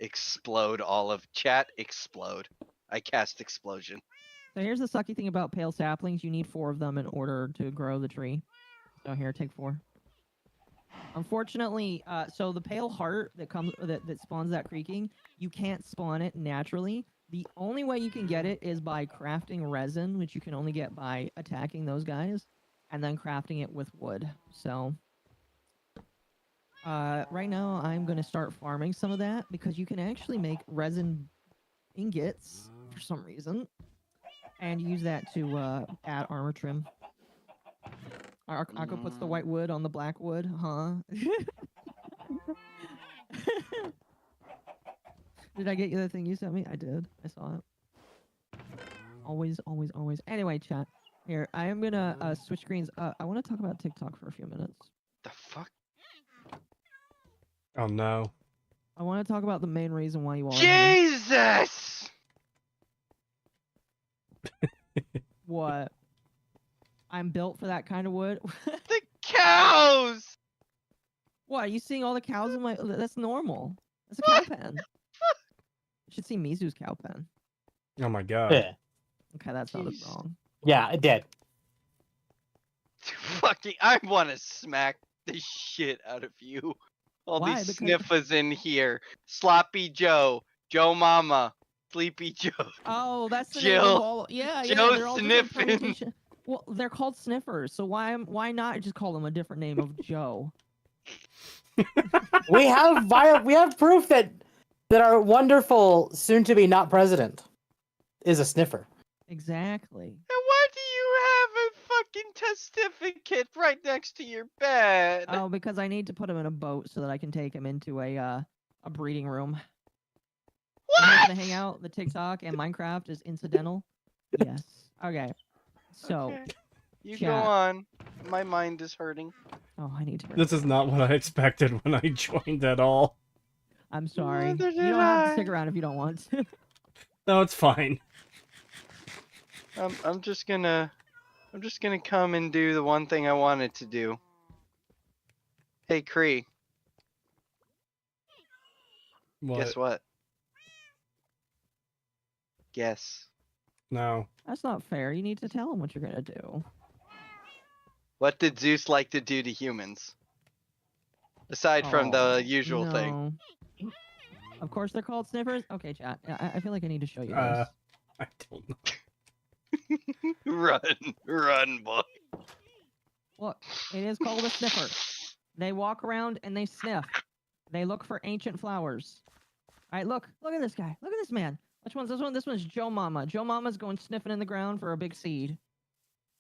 Explode all of chat. Explode. I cast explosion. So here's the sucky thing about pale saplings. You need 4 of them in order to grow the tree. So here, take 4. Unfortunately, so the pale heart that comes that spawns that creaking, you can't spawn it naturally. The only way you can get it is by crafting resin, which you can only get by attacking those guys, and then crafting it with wood. So right now I'm going to start farming some of that because you can actually make resin ingots for some reason and use that to add armor trim. Akko puts the white wood on the black wood, huh? Did I get you the thing you sent me? I did. I saw it. Always, always, always. Anyway, chat. Here, I am gonna switch screens. I want to talk about TikTok for a few minutes. The fuck? Oh no. I want to talk about the main reason why you all. Jesus! What? I'm built for that kind of wood. The cows! What? Are you seeing all the cows in my? That's normal. That's a cow pen. You should see Mizu's cow pen. Oh my god. Yeah. Okay, that sounded wrong. Yeah, it did. Fucking, I want to smack the shit out of you. All Why? these Because- sniffers in here. Sloppy Joe, Joe Mama, Sleepy Joe. Oh, that's the Jill. name of all. Yeah, yeah. Joe They're all different sniffing. permutation. Well, they're called sniffers, so why not just call them a different name of Joe? We have proof that our wonderful soon to be not president is a sniffer. Exactly. And why do you have a fucking testificate right next to your bed? Oh, because I need to put him in a boat so that I can take him into a breeding room. I'm What? gonna hang out. The TikTok and Minecraft is incidental. Yes. Okay. So. Okay. You chat. go on. My mind is hurting. Oh, I need to. This is not what I expected when I joined at all. I'm sorry. Neither You did don't have to I. stick around if you don't want to. No, it's fine. I'm just gonna come and do the one thing I wanted to do. Hey Cree, What? guess what? Guess. No. That's not fair. You need to tell him what you're gonna do. What did Zeus like to do to humans? Aside from the usual thing. No. Of course they're called sniffers. Okay, chat. I feel like I need to show you I this. don't know. Run, boy. Look, it is called a sniffer. They walk around and they sniff. They look for ancient flowers. All right, look at this guy. Look at this man. Which one's this one? This one's Joe Mama. Joe Mama's going sniffing in the ground for a big seed.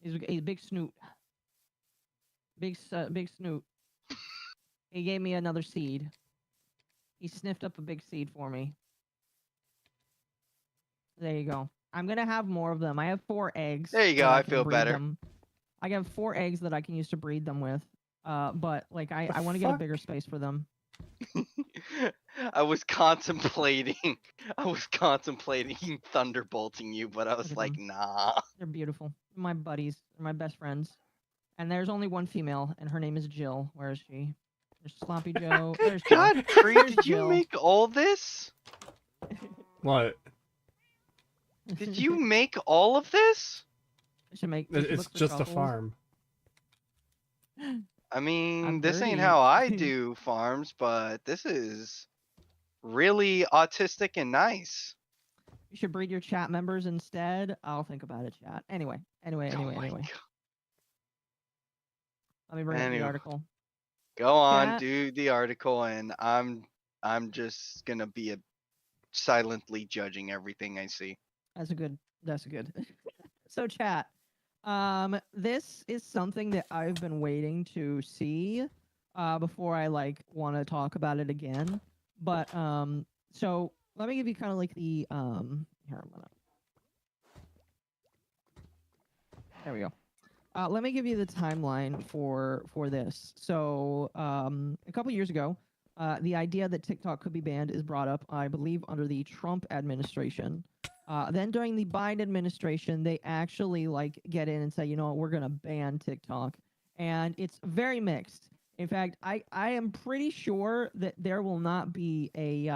He's a big snoot. Big snoot. He gave me another seed. He sniffed up a big seed for me. There you go. I'm gonna have more of them. I have 4 eggs. There you go, that I can feel breed better. them. I have 4 eggs that I can use to breed them with. But like I want to get a bigger space for them. I was contemplating thunderbolting you, but I Look was at like, them. nah. They're beautiful. My buddies. They're my best friends. And there's only one female, and her name is Jill. Where is she? There's Sloppy Joe. There's Jill. God, Cree, There's did you Jill. make all this? What? Did you make all of this? We should make. We should It's look for just a truffles. farm. I mean, I'm this ain't dirty. how I do farms, but this is really autistic and nice. You should breed your chat members instead. I'll think about it, chat. Anyway. Oh my Anyway. God. Let me bring up the Anyway. article. Go on, Chat. do the article, and I'm just gonna be silently judging everything I see. That's a good. So chat. This is something that I've been waiting to see before I like want to talk about it again. But so let me give you kind of like the here I'm gonna. There we go. Let me give you the timeline for this. So a couple years ago, the idea that TikTok could be banned is brought up, I believe, under the Trump administration. Then during the Biden administration, they actually like get in and say, you know what, we're gonna ban TikTok, and it's very mixed. In fact, I am pretty sure that there will not be a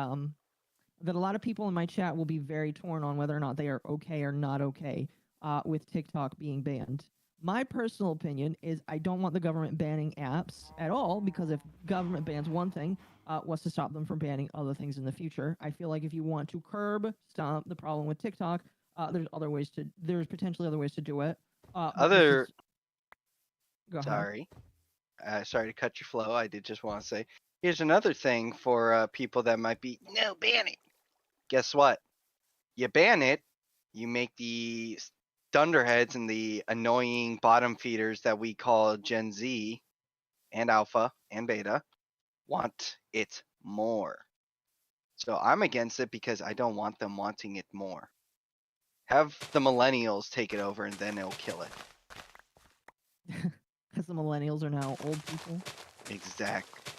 that a lot of people in my chat will be very torn on whether or not they are okay or not okay with TikTok being banned. My personal opinion is I don't want the government banning apps at all, because if government bans one thing, what's to stop them from banning other things in the future? I feel like if you want to stop the problem with TikTok, there's potentially other ways to do it. Go ahead. Sorry to cut your flow. I did just want to say, here's another thing for people that might be, no, ban it. Guess what? You ban it, you make the dunderheads and the annoying bottom feeders that we call Gen Z and Alpha and Beta want it more. So I'm against it because I don't want them wanting it more. Have the millennials take it over and then it'll kill it. Because the millennials are now old people. Exactly.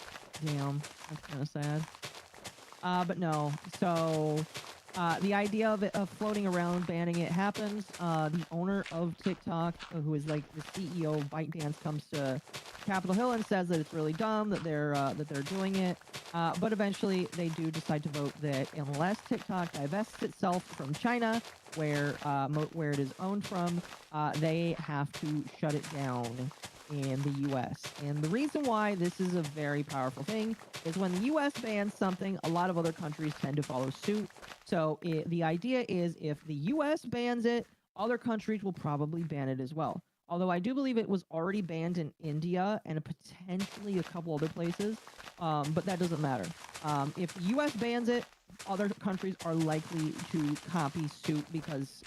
Damn, that's kind of sad. But no, so the idea of it floating around banning it happens. The owner of TikTok, who is like the CEO of ByteDance, comes to Capitol Hill and says that it's really dumb that they're doing it. But eventually they do decide to vote that unless TikTok divests itself from China, where it is owned from, they have to shut it down in the US. And the reason why this is a very powerful thing is when the US bans something, a lot of other countries tend to follow suit. So the idea is if the US bans it, other countries will probably ban it as well. Although I do believe it was already banned in India and potentially a couple other places, but that doesn't matter. If the US bans it, other countries are likely to copy suit because,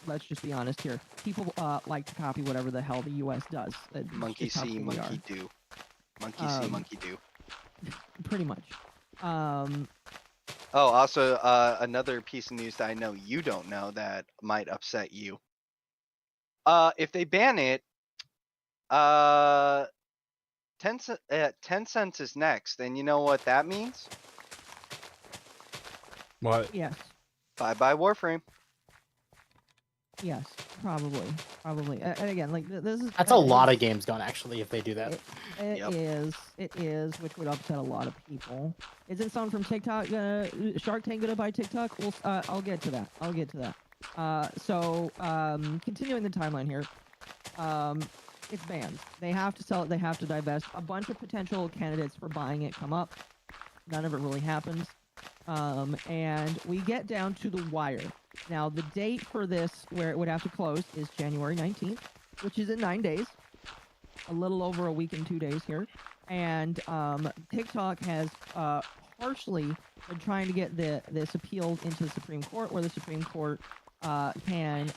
let's just be honest here, people like to copy whatever the hell the US does. Monkey see, monkey do. Monkey see, monkey do. Pretty much. Oh, also, another piece of news that I know you don't know that might upset you. If they ban it, 10 cents is next, and you know what that means? What? Yes. Bye-bye Warframe. Yes, probably. And again, like this is. That's a lot of games gone actually if they do that. It is, which would upset a lot of people. Isn't someone from TikTok Shark Tank gonna buy TikTok? Well, I'll get to that. So continuing the timeline here, it's banned. They have to sell it. They have to divest. A bunch of potential candidates for buying it come up. None of it really happens. And we get down to the wire. Now, the date for this, where it would have to close, is January 19th, which is in 9 days. A little over a week and 2 days here. And TikTok has harshly been trying to get this appealed into the Supreme Court, where the Supreme Court can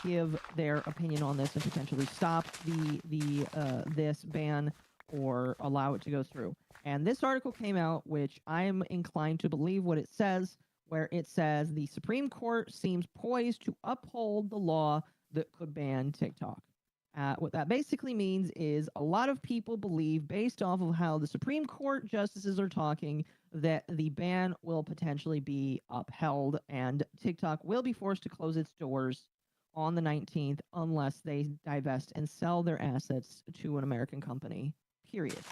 give their opinion on this and potentially stop this ban or allow it to go through. And this article came out, which I'm inclined to believe what it says, where it says the Supreme Court seems poised to uphold the law that could ban TikTok. What that basically means is a lot of people believe, based off of how the Supreme Court justices are talking, that the ban will potentially be upheld and TikTok will be forced to close its doors on the 19th unless they divest and sell their assets to an American company, period.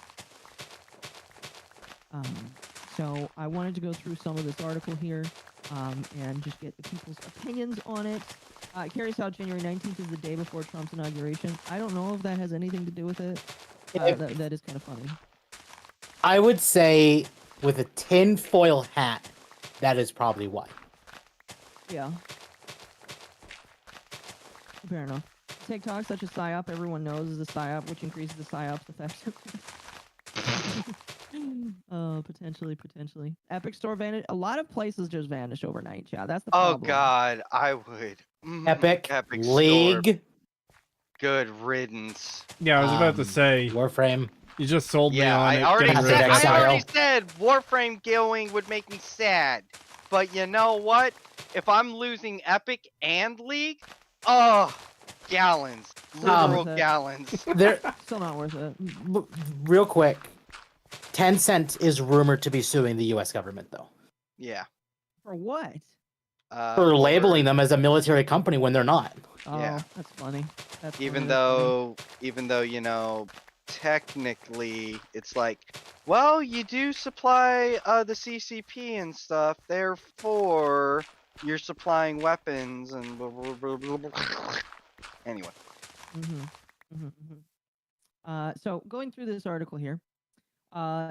So I wanted to go through some of this article here. and just get the people's opinions on it. It carries out January 19th is the day before Trump's inauguration. I don't know if that has anything to do with it. That is kind of funny. I would say with a tinfoil hat, that is probably why. Yeah. Fair enough. TikTok, such a psyop, everyone knows is a psyop, which increases the psyop's effectiveness. Potentially. Epic Store vanished. A lot of places just vanish overnight, yeah. That's the problem. Oh god, I would. Epic Store. League. Good riddance. Yeah, I was about to say. Warframe. You just sold me Yeah, on I it. already getting rid said. of Exile. I already said Warframe going would make me sad. But you know what? If I'm losing Epic and League, oh, gallons, literal gallons. They're still not worth it. Real quick, Tencent is rumored to be suing the U.S. government, though. Yeah. For what? For labeling them as a military company when they're not. Oh, Yeah. That's funny. Even though, you know, technically it's like, well, you do supply the CCP and stuff, therefore you're supplying weapons and blah, blah, blah, blah, blah. Anyway. So going through this article here,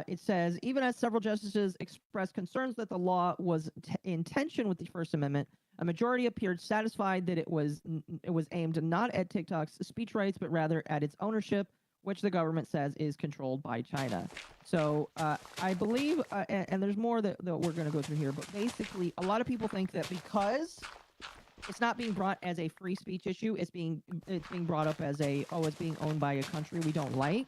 it says, even as several justices expressed concerns that the law was in tension with the First Amendment, a majority appeared satisfied that it was aimed not at TikTok's speech rights, but rather at its ownership, which the government says is controlled by China. So I believe, and there's more that we're going to go through here, but basically a lot of people think that because it's not being brought as a free speech issue, it's being brought up as it's being owned by a country we don't like.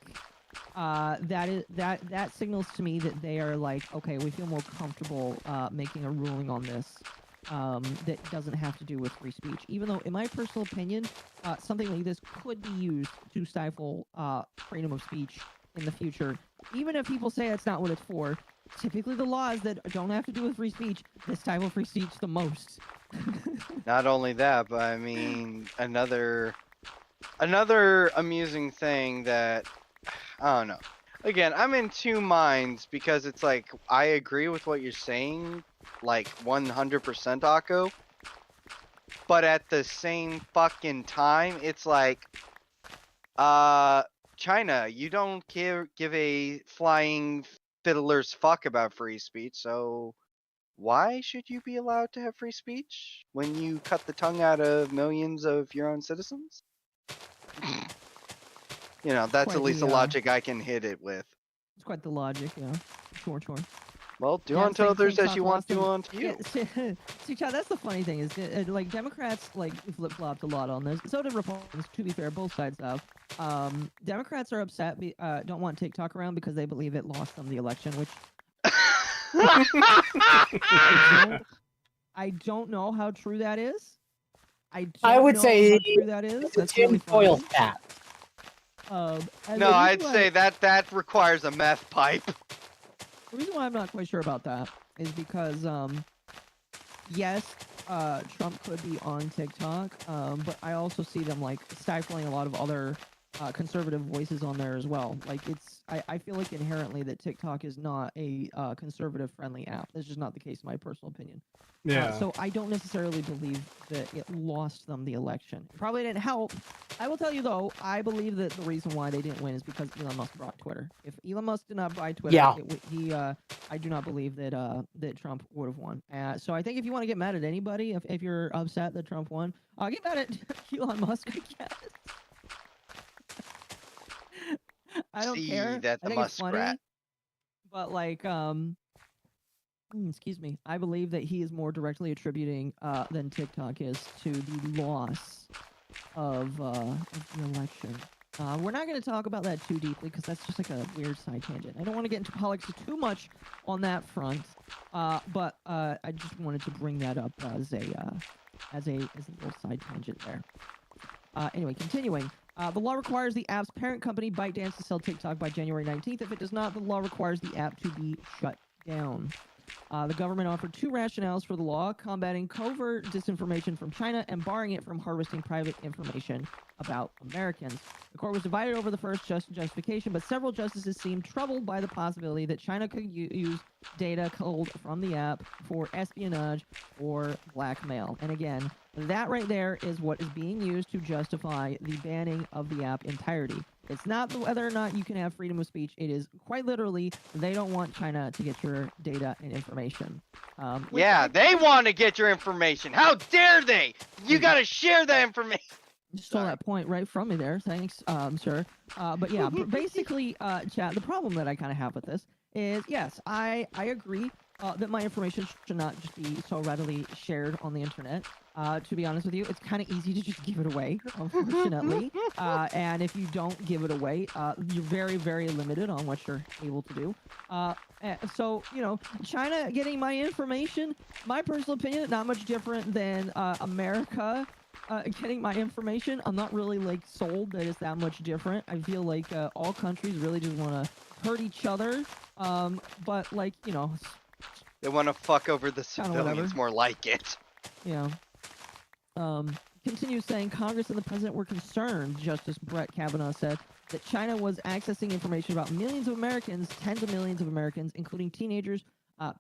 That signals to me that they are like, okay, we feel more comfortable making a ruling on this that doesn't have to do with free speech. Even though, in my personal opinion, something like this could be used to stifle freedom of speech in the future. Even if people say that's not what it's for, typically the laws that don't have to do with free speech, that stifle free speech the most. Not only that, but I mean, another amusing thing that, I don't know. Again, I'm in two minds because it's like, I agree with what you're saying, like 100% Akko. But at the same fucking time, it's like, China, you don't give a flying fiddler's fuck about free speech, so why should you be allowed to have free speech when you cut the tongue out of millions of your own citizens? You know, that's Quite at least the, the logic I can hit it with. It's quite the logic, yeah. Sure. Well, do Yeah, unto same others as TikTok you want lost to do them. unto you. Yeah, see, Chad, that's the funny thing is, like, Democrats, like, flip-flopped a lot on this. So did Republicans, to be fair, both sides have. Democrats are upset, don't want TikTok around because they believe it lost them the election, which... I don't know how true that is. I would say how true that is. That's really tinfoil funny. hat. No, I'd say that requires a meth pipe. The reason why I'm not quite sure about that is because, yes, Trump could be on TikTok, but I also see them, like, stifling a lot of other conservative voices on there as well. Like, I feel like inherently that TikTok is not a conservative-friendly app. That's just not the case in my personal opinion. Yeah. So I don't necessarily believe that it lost them the election. It probably didn't help. I will tell you, though, I believe that the reason why they didn't win is because Elon Musk bought Twitter. If Elon Musk did not buy Twitter, I do not believe that that Trump would have won. So I think if you want to get mad at anybody, if you're upset that Trump won, get mad at Elon Musk, I guess. I don't care. That I the think it's funny, muskrat. but like, excuse me, I believe that he is more directly attributing than TikTok is to the loss of the election. We're not going to talk about that too deeply because that's just like a weird side tangent. I don't want to get into politics too much on that front, but I just wanted to bring that up as a little side tangent there. Anyway, continuing. The law requires the app's parent company, ByteDance, to sell TikTok by January 19th. If it does not, the law requires the app to be shut down. The government offered two rationales for the law: combating covert disinformation from China and barring it from harvesting private information about Americans. The court was divided over the first justification, but several justices seemed troubled by the possibility that China could use data culled from the app for espionage or blackmail. And again, that right there is what is being used to justify the banning of the app entirety. It's not whether or not you can have freedom of speech. It is quite literally they don't want China to get your data and information. Yeah, they want to get your information. How dare they? You got to share that information. Stole that point right from me there. Thanks, sir. But yeah, basically, chat, the problem that I kind of have with this is, yes, I agree that my information should not just be so readily shared on the internet. To be honest with you, it's kind of easy to just give it away, unfortunately. And if you don't give it away, you're very, very limited on what you're able to do. So, you know, China getting my information, my personal opinion, not much different than America getting my information. I'm not really like sold that it's that much different. I feel like all countries really just want to hurt each other. But like, you know, they want to fuck over the civilians more like it. Yeah. Continues saying Congress and the president were concerned, Justice Brett Kavanaugh said, that China was accessing information about millions of Americans, tens of millions of Americans, including teenagers,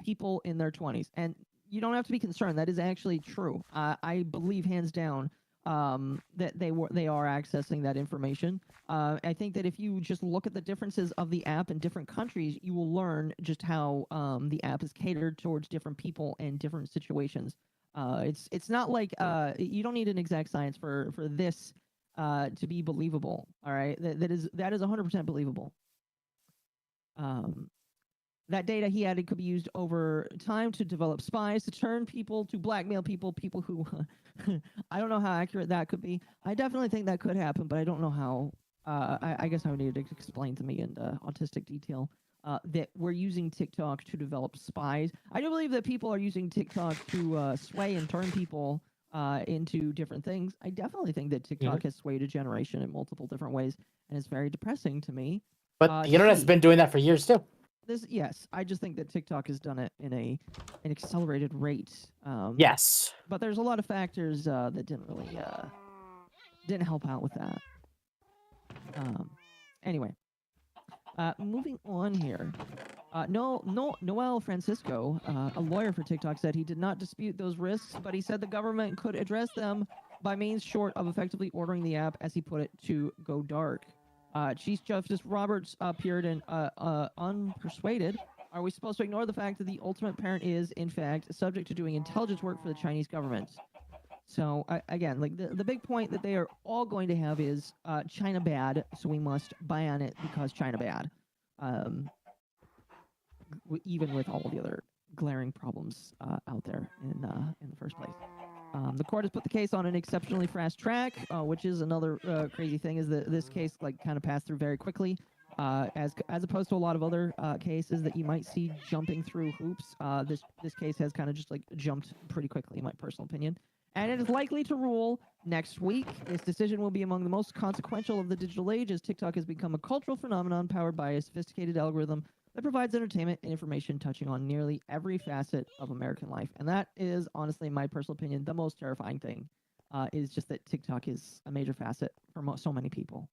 people in their 20s. And you don't have to be concerned. That is actually true. I believe hands down that they are accessing that information. I think that if you just look at the differences of the app in different countries, you will learn just how the app is catered towards different people and different situations. It's not like you don't need an exact science for this to be believable. All right, that is 100% believable. That data, he added, could be used over time to develop spies, to turn people, to blackmail people who I don't know how accurate that could be. I definitely think that could happen, but I don't know how. I guess I would need to explain to me in autistic detail that we're using TikTok to develop spies. I do believe that people are using TikTok to sway and turn people into different things. I definitely think that TikTok has swayed a generation in multiple different ways, and it's very depressing to me. But the internet's been doing that for years too. Yes, I just think that TikTok has done it in an accelerated rate. Yes, but there's a lot of factors that didn't really didn't help out with that. Anyway, moving on here. Noel Francisco, a lawyer for TikTok, said he did not dispute those risks, but he said the government could address them by means short of effectively ordering the app, as he put it, to go dark. Chief Justice Roberts appeared in Unpersuaded. Are we supposed to ignore the fact that the ultimate parent is, in fact, subject to doing intelligence work for the Chinese government? So, again, like the big point that they are all going to have is China bad, so we must buy on it because China bad. Even with all the other glaring problems out there in the first place. The court has put the case on an exceptionally fast track, which is another crazy thing, is that this case like kind of passed through very quickly, as opposed to a lot of other cases that you might see jumping through hoops. This case has kind of just like jumped pretty quickly, in my personal opinion. And it is likely to rule next week. This decision will be among the most consequential of the digital age, as TikTok has become a cultural phenomenon powered by a sophisticated algorithm that provides entertainment and information touching on nearly every facet of American life. And that is, honestly, in my personal opinion, the most terrifying thing, is just that TikTok is a major facet for so many people.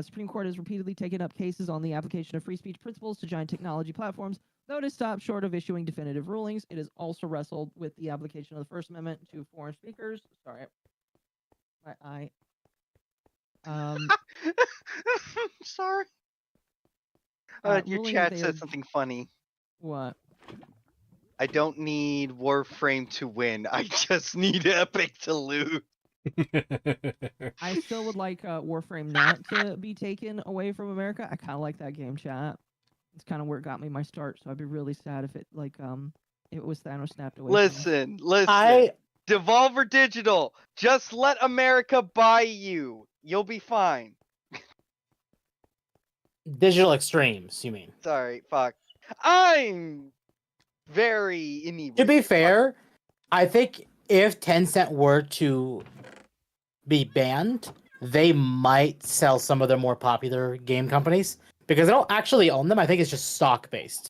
Supreme Court has repeatedly taken up cases on the application of free speech principles to giant technology platforms. Though it has stopped short of issuing definitive rulings, it has also wrestled with the application of the First Amendment to foreign speakers. Sorry. Sorry. Your chat said something funny. What? I don't need Warframe to win. I just need Epic to lose. I still would like Warframe not to be taken away from America. I kind of like that game, chat. It's kind of where it got me my start, so I'd be really sad if it it was Thanos snapped away. Listen. Devolver Digital, just let America buy you. You'll be fine. Digital Extremes, you mean? Sorry, fuck. I'm very inebriated. To be fair, I think if Tencent were to be banned, they might sell some of their more popular game companies, because they don't actually own them. I think it's just stock based.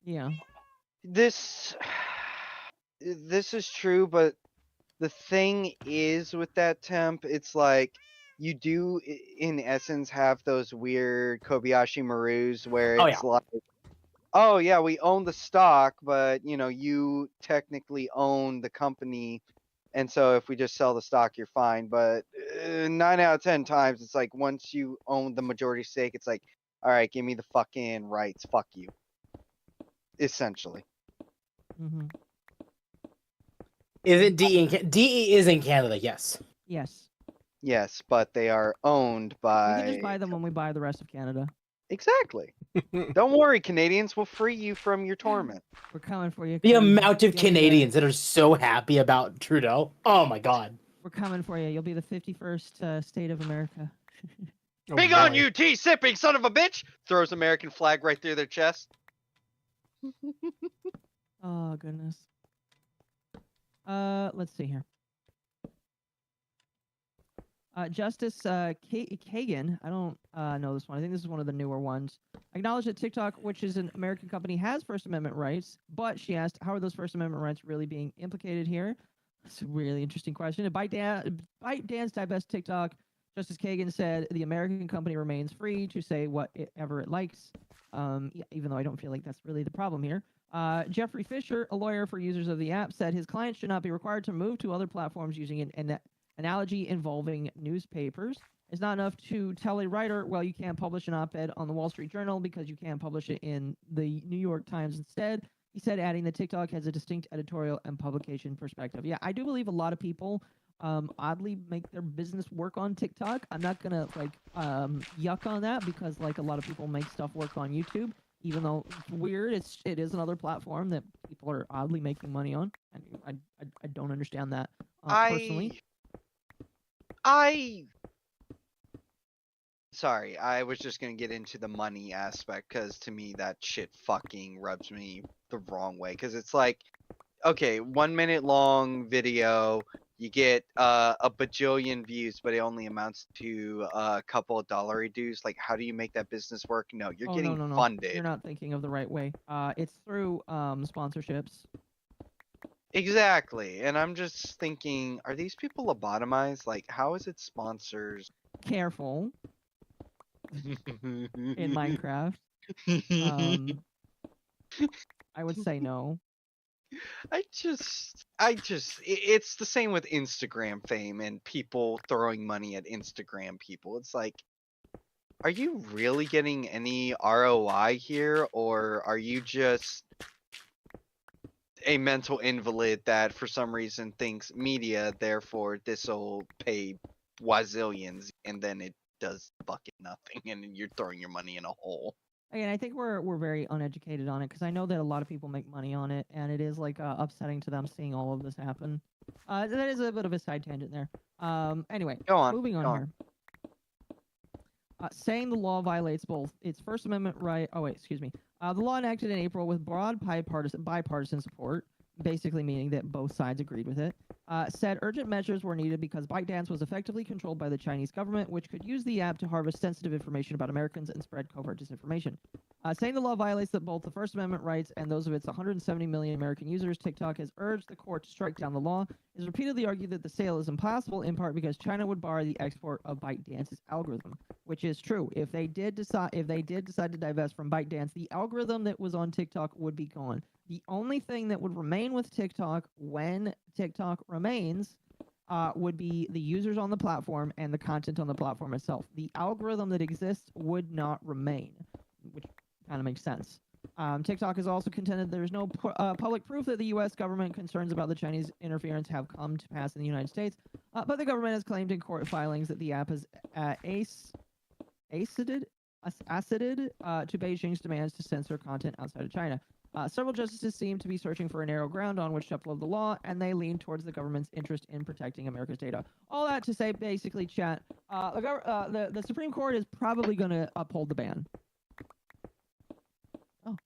Yeah. This is true, but the thing is with that temp, it's like you do in essence have those weird Kobayashi Marus where Oh, it's yeah. like, oh yeah, we own the stock, but you know, you technically own the company, and so if we just sell the stock, you're fine. But 9 out of 10 times, it's like once you own the majority stake, it's like, all right, give me the fucking rights, fuck you. Essentially. Mm-hmm. Is it DE DE is in Canada? Yes. Yes. Yes, but they are owned We by. can just buy them when we buy the rest of Canada. Exactly. Don't worry, Canadians. We'll free you from your torment. We're coming for you. The Cruz. amount of You'll be the- Canadians that are so happy about Trudeau. Oh my god. We're coming for you. You'll be the 51st state of America. Oh, Big on boy. you, tea sipping son of a bitch! Throws American flag right through their chest. Oh goodness. Let's see here. Justice Kagan, I don't know this one. I think this is one of the newer ones. Acknowledged that TikTok, which is an American company, has First Amendment rights, but she asked, how are those First Amendment rights really being implicated here? It's a really interesting question. ByteDance divest TikTok. Justice Kagan said the American company remains free to say whatever it likes, even though I don't feel like that's really the problem here. Jeffrey Fisher, a lawyer for users of the app, said his clients should not be required to move to other platforms using an analogy involving newspapers. It's not enough to tell a writer, well, you can't publish an op-ed on the Wall Street Journal because you can't publish it in the New York Times instead. He said, adding that TikTok has a distinct editorial and publication perspective. Yeah, I do believe a lot of people oddly make their business work on TikTok. I'm not gonna yuck on that because like a lot of people make stuff work on YouTube, even though it's weird. It is another platform that people are oddly making money on. I don't understand that personally. Sorry, I was just gonna get into the money aspect because to me that shit fucking rubs me the wrong way. Because it's like, okay, 1 minute long video, you get a bajillion views, but it only amounts to a couple of dollar dues. Like, how do you make that business work? No, you're getting No. funded. You're not thinking of the right way. It's through sponsorships. Exactly, and I'm just thinking, are these people lobotomized? Like, how is it sponsors? Careful. In Minecraft. I would say no. It's the same with Instagram fame and people throwing money at Instagram people. It's like, are you really getting any ROI here, or are you just a mental invalid that for some reason thinks media, therefore this'll pay wazillions, and then it does fucking nothing, and you're throwing your money in a hole. Again, I think we're very uneducated on it because I know that a lot of people make money on it, and it is like upsetting to them seeing all of this happen. That is a bit of a side tangent there. Anyway, Go on. moving on here. Saying the law violates both its First Amendment right. Oh wait, excuse me. The law enacted in April with broad bipartisan support, basically meaning that both sides agreed with it. Said urgent measures were needed because ByteDance was effectively controlled by the Chinese government, which could use the app to harvest sensitive information about Americans and spread covert disinformation. Saying the law violates both the First Amendment rights and those of its 170 million American users, TikTok has urged the court to strike down the law. It has repeatedly argued that the sale is impossible, in part because China would bar the export of ByteDance's algorithm, which is true. If they did decide to divest from ByteDance, the algorithm that was on TikTok would be gone. The only thing that would remain with TikTok when TikTok remains would be the users on the platform and the content on the platform itself. The algorithm that exists would not remain, which kind of makes sense. TikTok has also contended there is no public proof that the U.S. government concerns about the Chinese interference have come to pass in the United States, but the government has claimed in court filings that the app has acceded to Beijing's demands to censor content outside of China. Several justices seem to be searching for a narrow ground on which to uphold the law, and they lean towards the government's interest in protecting America's data. All that to say, basically, chat, the Supreme Court is probably going to uphold the ban. Oh.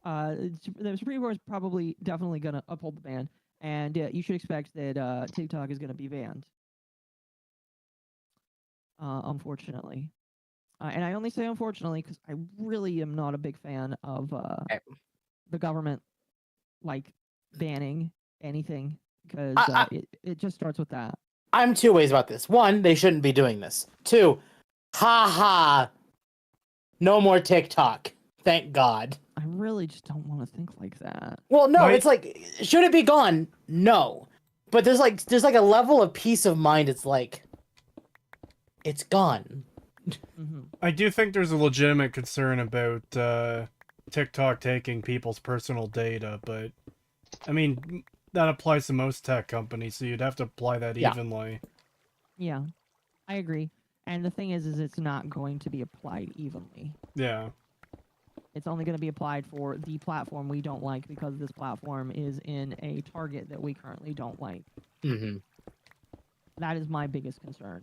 The Supreme Court is probably definitely going to uphold the ban, and you should expect that TikTok is going to be banned. Unfortunately. And I only say unfortunately because I really am not a big fan of the government, like, banning anything because it just starts with that. I'm two ways about this. One, they shouldn't be doing this. Two, haha, no more TikTok. Thank God. I really just don't want to think like that. Well, no, it's like, should it be gone? No. But there's like a level of peace of mind. It's like, it's gone. I do think there's a legitimate concern about TikTok taking people's personal data, but I mean, that applies to most tech companies, so you'd have to apply that evenly. Yeah, I agree. And the thing is it's not going to be applied evenly. Yeah. It's only going to be applied for the platform we don't like because this platform is in a target that we currently don't like. That is my biggest concern.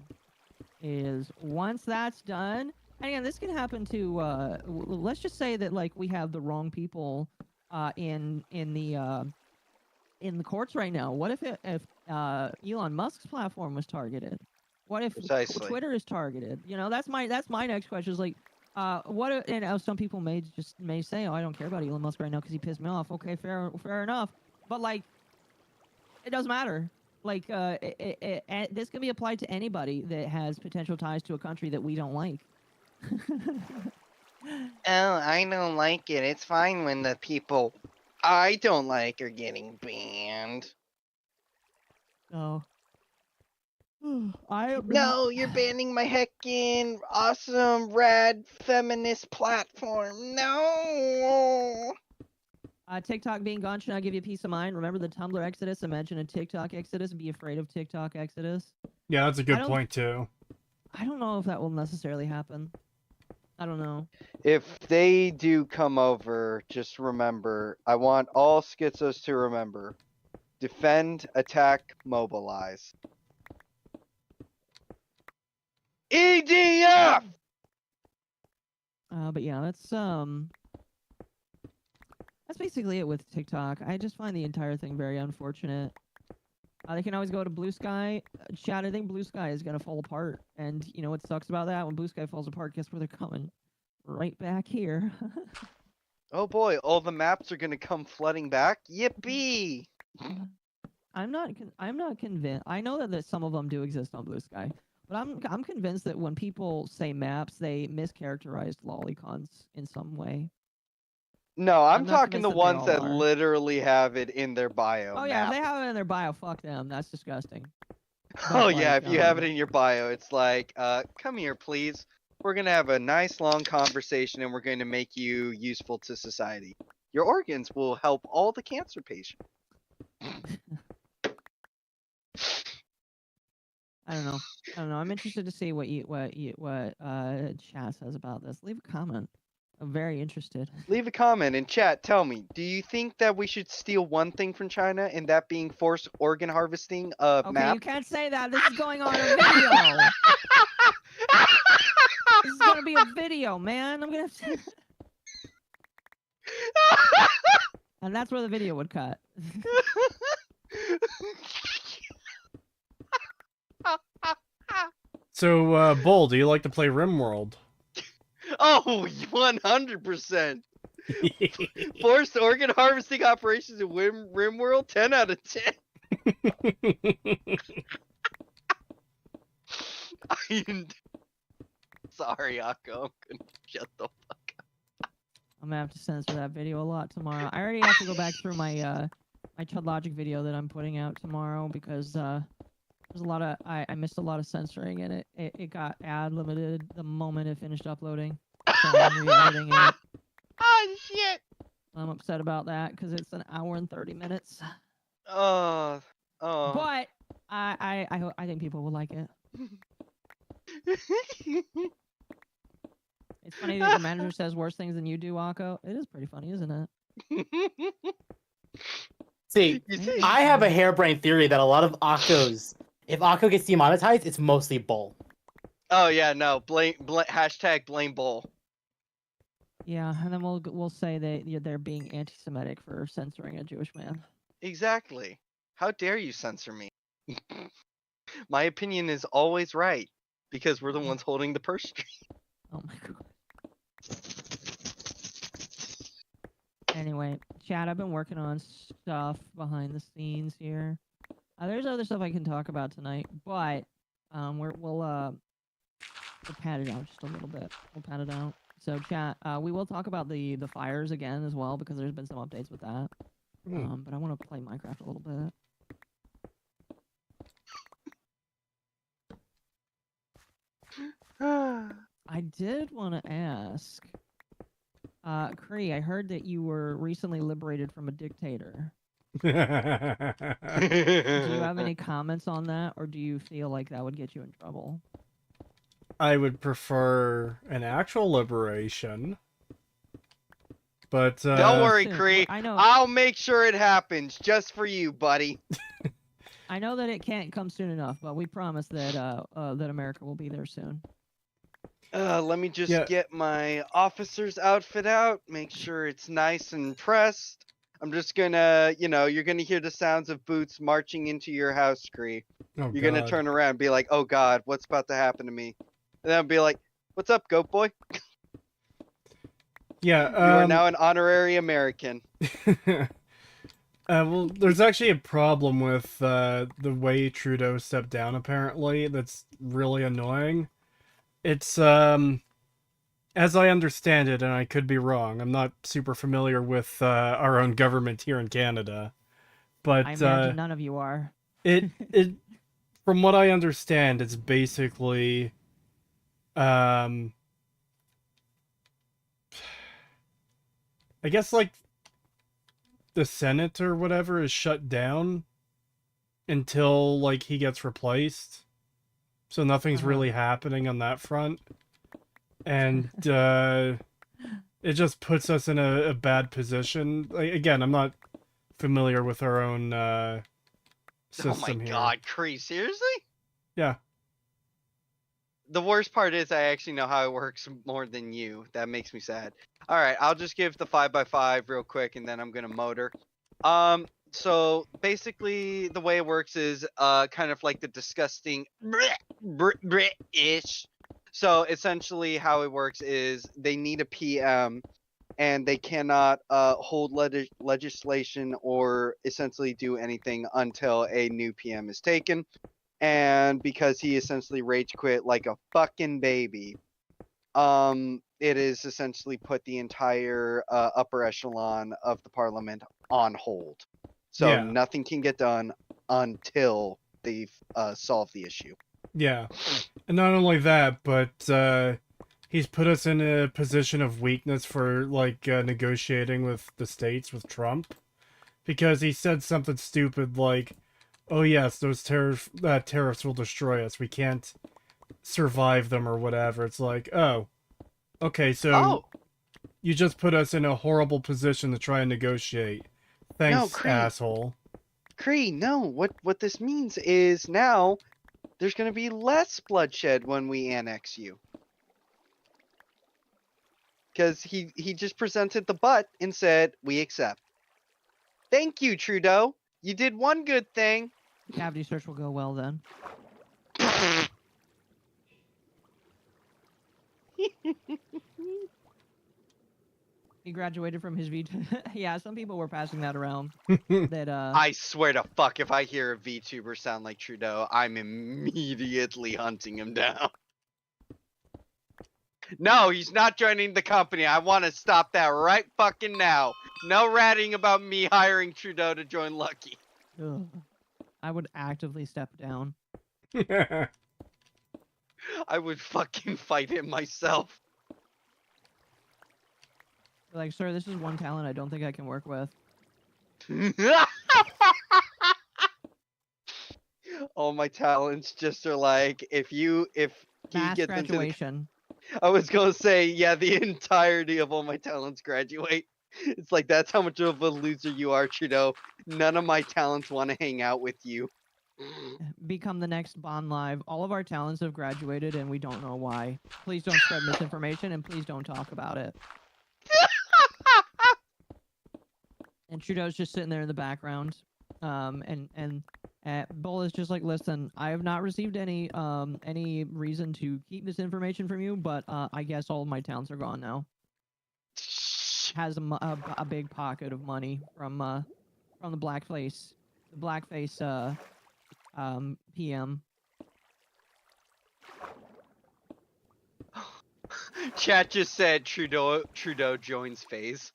Is once that's done, and again, this can happen to. Let's just say that like we have the wrong people in the courts right now. What if Elon Musk's platform was targeted? What if Twitter is targeted? You know, that's my next question. Is like, what if, and some people may say, oh, I don't care about Elon Musk right now because he pissed me off. Okay, fair enough. But like, it doesn't matter. Like, this can be applied to anybody that has potential ties to a country that we don't like. Oh, I don't like it. It's fine when the people I don't like are getting banned. Oh. No, you're banning my heckin' awesome, rad, feminist platform. No! TikTok being gone should not give you peace of mind. Remember the Tumblr exodus? Imagine a TikTok exodus and be afraid of TikTok exodus. Yeah, that's a good point, too. I don't know if that will necessarily happen. I don't know. If they do come over, just remember, I want all schizos to remember. Defend, attack, mobilize. EDF! But yeah, that's basically it with TikTok. I just find the entire thing very unfortunate. They can always go to Blue Sky. Chat, I think Blue Sky is gonna fall apart. And you know what sucks about that? When Blue Sky falls apart, guess where they're coming? Right back here. Oh boy, all the maps are gonna come flooding back? Yippee! I'm not convinced. I know that some of them do exist on Blue Sky, but I'm convinced that when people say maps, they mischaracterized lolicons in some way. No, I'm not talking the convinced that they ones all that are. literally have it in their bio. Oh yeah, if map. they have it in their bio, fuck them. That's disgusting. Oh But, yeah, like, if you have it in your bio, it's like, come here, please. We're gonna have a nice long conversation and we're going to make you useful to society. Your organs will help all the cancer patients. I don't know. I'm interested to see what chat says about this. Leave a comment. I'm very interested. Leave a comment in chat. Tell me, do you think that we should steal one thing from China, and that being forced organ harvesting of Okay, map? you can't say that. This is going on a video. This is gonna be a video, man. I'm gonna have to... And that's where the video would cut. So, Bull, do you like to play RimWorld? Oh, 100%. Forced organ harvesting operations in RimWorld, 10 out of 10. Sorry, Akko. I'm gonna shut the fuck up. I'm gonna have to censor that video a lot tomorrow. I already have to go back through my my Chud Logic video that I'm putting out tomorrow because there's a lot of I missed a lot of censoring and it got ad limited the moment it finished uploading. So I'm re-editing it. Oh shit! I'm upset about that because it's an hour and 30 minutes. Oh. But I think people will like it. It's funny that the manager says worse things than you do, Akko. It is pretty funny, isn't it? See, I have a harebrained theory that a lot of Akko's, if Akko gets demonetized, it's mostly Bull. Oh yeah, no. Hashtag blame Bull. Yeah, and then we'll say that they're being anti-Semitic for censoring a Jewish man. Exactly. How dare you censor me? My opinion is always right because we're the ones holding the purse string. Oh my god. Anyway, chat, I've been working on stuff behind the scenes here. There's other stuff I can talk about tonight, but we'll pad it out just a little bit. We'll pad it out. So chat, we will talk about the fires again as well because there's been some updates with that. But I want to play Minecraft a little bit. I did want to ask, Kree, I heard that you were recently liberated from a dictator. Do you have any comments on that, or do you feel like that would get you in trouble? I would prefer an actual liberation. But don't worry, Listen, Kree. I know. I'll make sure it happens just for you, buddy. I know that it can't come soon enough, but we promise that that America will be there soon. Let me just get my officer's outfit out, make sure it's nice and pressed. I'm just gonna, you're gonna hear the sounds of boots marching into your house, Kree. You're gonna turn around and be like, oh god, what's about to happen to me? And then I'll be like, what's up, goat boy? Yeah, you are now an honorary American. Well, there's actually a problem with the way Trudeau stepped down, apparently, that's really annoying. It's, as I understand it, and I could be wrong, I'm not super familiar with our own government here in Canada, but I imagine none of you are. It from what I understand, it's basically I guess like the Senate or whatever is shut down until like he gets replaced. So nothing's really happening on that front. And it just puts us in a bad position. Like, again, I'm not familiar with our own system here. Oh my god, Kree, seriously? Yeah. The worst part is I actually know how it works more than you. That makes me sad. Alright, I'll just give the 5x5 real quick and then I'm gonna motor. So basically the way it works is kind of like the disgusting ish. So essentially how it works is they need a PM and they cannot hold legislation or essentially do anything until a new PM is taken. And because he essentially rage quit like a fucking baby, it is essentially put the entire upper echelon of the parliament on hold. So nothing can get done until they've solved the issue. Yeah. And not only that, but he's put us in a position of weakness for like negotiating with the states with Trump, because he said something stupid like, oh yes, those tariffs will destroy us, we can't survive them or whatever. It's like, oh, okay, so you just put us in a horrible position to try and negotiate. Thanks, no, Kree, asshole. Kree, no, what this means is now there's going to be less bloodshed when we annex you. Because he just presented the butt and said, we accept. Thank you, Trudeau. You did one good thing. Cavity search will go well then. He graduated from his V. Yeah, some people were passing that around. That I swear to fuck, if I hear a VTuber sound like Trudeau, I'm immediately hunting him down. No, he's not joining the company. I want to stop that right fucking now. No ratting about me hiring Trudeau to join Lucky. Ugh. I would actively step down. I would fucking fight him myself. Like, sir, this is one talent I don't think I can work with. All my talents just are like, if he Mass gets graduation. I was gonna say, yeah, the entirety of all my talents graduate. It's like, that's how much of a loser you are, Trudeau. None of my talents want to hang out with you. Become the next Bond Live. All of our talents have graduated and we don't know why. Please don't spread misinformation and please don't talk about it. And Trudeau's just sitting there in the background. Bull is just like, listen, I have not received any reason to keep this information from you, but I guess all of my talents are gone now. has a big pocket of money from the blackface PM. Chat just said Trudeau joins phase.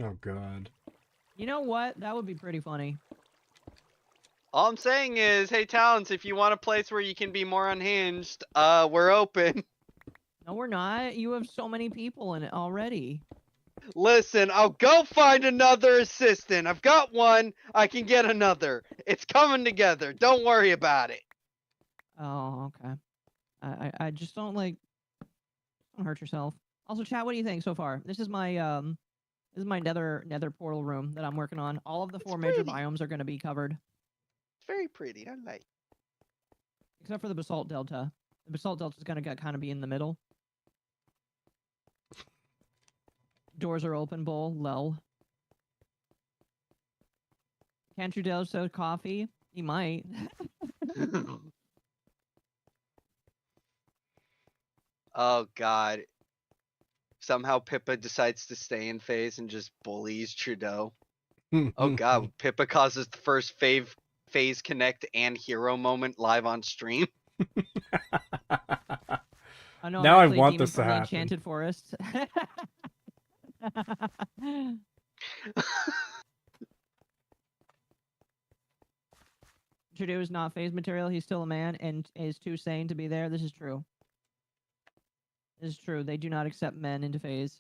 Oh god. You know what? That would be pretty funny. All I'm saying is, hey Talons, if you want a place where you can be more unhinged, we're open. No, we're not. You have so many people in it already. Listen, I'll go find another assistant. I've got one. I can get another. It's coming together. Don't worry about it. Oh, okay. I just don't like. Don't hurt yourself. Also, chat. What do you think so far? This is my nether portal room that I'm working on. All of the four major biomes are going to be covered. It's very pretty. I like. Except for the basalt delta. The basalt delta is going to kind of be in the middle. Doors are open, bull. Lol. Can't you do so coffee? He might. Oh god. Somehow Pippa decides to stay in phase and just bullies Trudeau. Oh god, Pippa causes the first phase connect and hero moment live on stream. Oh, no, Now I I'm actually a want demon this to from the happen. Enchanted Forest. Trudeau is not phase material. He's still a man and is too sane to be there. This is true. This is true. They do not accept men into phase.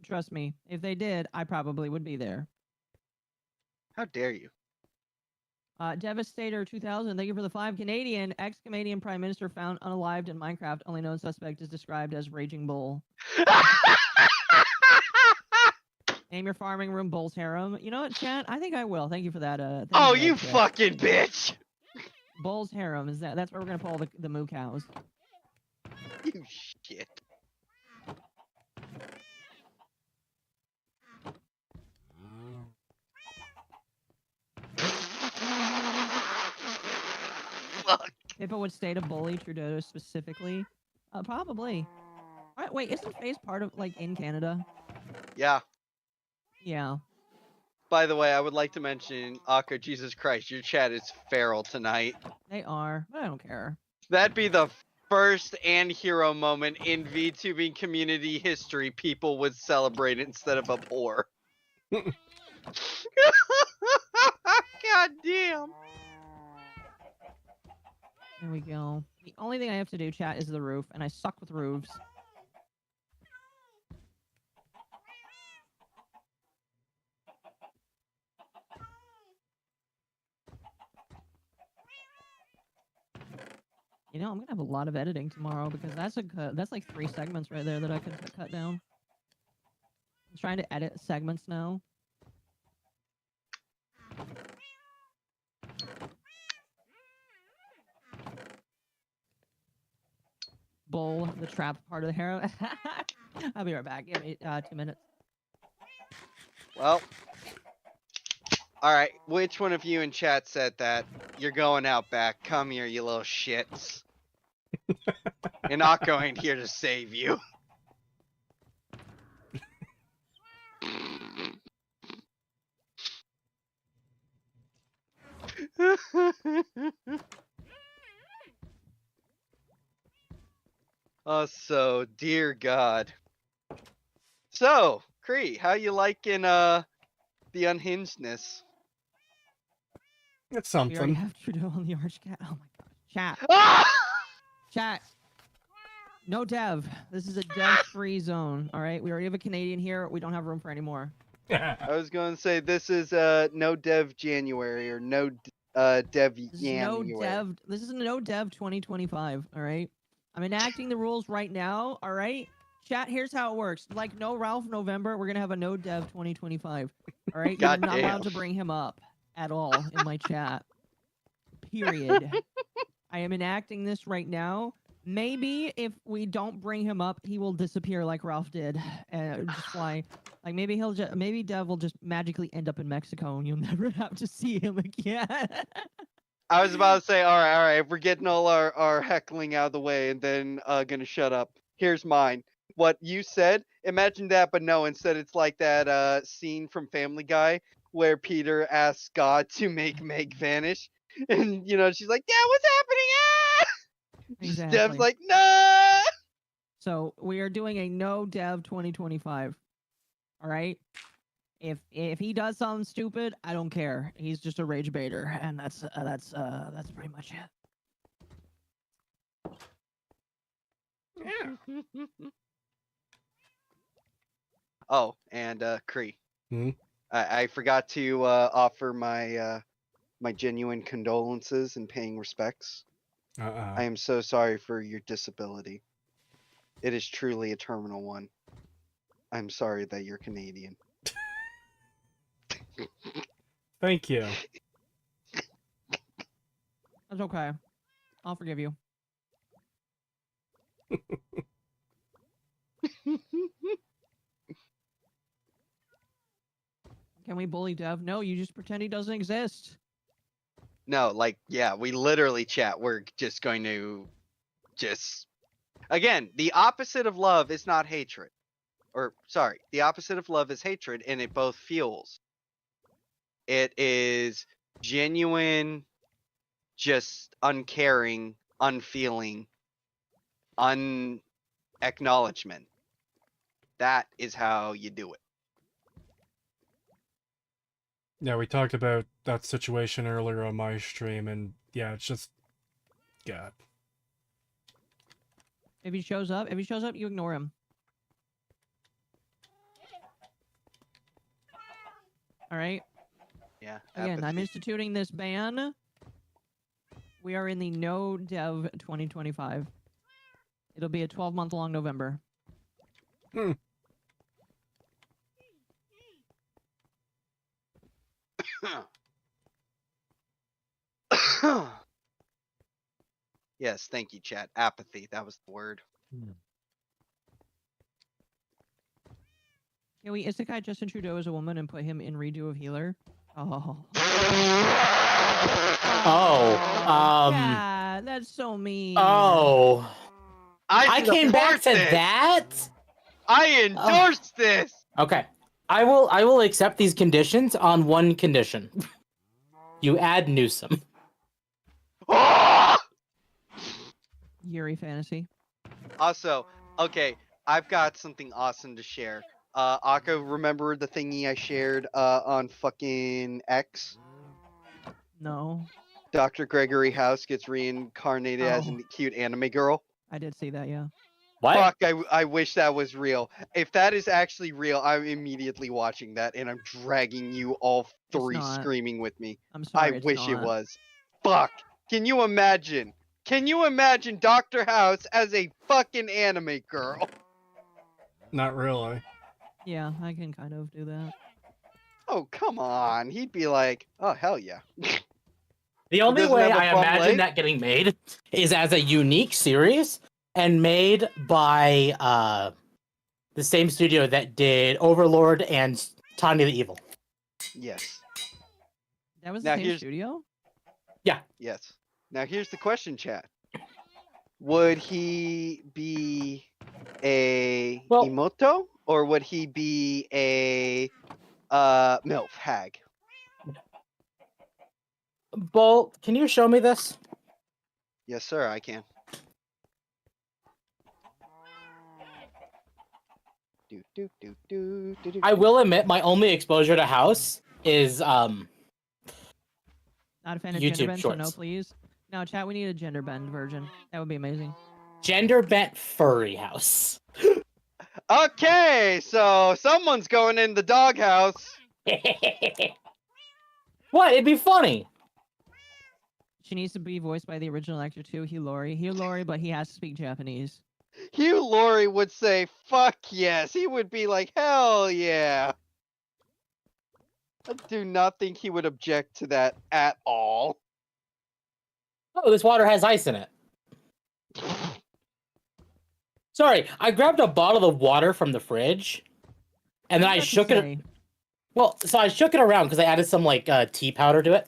Trust me. If they did, I probably would be there. How dare you? Devastator 2000, thank you for the 5. Canadian, ex-Canadian Prime Minister found unalived in Minecraft. Only known suspect is described as Raging Bull. Name your farming room Bull's Harem. You know what, chat? I think I will. Thank you for that. Oh, you fucking bitch! Bull's Harem, is that's where we're gonna pull the moo cows. You shit. Fuck. Pippa would stay to bully Trudeau specifically. Probably. Alright, wait, isn't phase part of, like, in Canada? Yeah. Yeah. By the way, I would like to mention, Akka, Jesus Christ, your chat is feral tonight. They are, but I don't care. That'd be the first and hero moment in VTubing community history people would celebrate instead of abhor. God damn. There we go. The only thing I have to do, chat, is the roof, and I suck with roofs. You know, I'm gonna have a lot of editing tomorrow because that's like 3 segments right there that I could cut down. I'm trying to edit segments now. Bull, the trap part of the hero. I'll be right back. Give me 2 minutes. Well, alright, which one of you in chat said that? You're going out back. Come here, you little shits. You're not going here to save you. Oh, so, dear God. So, Cree, how you liking, the unhingedness? It's We already something. have Trudeau on the Archcat. Oh my god. Chat. Ah! Chat. No dev. This is a dev-free zone, alright? We already have a Canadian here. We don't have room for any more. I was going to say, this is, no dev January, or no, dev This is January. This is no dev 2025, alright? I'm enacting the rules right now, alright? Chat, here's how it works. Like no Ralph November, we're gonna have a no dev 2025. Alright? You're not Goddamn. allowed to bring him up at all in my chat. Period. I am enacting this right now. Maybe if we don't bring him up, he will disappear like Ralph did and just fly. Like maybe maybe Dev will just magically end up in Mexico and you'll never have to see him again. I was about to say, alright, we're getting all our heckling out of the way and then, gonna shut up. Here's mine. what you said. Imagine that, but no. Instead, it's like that scene from Family Guy where Peter asks God to make Meg vanish, and she's like, "Yeah, what's happening?" Ah! Exactly. Dev's like, "No." So we are doing a no dev 2025. All right. If he does something stupid, I don't care. He's just a rage baiter, and that's pretty much it. Yeah. Oh, and Kree. Hmm? I forgot to offer my my genuine condolences and paying respects. I am so sorry for your disability. It is truly a terminal one. I'm sorry that you're Canadian. Thank you. That's okay. I'll forgive you. Can we bully Dev? No, you just pretend he doesn't exist. No, like, yeah, we literally chat. We're just going to again, the opposite of love is not hatred. Or, sorry, the opposite of love is hatred, and it both fuels. It is genuine, just uncaring, unfeeling, unacknowledgement. That is how you do it. Yeah, we talked about that situation earlier on my stream, and yeah, it's just... God. If he shows up, you ignore him. All right. Yeah. Again, I'm apathy. instituting this ban. We are in the no dev 2025. It'll be a 12-month-long November. Hmm. Yes, thank you, chat. Apathy, that was the word. Can we isekai Justin Trudeau as a woman and put him in redo of healer? Oh. Yeah, that's so mean. Oh. I came back to this. that? I endorse this! Okay. I will accept these conditions on one condition. You add Newsom. Yuri fantasy. Also, okay, I've got something awesome to share. Akko, remember the thingy I shared on fucking X? No. Dr. Gregory House gets reincarnated as a cute anime girl. I did see that, yeah. What? Fuck, I wish that was real. If that is actually real, I'm immediately watching that, and I'm dragging you all three screaming with me. I'm sorry, I it's wish it not. was. Fuck. Can you imagine? Can you imagine Dr. House as a fucking anime girl? Not really. Yeah, I can kind of do that. Oh, come on. He'd be like, oh, hell yeah. The only Doesn't way have a I bum imagine leg? that getting made is as a unique series and made by the same studio that did Overlord and Tanya the Evil. Yes. That was Now the same studio? Yeah. Yes. Now here's the question, chat. Would he be a Emoto or would he be a MILF hag? Bolt, can you show me this? Yes, sir, I can. I will admit my only exposure to House is Not a fan of YouTube gender bend, so no, shorts. please. No, chat, we need a gender bend version. That would be amazing. Gender bent furry house. Okay, so someone's going in the doghouse. What? It'd be funny. She needs to be voiced by the original actor too, Hugh Laurie. Hugh Laurie, but he has to speak Japanese. Hugh Laurie would say, fuck yes. He would be like, hell yeah. I do not think he would object to that at all. Oh, this water has ice in it. Sorry, I grabbed a bottle of water from the fridge, and then I shook it. Well, so I shook it around because I added some like tea powder to it,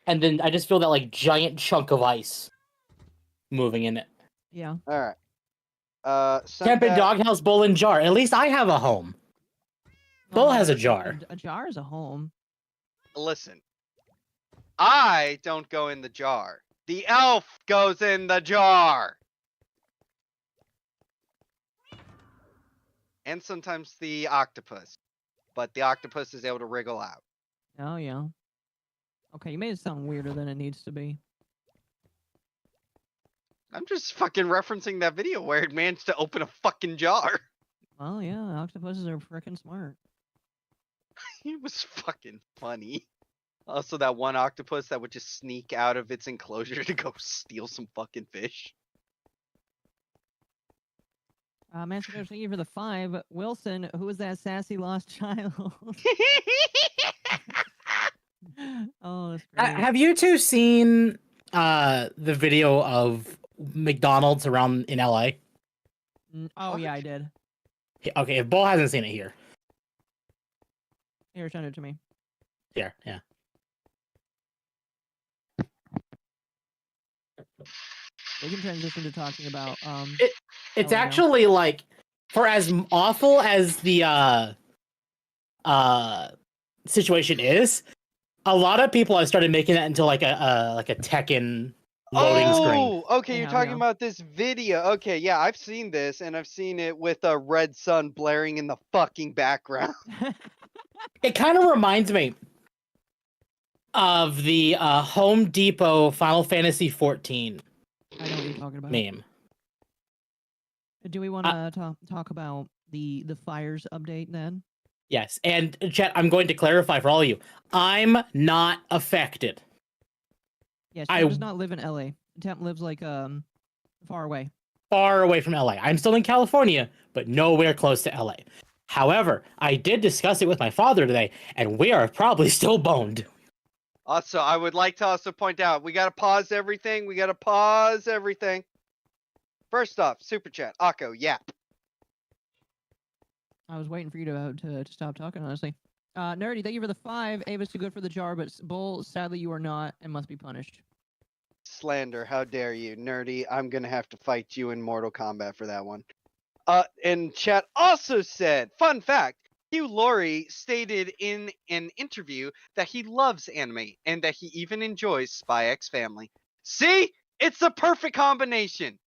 and then I just feel that like giant chunk of ice moving in it. Yeah. All right. sent Camping that- doghouse, bowl and jar. At least I have a home. Bull has a jar. A jar is a home. Listen, I don't go in the jar. The elf goes in the jar. And sometimes the octopus. But the octopus is able to wriggle out. Oh, yeah. Okay, you made it sound weirder than it needs to be. I'm just fucking referencing that video where it managed to open a fucking jar. Well, yeah, octopuses are freaking smart. It was fucking funny. Also, that one octopus that would just sneak out of its enclosure to go steal some fucking fish. Master Coach, thank you for the 5. Wilson, who is that sassy lost child? Oh, that's great. Have you two seen the video of McDonald's around in LA? Oh, yeah, I did. Okay, if Bull hasn't seen it here. Here, send it to me. Here, yeah. We can transition to talking about It's oh, no. actually like, for as awful as the situation is, a lot of people have started making that into like a Tekken loading screen. Okay, you're talking about this video. Okay, yeah, I've seen this, and I've seen it with a red sun blaring in the fucking background. It kind of reminds me of the Home Depot Final Fantasy 14 I know what you're talking about. meme. Do we want to talk about the fires update then? Yes, and chat, I'm going to clarify for all of you. I'm not affected. Yes, Temp does not live in LA. Temp lives like far away. Far away from LA. I'm still in California, but nowhere close to LA. However, I did discuss it with my father today, and we are probably still boned. Also, I would like to also point out, we gotta pause everything. We gotta pause everything. First off, super chat, Akko, yap. I was waiting for you to stop talking, honestly. Nerdy, thank you for the 5. Ava's too good for the jar, but Bull, sadly you are not and must be punished. Slander, how dare you. Nerdy, I'm gonna have to fight you in Mortal Kombat for that one. And chat also said, fun fact, Hugh Laurie stated in an interview that he loves anime and that he even enjoys Spy X Family. See? It's the perfect combination.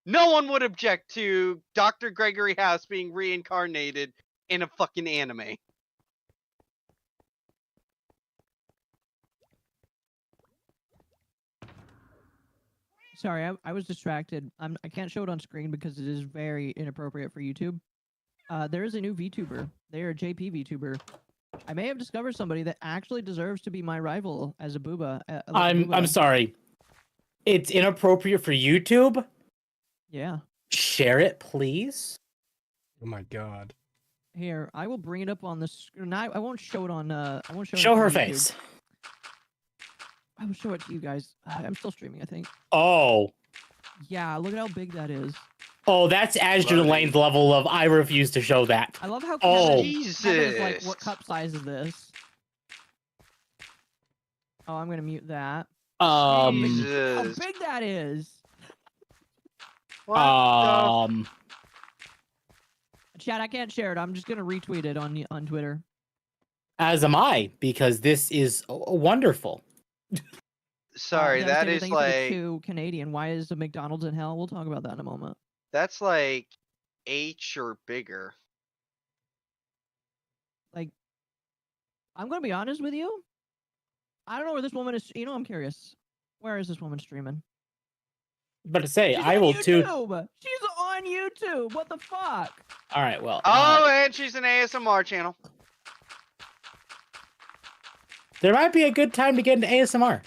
No one would object to Dr. Gregory House being reincarnated in a fucking anime. Sorry, I was distracted. I can't show it on screen because it is very inappropriate for YouTube. There is a new VTuber. They are a JP VTuber. I may have discovered somebody that actually deserves to be my rival as a booba. I'm sorry. It's inappropriate for YouTube? Yeah. Share it, please. Oh my god. Here, I will bring it up on the screen. I won't show it on. I won't show. Show it her on YouTube. face. I will show it to you guys. I'm still streaming, I think. Oh. Yeah, look at how big that is. Oh, that's Azure Lane's level of I refuse to show that. I love how Oh. Kevin is like, what cup size is this? Oh, I'm gonna mute that. How big that is. Chat, I can't share it. I'm just gonna retweet it on Twitter. As am I, because this is wonderful. Sorry, that is like too Canadian. Why is the McDonald's in hell? We'll talk about that in a moment. that's like H or bigger. Like, I'm gonna be honest with you. I don't know where this woman is. You know, I'm curious. Where is this woman streaming? But to say, She's I on will too. YouTube! She's on YouTube. What the fuck? All right, well. Oh, and she's an ASMR channel. There might be a good time to get into ASMR.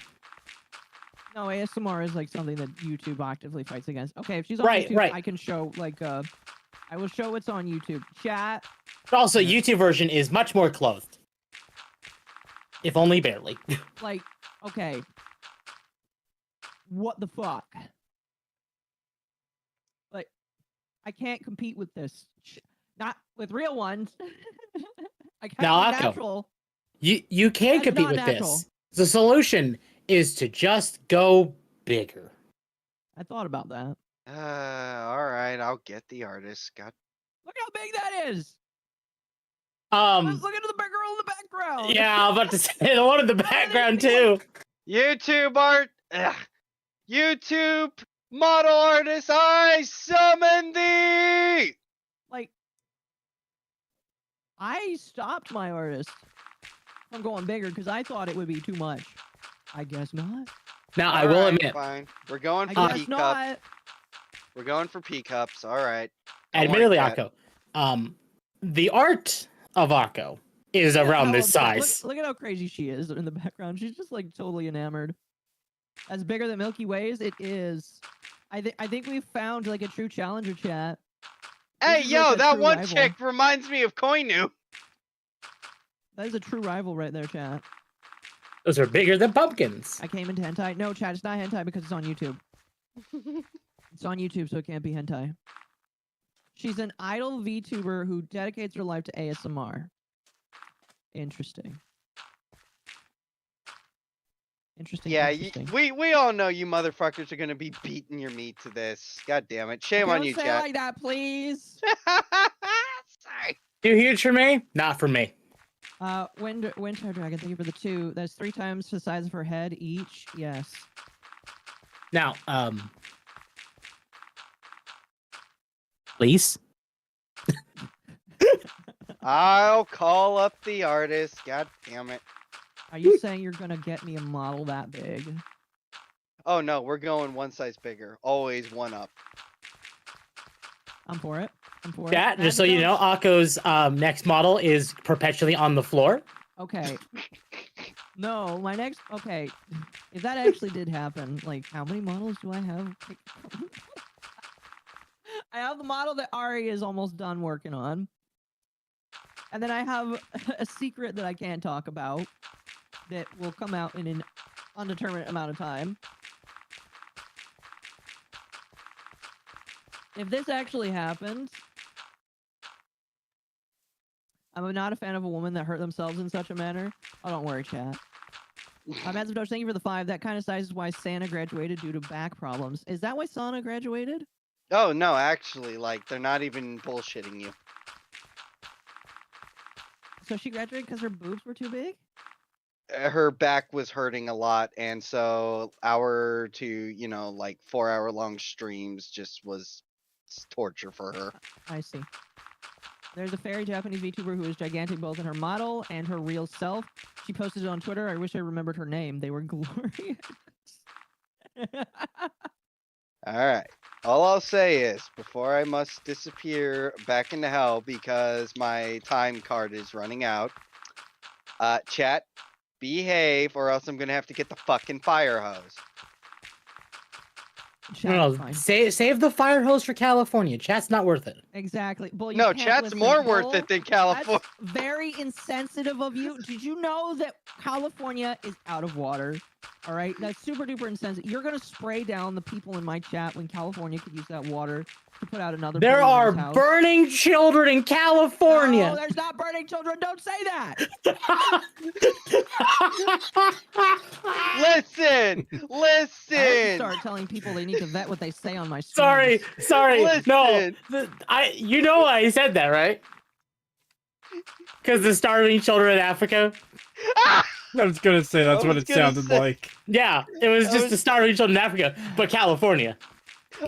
No, ASMR is like something that YouTube actively fights against. Okay, if she's on Right, YouTube, right. I can show like I will show what's on YouTube. Chat. But also, YouTube version is much more clothed. If only barely. Like, okay. What the fuck? Like, I can't compete with this. Not with real ones. I can't Now, be Akko, natural. You can That's compete not with natural. this. The solution is to just go bigger. I thought about that. All right, I'll get the artist. God. Look how big that is. Um, Look at the big girl in the background. yeah, I'm about to say the one in the background too. YouTube art. Ugh. YouTube model artist, I summon thee. Like, I stopped my artist from going bigger because I thought it would be too much. I guess not. Now, I will Alright, admit, fine. We're going I for guess P cups. not. We're going for P cups. All right. admittedly, Cat. Akko, the art of Akko is Yeah, around how this upset. size. Look at how crazy she is in the background. She's just like totally enamored. That's bigger than Milky Way's. It is. I think we've found like a true challenger chat. Hey, This is, yo, like, a that true one rival. chick reminds me of Koinu. That is a true rival right there, chat. Those are bigger than pumpkins. I came into hentai. No, chat, it's not hentai because it's on YouTube. It's on YouTube, so it can't be hentai. She's an idol VTuber who dedicates her life to ASMR. Interesting. Interesting. Yeah, interesting. we all know you motherfuckers are gonna be beating your meat to this. God damn it. Shame on Don't you, say it chat. like that, please. Sorry. You huge for me? Not for me. Wind Dragon, thank you for the 2. That's 3 times the size of her head each. Yes. Now, please. I'll call up the artist. God damn it. Are you saying you're gonna get me a model that big? Oh no, we're going one size bigger. Always one up. I'm for it. I'm for Chat, it. just so you know, Akko's next model is perpetually on the floor. Okay. No, my next. Okay, if that actually did happen, like, how many models do I have? I have the model that Ari is almost done working on, and then I have a secret that I can't talk about that will come out in an undetermined amount of time. If this actually happens, I'm not a fan of a woman that hurt themselves in such a manner. Oh, don't worry, chat. Mads of Doge, thank you for the 5. That kind of size is why Santa graduated due to back problems. Is that why Santa graduated? Oh no, actually, like they're not even bullshitting you. So she graduated because her boobs were too big? Her back was hurting a lot, and so hour to, you know, like 4-hour long streams just was torture for her. I see. There's a fairy Japanese VTuber who is gigantic both in her model and her real self. She posted it on Twitter. I wish I remembered her name. They were glorious. Alright. All I'll say is, before I must disappear back into hell because my time card is running out, chat, behave or else I'm gonna have to get the fucking fire hose. No, save the fire hose for California. Chat's not worth it. Exactly. Bull, you No, can't chat's listen. more Bull, worth it than California. That's very insensitive of you. Did you know that California is out of water? All right, that's super duper insensitive. You're gonna spray down the people in my chat when California could use that water to put out another. There are house. burning children in California. No, there's not burning children. Don't say that. Listen, I have to listen. start telling people they need to vet what they say on my Sorry, streams. sorry. No, Listen. you know why I said that, right? Because the starving children in Africa. I was gonna say that's I what was it gonna sounded say- like. Yeah, it was just the starving children in Africa, but California.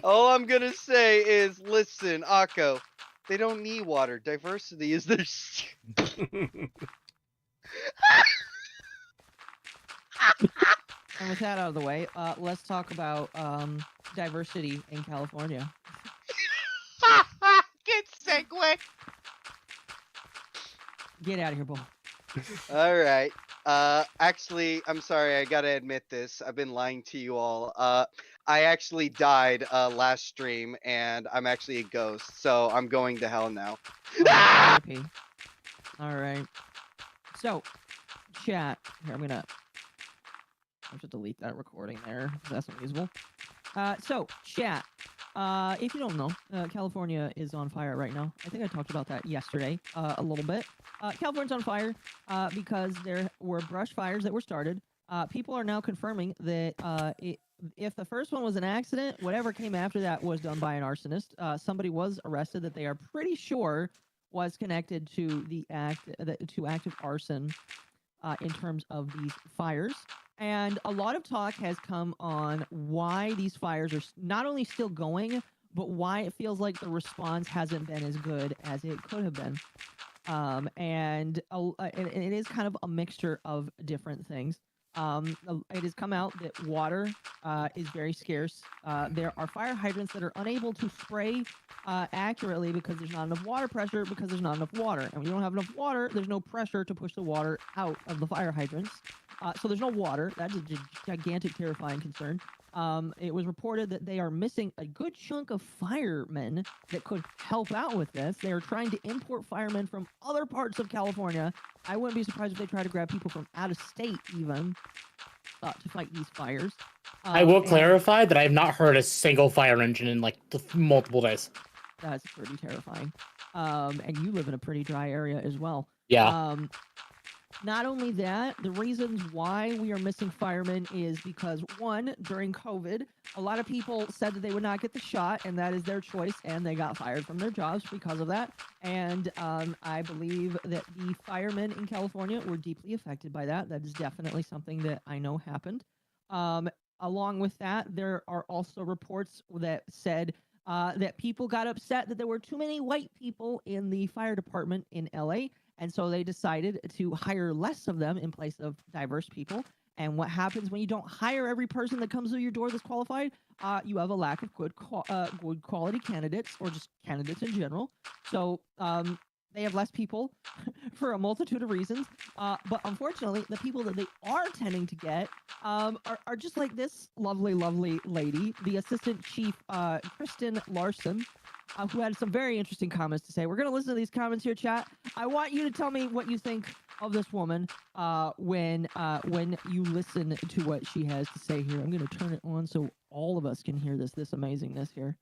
All I'm gonna say is, listen, Akko, they don't need water. Diversity is their. And with that out of the way, let's talk about diversity in California. Good segue. Get out of here, Bull. All right. Actually, I'm sorry. I gotta admit this. I've been lying to you all. I actually died last stream, and I'm actually a ghost, so I'm going to hell now. RIP. All right. So, chat. Here, I'm gonna. I have to delete that recording there. That's unusable. So, chat. If you don't know, California is on fire right now. I think I talked about that yesterday a little bit. California's on fire because there were brush fires that were started. People are now confirming that if the first one was an accident, whatever came after that was done by an arsonist. Somebody was arrested that they are pretty sure was connected to the to active arson in terms of these fires. And a lot of talk has come on why these fires are not only still going, but why it feels like the response hasn't been as good as it could have been. And it is kind of a mixture of different things. It has come out that water is very scarce. There are fire hydrants that are unable to spray accurately because there's not enough water pressure because there's not enough water. And when you don't have enough water, there's no pressure to push the water out of the fire hydrants. So there's no water. That's a gigantic, terrifying concern. It was reported that they are missing a good chunk of firemen that could help out with this. They are trying to import firemen from other parts of California. I wouldn't be surprised if they try to grab people from out of state even to fight these fires. I will clarify that I have not heard a single fire engine in like multiple days. That's pretty terrifying. And you live in a pretty dry area as well. Yeah. Not only that, the reasons why we are missing firemen is because, one, during COVID, a lot of people said that they would not get the shot, and that is their choice, and they got fired from their jobs because of that. And I believe that the firemen in California were deeply affected by that. That is definitely something that I know happened. Along with that, there are also reports that said that people got upset that there were too many white people in the fire department in LA. And so they decided to hire less of them in place of diverse people. And what happens when you don't hire every person that comes through your door that's qualified? You have a lack of good quality candidates, or just candidates in general. So they have less people for a multitude of reasons. But unfortunately, the people that they are tending to get are just like this lovely, lovely lady, the assistant chief, Kristen Larson, who had some very interesting comments to say. We're going to listen to these comments here, chat. I want you to tell me what you think of this woman when you listen to what she has to say here. I'm going to turn it on so all of us can hear this amazingness here.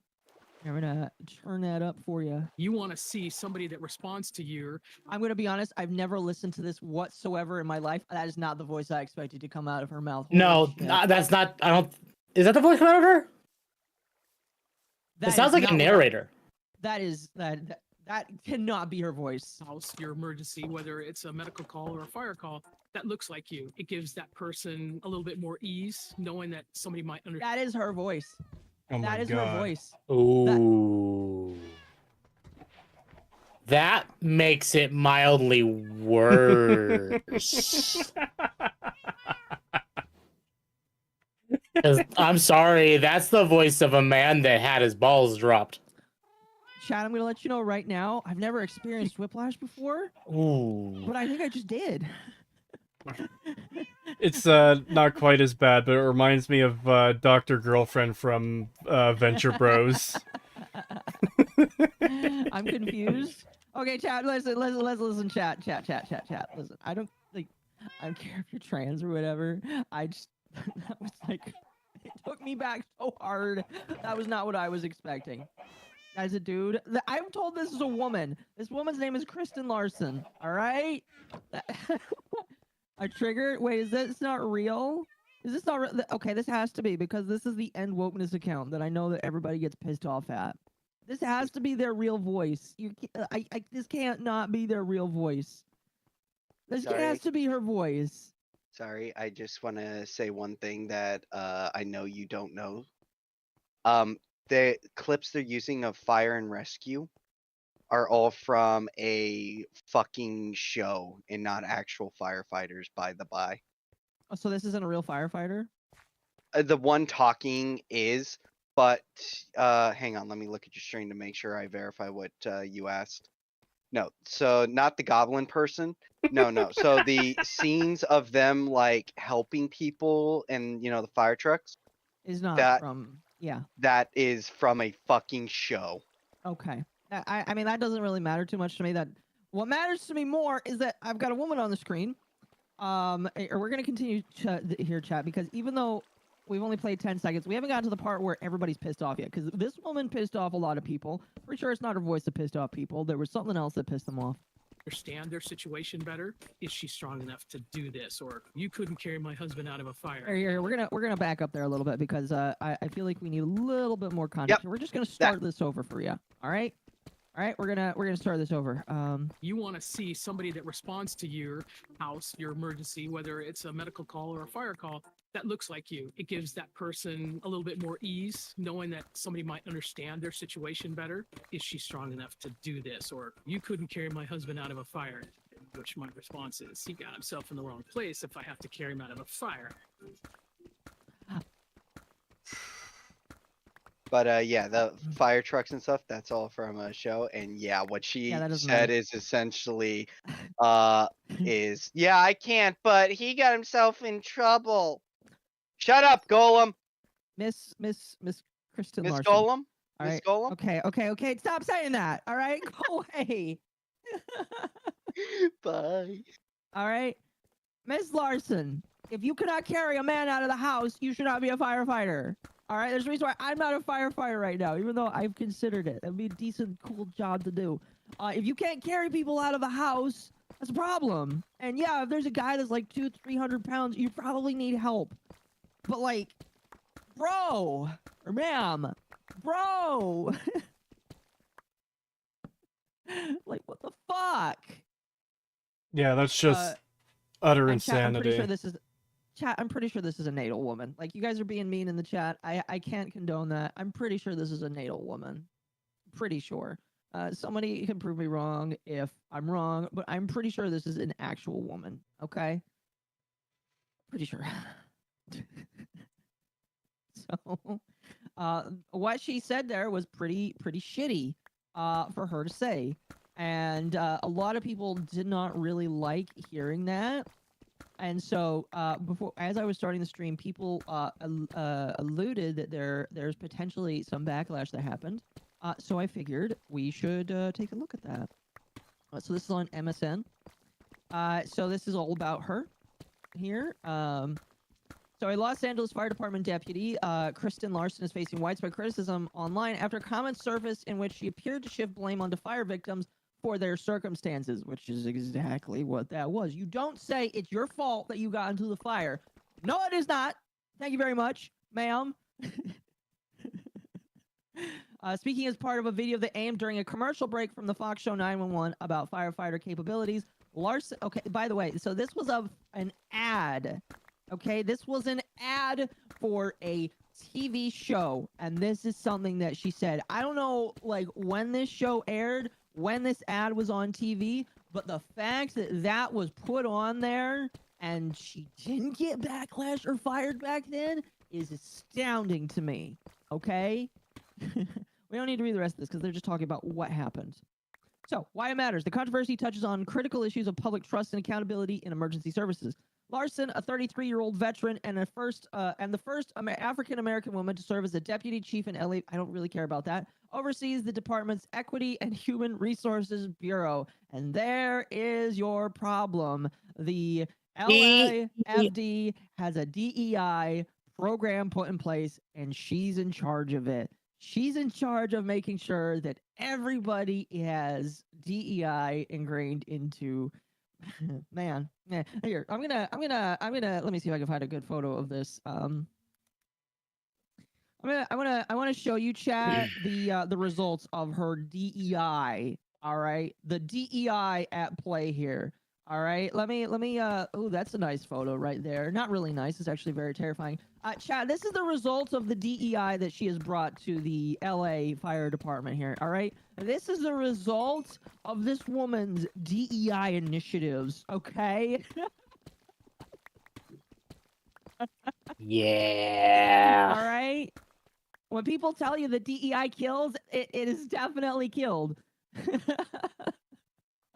I'm going to turn that up for you. You want to see somebody that responds to you. I'm going to be honest. I've never listened to this whatsoever in my life. That is not the voice I expected to come out of her mouth. No, that's not. I don't. Is that the voice coming out of her? It sounds like a narrator. That cannot be her voice. Your emergency, whether it's a medical call or a fire call, that looks like you. It gives that person a little bit more ease, knowing that somebody might understand. That is her voice. Oh that is God. her voice. Ooh. That makes it mildly worse. I'm sorry, that's the voice of a man that had his balls dropped. Chad, I'm going to let you know right now, I've never experienced whiplash before. Ooh. But I think I just did. It's not quite as bad, but it reminds me of Dr. Girlfriend from Venture Bros. I'm confused. Okay, chat, listen, listen, chat. Listen, I don't care if you're trans or whatever. That was like, it took me back so hard. That was not what I was expecting. As a dude, I'm told this is a woman. This woman's name is Kristen Larson. All right. I triggered. Wait, is this not real? Is this not real? Okay, this has to be, because this is the End Wokeness account that I know that everybody gets pissed off at. This has to be their real voice. This can't not be their real voice. This has to be her voice. Sorry, I just want to say one thing that I know you don't know. The clips they're using of fire and rescue are all from a fucking show and not actual firefighters, by the by. Oh, so this isn't a real firefighter? The one talking is, but hang on, let me look at your stream to make sure I verify what you asked. No, so not the goblin person. No. So the scenes of them like helping people and the fire trucks is not from. Yeah. That is from a fucking show. Okay. I mean, that doesn't really matter too much to me. That what matters to me more is that I've got a woman on the screen. We're going to continue here, chat, because even though we've only played 10 seconds, we haven't gotten to the part where everybody's pissed off yet, because this woman pissed off a lot of people. Pretty sure it's not her voice that pissed off people. There was something else that pissed them off. understand their situation better. Is she strong enough to do this? Or you couldn't carry my husband out of a fire. Here, we're gonna back up there a little bit because I feel like we need a little bit more context. We're just gonna start this over for you. All right. All right, we're gonna start this over. You want to see somebody that responds to your house, your emergency, whether it's a medical call or a fire call, that looks like you. It gives that person a little bit more ease, knowing that somebody might understand their situation better. Is she strong enough to do this? Or you couldn't carry my husband out of a fire. Which my response is, he got himself in the wrong place if I have to carry him out of a fire. But yeah, the fire trucks and stuff, that's all from a show. And yeah, what she said is essentially is I can't, but he got himself in trouble. Shut up, Golem. Miss Kristen Miss Larson. Golem? All Miss right. Golem? Okay. Stop saying that. All right. Go away. Bye. All right. Miss Larson, if you cannot carry a man out of the house, you should not be a firefighter. All right. There's a reason why I'm not a firefighter right now, even though I've considered it. That'd be a decent, cool job to do. If you can't carry people out of the house, that's a problem. And yeah, if there's a guy that's like 200-300 pounds, you probably need help. But like, bro, or ma'am, bro. Like, what the fuck? Yeah, that's just utter insanity. I'm pretty sure this is a natal woman. Like, you guys are being mean in the chat. I can't condone that. I'm pretty sure this is a natal woman. Pretty sure. Somebody can prove me wrong if I'm wrong, but I'm pretty sure this is an actual woman. Okay? Pretty sure. So, what she said there was pretty shitty for her to say. And a lot of people did not really like hearing that. And so, as I was starting the stream, people alluded that there's potentially some backlash that happened. So I figured we should take a look at that. So this is on MSN. So this is all about her here. So a Los Angeles Fire Department deputy, Kristen Larson, is facing widespread criticism online after comments surfaced in which she appeared to shift blame onto fire victims for their circumstances, which is exactly what that was. You don't say it's your fault that you got into the fire. No, it is not. Thank you very much, ma'am. Speaking as part of a video that aimed during a commercial break from the Fox show 911 about firefighter capabilities, Larson... Okay, by the way, so this was an ad. Okay, this was an ad for a TV show, and this is something that she said. I don't know, like, when this show aired, when this ad was on TV, but the fact that that was put on there and she didn't get backlash or fired back then is astounding to me, okay? We don't need to read the rest of this because they're just talking about what happened. So, why it matters. The controversy touches on critical issues of public trust and accountability in emergency services. Larson, a 33-year-old veteran and the first African-American woman to serve as a deputy chief in LA, I don't really care about that, oversees the department's Equity and Human Resources Bureau. And there is your problem. The LAFD has a DEI program put in place, and she's in charge of it. She's in charge of making sure that everybody has DEI ingrained into... Man, yeah. Here, I'm gonna. Let me see if I can find a good photo of this. I want to show you, chat, the results of her DEI. All right, the DEI at play here. All right, let me. Oh, that's a nice photo right there. Not really nice. It's actually very terrifying. Chat, this is the results of the DEI that she has brought to the LA Fire Department here. All right, this is the result of this woman's DEI initiatives. Okay. Yeah. All right. When people tell you that DEI kills, it is definitely killed.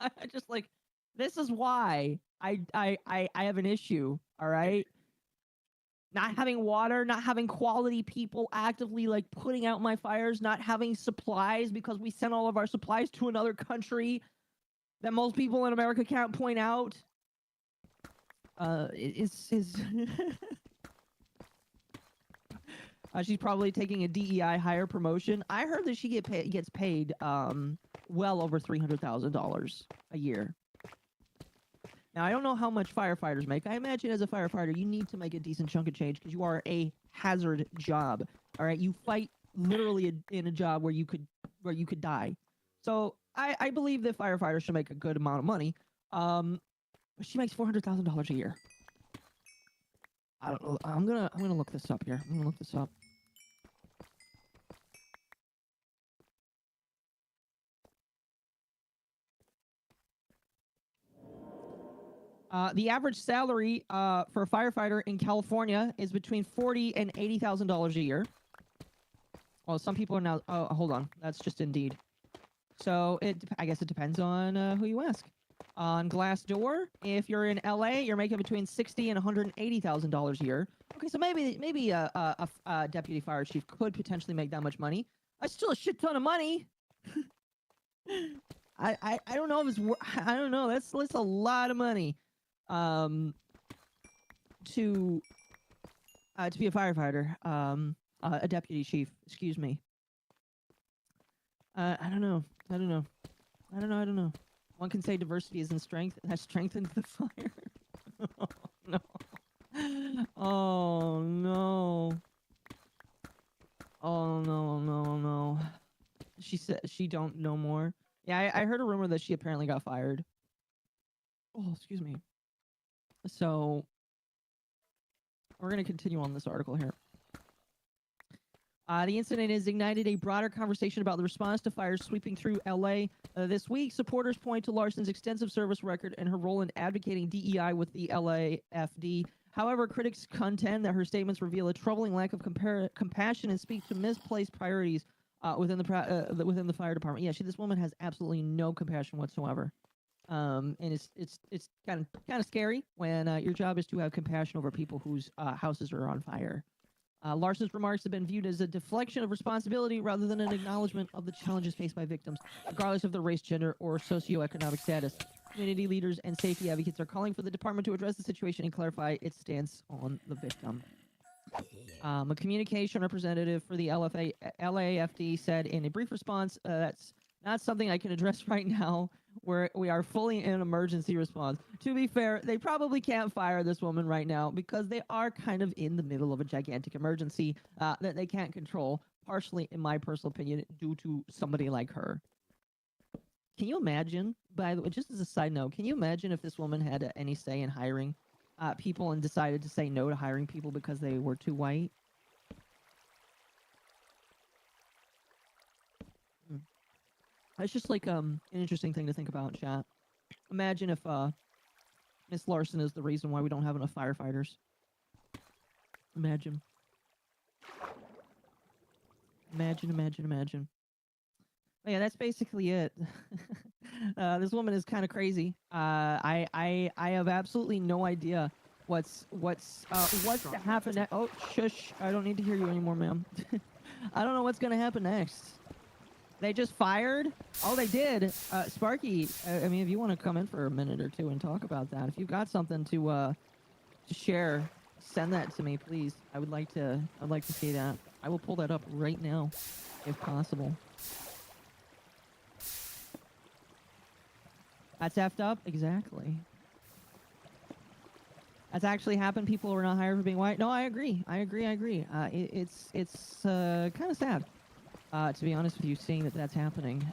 I just like. This is why I have an issue, all right? Not having water, not having quality people actively, like, putting out my fires, not having supplies because we sent all of our supplies to another country that most people in America can't point out. She's probably taking a DEI higher promotion. I heard that she gets paid well over $300,000 a year. Now, I don't know how much firefighters make. I imagine as a firefighter, you need to make a decent chunk of change because you are a hazard job. All right, you fight literally in a job where you could die. So I believe that firefighters should make a good amount of money. But she makes $400,000 a year. I don't know. I'm gonna look this up here. I'm gonna look this up. The average salary for a firefighter in California is between $40,000 and $80,000 a year. Well, some people are now. Oh, hold on. That's just Indeed. So I guess it depends on who you ask. On Glassdoor, if you're in LA, you're making between $60,000 and $180,000 a year. Okay, so maybe a deputy fire chief could potentially make that much money. That's still a shit ton of money. I don't know if it's I don't know. That's a lot of money. To be a firefighter, a deputy chief. Excuse me. I don't know. One can say diversity is in strength. That strengthens the fire. Oh, no. Oh, no. Oh, no. She said she don't know more. Yeah, I heard a rumor that she apparently got fired. Oh, excuse me. So, we're going to continue on this article here. The incident has ignited a broader conversation about the response to fires sweeping through LA this week. Supporters point to Larson's extensive service record and her role in advocating DEI with the LAFD. However, critics contend that her statements reveal a troubling lack of compassion and speak to misplaced priorities within the fire department. Yeah, this woman has absolutely no compassion whatsoever. And it's kind of scary when your job is to have compassion over people whose houses are on fire. Larson's remarks have been viewed as a deflection of responsibility rather than an acknowledgement of the challenges faced by victims, regardless of their race, gender, or socioeconomic status. Community leaders and safety advocates are calling for the department to address the situation and clarify its stance on the victim. A communication representative for the LAFD said in a brief response, that's not something I can address right now, where we are fully in emergency response. To be fair, they probably can't fire this woman right now because they are kind of in the middle of a gigantic emergency that they can't control, partially, in my personal opinion, due to somebody like her. Can you imagine, by the way, just as a side note, can you imagine if this woman had any say in hiring people and decided to say no to hiring people because they were too white? It's just like an interesting thing to think about, chat. Imagine if Miss Larson is the reason why we don't have enough firefighters. Imagine. But yeah, that's basically it. This woman is kind of crazy. I have absolutely no idea what's to happen next. Oh, shush! I don't need to hear you anymore, ma'am. I don't know what's gonna happen next. They just fired? Oh, they did. Sparky, I mean, if you want to come in for a minute or two and talk about that, if you've got something to share, send that to me, please. I'd like to see that. I will pull that up right now, if possible. That's effed up? Exactly. That's actually happened. People are not hired for being white. No, I agree. It's kind of sad. To be honest with you, seeing that that's happening.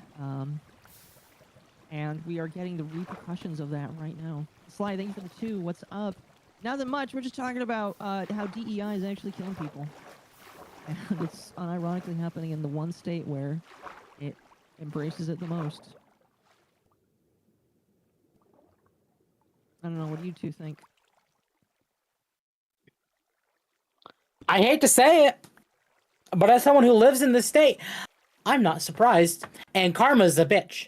And we are getting the repercussions of that right now. Sly, thank you for the 2. What's up? Nothing much. We're just talking about how DEI is actually killing people. And it's unironically happening in the one state where it embraces it the most. I don't know. What do you two think? I hate to say it, but as someone who lives in this state, I'm not surprised. And karma's a bitch.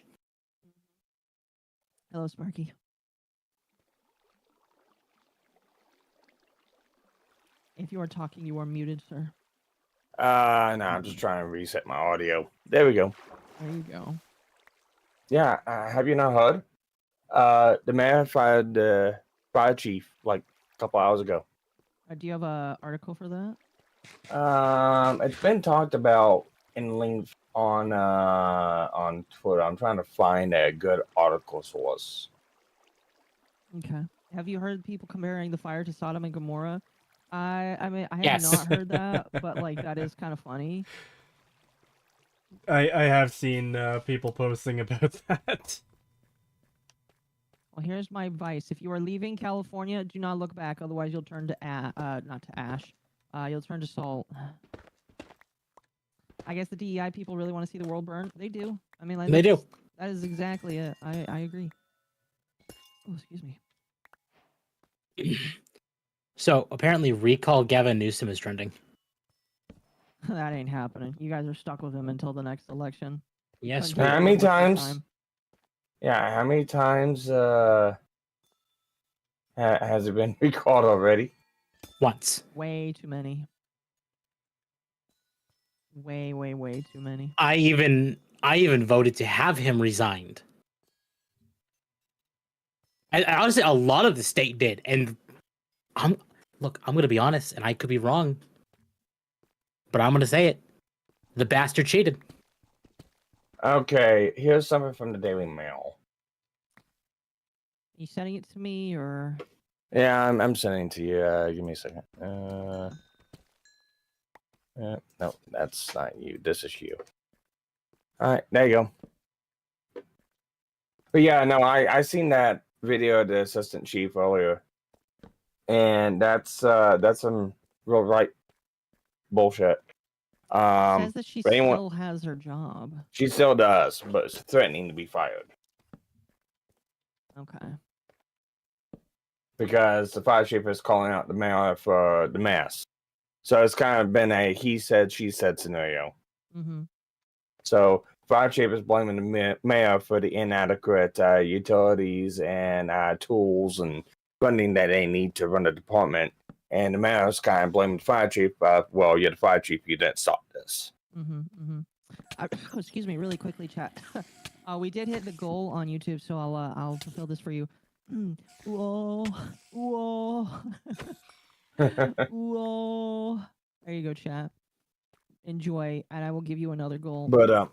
Hello, Sparky. If you are talking, you are muted, sir. No, I'm just trying to reset my audio. There we go. There you go. Yeah, have you not heard? The mayor fired the fire chief like a couple hours ago. Do you have an article for that? It's been talked about in length on Twitter. I'm trying to find a good article source. Okay. Have you heard people comparing the fire to Sodom and Gomorrah? I mean, I have Yes. not heard that, but like that is kind of funny. I have seen people posting about that. Well, here's my advice: if you are leaving California, do not look back, otherwise you'll turn to not to ash. You'll turn to salt. I guess the DEI people really want to see the world burn. They do. I mean, like, They do. That is exactly it. I agree. Oh, excuse me. So apparently, recall Gavin Newsom is trending. That ain't happening. You guys are stuck with him until the next election. Yes. How many times? Yeah, how many times has it been recalled already? Once. Way too many. Way too many. I even voted to have him resigned. I honestly, a lot of the state did, and I'm going to be honest, and I could be wrong, but I'm going to say it: the bastard cheated. Okay, here's something from the Daily Mail. You sending it to me or? Yeah, I'm sending it to you. Give me a second. No, that's not you. This is you. All right, there you go. But yeah, no, I seen that video of the assistant chief earlier, and that's some real right bullshit. Says that she anyone, still has her job. she still does, but it's threatening to be fired Okay. because the fire chief is calling out the mayor for the mess. So it's kind of been a he said, she said scenario. Mm-hmm. So fire chief is blaming the mayor for the inadequate utilities and tools and funding that they need to run the department. And the mayor's kind of blaming the fire chief. Well, you're the fire chief. You didn't stop this. Excuse me, really quickly, chat. We did hit the goal on YouTube, so I'll fulfill this for you. Whoa, whoa, whoa. There you go, chat. Enjoy, and I will give you another goal. But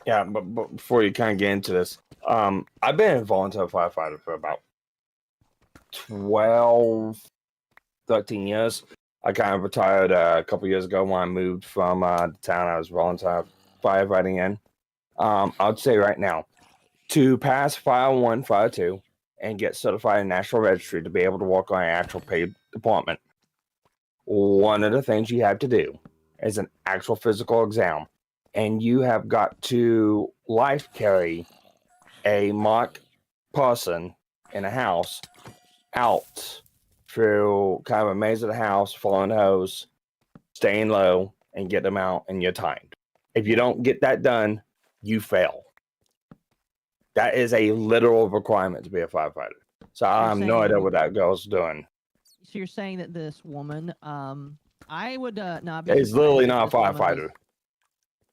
yeah, but before you kind of get into this, I've been a volunteer firefighter for about 12, 13 years. I kind of retired a couple years ago when I moved from the town I was volunteer firefighting in. I'd say right now, to pass Fire 1, Fire 2, and get certified in National Registry to be able to work on an actual paid department, one of the things you have to do is an actual physical exam. And you have got to life carry a mock person in a house out through kind of a maze of the house, following the hose, staying low, and get them out, and you're timed. If you don't get that done, you fail. That is a literal requirement to be a firefighter. So I have no idea what that girl's doing. So you're saying that this woman, I would not be. It's literally not a firefighter.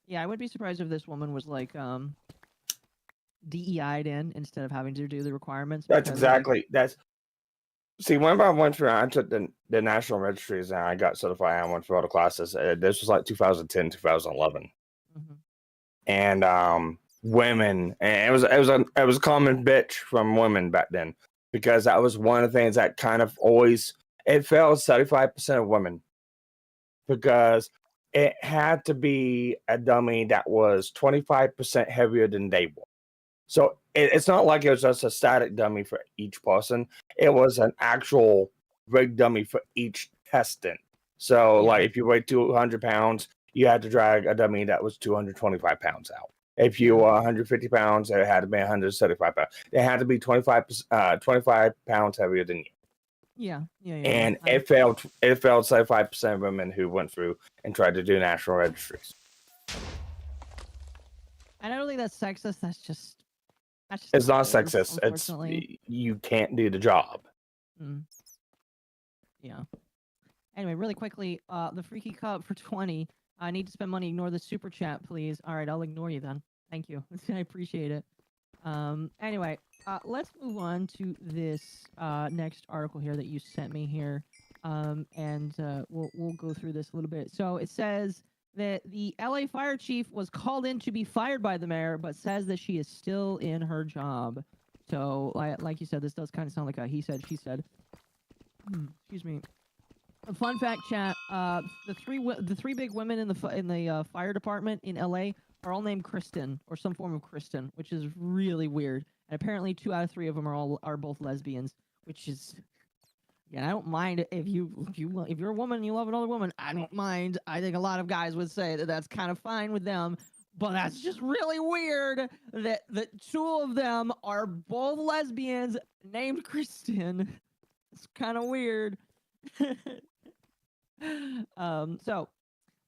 Yeah, I would be surprised if this woman was like DEI'd in instead of having to do the requirements. That's exactly that's. See, whenever I took the national registries and I got certified, I went through all the classes. This was like 2010, 2011, and women, and it was a common bitch from women back then because that was one of the things that kind of always it failed 75% of women because it had to be a dummy that was 25% heavier than they were. So it's not like it was just a static dummy for each person. It was an actual rig dummy for each testant. So, like, if you weigh 200 pounds, you had to drag a dummy that was 225 pounds out. If you were 150 pounds, it had to be 175 pounds. It had to be 25 pounds heavier than you. Yeah. And it failed 75% of women who went through and tried to do national registries. And I don't think that's sexist. That's just it's not sexist. It's you can't do the job. Yeah. Anyway, really quickly, the Freaky Cup for 20. I need to spend money. Ignore the super chat, please. All right, I'll ignore you then. Thank you. I appreciate it. Anyway, let's move on to this next article here that you sent me here, and we'll go through this a little bit. So it says that the LA fire chief was called in to be fired by the mayor, but says that she is still in her job. So, like you said, this does kind of sound like a he said, she said. Excuse me. A fun fact, chat. The three big women in the fire department in LA are all named Kristen or some form of Kristen, which is really weird. And apparently, 2 out of 3 of them are both lesbians, which is. Yeah, I don't mind if you're a woman and you love another woman. I don't mind. I think a lot of guys would say that that's kind of fine with them, but that's just really weird that 2 of them are both lesbians named Kristen. It's kind of weird. So,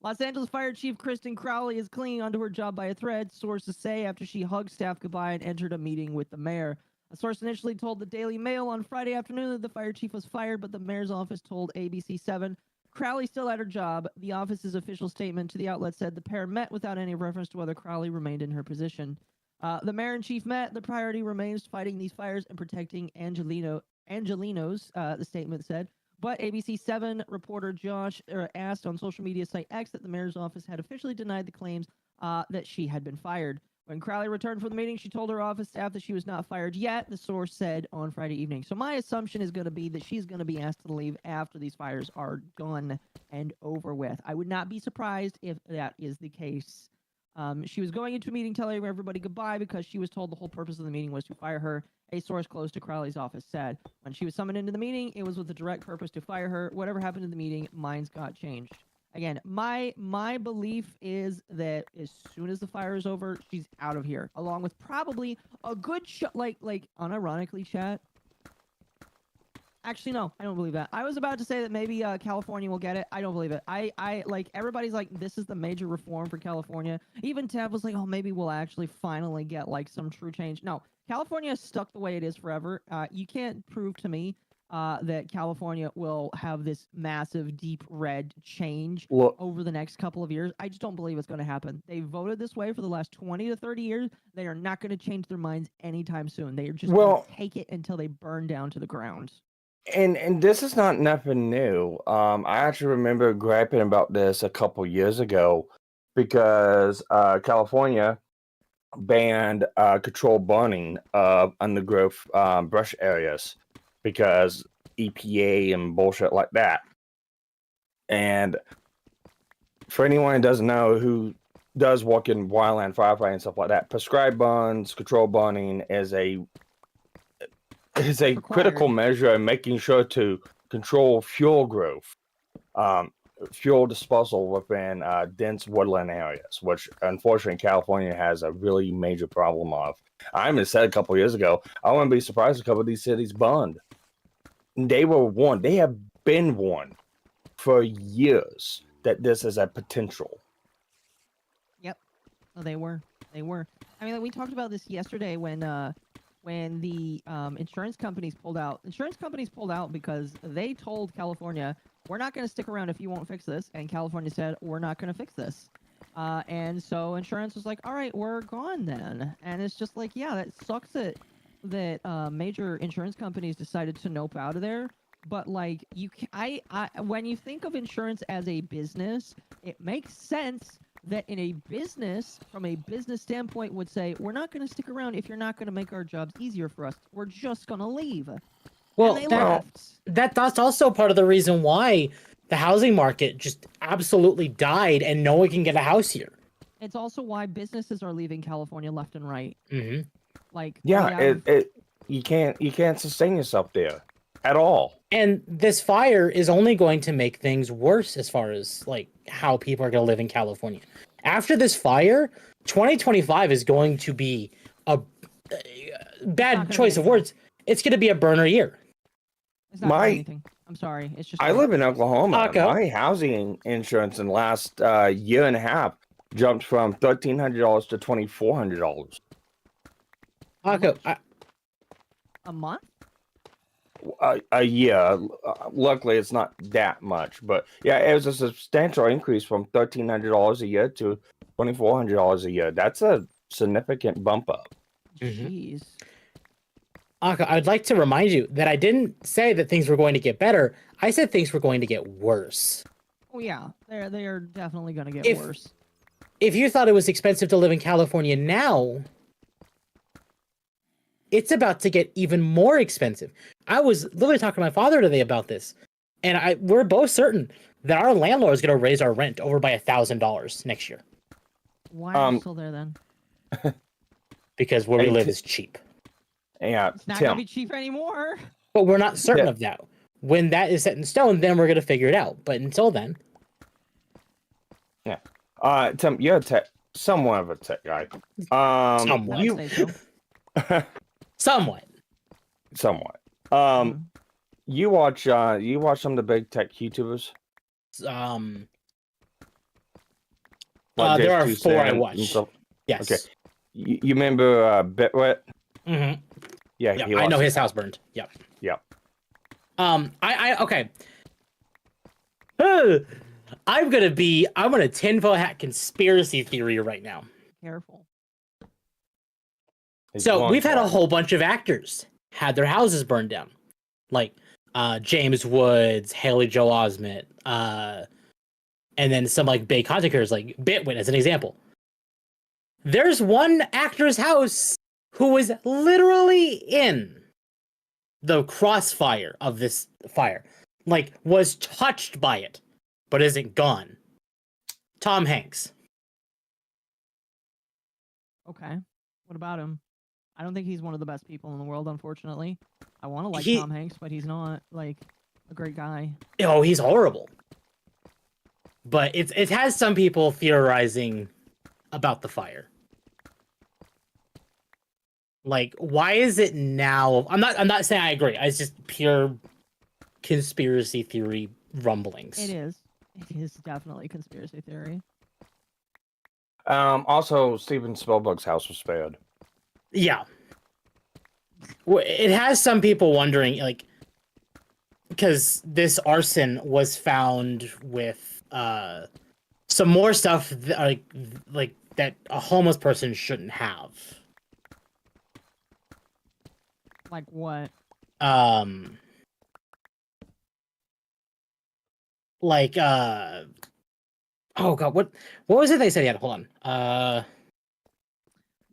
Los Angeles Fire Chief Kristen Crowley is clinging onto her job by a thread, sources say, after she hugged staff goodbye and entered a meeting with the mayor. A source initially told the Daily Mail on Friday afternoon that the fire chief was fired, but the mayor's office told ABC7 Crowley still had her job. The office's official statement to the outlet said the pair met without any reference to whether Crowley remained in her position. The mayor and chief met. The priority remains fighting these fires and protecting Angelinos, the statement said. But ABC7 reporter Josh asked on social media site X that the mayor's office had officially denied the claims that she had been fired. When Crowley returned from the meeting, she told her office staff that she was not fired yet, the source said on Friday evening. So my assumption is going to be that she's going to be asked to leave after these fires are done and over with. I would not be surprised if that is the case. She was going into a meeting telling everybody goodbye because she was told the whole purpose of the meeting was to fire her, a source close to Crowley's office said. When she was summoned into the meeting, it was with the direct purpose to fire her. Whatever happened in the meeting, minds got changed. Again, my belief is that as soon as the fire is over, she's out of here, along with probably a good like unironically, chat. Actually, no, I don't believe that. I was about to say that maybe California will get it. I don't believe it. I like everybody's like, this is the major reform for California. Even Tab was like, oh, maybe we'll actually finally get like some true change. No, California is stuck the way it is forever. You can't prove to me that California will have this massive deep red change over the next couple of years. I just don't believe it's going to happen. They voted this way for the last 20 to 30 years. They are not going to change their minds anytime soon. They are just going to take it until they burn down to the ground. And this is not nothing new. I actually remember griping about this a couple years ago because California banned controlled burning of undergrowth brush areas because EPA and bullshit like that. And for anyone who doesn't know, who does work in wildland firefighting and stuff like that, prescribed burns, controlled burning is a critical measure in making sure to control fuel growth, fuel disposal within dense woodland areas, which unfortunately California has a really major problem of. I even said a couple years ago, I wouldn't be surprised if a couple of these cities burned. They were warned. They have been warned for years that this is a potential. Yep. Oh, they were. They were. I mean, we talked about this yesterday when the insurance companies pulled out. Insurance companies pulled out because they told California, we're not going to stick around if you won't fix this. And California said, we're not going to fix this. And so insurance was like, all right, we're gone then. And it's just like, yeah, that sucks that major insurance companies decided to nope out of there. But like, when you think of insurance as a business, it makes sense that in a business, from a business standpoint, would say, we're not going to stick around if you're not going to make our jobs easier for us. We're just going to leave. Well, and they left. That's also part of the reason why the housing market just absolutely died and no one can get a house here. It's also why businesses are leaving California left and right. Mm-hmm. Like, yeah, you can't sustain yourself there at all. And this fire is only going to make things worse as far as like how people are going to live in California. After this fire, 2025 is going to be a bad choice of words. It's going to be a burner year. It's not anything. I'm sorry. It's just. I live in Oklahoma. My housing insurance in the last year and a half jumped from $1,300 to $2,400. A month? A year. Luckily, it's not that much, but yeah, it was a substantial increase from $1,300 a year to $2,400 a year. That's a significant bump up. Jeez. Aka, I'd like to remind you that I didn't say that things were going to get better. I said things were going to get worse. Oh yeah, they are definitely going to get worse. If you thought it was expensive to live in California now, it's about to get even more expensive. I was literally talking to my father today about this, and we're both certain that our landlord is going to raise our rent over by $1,000 next year. Why are you still there then? Because where we live is cheap. Yeah, It's not gonna be cheap anymore. But we're not certain of that. When that is set in stone, then we're gonna figure it out. But until then, yeah. Tim, you're somewhat of a tech guy. Somewhat. Somewhat. You watch some of the big tech YouTubers. There are 4 I watch. Yes. Okay. You remember Bitwit? Mm-hmm. Yeah, I know his house burned. Yep. Yep. Okay. I'm gonna tinfoil hat conspiracy theory right now. Careful. So we've had a whole bunch of actors had their houses burned down, like James Woods, Haley Joel Osment, and then some like big content creators like Bitwit as an example. There's one actor's house who was literally in the crossfire of this fire, like was touched by it, but isn't gone. Tom Hanks. Okay. What about him? I don't think he's one of the best people in the world, unfortunately. I want to like Tom Hanks, but he's not like a great guy. Oh, he's horrible. But it has some people theorizing about the fire. Like, why is it now? I'm not saying I agree. It's just pure conspiracy theory rumblings. It is. It is definitely conspiracy theory. Also, Steven Spielberg's house was spared. Yeah. It has some people wondering, like, because this arson was found with some more stuff that, like that a homeless person shouldn't have. Like what? Like oh god, what was it they said he had? Hold on.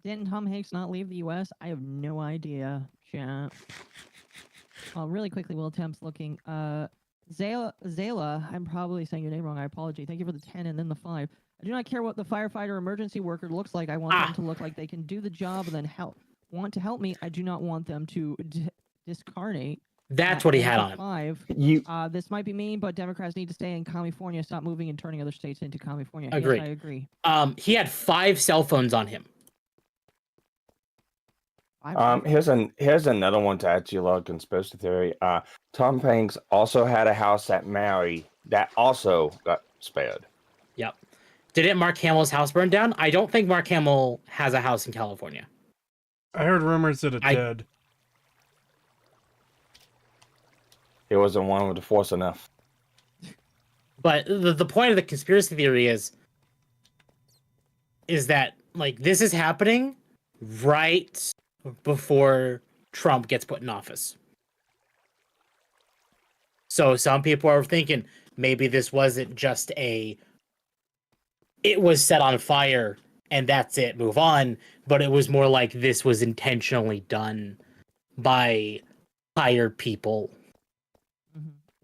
Didn't Tom Hanks not leave the U.S.? I have no idea, chat. Oh, really quickly, while Temp's looking. Zayla, I'm probably saying your name wrong. I apologize. Thank you for the 10 and then the 5. I do not care what the firefighter emergency worker looks like. I want them to look like they can do the job and then want to help me. I do not want them to discarnate. That's what he had on. 5. This might be mean, but Democrats need to stay in California. Stop moving and turning other states into California. Agree. Yes, I agree. He had 5 cell phones on him. Here's another one to add to your log conspiracy theory. Tom Hanks also had a house at Maui that also got spared. Yep. Didn't Mark Hamill's house burn down? I don't think Mark Hamill has a house in California. I heard rumors that it did. It wasn't one with the force enough. But the point of the conspiracy theory is that like this is happening right before Trump gets put in office. So some people are thinking maybe this wasn't just it was set on fire and that's it, move on, but it was more like this was intentionally done by hired people.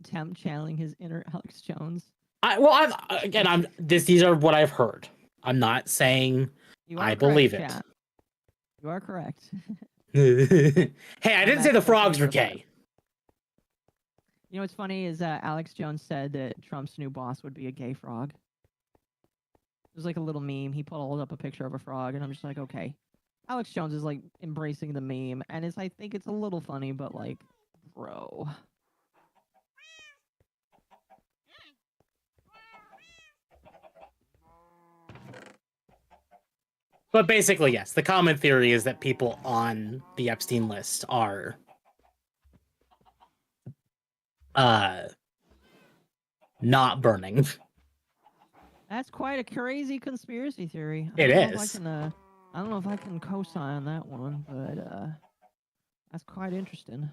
Temp channeling his inner Alex Jones. These are what I've heard. I'm not saying I believe it. Chat. You are correct. Hey, I didn't say the frogs were gay. You know what's funny is Alex Jones said that Trump's new boss would be a gay frog. It was like a little meme. He pulled up a picture of a frog, and I'm just like, okay. Alex Jones is like embracing the meme, and I think it's a little funny, but like, bro. But basically, yes, the common theory is that people on the Epstein list are not burning. That's quite a crazy conspiracy theory. It is. I don't know if I can co-sign on that one, but that's quite interesting.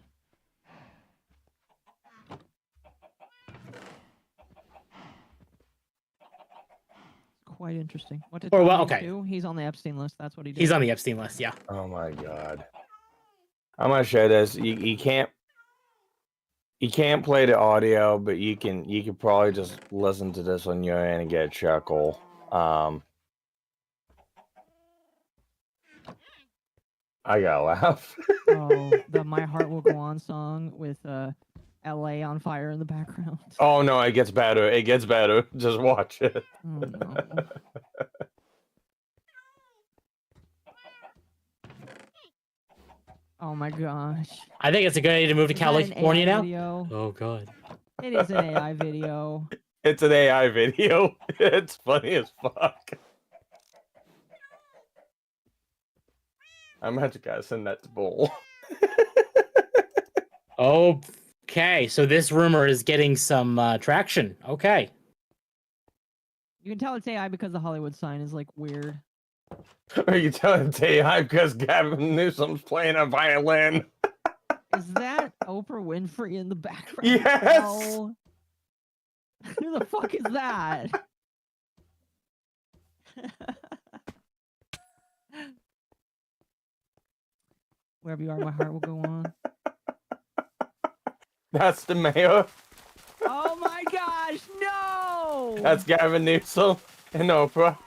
Quite interesting. What did Tom Hanks do? He's on the Epstein list. That's what he did. He's on the Epstein list, yeah. Oh my god. I'm gonna show this. You can't play the audio, but you can probably just listen to this on your end and get a chuckle. I gotta laugh. Oh, the "My Heart Will Go On" song with L.A. on fire in the background. Oh no, it gets better. It gets better. Just watch it. Oh no. Oh my gosh. I think it's a good idea to move to Is that an California AI now. video? Oh god. It is an AI video. It's an AI video. It's funny as fuck. I'm gonna have to gotta send that to Bull. Okay, so this rumor is getting some traction. Okay. You can tell it's AI because the Hollywood sign is like weird. Are you telling it's AI because Gavin Newsom's playing a violin? Is that Oprah Winfrey in the background? Yes! No. Who the fuck is that? Wherever you are, my heart will go on. That's the mayor. Oh my gosh, no! That's Gavin Newsom and Oprah.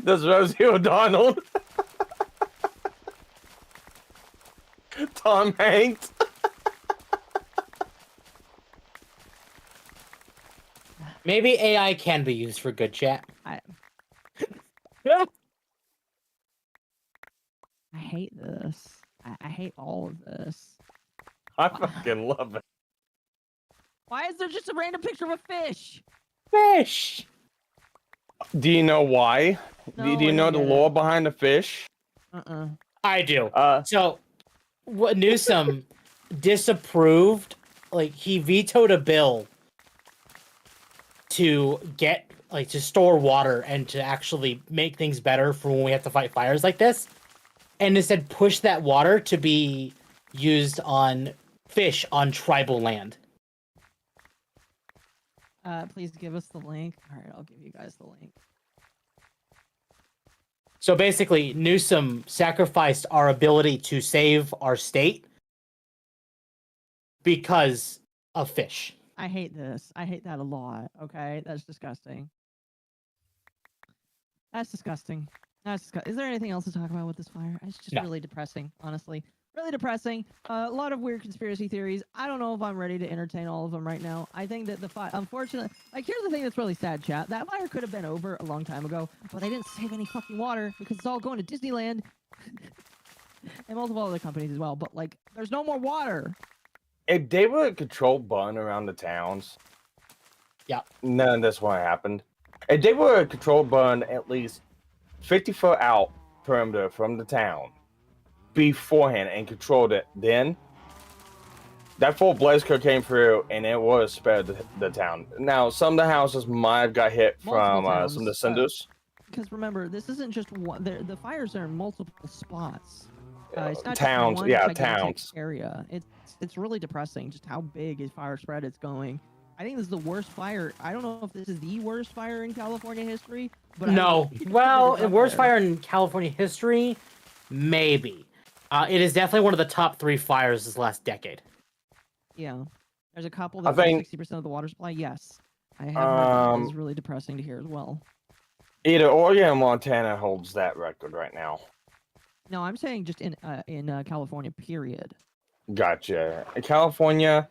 That's Rosie O'Donnell. Tom Hanks. Maybe AI can be used for good chat. I hate this. I hate all of this. I fucking love it. Why is there just a random picture of a fish? Fish! Do you know why? No, do you I know don't the get lore it. behind the fish? I do. So, what Newsom disapproved, like, he vetoed a bill to get, like, to store water and to actually make things better for when we have to fight fires like this. And instead push that water to be used on fish on tribal land. Please give us the link. All right, I'll give you guys the link. So basically, Newsom sacrificed our ability to save our state because of fish. I hate this. I hate that a lot. Okay, that's disgusting. That's disgusting. Is there anything else to talk about with this fire? It's just really depressing, honestly. Really depressing. A lot of weird conspiracy theories. I don't know if I'm ready to entertain all of them right now. I think that the fire, unfortunately, like, here's the thing that's really sad, chat. That fire could have been over a long time ago, but they didn't save any fucking water because it's all going to Disneyland and multiple other companies as well. But, like, there's no more water. if they were a controlled burn around the towns, none of this would have happened. If they were a controlled burn at least 50 foot out perimeter from the town beforehand and controlled it, then that full blaze code came through and it would have spared the town. Now, some of the houses might have got hit from some of the cinders. Because remember, this isn't just one. The fires are in multiple spots. It's not Towns, just one yeah, gigantic towns. area. It's really depressing just how big is fire spread it's going. I think this is the worst fire. I don't know if this is the worst fire in California history, but No. Well, worst fire in California history, maybe. It is definitely one of the top 3 fires this last decade. Yeah, there's a couple I that think- 60% of the water supply. Yes, I have heard that. It's really depressing to hear as well. Either Oregon or Montana holds that record right now. No, I'm saying just in California, period. Gotcha. In California,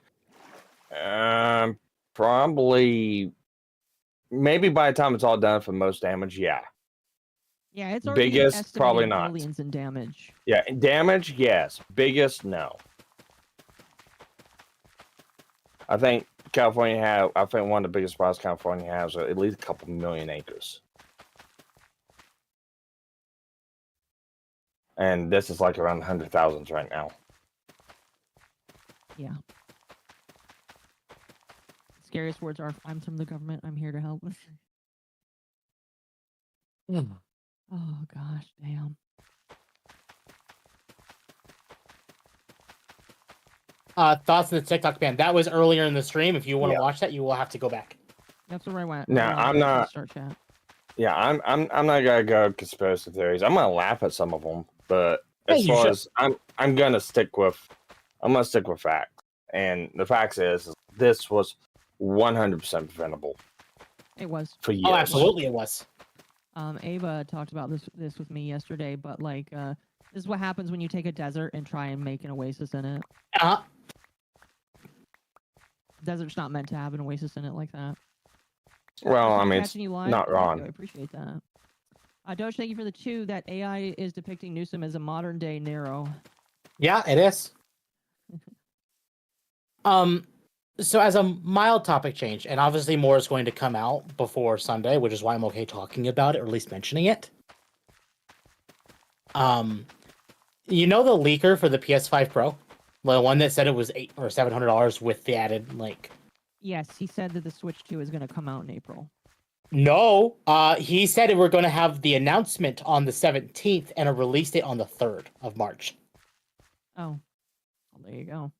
probably, maybe by the time it's all done for most damage, yeah. Yeah, it's already Biggest, estimated probably not. millions in damage. Yeah, damage, yes. Biggest, no. I think one of the biggest fires California has are at least a couple million acres. And this is like around 100,000 right now. Yeah. Scariest words are, I'm from the government, I'm here to help. Oh gosh, damn. Thoughts on the TikTok ban. That was earlier in the stream. If you want to watch that, you will have to go back. That's where I went. No, I'm not. Start chat. Yeah, I'm not gonna go conspiracy theories. I'm gonna laugh at some of them. but Yeah, as you far should. as I'm gonna stick with facts, and the facts is this was 100% preventable It was. for years. Oh, absolutely, it was. Ava talked about this with me yesterday, but like, this is what happens when you take a desert and try and make an oasis in it. Desert's not meant to have an oasis in it like that. Well, I mean, it's Catching you live. not Thank wrong. you, I appreciate that. Doge, thank you for the 2. That AI is depicting Newsom as a modern day Nero. Yeah, it is. So as a mild topic change, and obviously more is going to come out before Sunday, which is why I'm okay talking about it, or at least mentioning it. You know the leaker for the PS5 Pro? The one that said it was $800 or $700 with the added link. Yes, he said that the Switch 2 is going to come out in April. No, he said we're going to have the announcement on the 17th and a release date on the 3rd of March. Oh, well, there you go.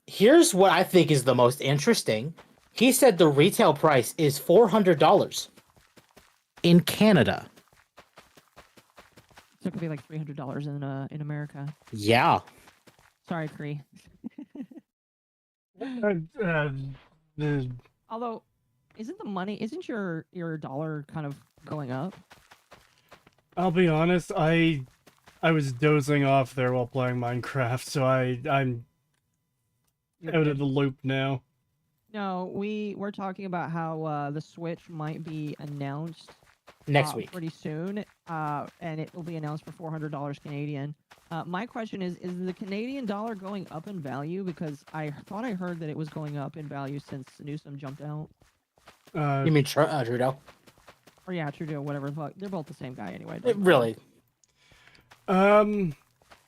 Here's what I think is the most interesting. He said the retail price is $400 in Canada. So it could be like $300 in America. Yeah. Sorry, Cree. Although, isn't your dollar kind of going up? I'll be honest, I was dozing off there while playing Minecraft, so I'm out of the loop now. No, we're talking about how the Switch might be announced next week, pretty soon, and it will be announced for $400 Canadian. My question is the Canadian dollar going up in value? Because I thought I heard that it was going up in value since Newsom jumped out. You mean Trudeau? Or yeah, Trudeau, whatever the fuck. They're both the same guy anyway. Really? I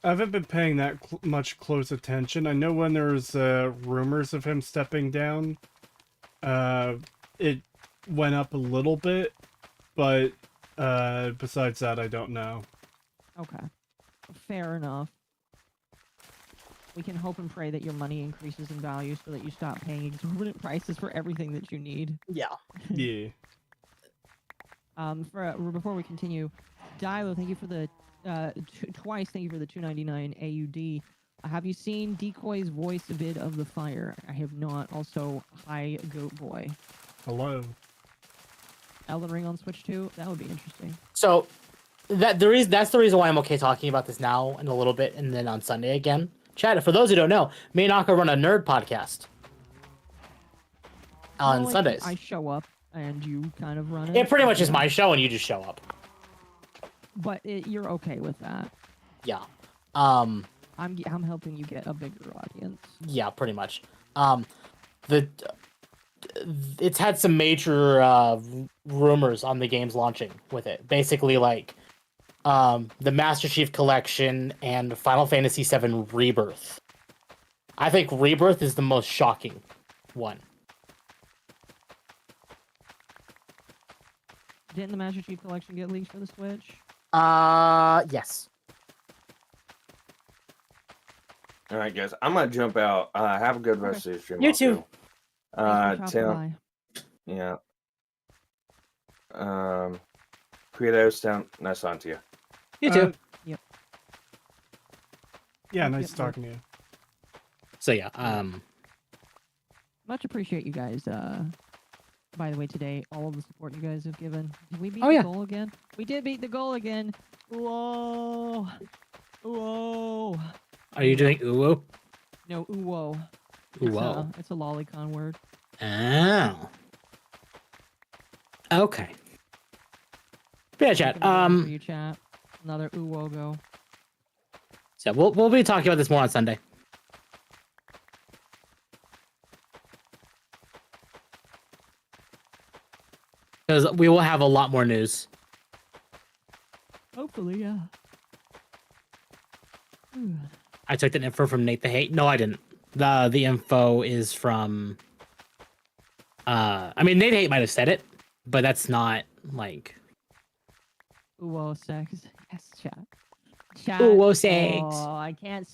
haven't been paying that much close attention. I know when there's rumors of him stepping down, it went up a little bit, but besides that, I don't know. Okay. Fair enough. We can hope and pray that your money increases in value so that you stop paying exorbitant prices for everything that you need. Yeah. Yeah. Before we continue, Dilo, thank you for the twice. Thank you for the $2.99 AUD. Have you seen Decoy's voice vid of the fire? I have not. Also, hi Goat Boy. Hello. Elden Ring on Switch 2? That would be interesting. So that's the reason why I'm okay talking about this now in a little bit and then on Sunday again. Chat, for those who don't know, me and Aka run a nerd podcast on Sundays. I show up and you kind of run it. It pretty much is my show and you just show up. But you're okay with that? Yeah. I'm helping you get a bigger audience. Yeah, pretty much. It's had some major rumors on the game's launching with it. Basically, like the Master Chief Collection and Final Fantasy VII Rebirth. I think Rebirth is the most shocking one. Didn't the Master Chief Collection get leaked for the Switch? Yes. All right, guys. I'm gonna jump out. Have a good rest of the stream. You too. Tim. Yeah. Creatos down. Nice on to you. You too. Yep. Yeah, nice talking to you. So yeah. Much appreciate you guys. By the way, today, all of the support you guys have given. Did we beat Oh, the yeah. goal again? We did beat the goal again. Whoa. Whoa. Are you doing uwo? No, uwo. Uwo. It's a lolicon word. Oh. Okay. But yeah, chat. For you, chat. Another uwo go. So we'll be talking about this more on Sunday. Because we will have a lot more news. Hopefully, yeah. I took that info from Nate the Hate. No, I didn't. The info is from. I mean, Nate the Hate might have said it, but that's not like. Uwo sex. Yes, chat. Chat. Uwo sex. Oh, I can't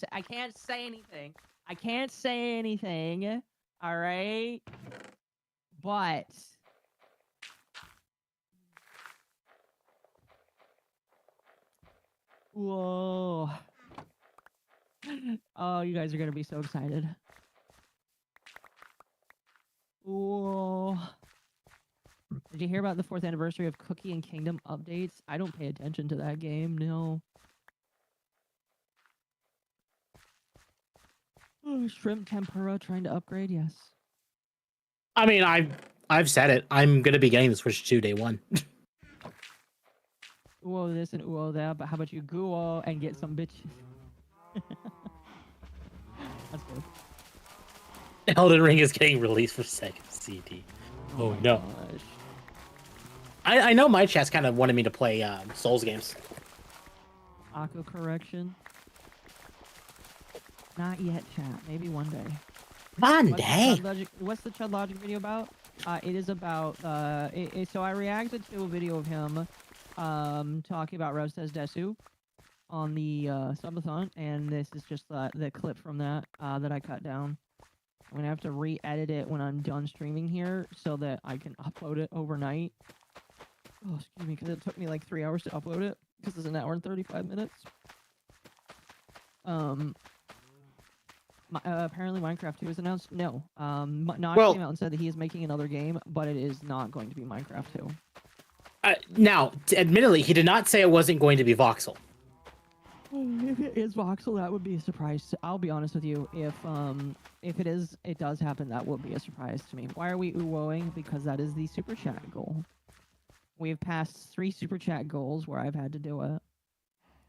say anything. I can't say anything. All right. But. Whoa. Oh, you guys are gonna be so excited. Whoa. Did you hear about the 4th anniversary of Cookie and Kingdom updates? I don't pay attention to that game, no. Oh, shrimp tempura trying to upgrade, yes. I mean, I've said it. I'm gonna be getting the Switch 2 day one. Ooh this and ooh that, but how about you go and get some bitches? That's good. Elden Ring is getting released for Sega CD. Oh no. Gosh. I know my chat's kind of wanted me to play Souls games. Auto correction. Not yet, chat. Maybe one day. One day. What's the Chud Logic video about? It is about so I reacted to a video of him talking about Rev Says Desu on the subathon, and this is just the clip from that that I cut down. I'm gonna have to re-edit it when I'm done streaming here so that I can upload it overnight. Oh, excuse me, because it took me like 3 hours to upload it because it's an hour and 35 minutes. Apparently Minecraft 2 is announced. No, Notch came out and said that he is making another game, but it is not going to be Minecraft 2. Now, admittedly, he did not say it wasn't going to be voxel. If it is voxel, that would be a surprise. I'll be honest with you. If it is, it does happen. That would be a surprise to me. Why are we ooh-woing? Because that is the super chat goal. We have passed 3 super chat goals where I've had to do it.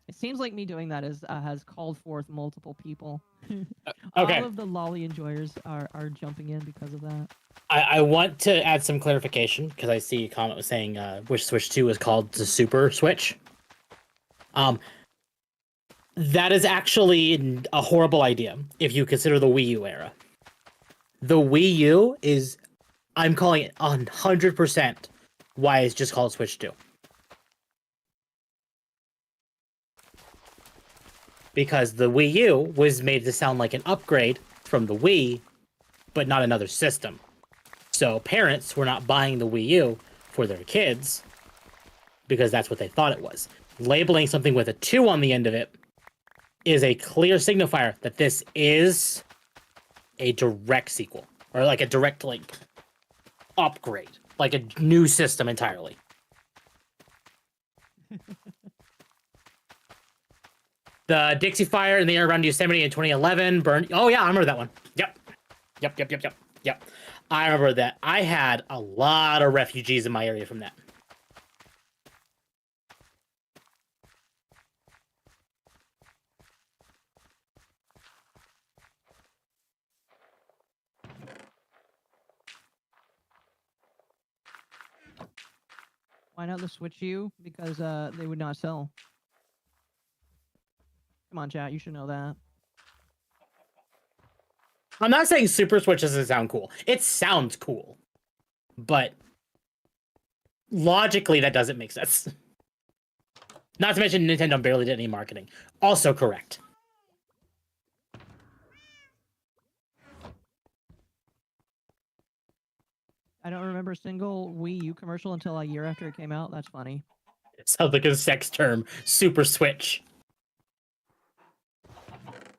It seems like me doing that has called forth multiple people. Okay. All of the lolly enjoyers are jumping in because of that. I want to add some clarification because I see a comment was saying which Switch 2 is called the Super Switch. That is actually a horrible idea if you consider the Wii U era. The Wii U is, I'm calling it 100% why it's just called Switch 2. Because the Wii U was made to sound like an upgrade from the Wii, but not another system. So parents were not buying the Wii U for their kids because that's what they thought it was. Labeling something with a 2 on the end of it is a clear signifier that this is a direct sequel, or like a direct like upgrade, like a new system entirely. The Dixie Fire in the air around Yosemite in 2011 burned. Oh yeah, I remember that one. Yep. I remember that. I had a lot of refugees in my area from that. Why not the Switch U? Because they would not sell. Come on, chat. You should know that. I'm not saying Super Switch doesn't sound cool. It sounds cool. But logically, that doesn't make sense. Not to mention Nintendo barely did any marketing. Also correct. I don't remember a single Wii U commercial until a year after it came out. That's funny. It sounds like a sex term. Super Switch.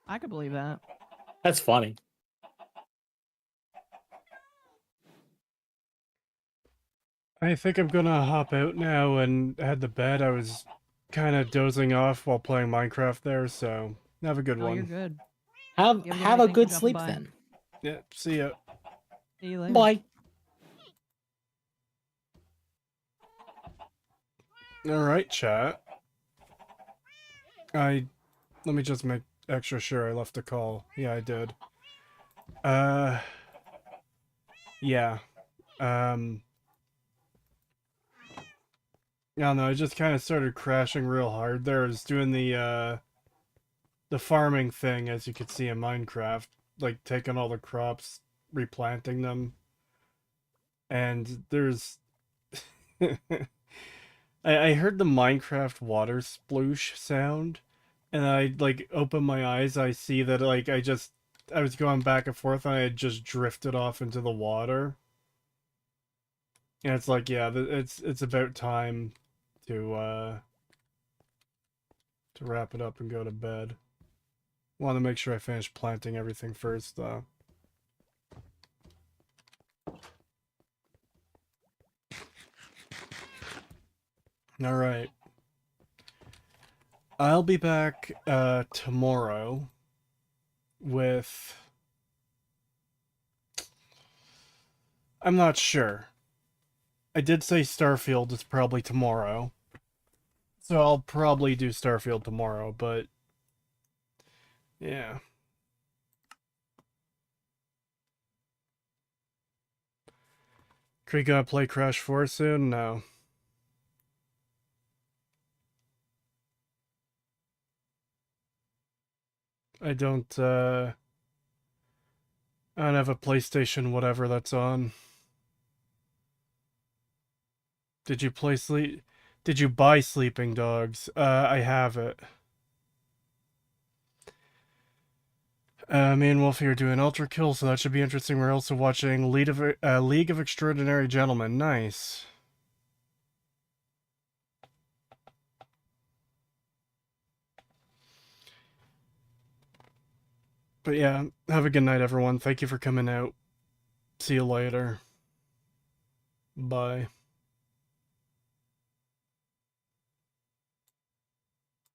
I could believe that. That's funny. I think I'm gonna hop out now and head to bed. I was kind of dozing off while playing Minecraft there, so have a good one. You're good. Have a good sleep then. Yeah, see ya. See you later. Bye. Alright, chat. Let me just make extra sure I left a call. Yeah, I did. Yeah. I don't know, I just kind of started crashing real hard there. I was doing the farming thing, as you could see in Minecraft. Like, taking all the crops, replanting them. And there's... I heard the Minecraft water sploosh sound, and I, like, open my eyes, I see that, like, I was going back and forth, and I had just drifted off into the water. And it's like, yeah, it's about time to to wrap it up and go to bed. Want to make sure I finish planting everything first, though. Alright. I'll be back tomorrow with... I'm not sure. I did say Starfield is probably tomorrow. So I'll probably do Starfield tomorrow, but... yeah. Creek gonna play Crash 4 soon? No. I don't have a PlayStation whatever that's on. Did you buy Sleeping Dogs? I have it. Me and Wolfie are doing Ultra Kill, so that should be interesting. We're also watching League of Extraordinary Gentlemen. Nice. But yeah, have a good night, everyone. Thank you for coming out. See you later. Bye.